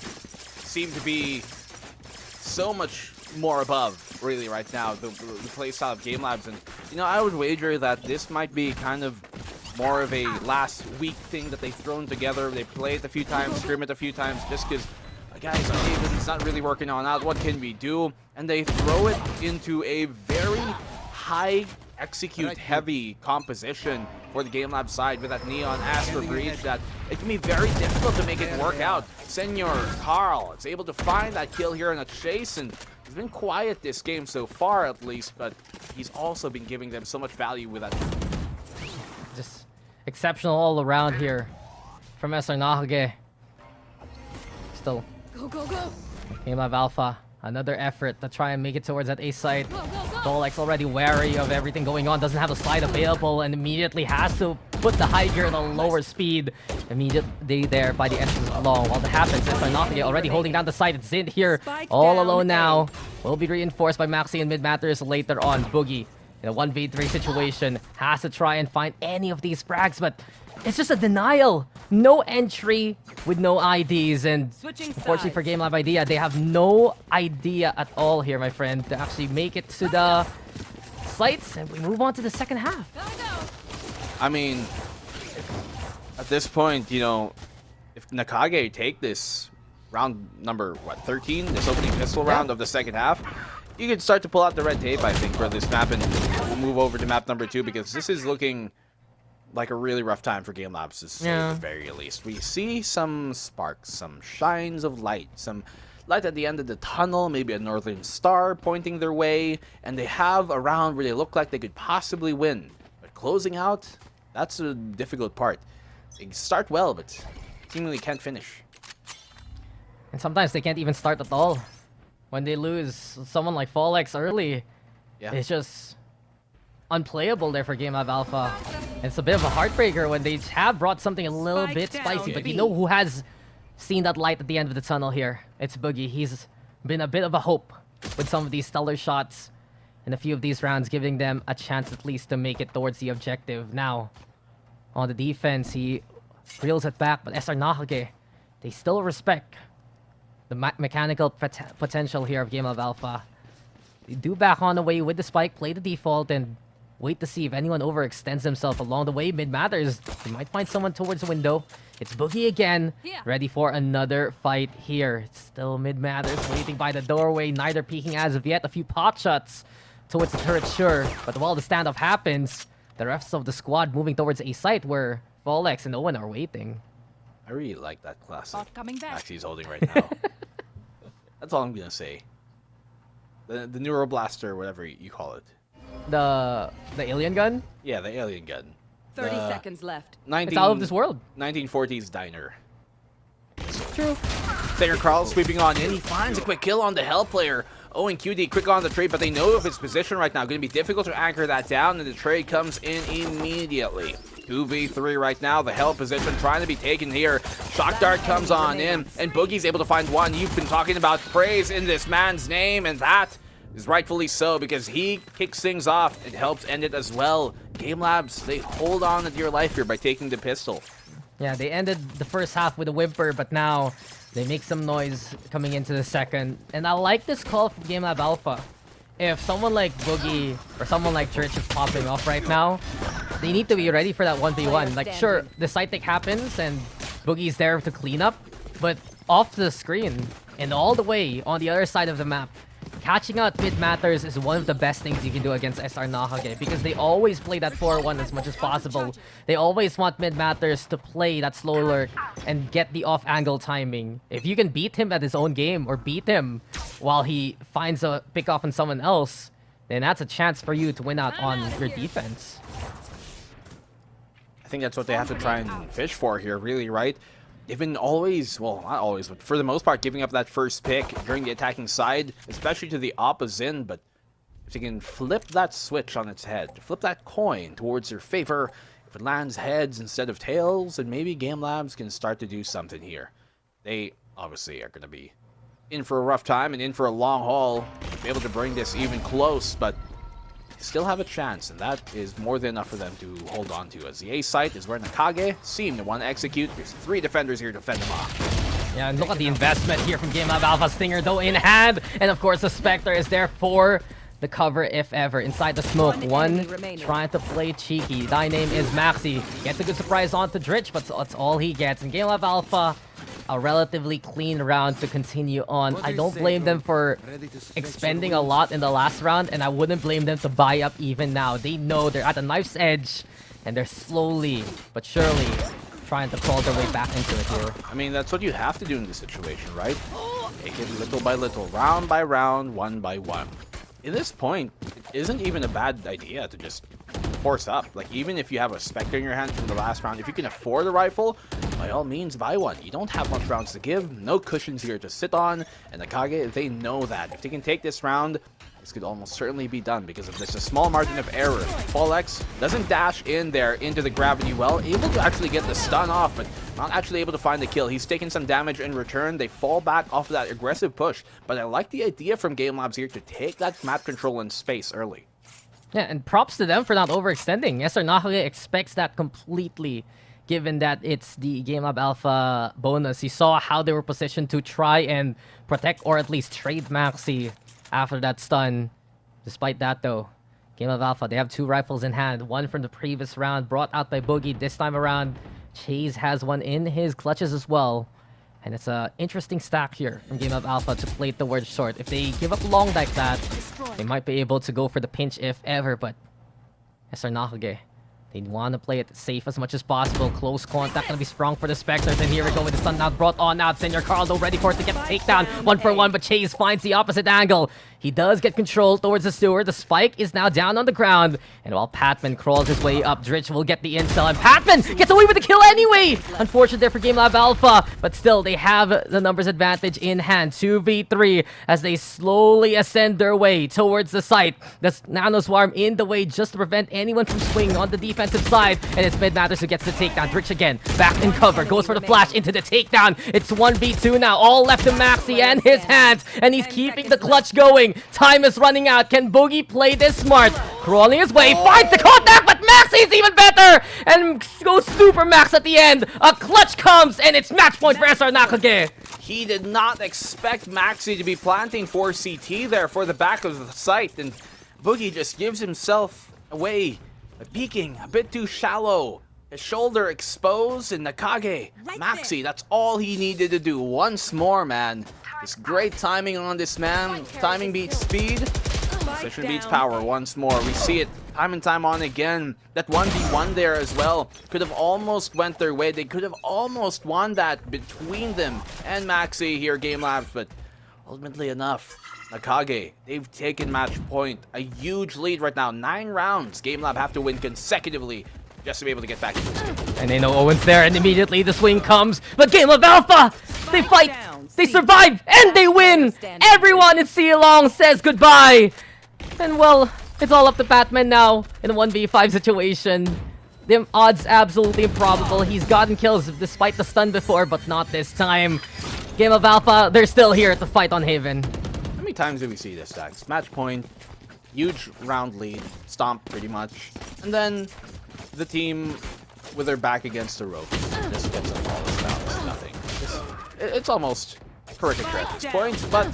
seem to be so much more above, really, right now, the playstyle of GameLabs. And, you know, I would wager that this might be kind of more of a last week thing that they've thrown together. They play it a few times, scrim it a few times, just because, guys, it's not really working on out. What can we do? And they throw it into a very high execute heavy composition for the GameLab side with that Neon Asper Breach that it can be very difficult to make it work out. Senor Carl is able to find that kill here in a chase, and he's been quiet this game so far at least, but he's also been giving them so much value with that. Just exceptional all around here from SR Nacague. Still. Go, go, go. GameLab.Alpha. Another effort to try and make it towards that A site. Dolex already wary of everything going on, doesn't have the slide available, and immediately has to put the high gear at a lower speed. Immediately there by the entrance along. While that happens, SR Nacague already holding down the site. It's in here all alone now. Will be reinforced by Maxi and Mid Matters later on. Boogie in a 1v3 situation has to try and find any of these frags, but it's just a denial. No entry with no IDs, and unfortunately for GameLab Idea, they have no idea at all here, my friend, to actually make it to the sites, and we move on to the second half. I mean, at this point, you know, if Nacague take this round number, what, 13? This opening pistol round of the second half, you can start to pull out the red tape, I think, for this map, and we'll move over to map number 2, because this is looking like a really rough time for GameLabs, to say at the very least. We see some sparks, some shines of light, some light at the end of the tunnel, maybe a northern star pointing their way, and they have a round where they look like they could possibly win. But closing out, that's a difficult part. They start well, but seemingly can't finish. And sometimes they can't even start at all. When they lose someone like Fallex early, it's just unplayable there for GameLab.Alpha. It's a bit of a heartbreaker when they have brought something a little bit spicy, but you know who has seen that light at the end of the tunnel here? It's Boogie. He's been a bit of a hope with some of these stellar shots in a few of these rounds, giving them a chance at least to make it towards the objective. Now, on the defense, he reels it back, but SR Nacague, they still respect the mechanical potential here of GameLab.Alpha. They do back on the way with the spike, play the default, and wait to see if anyone overextends themselves along the way. Mid Matters, they might find someone towards the window. It's Boogie again, ready for another fight here. It's still Mid Matters waiting by the doorway, neither peeking as of yet. A few pot shots towards the turret, sure. But while the standoff happens, the rest of the squad moving towards a site where Fallex and Owen are waiting. I really like that classic Maxi's holding right now. That's all I'm gonna say. The Neuroblaster, whatever you call it. The alien gun? Yeah, the alien gun. 30 seconds left. It's out of this world. 1940s diner. True. Senor Carl sweeping on in. He finds a quick kill on the Hell player. Owen QD quick on the trade, but they know of his position right now. Going to be difficult to anchor that down, and the trade comes in immediately. 2v3 right now. The Hell position trying to be taken here. Shock Dart comes on in, and Boogie's able to find one. You've been talking about praise in this man's name, and that is rightfully so, because he kicks things off. It helps end it as well. GameLabs, they hold on to your life here by taking the pistol. Yeah, they ended the first half with a whimper, but now they make some noise coming into the second. And I like this call from GameLab.Alpha. If someone like Boogie or someone like Church is popping off right now, they need to be ready for that 1v1. Like, sure, the side take happens and Boogie's there to clean up, but off the screen and all the way on the other side of the map, catching out Mid Matters is one of the best things you can do against SR Nacague, because they always play that 4-1 as much as possible. They always want Mid Matters to play that slow lurk and get the off-angle timing. If you can beat him at his own game or beat him while he finds a pick-off on someone else, then that's a chance for you to win out on your defense. I think that's what they have to try and fish for here, really, right? They've been always, well, not always, but for the most part, giving up that first pick during the attacking side, especially to the opposite. But if you can flip that switch on its head, flip that coin towards your favor, if it lands heads instead of tails, then maybe Game Labs can start to do something here. They obviously are going to be in for a rough time and in for a long haul, be able to bring this even close, but still have a chance, and that is more than enough for them to hold on to, as the A site is where Nacague seem to want to execute. There's 3 defenders here to fend them off. Yeah, and look at the investment here from GameLab.Alpha. Stinger, though, in hand. And, of course, the Spectre is there for the cover, if ever. Inside the smoke, one trying to play cheeky. Thy name is Maxi. Gets a good surprise onto Dritch, but that's all he gets. And GameLab.Alpha, a relatively clean round to continue on. I don't blame them for expending a lot in the last round, and I wouldn't blame them to buy up even now. They know they're at the knife's edge, and they're slowly but surely trying to crawl their way back into it here. I mean, that's what you have to do in this situation, right? Take it little by little, round by round, one by one. At this point, it isn't even a bad idea to just force up. Like, even if you have a Spectre in your hand from the last round, if you can afford a rifle, by all means, buy one. You don't have much rounds to give, no cushions here to sit on, and Nacague, they know that. If they can take this round, this could almost certainly be done because of this a small margin of error. Fallex doesn't dash in there into the gravity well, able to actually get the stun off, but not actually able to find the kill. He's taking some damage in return. They fall back off of that aggressive push, but I like the idea from Game Labs here to take that map control in space early. Yeah, and props to them for not overextending. Yes, Nacague expects that completely, given that it's the GameLab.Alpha bonus. He saw how they were positioned to try and protect or at least trade Maxi after that stun. Despite that, though, GameLab.Alpha, they have 2 rifles in hand. One from the previous round, brought out by Boogie. This time around, Chase has one in his clutches as well. And it's an interesting stack here from GameLab.Alpha to play towards short. If they give up long like that, they might be able to go for the pinch if ever, but Nacague, they want to play it safe as much as possible. Close contact going to be strong for the Spectres. And here we go with the stun now brought on out. Senor Carl, though, ready for it to get the takedown. 1-for-1, but Chase finds the opposite angle. He does get control towards the sewer. The spike is now down on the ground. And while Patman crawls his way up, Dritch will get the intel. And Patman gets away with the kill anyway! Unfortunate there for GameLab.Alpha. But still, they have the numbers advantage in hand. 2v3 as they slowly ascend their way towards the site. The Nano Swarm in the way just to prevent anyone from swinging on the defensive side. And it's Mid Matters who gets the takedown. Dritch again, back in cover. Goes for the flash into the takedown. It's 1v2 now. All left to Maxi and his hands. And he's keeping the clutch going. Time is running out. Can Boogie play this smart? Crawling his way, finds the contact, but Maxi's even better! And goes super max at the end. A clutch comes, and it's match point for SR Nacague. He did not expect Maxi to be planting for CT there for the back of the site, and Boogie just gives himself away, peeking a bit too shallow. His shoulder exposed, and Nacague, Maxi, that's all he needed to do. Once more, man. Just great timing on this man. Timing beats speed. Position beats power once more. We see it time and time on again. That 1v1 there as well could have almost went their way. They could have almost won that between them and Maxi here, Game Labs, but ultimately enough. Nacague, they've taken match point. A huge lead right now. 9 rounds. Game Lab have to win consecutively just to be able to get back into this game. And they know Owen's there, and immediately the swing comes. But GameLab.Alpha, they fight, they survive, and they win! Everyone in C-Long says goodbye! And well, it's all up to Batman now in a 1v5 situation. The odds absolutely improbable. He's gotten kills despite the stun before, but not this time. GameLab.Alpha, they're still here to fight on Haven. How many times do we see this, Dax? Match point, huge round lead, stomp pretty much, and then the team with their back against the ropes just gets a flawless down. It's nothing. It's almost caricature at this point, but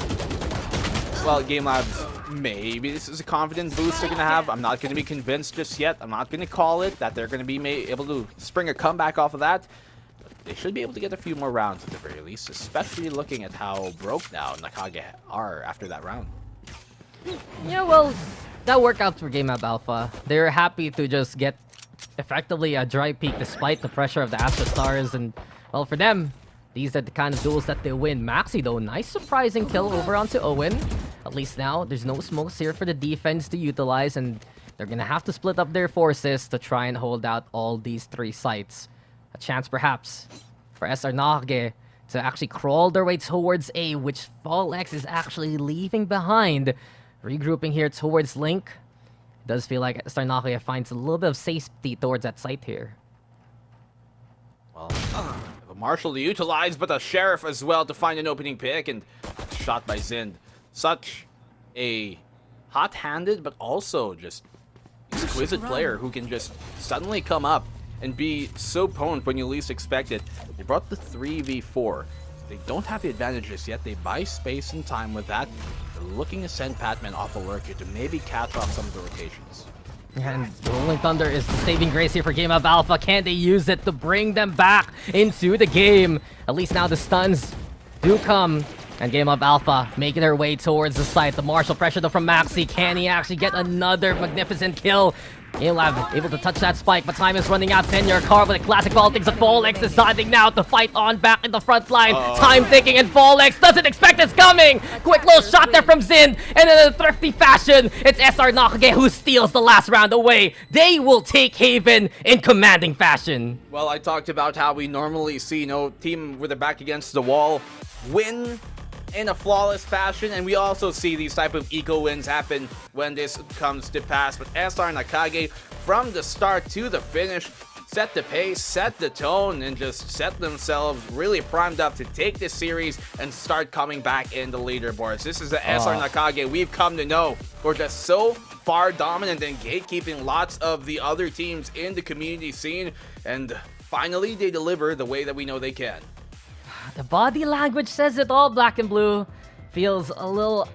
well, Game Labs, maybe this is a confidence boost they're going to have. I'm not going to be convinced just yet. I'm not going to call it that they're going to be able to spring a comeback off of that. But they should be able to get a few more rounds at the very least, especially looking at how broke now Nacague are after that round. Yeah, well, that worked out for GameLab.Alpha. They're happy to just get effectively a dry peak despite the pressure of the Astro Stars, and well, for them, these are the kind of duels that they win. Maxi, though, nice surprising kill over onto Owen. At least now, there's no smokes here for the defense to utilize, and they're gonna have to split up their forces to try and hold out all these 3 sites. A chance, perhaps, for SR Nacague to actually crawl their way towards A, which Fallex is actually leaving behind. Regrouping here towards Link. It does feel like SR Nacague finds a little bit of safety towards that site here. Well, a Marshal to utilize, but a Sheriff as well to find an opening pick, and shot by Zind. Such a hot-handed, but also just exquisite player who can just suddenly come up and be so potent when you least expect it. They brought the 3v4. They don't have the advantages yet. They buy space and time with that. They're looking to send Patman off a lurker to maybe catch off some of the rotations. And the Rolling Thunder is the saving grace here for GameLab.Alpha. Can they use it to bring them back into the game? At least now the stuns do come. And GameLab.Alpha making their way towards the site. The Marshal pressure though from Maxi. Can he actually get another magnificent kill? GameLab able to touch that spike, but time is running out. Senior Carl with a classic Voltix of Folex deciding now to fight on back in the front line. Time thinking, and Folex doesn't expect it's coming. Quick little shot there from Zind, and in a thrifty fashion, it's SR Nacague who steals the last round away. They will take Haven in commanding fashion. Well, I talked about how we normally see, team with their back against the wall win in a flawless fashion, and we also see these type of eco wins happen when this comes to pass. But SR Nacague, from the start to the finish, set the pace, set the tone, and just set themselves really primed up to take this series and start coming back in the leaderboards. This is the SR Nacague we've come to know. We're just so far dominant and gatekeeping lots of the other teams in the community scene, and finally they deliver the way that we know they can. The body language says it all. Black and Blue feels a little,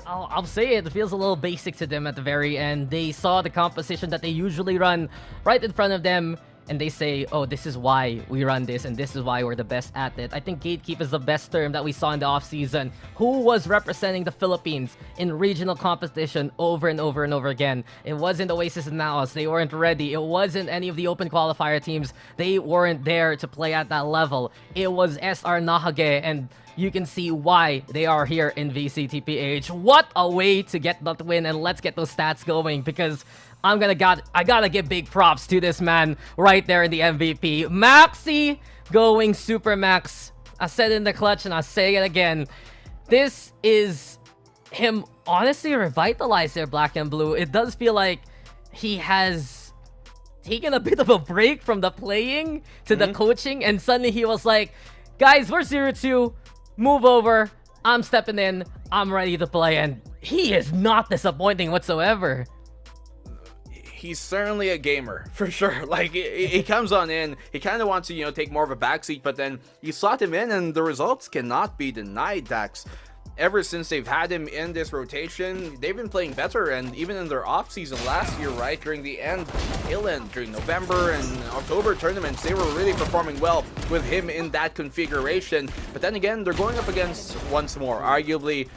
I'll say it feels a little basic to them at the very end. They saw the composition that they usually run right in front of them, and they say, oh, this is why we run this, and this is why we're the best at it. I think gatekeep is the best term that we saw in the offseason. Who was representing the Philippines in regional competition over and over and over again? It wasn't Oasis and NAOS. They weren't ready. It wasn't any of the open qualifier teams. They weren't there to play at that level. It was SR Nacague, and you can see why they are here in VCTPH. What a way to get that win, and let's get those stats going, because I gotta give big props to this man right there in the MVP. Maxi going super max. I said it in the clutch and I say it again. This is him honestly revitalized there, Black and Blue. It does feel like he has taken a bit of a break from the playing to the coaching, and suddenly he was like, guys, we're 0-2. Move over. I'm stepping in. I'm ready to play. And he is not disappointing whatsoever. He's certainly a gamer, for sure. Like, he comes on in, he kind of wants to, take more of a backseat, but then you slot him in, and the results cannot be denied, Dax. Ever since they've had him in this rotation, they've been playing better, and even in their off-season last year, right, during the tail end, during November and October tournaments, they were really performing well with him in that configuration. But then again, they're going up against, once more, arguably,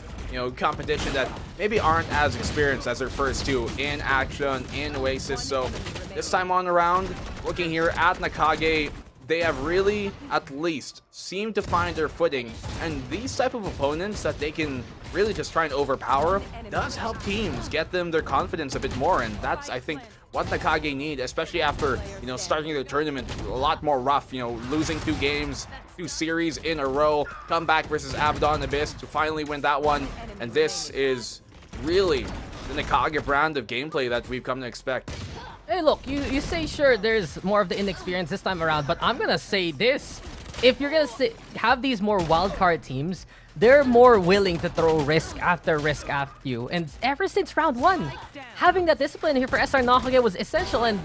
competition that maybe aren't as experienced as their first two in action, in Oasis. So this time on around, looking here at Nacague, they have really, at least, seemed to find their footing. And these type of opponents that they can really just try and overpower does help teams get them their confidence a bit more. And that's, I think, what Nacague need, especially after, starting the tournament a lot more rough, losing 2 games, 2 series in a row, come back versus Abaddon Abyss to finally win that one. And this is really the Nacague brand of gameplay that we've come to expect. Hey, look, you say sure there's more of the inexperience this time around, but I'm gonna say this. If you're gonna have these more wildcard teams, they're more willing to throw risk after you. And ever since round 1, having that discipline here for SR Nacague was essential, and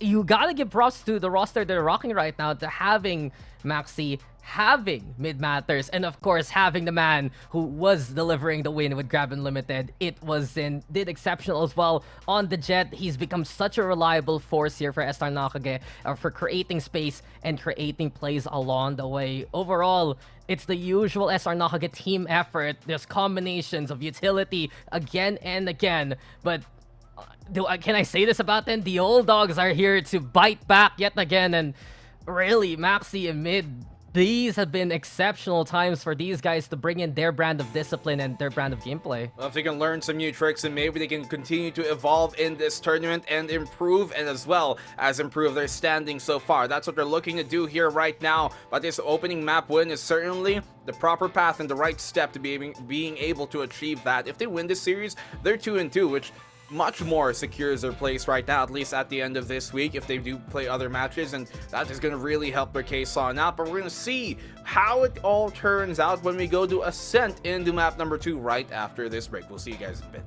you gotta give props to the roster they're rocking right now, to having Maxi, having Mid Matters, and of course having the man who was delivering the win with Grab Unlimited. It was Zind, did exceptional as well on the Jet. He's become such a reliable force here for SR Nacague, for creating space and creating plays along the way. Overall, it's the usual SR Nacague team effort. There's combinations of utility again and again, but can I say this about them? The old dogs are here to bite back yet again, and really Maxi and Mid these have been exceptional times for these guys to bring in their brand of discipline and their brand of gameplay. Well, if they can learn some new tricks and maybe they can continue to evolve in this tournament and improve, and as well as improve their standing so far. That's what they're looking to do here right now. But this opening map win is certainly the proper path and the right step to being able to achieve that. If they win this series, they're 2-2, which much more secures their place right now, at least at the end of this week, if they do play other matches, and that is going to really help their case on out. But we're going to see how it all turns out when we go to Ascent into map number 2 right after this break. We'll see you guys in a bit.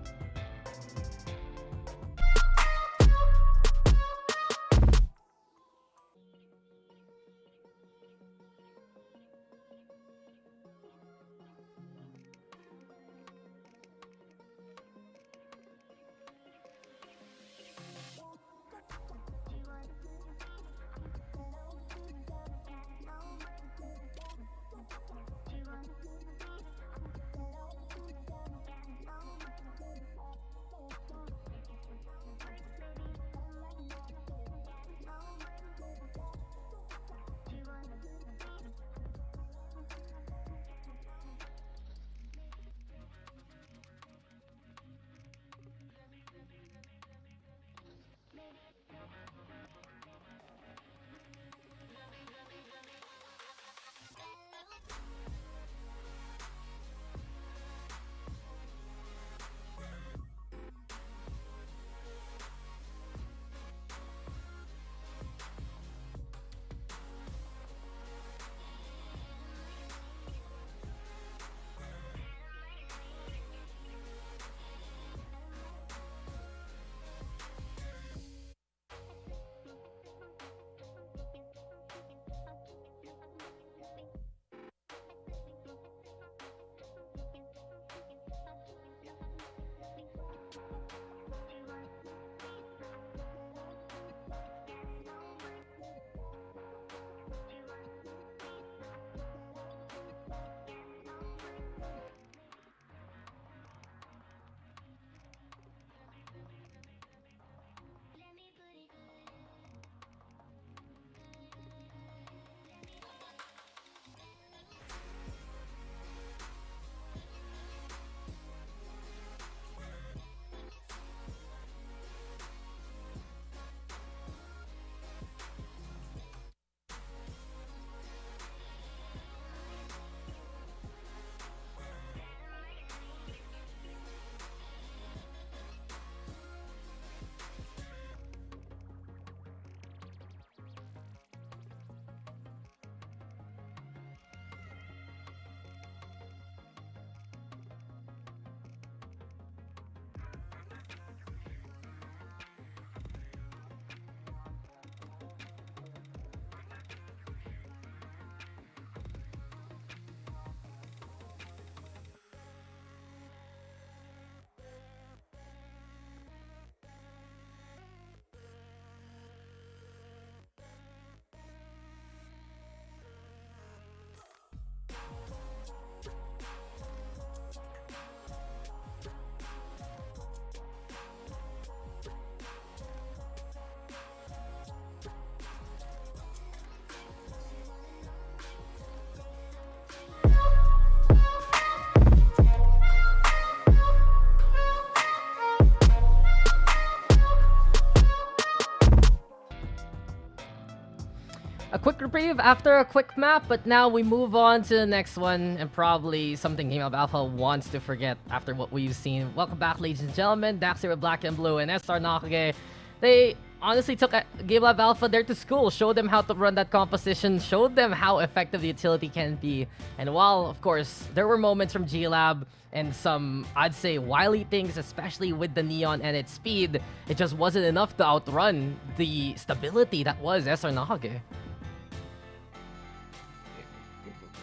A quick reprieve after a quick map, but now we move on to the next one, and probably something GameLab.Alpha wants to forget after what we've seen. Welcome back, ladies and gentlemen. Daxter with Black and Blue and SR Nacague. They honestly took GameLab.Alpha there to school, showed them how to run that composition, showed them how effective the utility can be. And while, of course, there were moments from GLab and some, I'd say, wily things, especially with the Neon and its speed, it just wasn't enough to outrun the stability that was SR Nacague.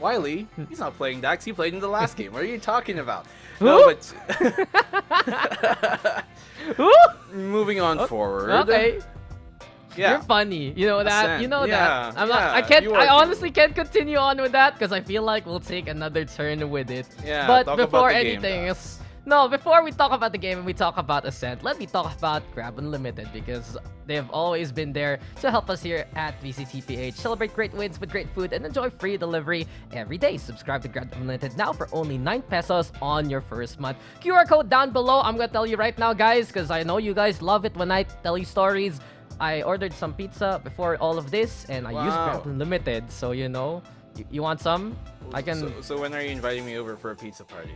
Wily, he's not playing Dax, he played in the last game. What are you talking about? No, but moving on forward. Okay. Yeah. You're funny. You know that. Ascent. You know Yeah, that. yeah, I honestly can't continue on with that because I feel like we'll take another turn with it. Yeah, But talk before about the game, anything, Dax. No, before we talk about the game and we talk about Ascent, let me talk about Grab Unlimited because they've always been there to help us here at VCTPH. Celebrate great wins with great food and enjoy free delivery every day. Subscribe to Grab Unlimited now for only 9 pesos on your first month. QR code down below. I'm gonna tell you right now, guys, because I know you guys love it when I tell you stories. I ordered some pizza before all of this and I used Grab Unlimited. So, you know, you want some? I can... So when are you inviting me over for a pizza party?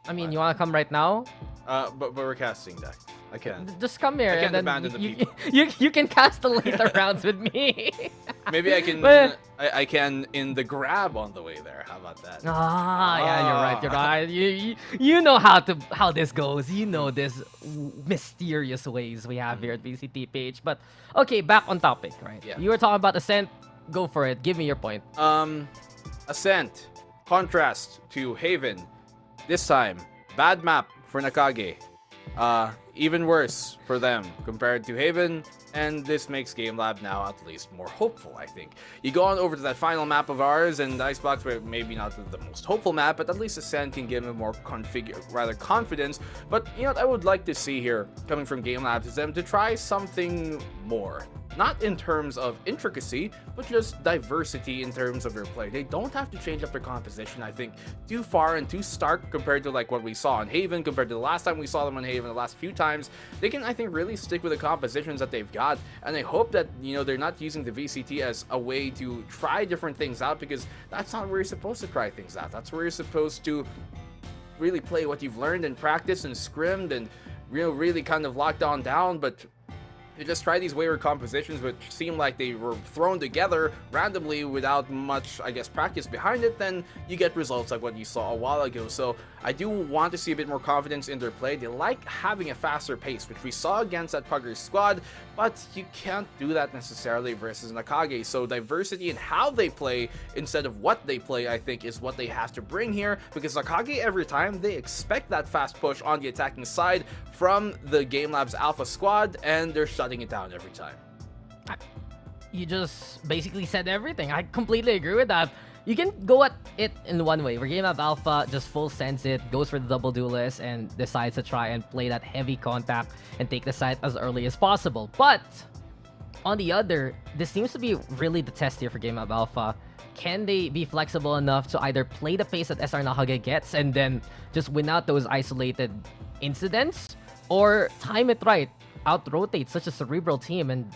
I mean, you want to come right now? But we're casting that. I can't. Just come here. I can't and abandon then the people. You can cast the later rounds with me. Maybe I can. But- I can in the grab on the way there. How about that? Yeah, you're right. You're right. You know how this goes. You know this mysterious ways we have here at VCTPH. But okay, back on topic, right? Yeah. You were talking about Ascent. Go for it. Give me your point. Ascent. Contrast to Haven. This time, bad map for Nacague. Even worse for them compared to Haven, and this makes GameLab now at least more hopeful, I think. You go on over to that final map of ours, and Icebox, maybe not the most hopeful map, but at least Ascent can give him more confidence. But you know what I would like to see here, coming from GameLab, is them to try something more. Not in terms of intricacy, but just diversity in terms of their play. They don't have to change up their composition, I think, too far and too stark compared to like what we saw in Haven, compared to the last time we saw them on Haven, the last few times. They can, I think, really stick with the compositions that they've got, and I hope that, you know, they're not using the VCT as a way to try different things out, because that's not where you're supposed to try things out. That's where you're supposed to really play what you've learned and practiced and scrimmed and, you know, really kind of locked down, but you just try these wayward compositions which seem like they were thrown together randomly without much, I guess, practice behind it, then you get results like what you saw a while ago. So I do want to see a bit more confidence in their play. They like having a faster pace, which we saw against that Puggers squad, but you can't do that necessarily versus Nacague. So diversity in how they play instead of what they play, I think, is what they have to bring here, because Nacague, every time, they expect that fast push on the attacking side from the GameLab.Alpha squad, and they're shutting it down every time. You just basically said everything. I completely agree with that. You can go at it in one way, where GameLab.Alpha just full sends it, goes for the double duelist, and decides to try and play that heavy contact and take the site as early as possible. But on the other, this seems to be really the test here for GameLab.Alpha. Can they be flexible enough to either play the pace that SR Nacague gets and then just win out those isolated incidents, or time it right, out-rotate such a cerebral team? And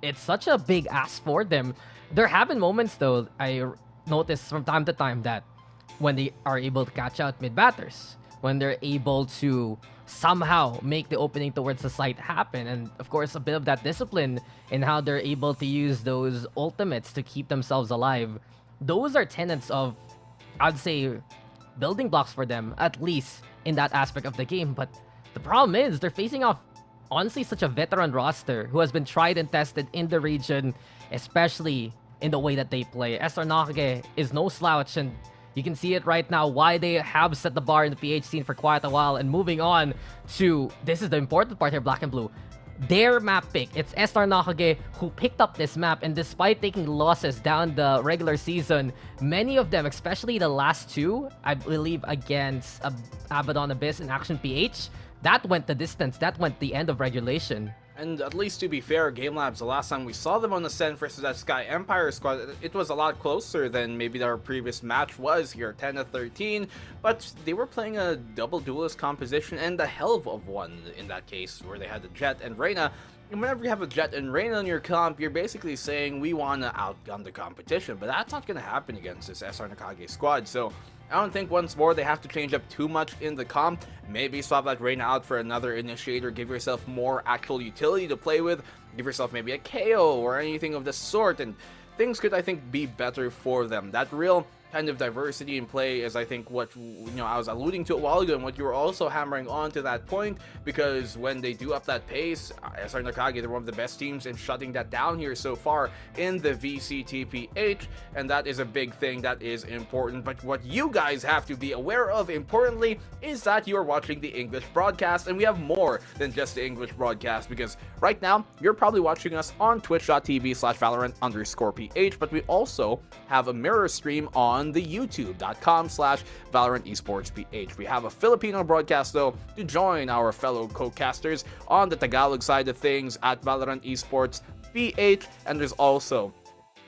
it's such a big ask for them. There have been moments, though, I notice from time to time, that when they are able to catch out mid-batters, when they're able to somehow make the opening towards the site happen, and of course a bit of that discipline in how they're able to use those ultimates to keep themselves alive, those are tenets of, I'd say, building blocks for them, at least in that aspect of the game. But the problem is they're facing off, honestly, such a veteran roster who has been tried and tested in the region, especially in the way that they play. SR Nacague is no slouch, and you can see it right now why they have set the bar in the PH scene for quite a while. And moving on to, this is the important part here, Black and Blue. Their map pick, it's SR Nacague who picked up this map, and despite taking losses down the regular season, many of them, especially the last two, I believe against Abaddon Abyss and Action PH, that went the distance, that went the end of regulation. And at least to be fair, GameLabs, the last time we saw them on Ascent versus that Sky Empire squad, it was a lot closer than maybe our previous match was here, 10-13, but they were playing a double duelist composition, and a hell of one in that case, where they had the Jet and Reyna. And whenever you have a Jet and Reyna in your comp, you're basically saying we want to outgun the competition, but that's not going to happen against this SR Nacague squad. So I don't think once more they have to change up too much in the comp. Maybe swap that Reyna out for another initiator, give yourself more actual utility to play with, give yourself maybe a KO or anything of the sort, and things could, I think, be better for them. That real kind of diversity in play is, I think, what, you know, I was alluding to a while ago, and what you were also hammering on to that point, because when they do up that pace, SR Nacague, they're one of the best teams in shutting that down here so far in the VCTPH, and that is a big thing that is important. But what you guys have to be aware of, importantly, is that you are watching the English broadcast, and we have more than just the English broadcast, because right now, you're probably watching us on twitch.tv/Valorant_PH, but we also have a mirror stream on on the youtube.com/Valorant Esports PH. We have a Filipino broadcast, though, to join our fellow co-casters on the Tagalog side of things at Valorant Esports PH, and there's also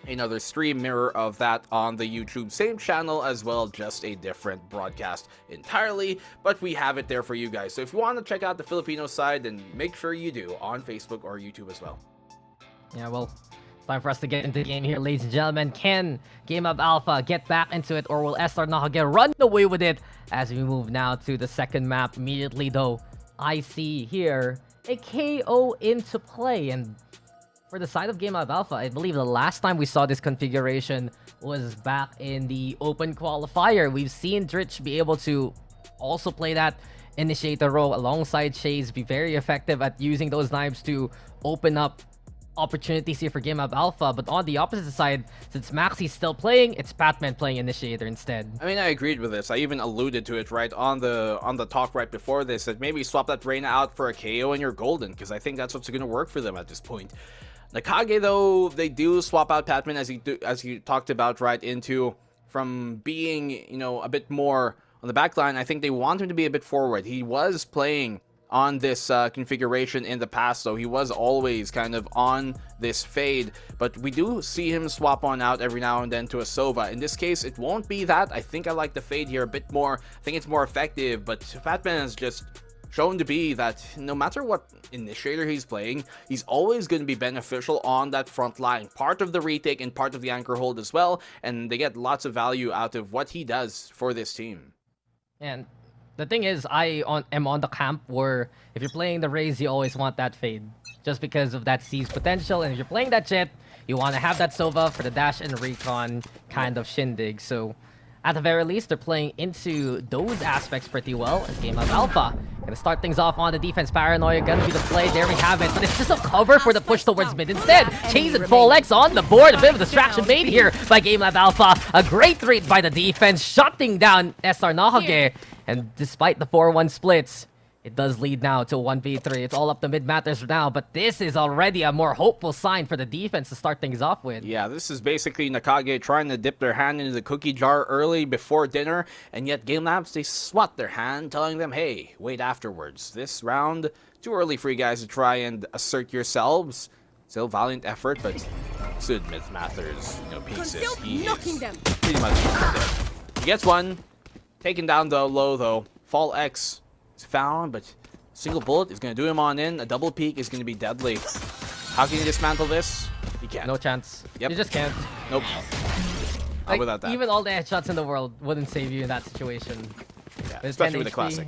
another stream mirror of that on the YouTube same channel as well, just a different broadcast entirely, but we have it there for you guys. So if you want to check out the Filipino side, then make sure you do on Facebook or YouTube as well. Yeah, well, it's time for us to get into the game here, ladies and gentlemen. Can GameLab.Alpha get back into it, or will SR Nacague run away with it as we move now to the second map? Immediately, though, I see here a KO into play, and for the side of GameLab.Alpha, I believe the last time we saw this configuration was back in the open qualifier. We've seen Dritch be able to also play that initiator role alongside Shays, be very effective at using those knives to open up opportunities here for GameLab.Alpha. But on the opposite side, since Maxi's still playing, it's Batman playing initiator instead. I mean, I agreed with this. I even alluded to it right on the talk right before this, that maybe swap that Reyna out for a KO and you're golden, because I think that's what's going to work for them at this point. Nacague, though, they do swap out Patman, as you talked about, right, into from being, you know, a bit more on the back line. I think they want him to be a bit forward. He was playing on this configuration in the past, though. He was always kind of on this fade, but we do see him swap on out every now and then to a Sova. In this case, it won't be that. I think I like the fade here a bit more. I think it's more effective, but Patman is just shown to be that no matter what initiator he's playing, he's always going to be beneficial on that front line. Part of the retake and part of the anchor hold as well, and they get lots of value out of what he does for this team. And the thing is, I am on the camp where if you're playing the Raze, you always want that fade, just because of that C's potential, and if you're playing that Jet, you want to have that Sova for the dash and recon kind of shindig. So at the very least, they're playing into those aspects pretty well as GameLab.Alpha. Gonna start things off on the defense. Paranoia gonna be the play. There we have it. But it's just a cover for the push towards mid instead. Chase and Full X on the board. A bit of a distraction made here by GameLab.Alpha. A great read by the defense, shutting down SR Nacague. And despite the 4-1 splits, it does lead now to 1v3. It's all up to mid matters now, but this is already a more hopeful sign for the defense to start things off with. Yeah, this is basically Nacague trying to dip their hand into the cookie jar early before dinner, and yet GameLabs, they swat their hand, telling them, hey, wait afterwards. This round, too early for you guys to try and assert yourselves. Still valiant effort, but to admit Mathers, you know, peaks is pretty much dead. He gets one, taken down though, low though. Fall X found, but single bullet is going to do him on in. A double peek is going to be deadly. How can you dismantle this? You can't. No chance. Yep. You just can't. Nope. Like, without that. Even all the headshots in the world wouldn't save you in that situation. Yeah, With especially 10 with a classic.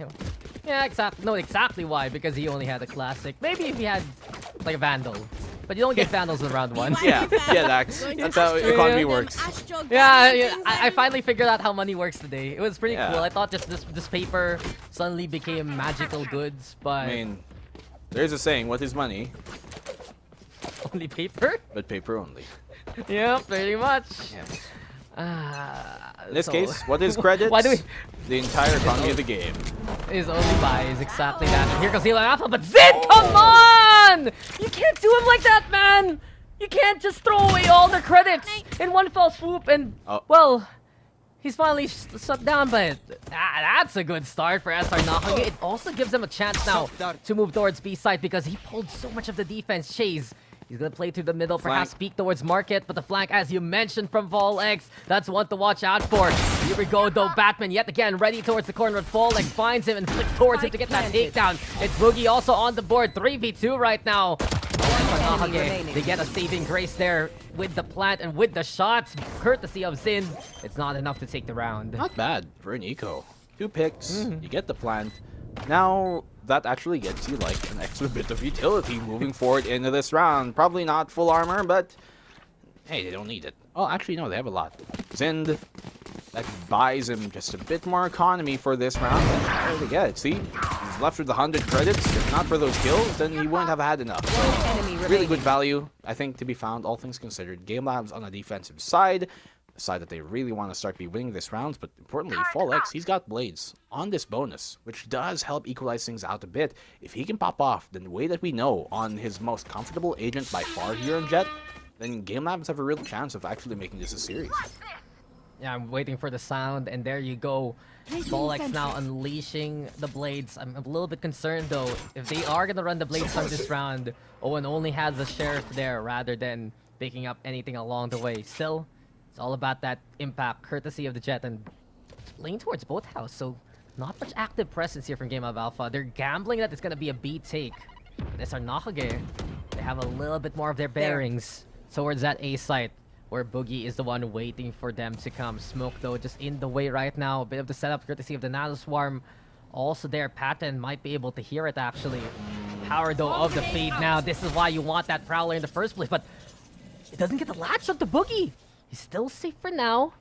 Yeah, exactly. No, exactly why. Because he only had a classic. Maybe if he had like a Vandal. But you don't get Vandals in round one. Yeah, Dax. That's how economy works. Yeah, I finally figured out how money works today. It was pretty Yeah. cool. I thought just this paper suddenly became magical goods, but I mean, there's a saying, what is money? only paper? But paper only. Yeah, pretty much. Yes. In this So- case, what is credits? Why do we... The entire economy of the game. Is only buys, exactly that. And here comes GameLab.Alpha, but Zin, come on! You can't do him like that, man! You can't just throw away all the credits in one fell swoop, and, well, he's finally shut down, but that's a good start for SR Nacague. It also gives him a chance now to move towards B side because he pulled so much of the defense. Chase, he's gonna play through the middle, perhaps peek towards Market, but the flank, as you mentioned, from Vol X, that's one to watch out for. Here we go, though. Batman yet again ready towards the corner, but Vol X finds him and flicks towards him to get that takedown. It's Boogie also on the board, 3v2 right now. They get a saving grace there with the plant and with the shots, courtesy of Zin. It's not enough to take the round. Not bad for an eco. 2 picks, you get the plant. Now, that actually gets you like an extra bit of utility moving forward into this round. Probably not full armor, but hey, they don't need it. Oh, actually, no, they have a lot. Zind, that buys him just a bit more economy for this round. And there they get it. See, he's left with 100 credits. If not for those kills, then he wouldn't have had enough. So, really good value, I think, to be found, all things considered. GameLab's on the defensive side. The side that they really want to start be winning this round, but importantly, Fall X, he's got Blades on this bonus, which does help equalize things out a bit. If he can pop off the way that we know on his most comfortable agent by far here in Jet, then GameLabs have a real chance of actually making this a series. Yeah, I'm waiting for the sound, and there you go. Volex now unleashing the blades. I'm a little bit concerned though. If they are gonna run the blades on this round, Owen only has the Sheriff there rather than picking up anything along the way. Still, it's all about that impact, courtesy of the Jet, and playing towards both house. So not much active presence here from GameLab.Alpha. They're gambling that it's gonna be a B take. But SR Nacague, they have a little bit more of their bearings towards that A site, where Boogie is the one waiting for them to come. Smoke, though, just in the way right now. A bit of the setup, courtesy of the Nano Swarm. Also there, Patton might be able to hear it, actually. Power, though, of the Fade now. This is why you want that Prowler in the first place, but it doesn't get the latch up to Boogie. He's still safe for now.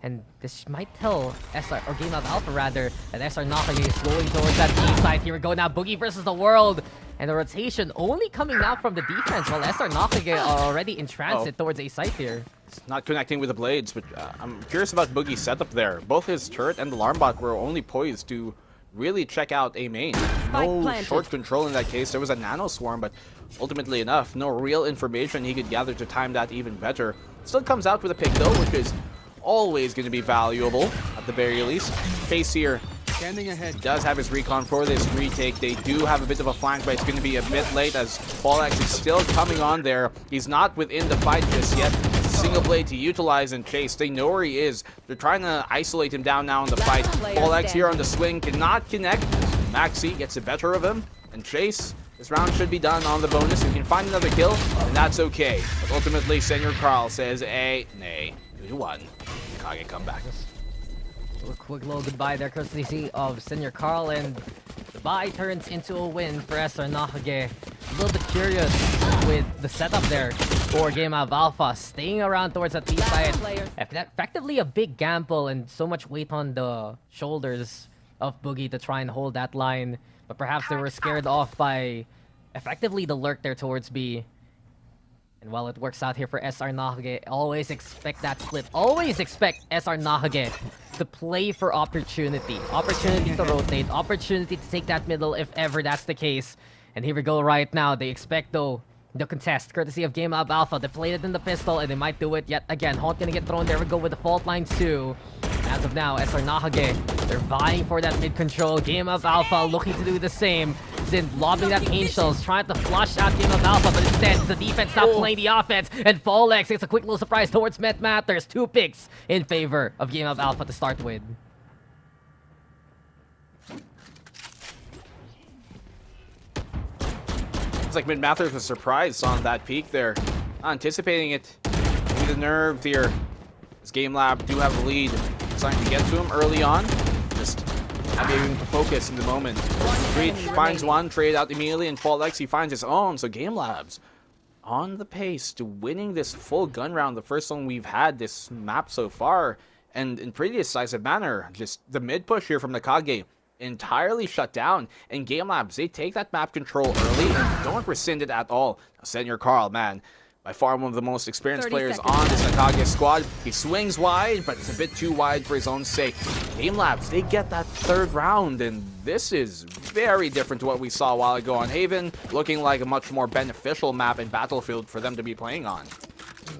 And this might tell SR, or GameLab.Alpha rather, that SR Nacague is going towards that B side. Here we go now, Boogie versus the world. And the rotation only coming out from the defense, while SR Nacague are already in transit towards A site here. It's not connecting with the blades, but I'm curious about Boogie's setup there. Both his turret and the alarm bot were only poised to really check out A main. No short control in that case. There was a Nano Swarm, but ultimately enough, no real information he could gather to time that even better. Still comes out with a pick though, which is always going to be valuable at the very least. Chase here Standing ahead. does have his recon for this retake. They do have a bit of a flank, but it's going to be a bit late as Fallx is still coming on there. He's not within the fight just yet. Single blade to utilize and Chase. They know where he is. They're trying to isolate him down now in the fight. Fallx here on the swing cannot connect. Maxi gets the better of him. And Chase, this round should be done on the bonus. We can find another kill, and that's okay. But ultimately, Senior Carl says, nay. 2-1. Nacague come back. A quick little goodbye there, courtesy of Senior Carl, and the bye turns into a win for SR Nacague. A little bit curious with the setup there for GameLab.Alpha, staying around towards that B side. Effectively a big gamble and so much weight on the shoulders of Boogie to try and hold that line, but perhaps they were scared off by effectively the lurk there towards B. And while it works out here for SR Nacague, always expect that split. Always expect SR Nacague to play for opportunity. Opportunity to rotate. Opportunity to take that middle if ever that's the case. And here we go right now. They expect, though, the contest, courtesy of GameLab.Alpha. They played it in the pistol, and they might do it yet again. Haunt gonna get thrown. There we go with the fault lines, too. As of now, SR Nacague, they're vying for that mid-control. GameLab.Alpha looking to do the same. Zin lobbing that pain shells, trying to flush out GameLab.Alpha, but instead, the defense not playing the offense. And Fallx takes a quick little surprise towards Met Matters. 2 picks in favor of GameLab.Alpha to start with. It's like Mid-Mathers was surprised on that peak there. Not anticipating it. Maybe the nerve here. This GameLab do have a lead. Starting to get to him early on. Just not being able to focus in the moment. Breach finds one, trade out immediately, and Fallx, he finds his own. So GameLab's on the pace to winning this full gun round, the first one we've had this map so far. And in pretty decisive manner, just the mid push here from Nacague entirely shut down, and GameLabs, they take that map control early and don't rescind it at all. Senior Carl, man, by far one of the most experienced players on this Nacague squad. He swings wide, but it's a bit too wide for his own sake. GameLabs, they get that 3rd round, and this is very different to what we saw a while ago on Haven, looking like a much more beneficial map and battlefield for them to be playing on.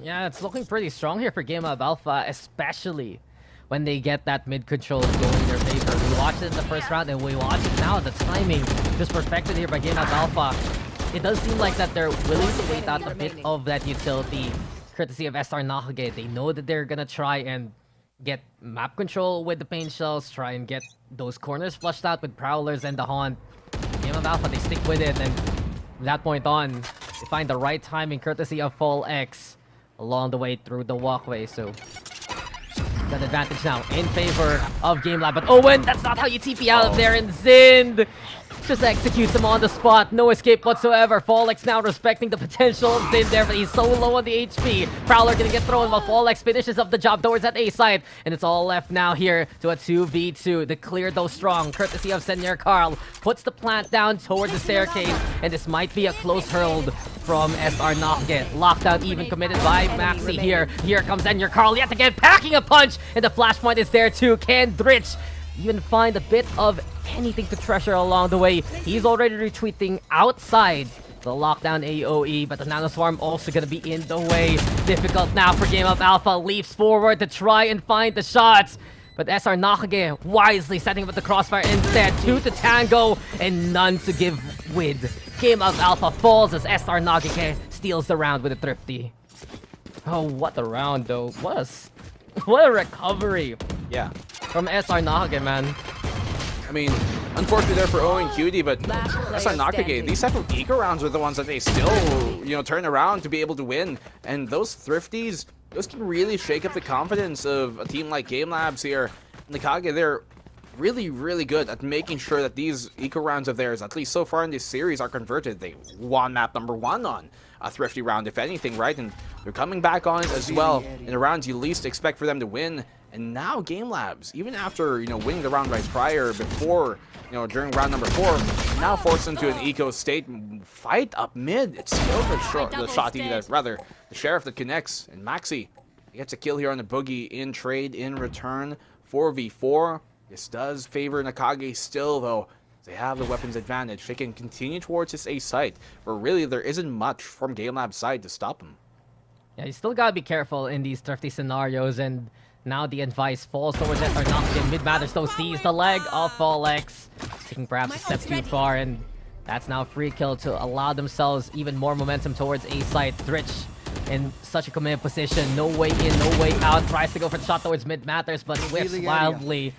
Yeah, it's looking pretty strong here for GameLab.Alpha, especially when they get that mid-control going in their favor. We watched it in the first round, and we watch it now. The timing just perfected here by GameLab.Alpha. It does seem like that they're willing to wait out a bit of that utility, courtesy of SR Nacague. They know that they're gonna try and get map control with the pain shells, try and get those corners flushed out with Prowlers and the Haunt. GameLab.Alpha, they stick with it, and from that point on, they find the right timing, courtesy of Fallx, along the way through the walkway. So that advantage now in favor of GameLab. But Owen, that's not how you TP out of there. And Zind just executes him on the spot. No escape whatsoever. Fallx now respecting the potential of Zind there, but he's so low on the HP. Prowler gonna get thrown while Fallx finishes up the job towards that A side. And it's all left now here to a 2v2. The clear, though strong, courtesy of Senior Carl, puts the plant down towards the staircase. And this might be a close hurled from SR Nacague. Lockdown even committed by Maxi here. Here comes Senior Carl yet again, packing a punch. And the flashpoint is there too. Can Dritch even find a bit of anything to treasure along the way? He's already retreating outside The lockdown AoE, but the Nano Swarm also gonna be in the way. Difficult now for GameLab.Alpha. Leaps forward to try and find the shots. But SR Nacague wisely setting up the crossfire instead. 2 to tango and none to give with. GameLab.Alpha falls as SR Nacague steals the round with a thrifty. Oh, what a round though. What a recovery. Yeah. From SR Nacague, man. I mean, unfortunately there for Owen Cutie, but SR Nacague, these type of eco rounds are the ones that they still, you know, turn around to be able to win. And those thrifties, those can really shake up the confidence of a team like GameLabs here. Nacague, they're really, really good at making sure that these eco rounds of theirs, at least so far in this series, are converted. They won map number 1 on a thrifty round, if anything, right? And they're coming back on it as well in the rounds you least expect for them to win. And now GameLabs, even after, you know, winning the round right prior, before, you know, during round number 4, now forced into an eco state fight up mid. It's still the Shotty that, rather, the Sheriff that connects. And Maxi gets a kill here on the Boogie in trade, in return, 4v4. This does favor Nacague still, though. They have the weapons advantage. They can continue towards this A site, where really there isn't much from GameLab's side to stop them. Yeah, you still gotta be careful in these thrifty scenarios, and now the advice falls towards SR Nacague. Mid Matters though sees the leg of Folex, taking perhaps a step too far, and that's now a free kill to allow themselves even more momentum towards A site. Dritch in such a command position, no way in, no way out. Tries to go for the shot towards Mid Matters, but whiffs wildly.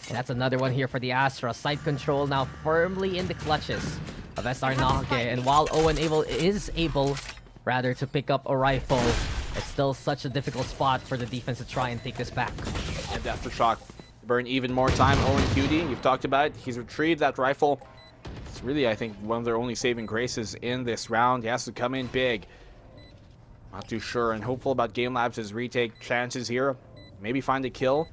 And that's another one here for the Astra. Site control now firmly in the clutches of SR Nacague, and while Owen is able to pick up a rifle, it's still such a difficult spot for the defense to try and take this back. And Aftershock burn even more time. Owen Cutie, you've talked about it. He's retrieved that rifle. It's really, I think, one of their only saving graces in this round. He has to come in big. Not too sure and hopeful about GameLabs' retake chances here. Maybe find a kill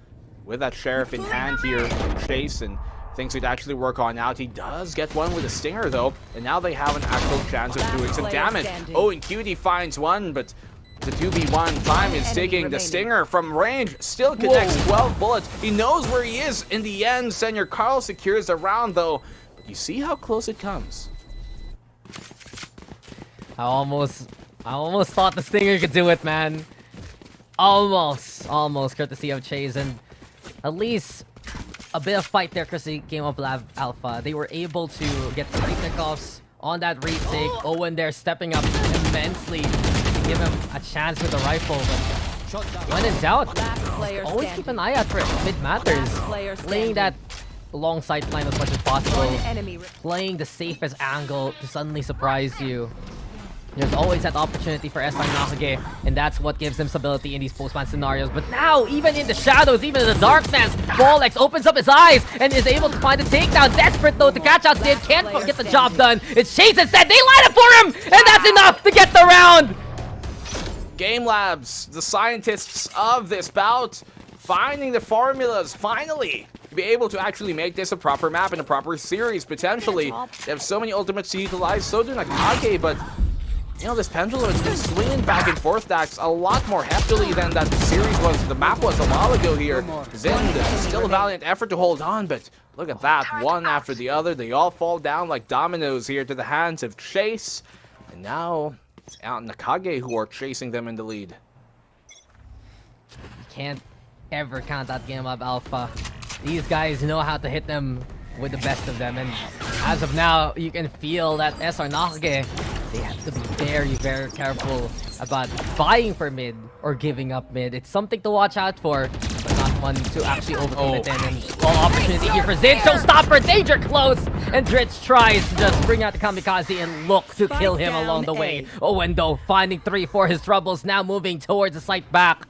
with that Sheriff in hand here. Chase and things would actually work on out. He does get one with a Stinger, though. And now they have an actual chance of doing some damage. Owen Cutie finds one, but the 2v1 time is taking. The Stinger from range still connects. 12 bullets. He knows where he is in the end. Senior Carl secures the round, though. But you see how close it comes. I almost thought the Stinger could do it, man. Almost, courtesy of Chase, and at least a bit of fight there, courtesy GameLab.Alpha. They were able to get 3 pickoffs on that retake. Owen there stepping up immensely to give him a chance with the rifle, but when in doubt, always keep an eye out for Mid Matters, playing that long sight line as much as possible, playing the safest angle to suddenly surprise you. There's always that opportunity for SR Nacague, and that's what gives them stability in these post-ban scenarios. But now, even in the shadows, even in the darkness, Folex opens up his eyes and is able to find a takedown. Desperate, though, to catch out Sid. Can't get the job done. It's Chase instead. They line up for him, and that's enough to get the round. GameLabs, the scientists of this bout, finding the formulas, finally, to be able to actually make this a proper map and a proper series, potentially. They have so many ultimates to utilize, so do Nacague, but you know, this pendulum has been swinging back and forth, Dax, a lot more heftily than that series was, the map was a while ago here. Zind, still a valiant effort to hold on, but look at that, one after the other. They all fall down like dominoes here to the hands of Chase. And now, it's out Nacague who are chasing them in the lead. Can't ever count out GameLab.Alpha. These guys know how to hit them with the best of them, and as of now, you can feel that SR Nacague, they have to be very, very careful about buying for mid or giving up mid. It's something to watch out for, but not one to actually overcommit in. And ball opportunity here for Zid. Showstopper, danger close! And Dritch tries to just bring out the kamikaze and look to kill him along the way. Owen, though, finding 3 for his troubles, now moving towards the site back.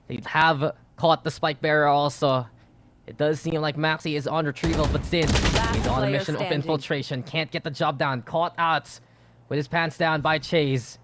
They have caught the spike bearer also. It does seem like Maxi is on retrieval, but Zin is on a mission of infiltration. Can't get the job done. Caught out with his pants down by Chase.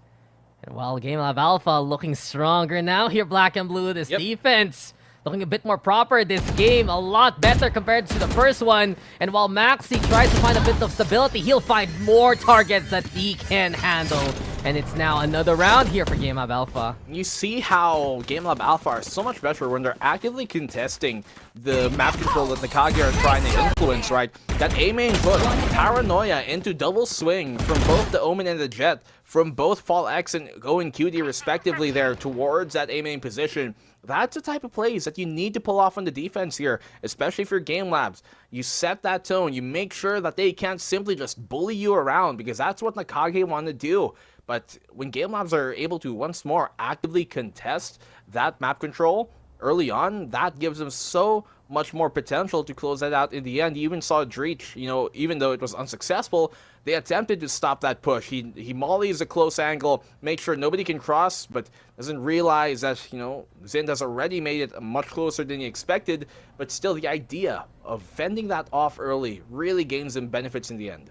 And while GameLab.Alpha looking stronger now here, Black and Blue, this defense looking a bit more proper this game, a lot better compared to the first one. And while Maxi tries to find a bit of stability, he'll find more targets that he can handle. And it's now another round here for GameLab.Alpha. You see how GameLab.Alpha are so much better when they're actively contesting the map control that Nacague are trying to influence, right? That A-main push, Paranoia into double swing from both the Omen and the Jet, from both Fall X and Owen QD respectively there towards that A-main position. That's the type of plays that you need to pull off on the defense here, especially for Game Labs. You set that tone, you make sure that they can't simply just bully you around, because that's what Nacague want to do. But when Game Labs are able to once more actively contest that map control early on, that gives them so much more potential to close that out in the end. You even saw Dreech, you know, even though it was unsuccessful, they attempted to stop that push. He mollies a close angle, make sure nobody can cross, but doesn't realize that, you know, Zind has already made it much closer than he expected. But still, the idea of fending that off early really gains them benefits in the end.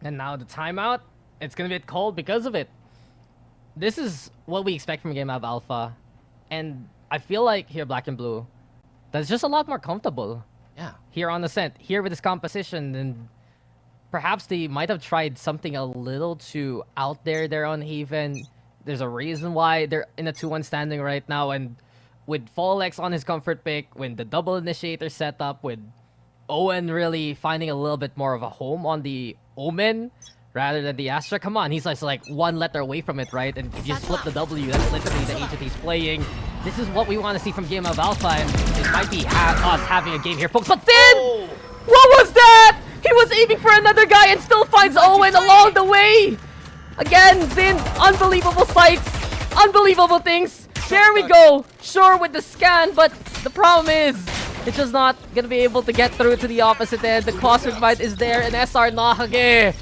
And now the timeout, it's going to be cold because of it. This is what we expect from GameLab.Alpha. And I feel like here, Black and Blue, that's just a lot more comfortable. Yeah. Here on Ascent, here with this composition, and perhaps they might have tried something a little too out there on Haven. There's a reason why they're in a 2-1 standing right now, and with Fall X on his comfort pick, when the double initiator setup, with Owen really finding a little bit more of a home on the Omen rather than the Astra. Come on, he's like one letter away from it, right? And if you flip the W, that's literally the H that he's playing. This is what we want to see from GameLab.Alpha, and it might be us having a game here, folks. But then, what was that? He was aiming for another guy and still finds Owen along the way. Again, Zin, unbelievable sights, unbelievable things. There we go. Sure with the scan, but the problem is, it's just not gonna be able to get through to the opposite end. The cosmic fight is there, and SR Nacague.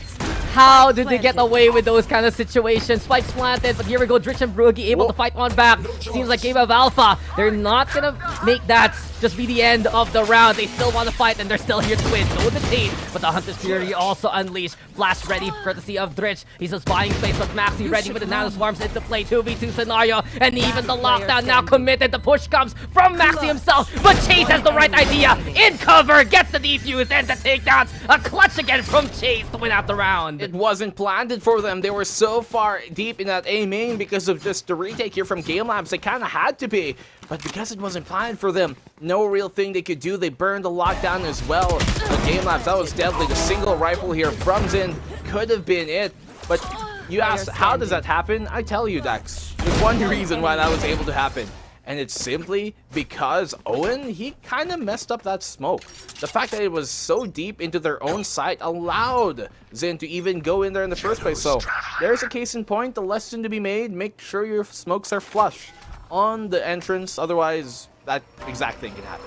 How did they get away with those kind of situations? Spikes planted, but here we go. Dritch and Brugge able to fight on back. Seems like GameLab.Alpha, they're not gonna make that just be the end of the round. They still want to fight, and they're still here to win. No detain, but the Hunter's Fury also unleashed. Flash ready, courtesy of Dritch. He's just buying space, but Maxi ready with the Nano Swarms into play. 2v2 scenario, and even the lockdown now committed. The push comes from Maxi himself, but Chase has the right idea. In cover, gets the defuse, and the takedowns. A clutch again from Chase to win out the round. It wasn't planted for them. They were so far deep in that A main because of just the retake here from Game Labs. They kind of had to be, but because it wasn't planned for them, no real thing they could do. They burned the lockdown as well. But Game Labs, that was deadly. The single rifle here from Zin could have been it. But you asked, how does that happen? I tell you, Dex. There's one reason why that was able to happen. And it's simply because Owen, he kind of messed up that smoke. The fact that it was so deep into their own site allowed Zin to even go in there in the first place. So there's a case in point, the lesson to be made. Make sure your smokes are flush on the entrance. Otherwise, that exact thing can happen.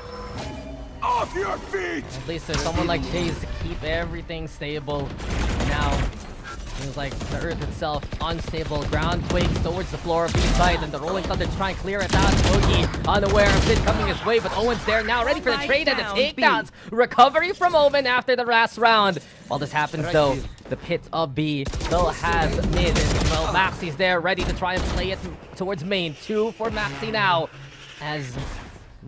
Off your feet! At least there's someone like Chase to keep everything stable. Now, seems like the earth itself unstable. Ground quakes towards the floor of the side, and the Rolling Thunder try and clear it out. Boogie unaware of it coming his way, but Owen's there now, ready for the trade and the takedowns. Recovery from Owen after the last round. While this happens, though, the pit of B still has mid. And, well, Maxi's there, ready to try and play it towards main. 2 for Maxi now, as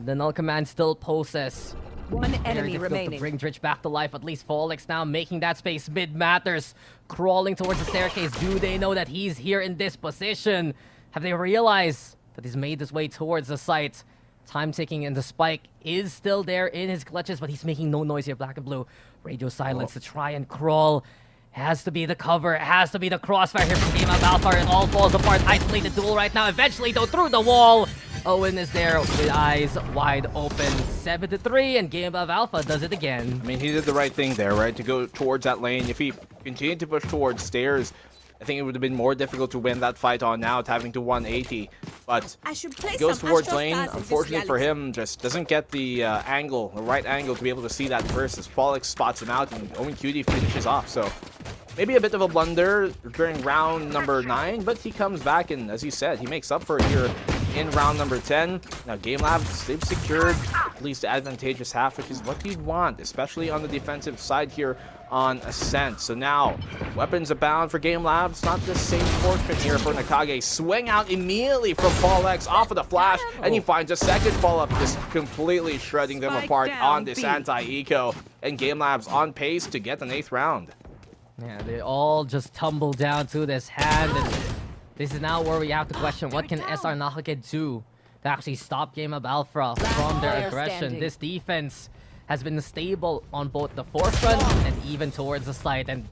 the Null Command still poses. One enemy To remaining. bring Dritch back to life. At least Folix now making that space. Mid matters. Crawling towards the staircase. Do they know that he's here in this position? Have they realized that he's made his way towards the site? Time ticking, and the spike is still there in his clutches, but he's making no noise here. Black and Blue. Radio silence to try and crawl. Has to be the cover. It has to be the crossfire here from GameLab.Alpha. It all falls apart. Isolated duel right now. Eventually, though, through the wall. Owen is there with eyes wide open. 7-3, and GameLab.Alpha does it again. I mean, he did the right thing there, right? To go towards that lane. If he continued to push towards stairs, I think it would have been more difficult to win that fight on out, having to 180. But he goes towards lane. Unfortunately for him, just doesn't get the angle, the right angle to be able to see that first, as Folix spots him out and Owen QD finishes off. So maybe a bit of a blunder during round number 9, but he comes back, and as you said, he makes up for it here in round number 10. Now Game Labs, they've secured at least the advantageous half, which is what you'd want, especially on the defensive side here on Ascent. So now, weapons abound for Game Labs. Not the same fortune here for Nacague. Swing out immediately from Fall X off of the flash, and he finds a second follow-up, just completely shredding them apart on this anti-eco. And Game Labs on pace to get an 8th round. Yeah, they all just tumble down to this hand, and this is now where we have to question what can SR Nacague do to actually stop GameLab.Alpha from their aggression. This defense has been stable on both the forefront and even towards the side, and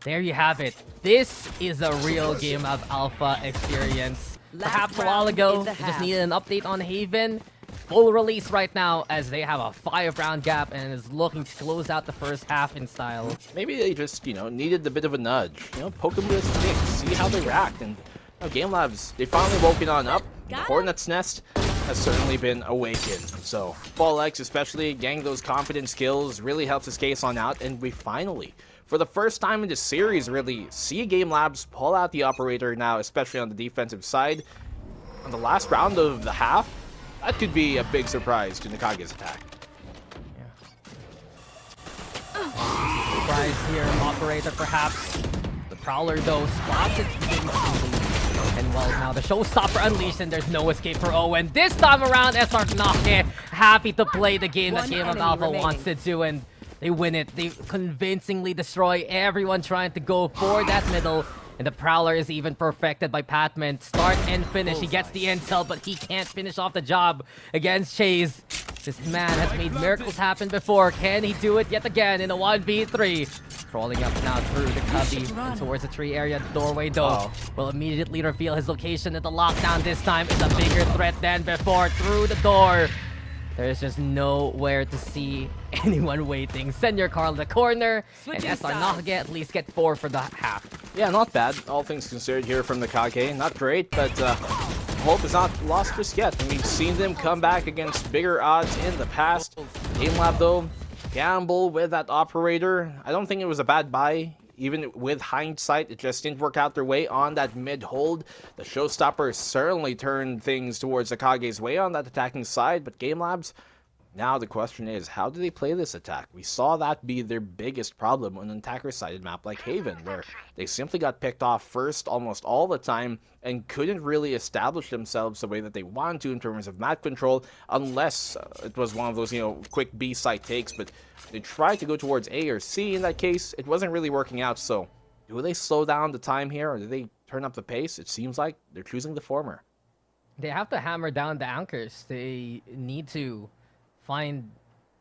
there you have it. This is a real GameLab.Alpha experience. Perhaps a while ago, we just needed an update on Haven. Full release right now as they have a 5-round gap and is looking to close out the first half in style. Maybe they just, needed a bit of a nudge. Poke them with a stick, see how they react. And GameLab's, they finally woken on up. The Hornet's Nest has certainly been awakened. So, Fall X especially, getting those confidence skills really helps his case on out. And we finally, for the first time in the series, really see GameLabs pull out the operator now, especially on the defensive side. On the last round of the half, that could be a big surprise to Nacage's attack. Surprise here, operator perhaps. The Prowler though spots it instantly. And well, now the showstopper unleashed and there's no escape for Owen. This time around, SR Nacague happy to play the game that GameLab.Alpha wants to do, and they win it. They convincingly destroy everyone trying to go for that middle. And the Prowler is even perfected by Patman. Start and finish. He gets the intel, but he can't finish off the job against Chase. This man has made miracles happen before. Can he do it yet again in a 1v3? Crawling up now through the cubby and towards the tree area. The doorway, though, will immediately reveal his location. And the lockdown this time is a bigger threat than before. Through the door. There's just nowhere to see anyone waiting. Send your Carl to the corner, and SR Nacague at least get 4 for the half. Yeah, not bad. All things considered here from Nacague. Not great, but hope is not lost just yet. And we've seen them come back against bigger odds in the past. GameLab, though, gamble with that operator. I don't think it was a bad buy. Even with hindsight, it just didn't work out their way on that mid-hold. The showstopper certainly turned things towards Nakage's way on that attacking side, but GameLab's, now the question is, how do they play this attack? We saw that be their biggest problem on an attacker-sided map like Haven, where they simply got picked off first almost all the time and couldn't really establish themselves the way that they wanted to in terms of map control, unless it was one of those, quick B-side takes, but they tried to go towards A or C. In that case, it wasn't really working out. So, do they slow down the time here, or do they turn up the pace? It seems like they're choosing the former. They have to hammer down the anchors. They need to find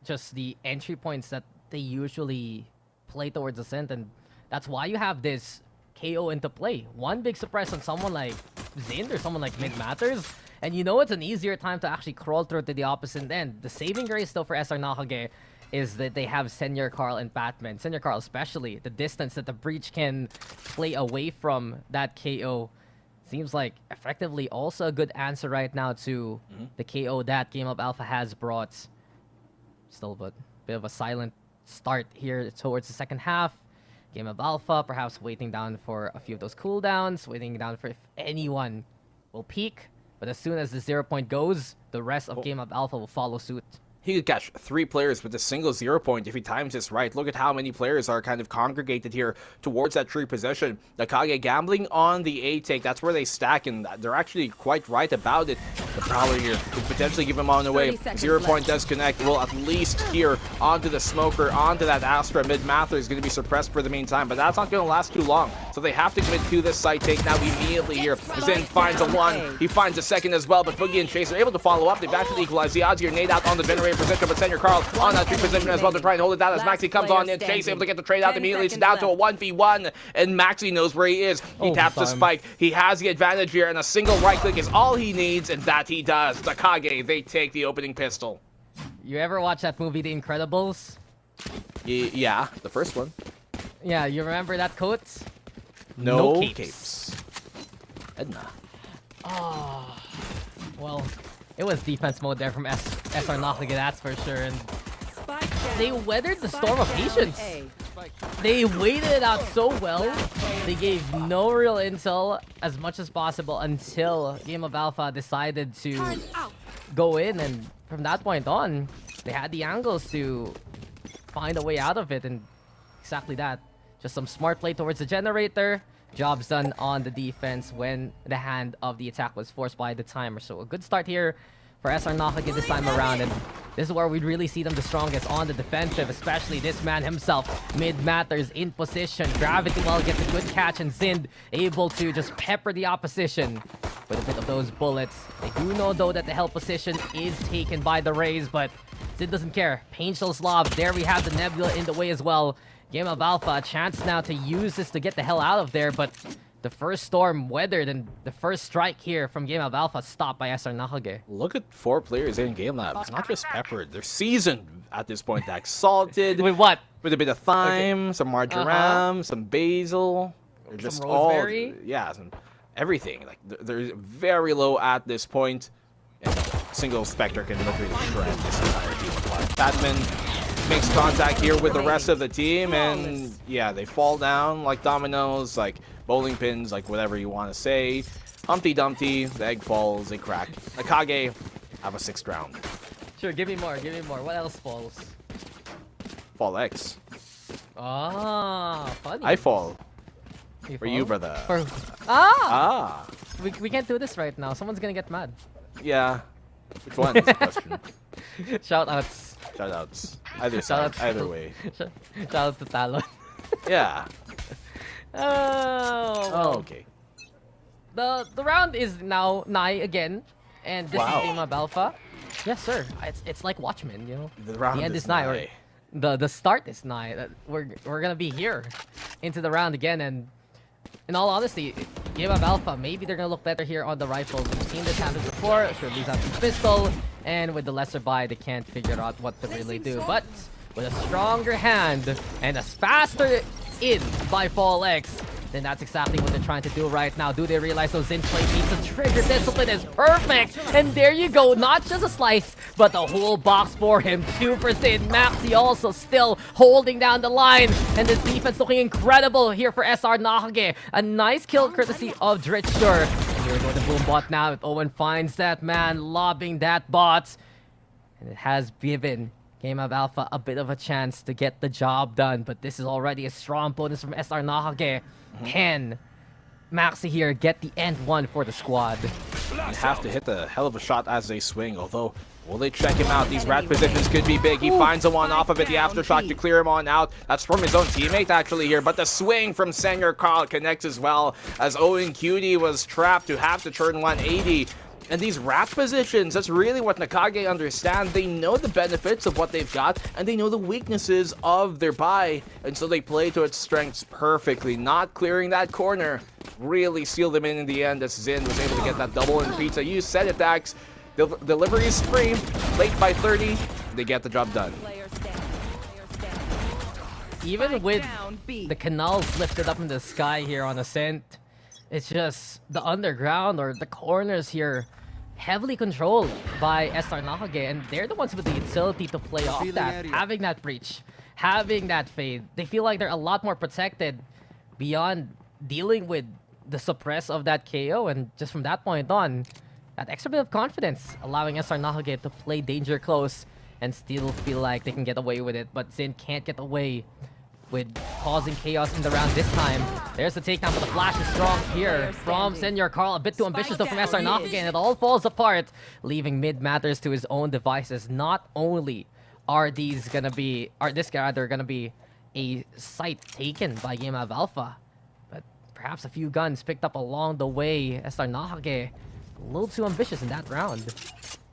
just the entry points that they usually play towards Ascent, and that's why you have this KO into play. One big surprise on someone like Zind or someone like Mid Matters, and it's an easier time to actually crawl through to the opposite end. The saving grace though for SR Nacague is that they have Senior Carl and Batman. Senior Carl especially, the distance that the Breach can play away from that KO seems like effectively also a good answer right now to the KO that GameLab.Alpha has brought. Still a bit of a silent start here towards the second half. GameLab.Alpha perhaps waiting down for a few of those cooldowns, waiting down for if anyone will peak. But as soon as the 0 point goes, the rest of GameLab.Alpha will follow suit. He could catch 3 players with a single 0 point if he times this right. Look at how many players are kind of congregated here towards that tree position. Nacague gambling on the A take. That's where they stack, and they're actually quite right about it. The Prowler here could potentially give him on the way. 0 point does connect. Will at least here onto the Smoker, onto that Astra. Mid-Mather is going to be suppressed for the meantime, but that's not going to last too long. So they have to commit to this side take now immediately here. Zin finds a 1. He finds a second as well, but Boogie and Chase are able to follow up. They've actually equalized the odds here. Nade out on the generator position, but Senior Carl on that tree position as well to try and hold it down as Maxi comes on in. Chase able to get the trade out immediately. It's down to a 1v1, and Maxi knows where he is. He taps the spike. He has the advantage here, and a single right click is all he needs, and that he does. Nacague, they take the opening pistol. You ever watch that movie, The Incredibles? Yeah, the first one. Yeah, you remember that quote? No capes. Edna. Oh, well, it was defense mode there from SR Nacague, that's for sure. And they weathered the storm of patience. They waited it out so well. They gave no real intel as much as possible until GameLab.Alpha decided to go in, and from that point on, they had the angles to find a way out of it, and exactly that. Just some smart play towards the generator. Job's done on the defense when the hand of the attack was forced by the timer. So a good start here for SR Nacague this time around, and This is where we really see them the strongest on the defensive, especially this man himself. Mid Matters in position. Gravity Well gets a good catch, and Zind able to just pepper the opposition with a bit of those bullets. They do know, though, that the hell position is taken by the Rays, but Zind doesn't care. Painful Slav. There we have the Nebula in the way as well. GameLab.Alpha, a chance now to use this to get the hell out of there, but the first storm weathered, and the first strike here from GameLab.Alpha stopped by SR Nacague. Look at 4 players in GameLab. It's not just peppered. They're seasoned at this point. Like salted. With what? With a bit of thyme, some marjoram, some basil. They're just some rosemary. Everything. Like they're very low at this point. And a single Spectre can literally shred this entire team apart. Batman makes contact here with the rest of the team, and yeah, they fall down like dominoes, like bowling pins, like whatever you want to say. Humpty Dumpty, the egg falls, they crack. Nacague have a 6th round. Sure, give me more, give me more. What else falls? Fall X. Ah, funny. I fall. For you, fall? brother. Ah! We can't do this right now. Someone's gonna get mad. Yeah. Which one is the question? Shoutouts. Shoutouts. Either side, either way. Shoutouts to Talon. Yeah. Oh, okay. The round is now nigh again, and this is GameLab.Alpha. Yes, sir. It's like Watchmen, you know. The round end is nigh. nigh. Or the start is nigh. We're gonna be here into the round again, and in all honesty, GameLab.Alpha, maybe they're gonna look better here on the rifle. We've seen this happen before. Sure, lose out to pistol, and with the lesser buy, they can't figure out what to really do. But with a stronger hand and a faster in by Fall X, then that's exactly what they're trying to do right now. Do they realize those in-play needs to trigger discipline is perfect? And there you go, not just a slice, but the whole box for him. 2%. Maxi also still holding down the line. And this defense looking incredible here for SR Nacague. A nice kill courtesy of Dritcher. And here we go to Boom Bot now. If Owen finds that man lobbing that bot. And it has given GameLab.Alpha a bit of a chance to get the job done. But this is already a strong bonus from SR Nacague. Can Maxi here get the end one for the squad? You have to hit the hell of a shot as they swing, although will they check him out? These rat positions could be big. He finds a one off of it, the aftershock to clear him on out. That's from his own teammate actually here, but the swing from Senior Carl connects as well, as Owen Cutie was trapped to have to turn 180. And these rat positions, that's really what Nacague understand. They know the benefits of what they've got, and they know the weaknesses of their buy. And so they play to its strengths perfectly. Not clearing that corner really sealed them in the end, as Zin was able to get that double in pizza. You said it, Dax. Delivery is free. Late by 30. They get the job done. Even with the canals lifted up in the sky here on Ascent, it's just the underground or the corners here heavily controlled by SR Nacague, and they're the ones with the utility to play off that, having that breach, having that fade. They feel like they're a lot more protected beyond dealing with the suppress of that KO, and just from that point on, that extra bit of confidence allowing SR Nacague to play danger close and still feel like they can get away with it. But Zin can't get away with causing chaos in the round this time. There's the takedown, but the flash is strong here from Senior Carl. A bit too ambitious though from SR Nacague, and it all falls apart, leaving Mid Matters to his own devices. Not only are these gonna be, gonna be a site taken by GameLab.Alpha, but perhaps a few guns picked up along the way. SR Nacague a little too ambitious in that round.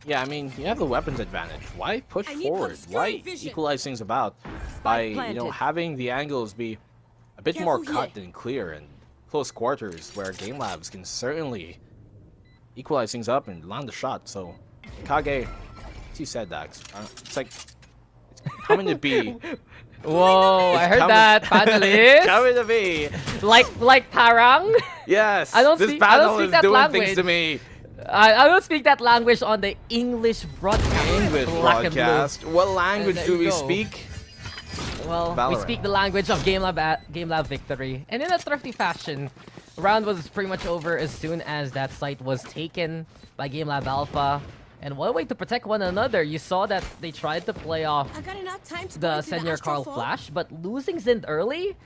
Yeah, I mean, you have the weapons advantage. Why push forward? Why equalize things about by, you know, having the angles be a bit more cut and clear in close quarters, where GameLabs can certainly equalize things up and land a shot. So, Kage, as you said, Dax, it's like it's coming to be. Whoa, I heard that, panelist. Coming to be. Like Parang? Yes. This panel is doing language. Things to me. I don't speak that language on the English broadcast. English broadcast. What language do we speak? Well, VALORANT. we speak the language of GameLab victory. And in a thrifty fashion, the round was pretty much over as soon as that site was taken by GameLab.Alpha. And what a way to protect one another. You saw that they tried to play off the Senior Carl flash, but losing Zind early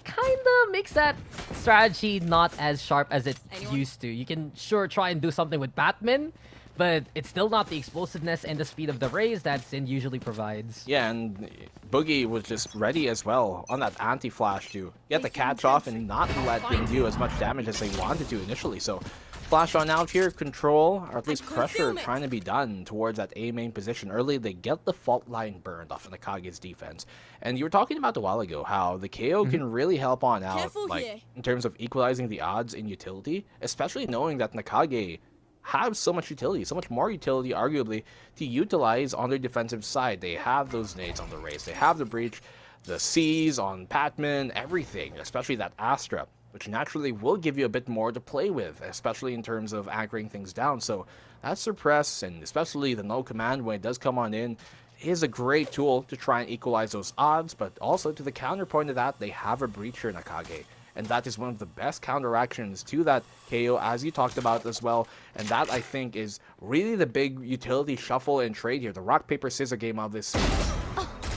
kinda makes that strategy not as sharp as it used to. You can sure try and do something with Batman, but it's still not the explosiveness and the speed of the raise that Sin usually provides. Yeah, and Boogie was just ready as well on that anti-flash to get the catch off and not let them do as much damage as they wanted to initially. So flash on out here, control, or at least pressure trying to be done towards that A main position early. They get the fault line burned off of Nacage's defense. And you were talking about a while ago how the KO can really help on out, like in terms of equalizing the odds in utility, especially knowing that Nacague have so much utility, so much more utility arguably to utilize on their defensive side. They have those nades on the race, they have the breach, the C's on Patman, everything, especially that Astra, which naturally will give you a bit more to play with, especially in terms of anchoring things down. So that suppress, and especially the no command when it does come on in, is a great tool to try and equalize those odds, but also to the counterpoint of that, they have a breacher Nacague. And that is one of the best counteractions to that KO, as you talked about as well. And that, I think, is really the big utility shuffle and trade here. The rock, paper, scissors game of this series.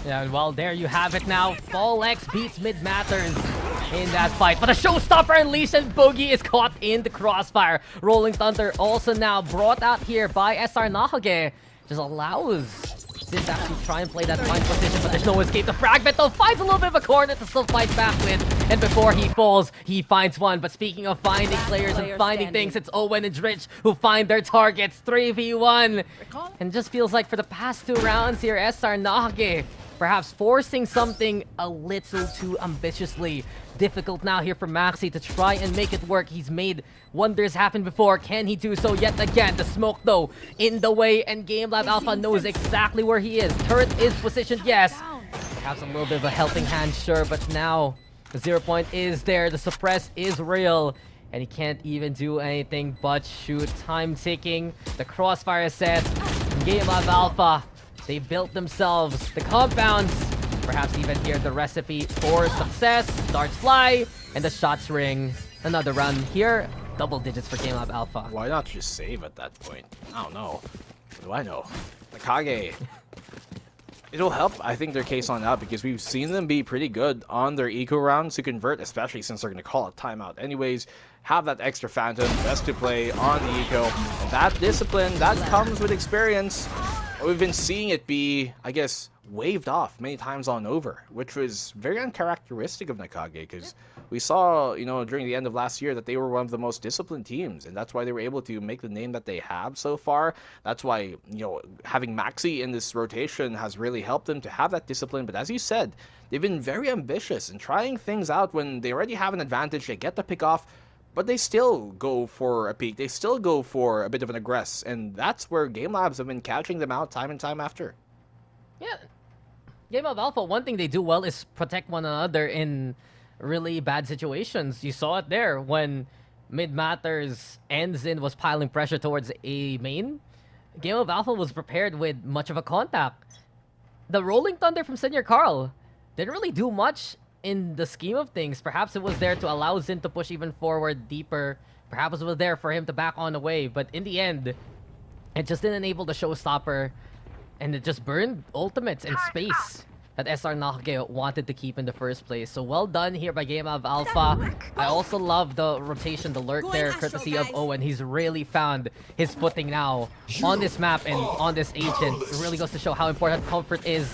Yeah, well, there you have it now. Fall X beats Mid Matters in that fight. But a showstopper unleashed, and Boogie is caught in the crossfire. Rolling Thunder also now brought out here by SR Nacague. Just allows Sin to actually try and play that fine position, but there's no escape. The fragment, though, finds a little bit of a corner to still fight back with. And before he falls, he finds one. But speaking of finding players and finding things, it's Owen and Dritch who find their targets. 3v1. And just feels like for the past 2 rounds here, SR Nacague perhaps forcing something a little too ambitiously. Difficult now here for Maxi to try and make it work. He's made wonders happen before. Can he do so yet again? The smoke, though, in the way, and GameLab.Alpha knows exactly where he is. Turret is positioned, yes. Perhaps a little bit of a helping hand, sure, but now the 0 point is there. The suppress is real, and he can't even do anything but shoot. Time ticking. The crossfire is set. GameLab.Alpha, they built themselves the compounds. Perhaps even here the recipe for success. Darts fly, and the shots ring. Another run here. Double digits for GameLab.Alpha. Why not just save at that point? I don't know. What do I know? Nacague. It'll help, I think, their case on out, because we've seen them be pretty good on their eco rounds to convert, especially since they're going to call a timeout anyways. Have that extra Phantom, best to play on the eco. And that discipline, that comes with experience. We've been seeing it be, I guess, waved off many times on over, which was very uncharacteristic of Nacague, because we saw, you know, during the end of last year that they were one of the most disciplined teams, and that's why they were able to make the name that they have so far. That's why, you know, having Maxi in this rotation has really helped them to have that discipline. But as you said, they've been very ambitious and trying things out when they already have an advantage. They get the pick off, but they still go for a peek. They still go for a bit of an aggress, and that's where GameLabs have been catching them out time and time after. Yeah. GameLab.Alpha, one thing they do well is protect one another in really bad situations. You saw it there when Mid Matters and Zin was piling pressure towards A main. GameLab.Alpha was prepared with much of a contact. The Rolling Thunder from Senior Carl didn't really do much in the scheme of things. Perhaps it was there to allow Zin to push even forward deeper. Perhaps it was there for him to back on away. But in the end, it just didn't enable the showstopper. And it just burned ultimates and space that SR Nacague wanted to keep in the first place. So well done here by GameLab.Alpha. I also love the rotation, the lurk there, courtesy of Owen. He's really found his footing now on this map and on this agent. It really goes to show how important comfort is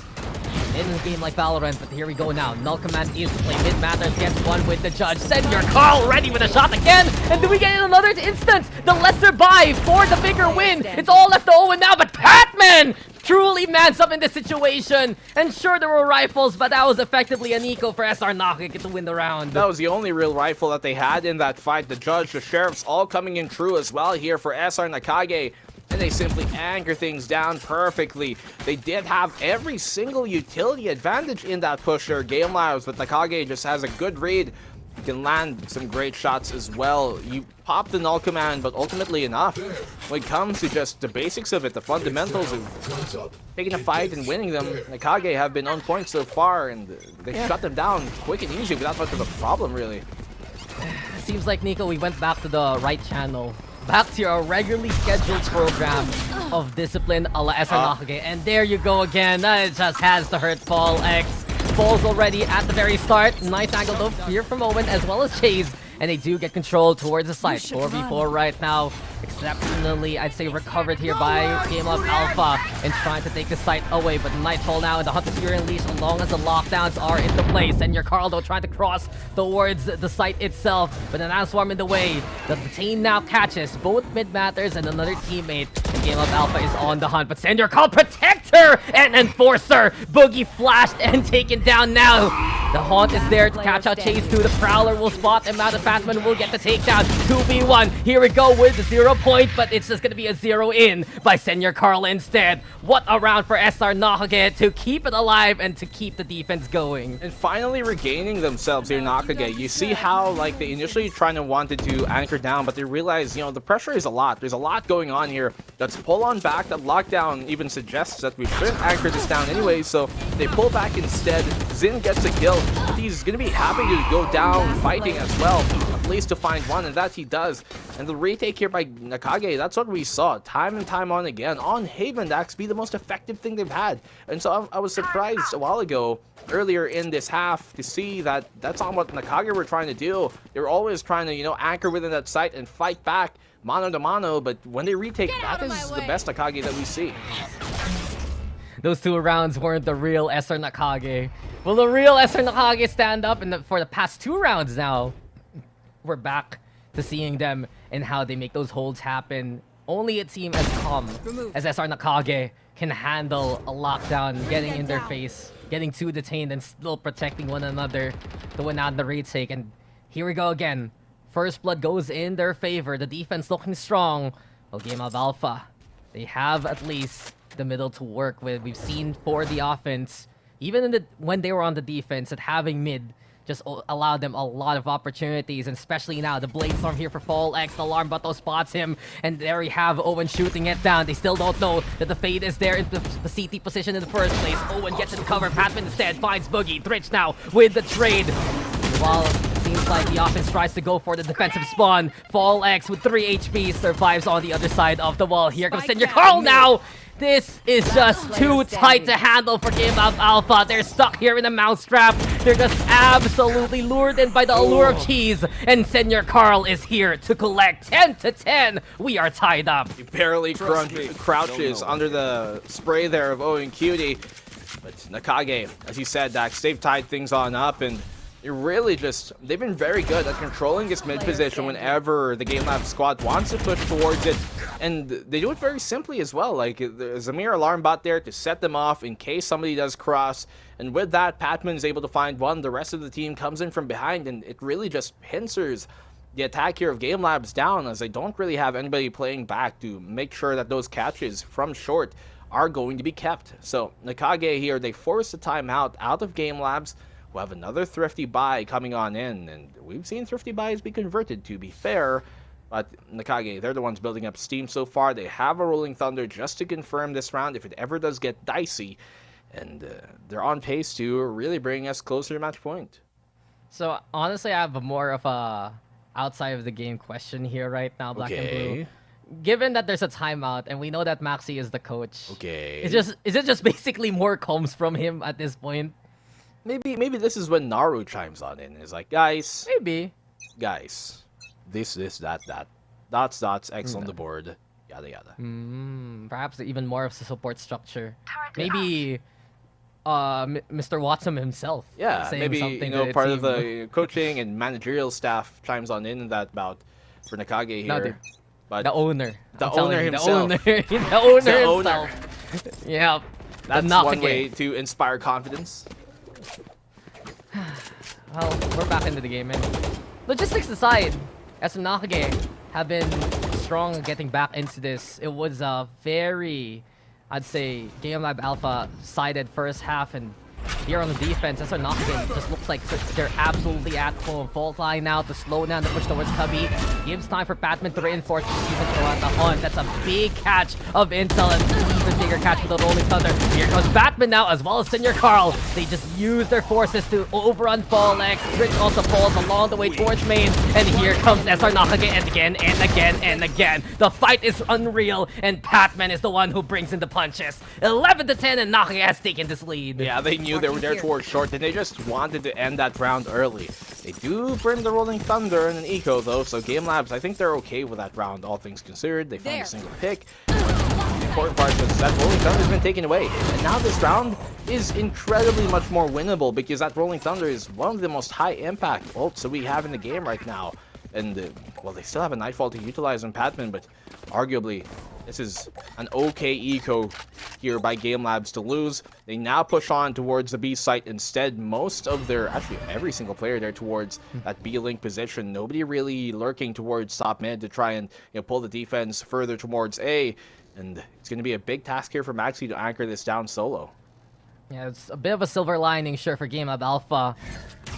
in a game like Valorant. But here we go now. Null command is to play. Mid Matters gets one with the judge. Senior Carl ready with a shot again. And do we get another instance? The lesser buy for the bigger win. It's all left to Owen now, but Patman truly mans up in this situation. And sure, there were rifles, but that was effectively an eco for SR Nacague to win the round. That was the only real rifle that they had in that fight. The judge, the sheriffs, all coming in true as well here for SR Nacague. And they simply anchor things down perfectly. They did have every single utility advantage in that pusher. GameLabs, but Nacague just has a good read. You can land some great shots as well. You pop the null command, but ultimately enough. When it comes to just the basics of it, the fundamentals of taking a fight and winning them, Nacague have been on point so far, and they shut them down quick and easy without much of a problem, really. Seems like, Nico, we went back to the right channel. Back to your regularly scheduled program of discipline a la SR Nacague. And there you go again. It just has to hurt Fall X. Falls already at the very start. Nice angle though here from Owen as well as Chase. and they do get control towards the site. 4v4 right now. Exceptionally, I'd say, recovered here by GameLab.Alpha and trying to take the site away. But Nightfall now and the Hunter's Fury Unleashed, as long as the lockdowns are into place. And your Carlo trying to cross towards the site itself, but an Swarm in the way. The team now catches both Mid Matters and another teammate. And GameLab.Alpha is on the hunt, but Sender Carl Protector and Enforcer. Boogie flashed and taken down now. The Haunt is there to catch out Chase 2. The Prowler will spot him out. The Batman will get the takedown. 2v1. Here we go with the 0 point, but it's just going to be a 0 in by Senior Carl instead. What a round for SR Nacague to keep it alive and to keep the defense going. And finally regaining themselves here, Nacague. You see how, like, they initially wanted to anchor down, but they realized, you know, the pressure is a lot. There's a lot going on here. Let's pull on back. That lockdown even suggests that we shouldn't anchor this down anyway, so they pull back instead. Zin gets a kill. He's going to be happy to go down fighting as well, at least to find one, and that he does. And the retake here by Nacague, that's what we saw time and time on again. On Haven, that be the most effective thing they've had. And so I was surprised a while ago, earlier in this half, to see that that's not what Nacague were trying to do. They were always trying to, you know, anchor within that site and fight back mano to mano, but when they retake, that is the best Nacague that we see. Those 2 rounds weren't the real SR Nacague. Will the real SR Nacague stand up for the past 2 rounds now? We're back to seeing them and how they make those holds happen. Only a team as calm as SR Nacague can handle a lockdown, getting in their face, getting 2 detained, and still protecting one another to win out the retake. And here we go again. First blood goes in their favor. The defense looking strong. Well, GameLab.Alpha, they have at least the middle to work with. We've seen for the offense, even when they were on the defense, that having mid just allowed them a lot of opportunities, and especially now the Blade Storm here for Fall X. The Alarm Butto spots him, and there we have Owen shooting it down. They still don't know that the Fade is there in the CT position in the first place. Owen gets it covered. Patman instead finds Boogie. Thritch now with the trade. While it seems like the offense tries to go for the defensive spawn, Fall X with 3 HP survives on the other side of the wall. Here comes Senior Carl now! This is just too tight to handle for GameLab.Alpha. They're stuck here in a mousetrap. They're just absolutely lured in by the allure of cheese. And Senior Carl is here to collect 10 to 10. We are tied up. He barely crouches under the spray there of Owen Cutie. But Nacague, as you said, Dax, they've tied things on up, and they've been very good at controlling this mid position whenever the GameLab squad wants to push towards it. And they do it very simply as well. Like, there's a mere alarm bot there to set them off in case somebody does cross. And with that, Patman is able to find one. The rest of the team comes in from behind, and it really just pincers the attack here of GameLab's down, as they don't really have anybody playing back to make sure that those catches from short are going to be kept. So Nacague here, they force the timeout out of GameLab's. We'll have another Thrifty buy coming on in, and we've seen Thrifty buys be converted, to be fair. But Nacague, they're the ones building up steam so far. They have a Rolling Thunder just to confirm this round if it ever does get dicey. And they're on pace to really bring us closer to match point. So, honestly, I have more of a outside of the game question here right now, Black and Blue. Given that there's a timeout, and we know that Maxi is the coach. Is it just basically more comms from him at this point? Maybe this is when Naru chimes on in. Is like, guys. Guys. This, that. Dots, X on the board. Yada, yada. Perhaps even more of the support structure. Maybe Mr. Watson himself. Yeah, saying maybe, something you know, to part the of the coaching and managerial staff chimes on in that bout for Nacague here. But the owner. The owner himself. The owner himself. Yeah. That's one way to inspire confidence. Well, we're back into the game, and logistics aside, as Nacague have been strong getting back into this. It was a very, I'd say, GameLab.Alpha sided first half, and here on the defense, SR Nacague just looks like they're absolutely at home. Fault line now to slow down the push towards Cubby. Gives time for Batman to reinforce the defense throughout the hunt. That's a big catch of intel, and even Undertaker catch with the rolling thunder. Here comes Batman now, as well as Senior Carl. They just use their forces to overrun Fallex. Rich also falls along the way towards main. And here comes SR Nacague, and again, and again, and again. The fight is unreal, and Batman is the one who brings in the punches. 11-10, and Nacague has taken this lead. Yeah, they knew they were there towards short, and they just wanted to end that round early. They do bring the rolling thunder and an eco, though, so Game Labs, I think they're okay with that round, all things considered. They found a single pick. The important part is that rolling thunder has been taken away, and now this round is incredibly much more winnable because that rolling thunder is one of the most high impact ults that we have in the game right now. And well, they still have a Nightfall to utilize on Patman, but arguably this is an okay eco here by Game Labs to lose. They now push on towards the B site instead. Most of their, actually every single player there towards that B link position. Nobody really lurking towards top mid to try and pull the defense further towards A. And it's going to be a big task here for Maxi to anchor this down solo. Yeah, it's a bit of a silver lining, sure, for GameLab.Alpha.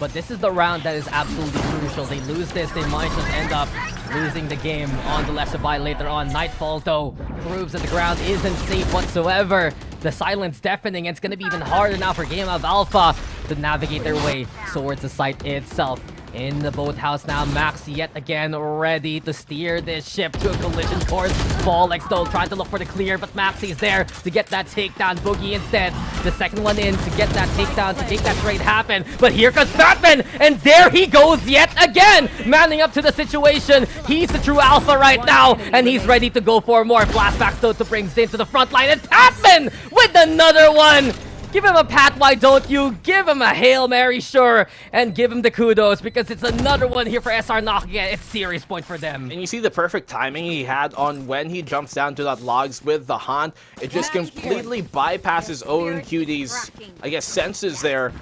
But this is the round that is absolutely crucial. They lose this, they might just end up losing the game on the lesser buy later on. Nightfall, though, proves that the ground isn't safe whatsoever. The silence deafening, and it's going to be even harder now for GameLab.Alpha to navigate their way towards the site itself. In the boathouse now, Maxi yet again ready to steer this ship to a collision course. Fallex though trying to look for the clear, but Maxi's there to get that takedown. Boogie instead, the second one in to get that takedown, to make that trade happen. But here comes Batman, and there he goes yet again, manning up to the situation. He's the true alpha right now, and he's ready to go for more. Flashbacks though to bring Zin to the front line, and Batman with another one. Give him a pat, why don't you? Give him a Hail Mary, sure, and give him the kudos, because it's another one here for SR Nacague. It's serious point for them. And you see the perfect timing he had on when he jumps down to that logs with the Haunt. It just completely bypasses own QD's, I guess, senses there.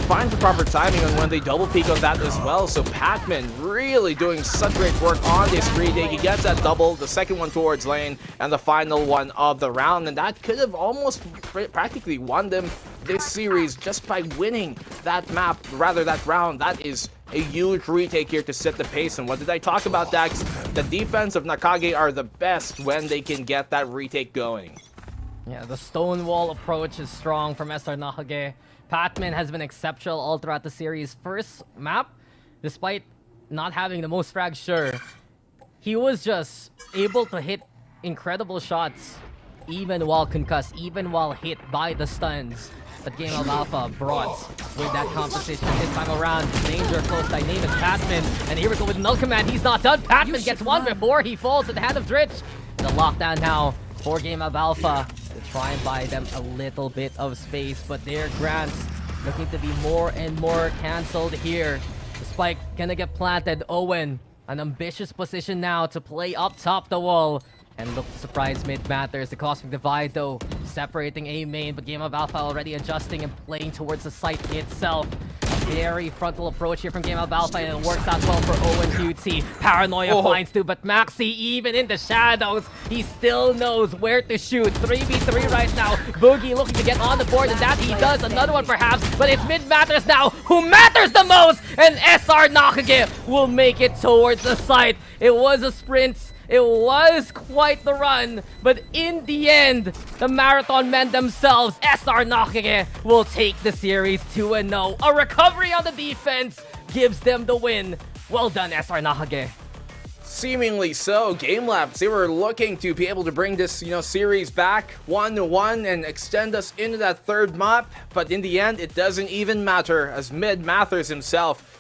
Finds the proper timing on when they double peek on that as well. So Patman really doing such great work on this retake. He gets that double, the second one towards lane, and the final one of the round. And that could have almost practically won them this series just by winning that map, rather that round. That is a huge retake here to set the pace. And what did I talk about, Dax? The defense of Nacague are the best when they can get that retake going. Yeah, the Stonewall approach is strong from SR Nacague. Patman has been exceptional all throughout the series. First map, despite not having the most frags, sure, he was just able to hit incredible shots, even while concussed, even while hit by the stuns that GameLab.Alpha brought with that composition this time around. Danger close dynamic Patman, and here we go with Null Command. He's not done. Patman gets one before he falls at the hand of Dritch. The lockdown now for GameLab.Alpha to try and buy them a little bit of space, but their grants looking to be more and more cancelled here. The spike gonna get planted. Owen, an ambitious position now to play up top the wall and look to surprise mid matters. The Cosmic Divide though separating A main, but GameLab.Alpha already adjusting and playing towards the site itself. Very frontal approach here from GameLab.Alpha, and it works out well for Owen QT. Paranoia finds too, but Maxi, even in the shadows, he still knows where to shoot. 3v3 right now. Boogie looking to get on the board, and that he does. Another one perhaps, but it's mid matters now. Who matters the most? And SR Nacague will make it towards the site. It was a sprint. It was quite the run, but in the end, the Marathon men themselves, SR Nacague, will take the series 2-0. A recovery on the defense gives them the win. Well done, SR Nacague. Seemingly so. Game Labs, they were looking to be able to bring this, series back 1-1 and extend us into that third map, but in the end, it doesn't even matter, as Mid Mathers himself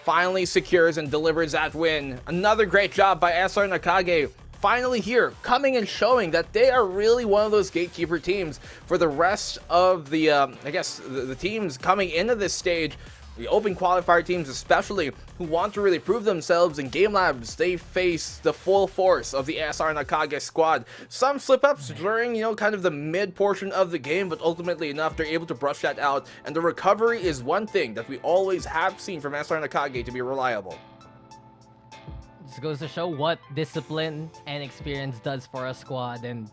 finally secures and delivers that win. Another great job by SR Nacague. Finally here, coming and showing that they are really one of those gatekeeper teams for the rest of the, the teams coming into this stage. The open qualifier teams especially, who want to really prove themselves in Game Labs, they face the full force of the SR Nacague squad. Some slip-ups during, kind of the mid portion of the game, but ultimately enough, they're able to brush that out. And the recovery is one thing that we always have seen from SR Nacague to be reliable. This goes to show what discipline and experience does for a squad. And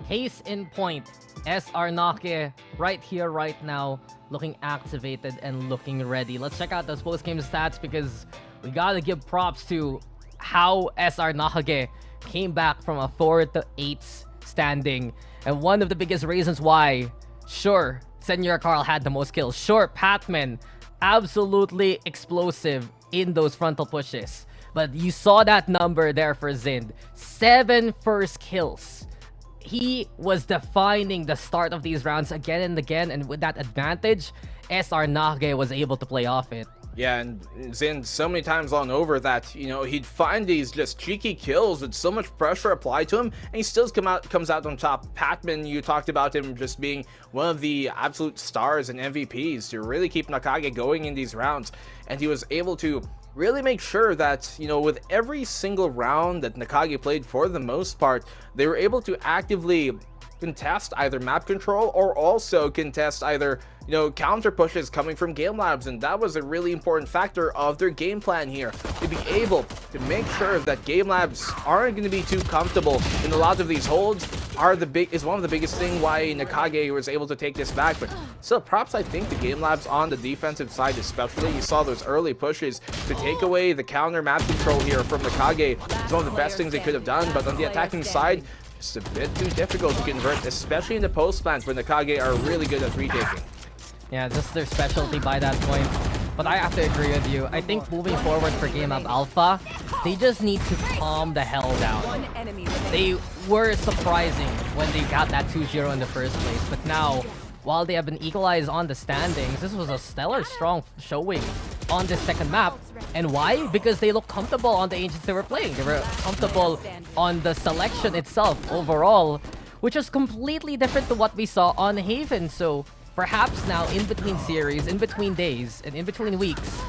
case in point, SR Nacague right here, right now, looking activated and looking ready. Let's check out those post-game stats, because we gotta give props to how SR Nacague came back from a 4-8 standing And one of the biggest reasons why, sure, Senor Carl had the most kills. Sure, Patman, absolutely explosive in those frontal pushes. But you saw that number there for Zind. 7 first kills. He was defining the start of these rounds again and again, and with that advantage, SR Nacague was able to play off it. Yeah, and Zind so many times on over that, you know, he'd find these just cheeky kills with so much pressure applied to him, and he still comes out on top. Patman, you talked about him just being one of the absolute stars and MVPs to really keep Nacague going in these rounds, and he was able to really make sure that, you know, with every single round that Nacague played, for the most part, they were able to actively contest either map control or also contest either, you know, counter pushes coming from Game Labs, and that was a really important factor of their game plan here, to be able to make sure that Game Labs aren't going to be too comfortable in a lot of these holds. Is one of the biggest thing why Nacague was able to take this back. But still, props I think to Game Labs on the defensive side especially. You saw those early pushes to take away the counter map control here from Nacague. It's one of the best things they could have done, but on the attacking side, it's a bit too difficult to convert, especially in the post plants where Nacague are really good at retaking. Yeah, just their specialty by that point. But I have to agree with you. I think moving forward for GameLab.Alpha, they just need to calm the hell down. They were surprising when they got that 2-0 in the first place, but now, while they have been equalized on the standings, this was a stellar strong showing on this second map. And why? Because they look comfortable on the agents they were playing. They were comfortable on the selection itself overall, which is completely different to what we saw on Haven. So perhaps now, in between series, in between days, and in between weeks,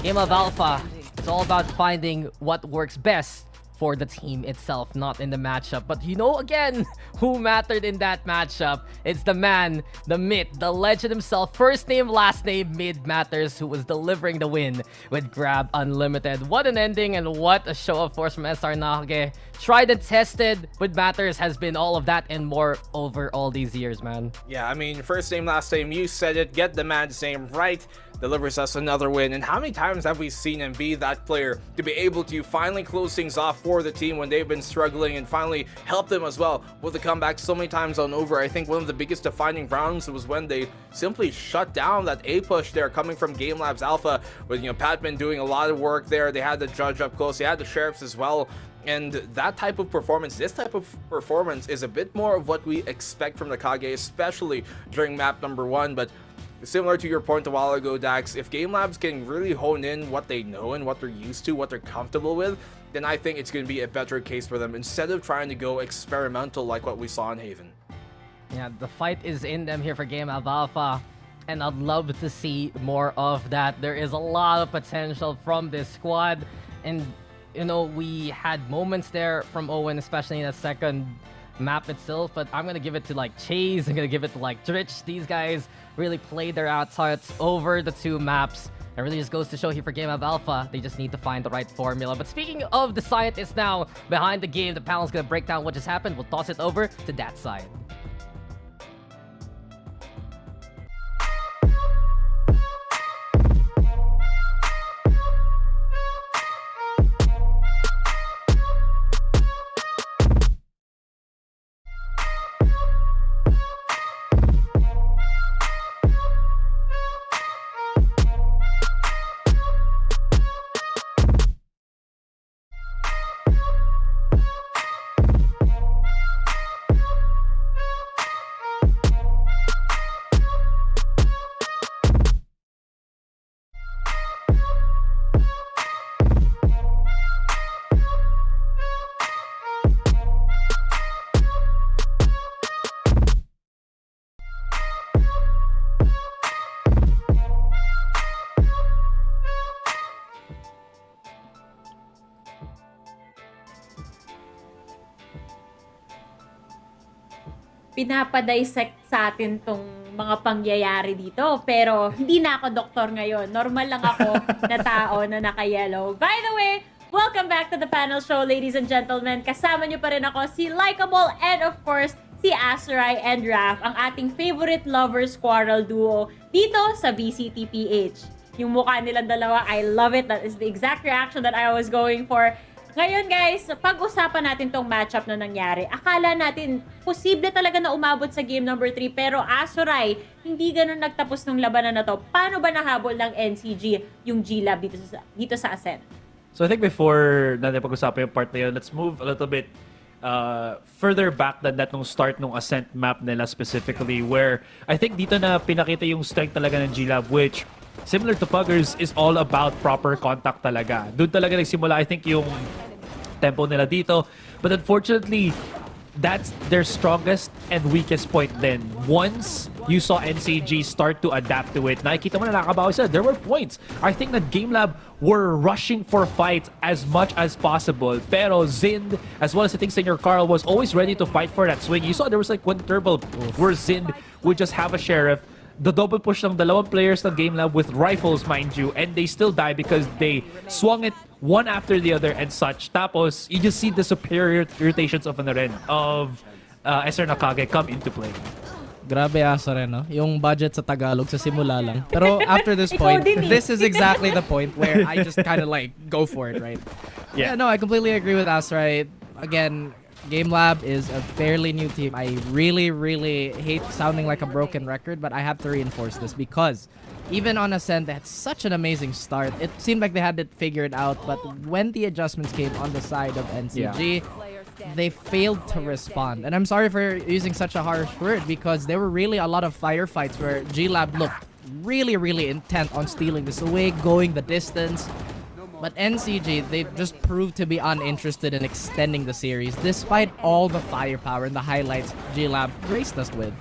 GameLab.Alpha, it's all about finding what works best for the team itself, not in the matchup. But you know, again, who mattered in that matchup? It's the man, the myth, the legend himself, first name, last name, Mid Matters, who was delivering the win with Grab Unlimited. What an ending and what a show of force from SR Nacague. Tried and tested with Matters has been all of that and more over all these years, man. Yeah, I mean, first name, last name, you said it, get the man's name right, delivers us another win. And how many times have we seen him be that player to be able to finally close things off for the team when they've been struggling, and finally help them as well with the comeback so many times on over. I think one of the biggest defining rounds was when they simply shut down that A push there coming from GameLab.Alpha, with, you know, Patman doing a lot of work there. They had the judge up close, they had the sheriffs as well. And that type of performance, this type of performance is a bit more of what we expect from Nacague, especially during map number 1. But similar to your point a while ago, Dax, if Game Labs can really hone in what they know and what they're used to, what they're comfortable with, then I think it's going to be a better case for them, instead of trying to go experimental like what we saw in Haven. Yeah, the fight is in them here for GameLab.Alpha, and I'd love to see more of that. There is a lot of potential from this squad, and you know, we had moments there from Owen, especially in the second map itself, but I'm gonna give it to like Chase, I'm gonna give it to like Dritch. These guys really played their outsides over the 2 maps. It really just goes to show here for GameLab.Alpha, they just need to find the right formula. But speaking of the scientists now behind the game, the panel's gonna break down what just happened. We'll toss it over to that side. Pinapadissect sa atin tong mga pangyayari dito. Pero hindi na ako doktor ngayon. Normal lang ako na tao na naka-yellow. By the way, welcome back to the panel show, ladies and gentlemen. Kasama niyo pa rin ako, si Likeable, and of course, si Azurai and Raph, ang ating favorite lovers quarrel duo dito sa VCTPH. Yung mukha nilang dalawa, I love it. That is the exact reaction that I was going for. Ngayon guys, pag-usapan natin tong matchup na nangyari. Akala natin posible talaga na umabot sa game number 3 pero Azuray, hindi ganun nagtapos ng labanan na to. Paano ba nahabol ng NCG yung GLab dito sa Ascent? So I think before natin pag-usapan yung part na yun, let's move a little bit further back than that nung start nung Ascent map nila specifically, where I think dito na pinakita yung strength talaga ng GLab, which similar to Puggers is all about proper contact talaga. Doon talaga nagsimula I think yung tempo nila dito, but unfortunately that's their strongest and weakest point then. Once you saw NCG start to adapt to it, nakikita mo na nakabawi sila. There were points. I think that GameLab were rushing for fights as much as possible. Pero Zind, as well as I think Senior Carl, was always ready to fight for that swing. You saw there was like one turbo where Zind would just have a Sheriff. The double push ng dalawang players ng GameLab with rifles, mind you, and they still die because they swung it one after the other and such. Tapos, you just see the superior rotations of SR Nacague come into play. Grabe asa rin, no? Yung budget sa Tagalog sa simula lang. Pero after this point, this is exactly the point where I just kind of like go for it, right? Yeah, no, I completely agree with Asray. Again, GameLab is a fairly new team. I really, really hate sounding like a broken record, but I have to reinforce this because even on Ascent, they had such an amazing start. It seemed like they had it figured out, but when the adjustments came on the side of NCG, they failed to respond. And I'm sorry for using such a harsh word because there were really a lot of firefights where GLab looked really, really intent on stealing this away, going the distance. But NCG, they just proved to be uninterested in extending the series despite all the firepower and the highlights GLab graced us with.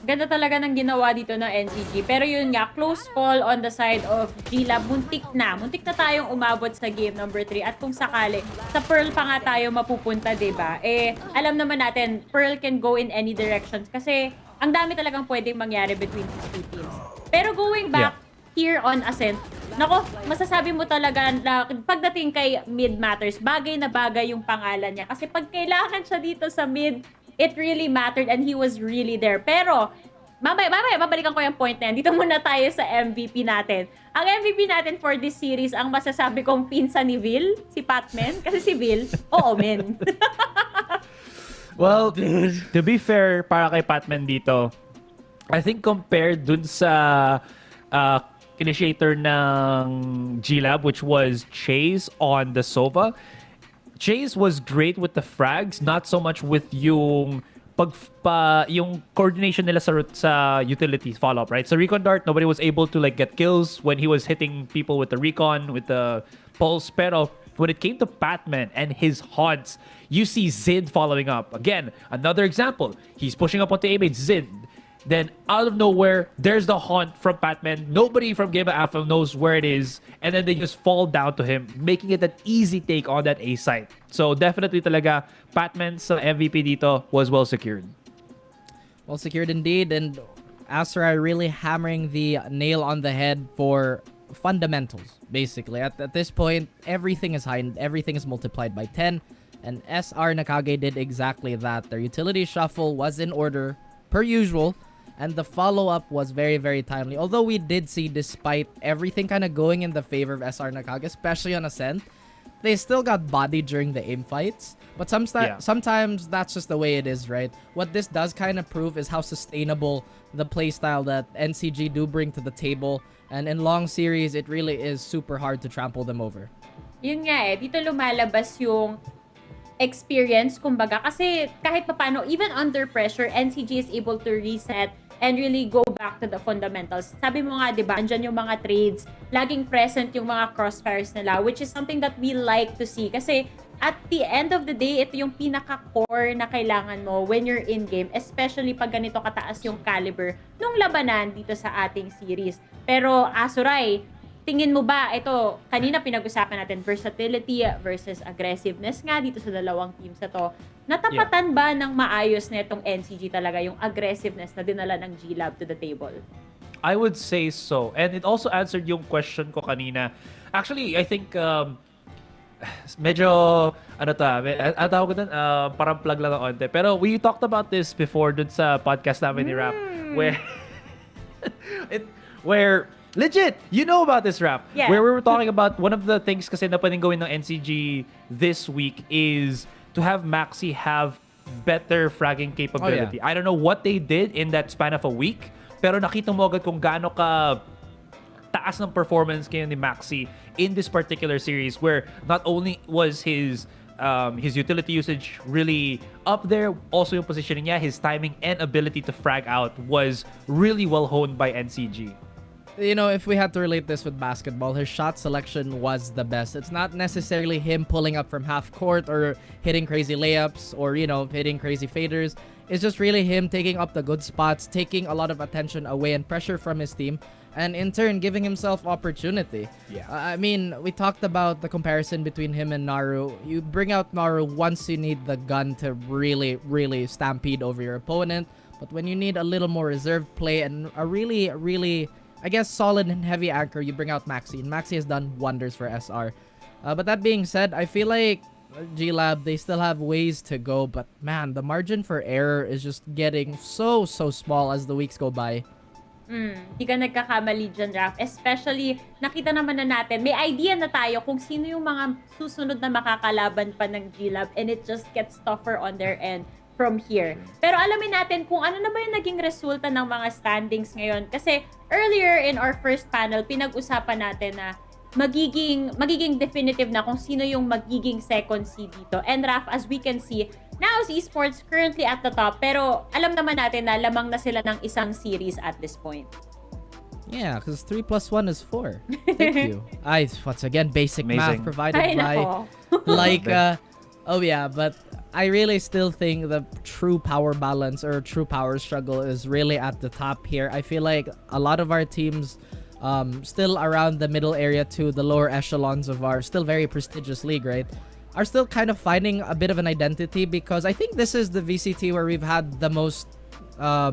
Ganda talaga ng ginawa dito ng NCG. Pero yun nga, close call on the side of GLab. Muntik na tayong umabot sa game number 3. At kung sakali, sa Pearl pa nga tayo mapupunta, diba? Eh, alam naman natin, Pearl can go in any directions kasi ang dami talagang pwedeng mangyari between these two teams. Pero going back here on Ascent, nako, masasabi mo talaga na pagdating kay mid matters, bagay na bagay yung pangalan niya. Kasi pag kailangan siya dito sa mid, it really mattered and he was really there. Pero, mamaya, babalikan ko yung point na yan. Dito muna tayo sa MVP natin. Ang MVP natin for this series, ang masasabi kong pinsa ni Vil, si Patman. Kasi si Vil, oo, men. Well, to be fair, para kay Patman dito, I think compared dun sa initiator ng GLab, which was Chase on the Sova, Chase was great with the frags, not so much with yung yung coordination nila sa utility follow-up, right? So Recon Dart, nobody was able to like get kills when he was hitting people with the Recon, with the Pulse. Pero when it came to Patman and his haunts, you see Zid following up. Again, another example. He's pushing up onto A-Main, Zid. Then, out of nowhere, there's the haunt from Patman. Nobody from GameLab.Alpha knows where it is. And then they just fall down to him, making it an easy take on that A site. So, definitely talaga, Patman's MVP dito was well secured. Well secured indeed. And Azuray really hammering the nail on the head for fundamentals, basically. At this point, everything is high and everything is multiplied by 10. And SR Nacague did exactly that. Their utility shuffle was in order, per usual. And the follow-up was very, very timely. Although we did see, despite everything kind of going in the favor of SR Nacague, especially on Ascent, they still got bodied during the aim fights. But sometimes that's just the way it is, right? What this does kind of prove is how sustainable the playstyle that NCG do bring to the table. And in long series, it really is super hard to trample them over. Yun nga eh, dito lumalabas yung experience, kumbaga. Kasi kahit papano, even under pressure, NCG is able to reset and really go back to the fundamentals. Sabi mo nga, di ba, andyan yung mga trades, laging present yung mga crossfires nila, which is something that we like to see. Kasi at the end of the day, ito yung pinaka-core na kailangan mo when you're in-game, especially pag ganito kataas yung caliber nung labanan dito sa ating series. Pero, Azuray, tingin mo ba, ito, kanina pinag-usapan natin, versatility versus aggressiveness nga dito sa dalawang teams na to. Natapatan ba ng maayos na itong NCG talaga yung aggressiveness na dinala ng GLab to the table? I would say so. And it also answered yung question ko kanina. Actually, I think medyo, tawag ko dun, parang plug lang ng onte. Pero we talked about this before dun sa podcast namin ni Rap, where Legit! You know about this, Raph. Yeah. Where we were talking about one of the things kasi na pwedeng gawin ng NCG this week is to have Maxi have better fragging capability. I don't know what they did in that span of a week, pero nakita mo agad kung gaano ka taas ng performance kaya ni Maxi in this particular series where not only was his utility usage really up there, also yung positioning niya, his timing and ability to frag out was really well honed by NCG. You know, if we had to relate this with basketball, his shot selection was the best. It's not necessarily him pulling up from half court or hitting crazy layups or, you know, hitting crazy faders. It's just really him taking up the good spots, taking a lot of attention away and pressure from his team, and in turn giving himself opportunity. Yeah. I mean, we talked about the comparison between him and Naru. You bring out Naru once you need the gun to really, really stampede over your opponent. But when you need a little more reserved play and a really, really, I guess, solid and heavy anchor, you bring out Maxi. And Maxi has done wonders for SR. But that being said, I feel like GameLab, they still have ways to go. But man, the margin for error is just getting so small as the weeks go by. Di ka nagkakamali dyan, Raph. Especially, nakita naman na natin, may idea na tayo kung sino yung mga susunod na makakalaban pa ng GameLab, and it just gets tougher on their end from here. Pero alamin natin kung ano na ba yung naging resulta ng mga standings ngayon. Kasi earlier in our first panel, pinag-usapan natin na magiging definitive na kung sino yung magiging second seed dito. And Raph, as we can see, NAOS Esports currently at the top, pero alam naman natin na lamang na sila ng isang series at this point. Yeah, because 3 + 1 is 4. Thank you. Once again, basic math provided by oh yeah, but I really still think the true power balance or true power struggle is really at the top here. I feel like a lot of our teams still around the middle area to the lower echelons of our still very prestigious league, right, are still kind of finding a bit of an identity, because I think this is the VCT where we've had the most how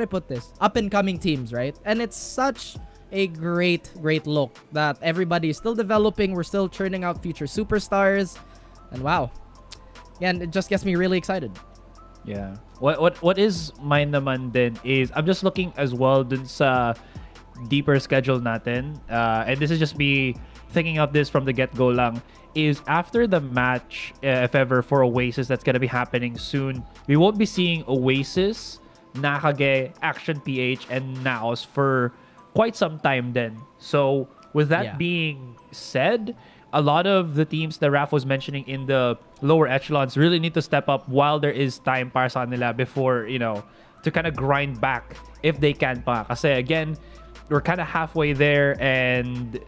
do I put this, up and coming teams, right? And it's such a great look that everybody is still developing. We're still churning out future superstars, and wow, yeah, and it just gets me really excited. Yeah. What is mine naman din is I'm just looking as well dun sa deeper schedule natin, and this is just me thinking of this from the get-go lang, is after the match, if ever, for Oasis that's gonna be happening soon, we won't be seeing Oasis, Nacague, Action PH, and NAOS for quite some time then. So with that being said, a lot of the teams that Raph was mentioning in the lower echelons really need to step up while there is time para sa nila before, you know, to kind of grind back if they can pa. Kasi again, we're kind of halfway there, and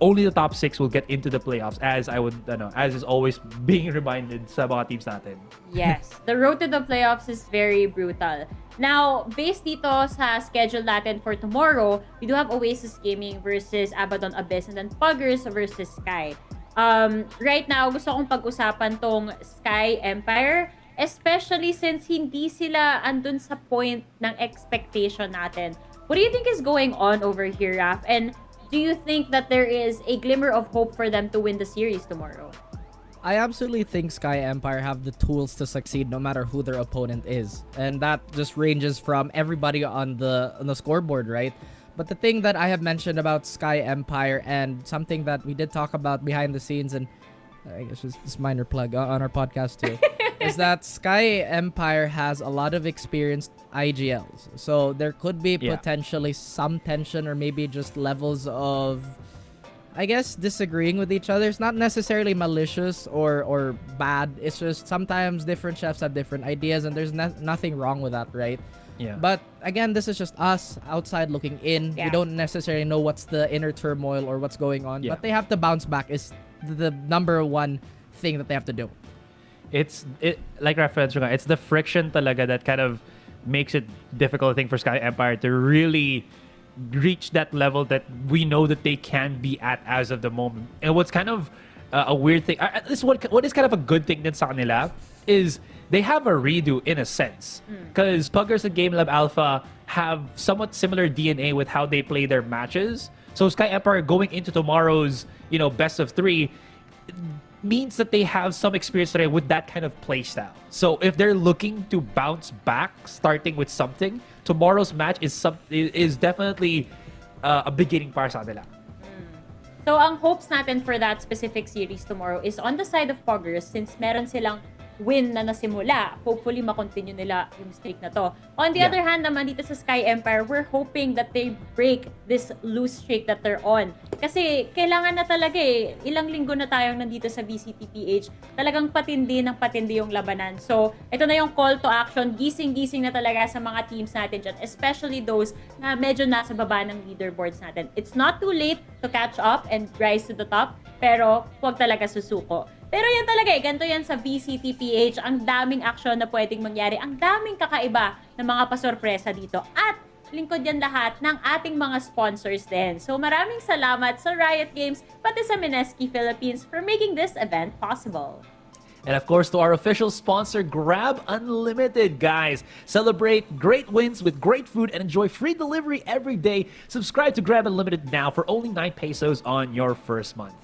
only the top 6 will get into the playoffs, as as is always being reminded sa mga teams natin. Yes, the road to the playoffs is very brutal. Now, based dito sa schedule natin for tomorrow, we do have Oasis Gaming versus Abaddon Abyss, and then Puggers versus Sky. Right now, gusto kong pag-usapan tong Sky Empire, especially since hindi sila andun sa point ng expectation natin. What do you think is going on over here, Raph? And do you think that there is a glimmer of hope for them to win the series tomorrow? I absolutely think Sky Empire have the tools to succeed no matter who their opponent is. And that just ranges from everybody on the scoreboard, right? But the thing that I have mentioned about Sky Empire, and something that we did talk about behind the scenes, and I guess just minor plug on our podcast too, is that Sky Empire has a lot of experienced IGLs. So there could be potentially some tension, or maybe just levels of, I guess, disagreeing with each other. It's not necessarily malicious or bad. It's just sometimes different chefs have different ideas, and there's nothing wrong with that, right? Yeah. But again, this is just us outside looking in. We don't necessarily know what's the inner turmoil or what's going on. But they have to bounce back is the number one thing that they have to do. It's like reference, it's the friction talaga that kind of makes it difficult, I think, for Sky Empire to really reach that level that we know that they can be at as of the moment. And what's kind of a weird thing, what is kind of a good thing din sa kanila is they have a redo in a sense, because Puggers and GameLab.Alpha have somewhat similar DNA with how they play their matches. So Sky Empire going into tomorrow's, best of 3 means that they have some experience today with that kind of play style. So if they're looking to bounce back, starting with something, tomorrow's match is definitely a beginning para sa kanila. So, ang hopes natin for that specific series tomorrow is on the side of Poggers, since meron silang win na nasimula. Hopefully, makontinue nila yung streak na to. On the other hand naman, dito sa Sky Empire, we're hoping that they break this loose streak that they're on. Kasi, kailangan na talaga eh. Ilang linggo na tayong nandito sa VCTPH. Talagang patindi ng patindi yung labanan. So, ito na yung call to action. Gising-gising na talaga sa mga teams natin dyan. Especially those na medyo nasa baba ng leaderboards natin. It's not too late to catch up and rise to the top. Pero, huwag talaga susuko. Pero yan talaga eh, ganito yan sa VCTPH. Ang daming action na pwedeng mangyari. Ang daming kakaiba na mga pasorpresa dito. At lingkod yan lahat ng ating mga sponsors din. So maraming salamat sa Riot Games, pati sa Mineski Philippines for making this event possible. And of course, to our official sponsor, Grab Unlimited, guys. Celebrate great wins with great food and enjoy free delivery every day. Subscribe to Grab Unlimited now for only 9 pesos on your first month.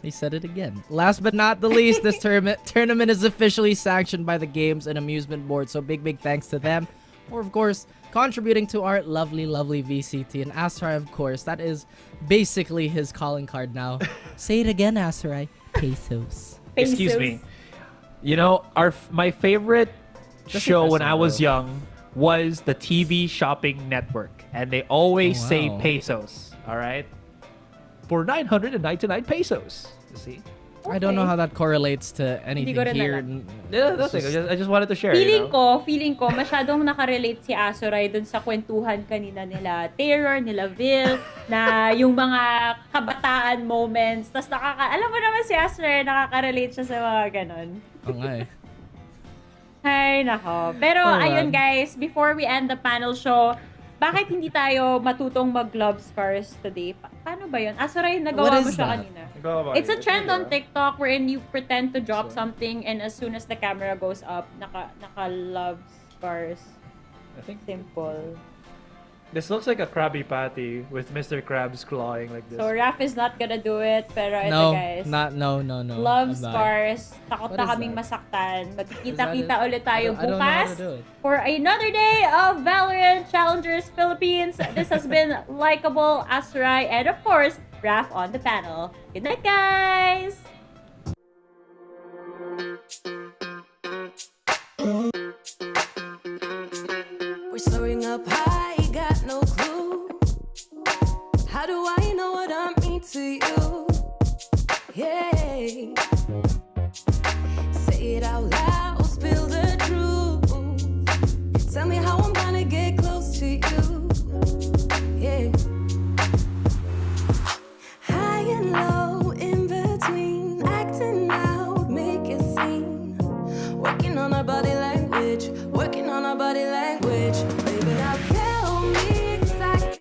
He said it again. Last but not the least, this tournament is officially sanctioned by the Games and Amusement Board. So big thanks to them for, of course, contributing to our lovely VCT. And Asarai, of course, that is basically his calling card now. Say it again, Asarai. Pesos. Excuse me. You know, my favorite show when I was young was the TV Shopping Network. And they always say pesos. All right? For 999 pesos. You see? I don't know how that correlates to anything here. Yeah, that's it. I just wanted to share. Feeling ko, masyadong nakarelate si Asoray dun sa kwentuhan kanina nila Terror, nila Vil, na yung mga kabataan moments. Tapos alam mo naman si Asoray, nakaka-relate siya sa mga ganon. Okay. Ay, nako. Pero ayun guys, before we end the panel show, bakit hindi tayo matutong mag-glove scars today? Paano ba yun? Asoray, nagawa mo siya kanina. It's a trend on TikTok wherein you pretend to drop something and as soon as the camera goes up, naka-love scars. I think simple. This looks like a Krabby Patty with Mr. Krabs clawing like this. So Raph is not gonna do it, pero ito guys. No. Love scars. Takot na kaming masaktan. Magkikita-kita ulit tayo bukas for another day of VALORANT Challengers Philippines. This has been Likeable, Asarai, and of course, Raph on the panel. Good night, guys! We're soaring up high, got no clue. How do I know what I mean to you? Yeah. Say it out loud, spill the truth. Tell me how I'm gonna get close to you. Yeah. High and low, in between, acting out, make a scene. Working on our body language, working on our body language. Baby, now tell me exactly.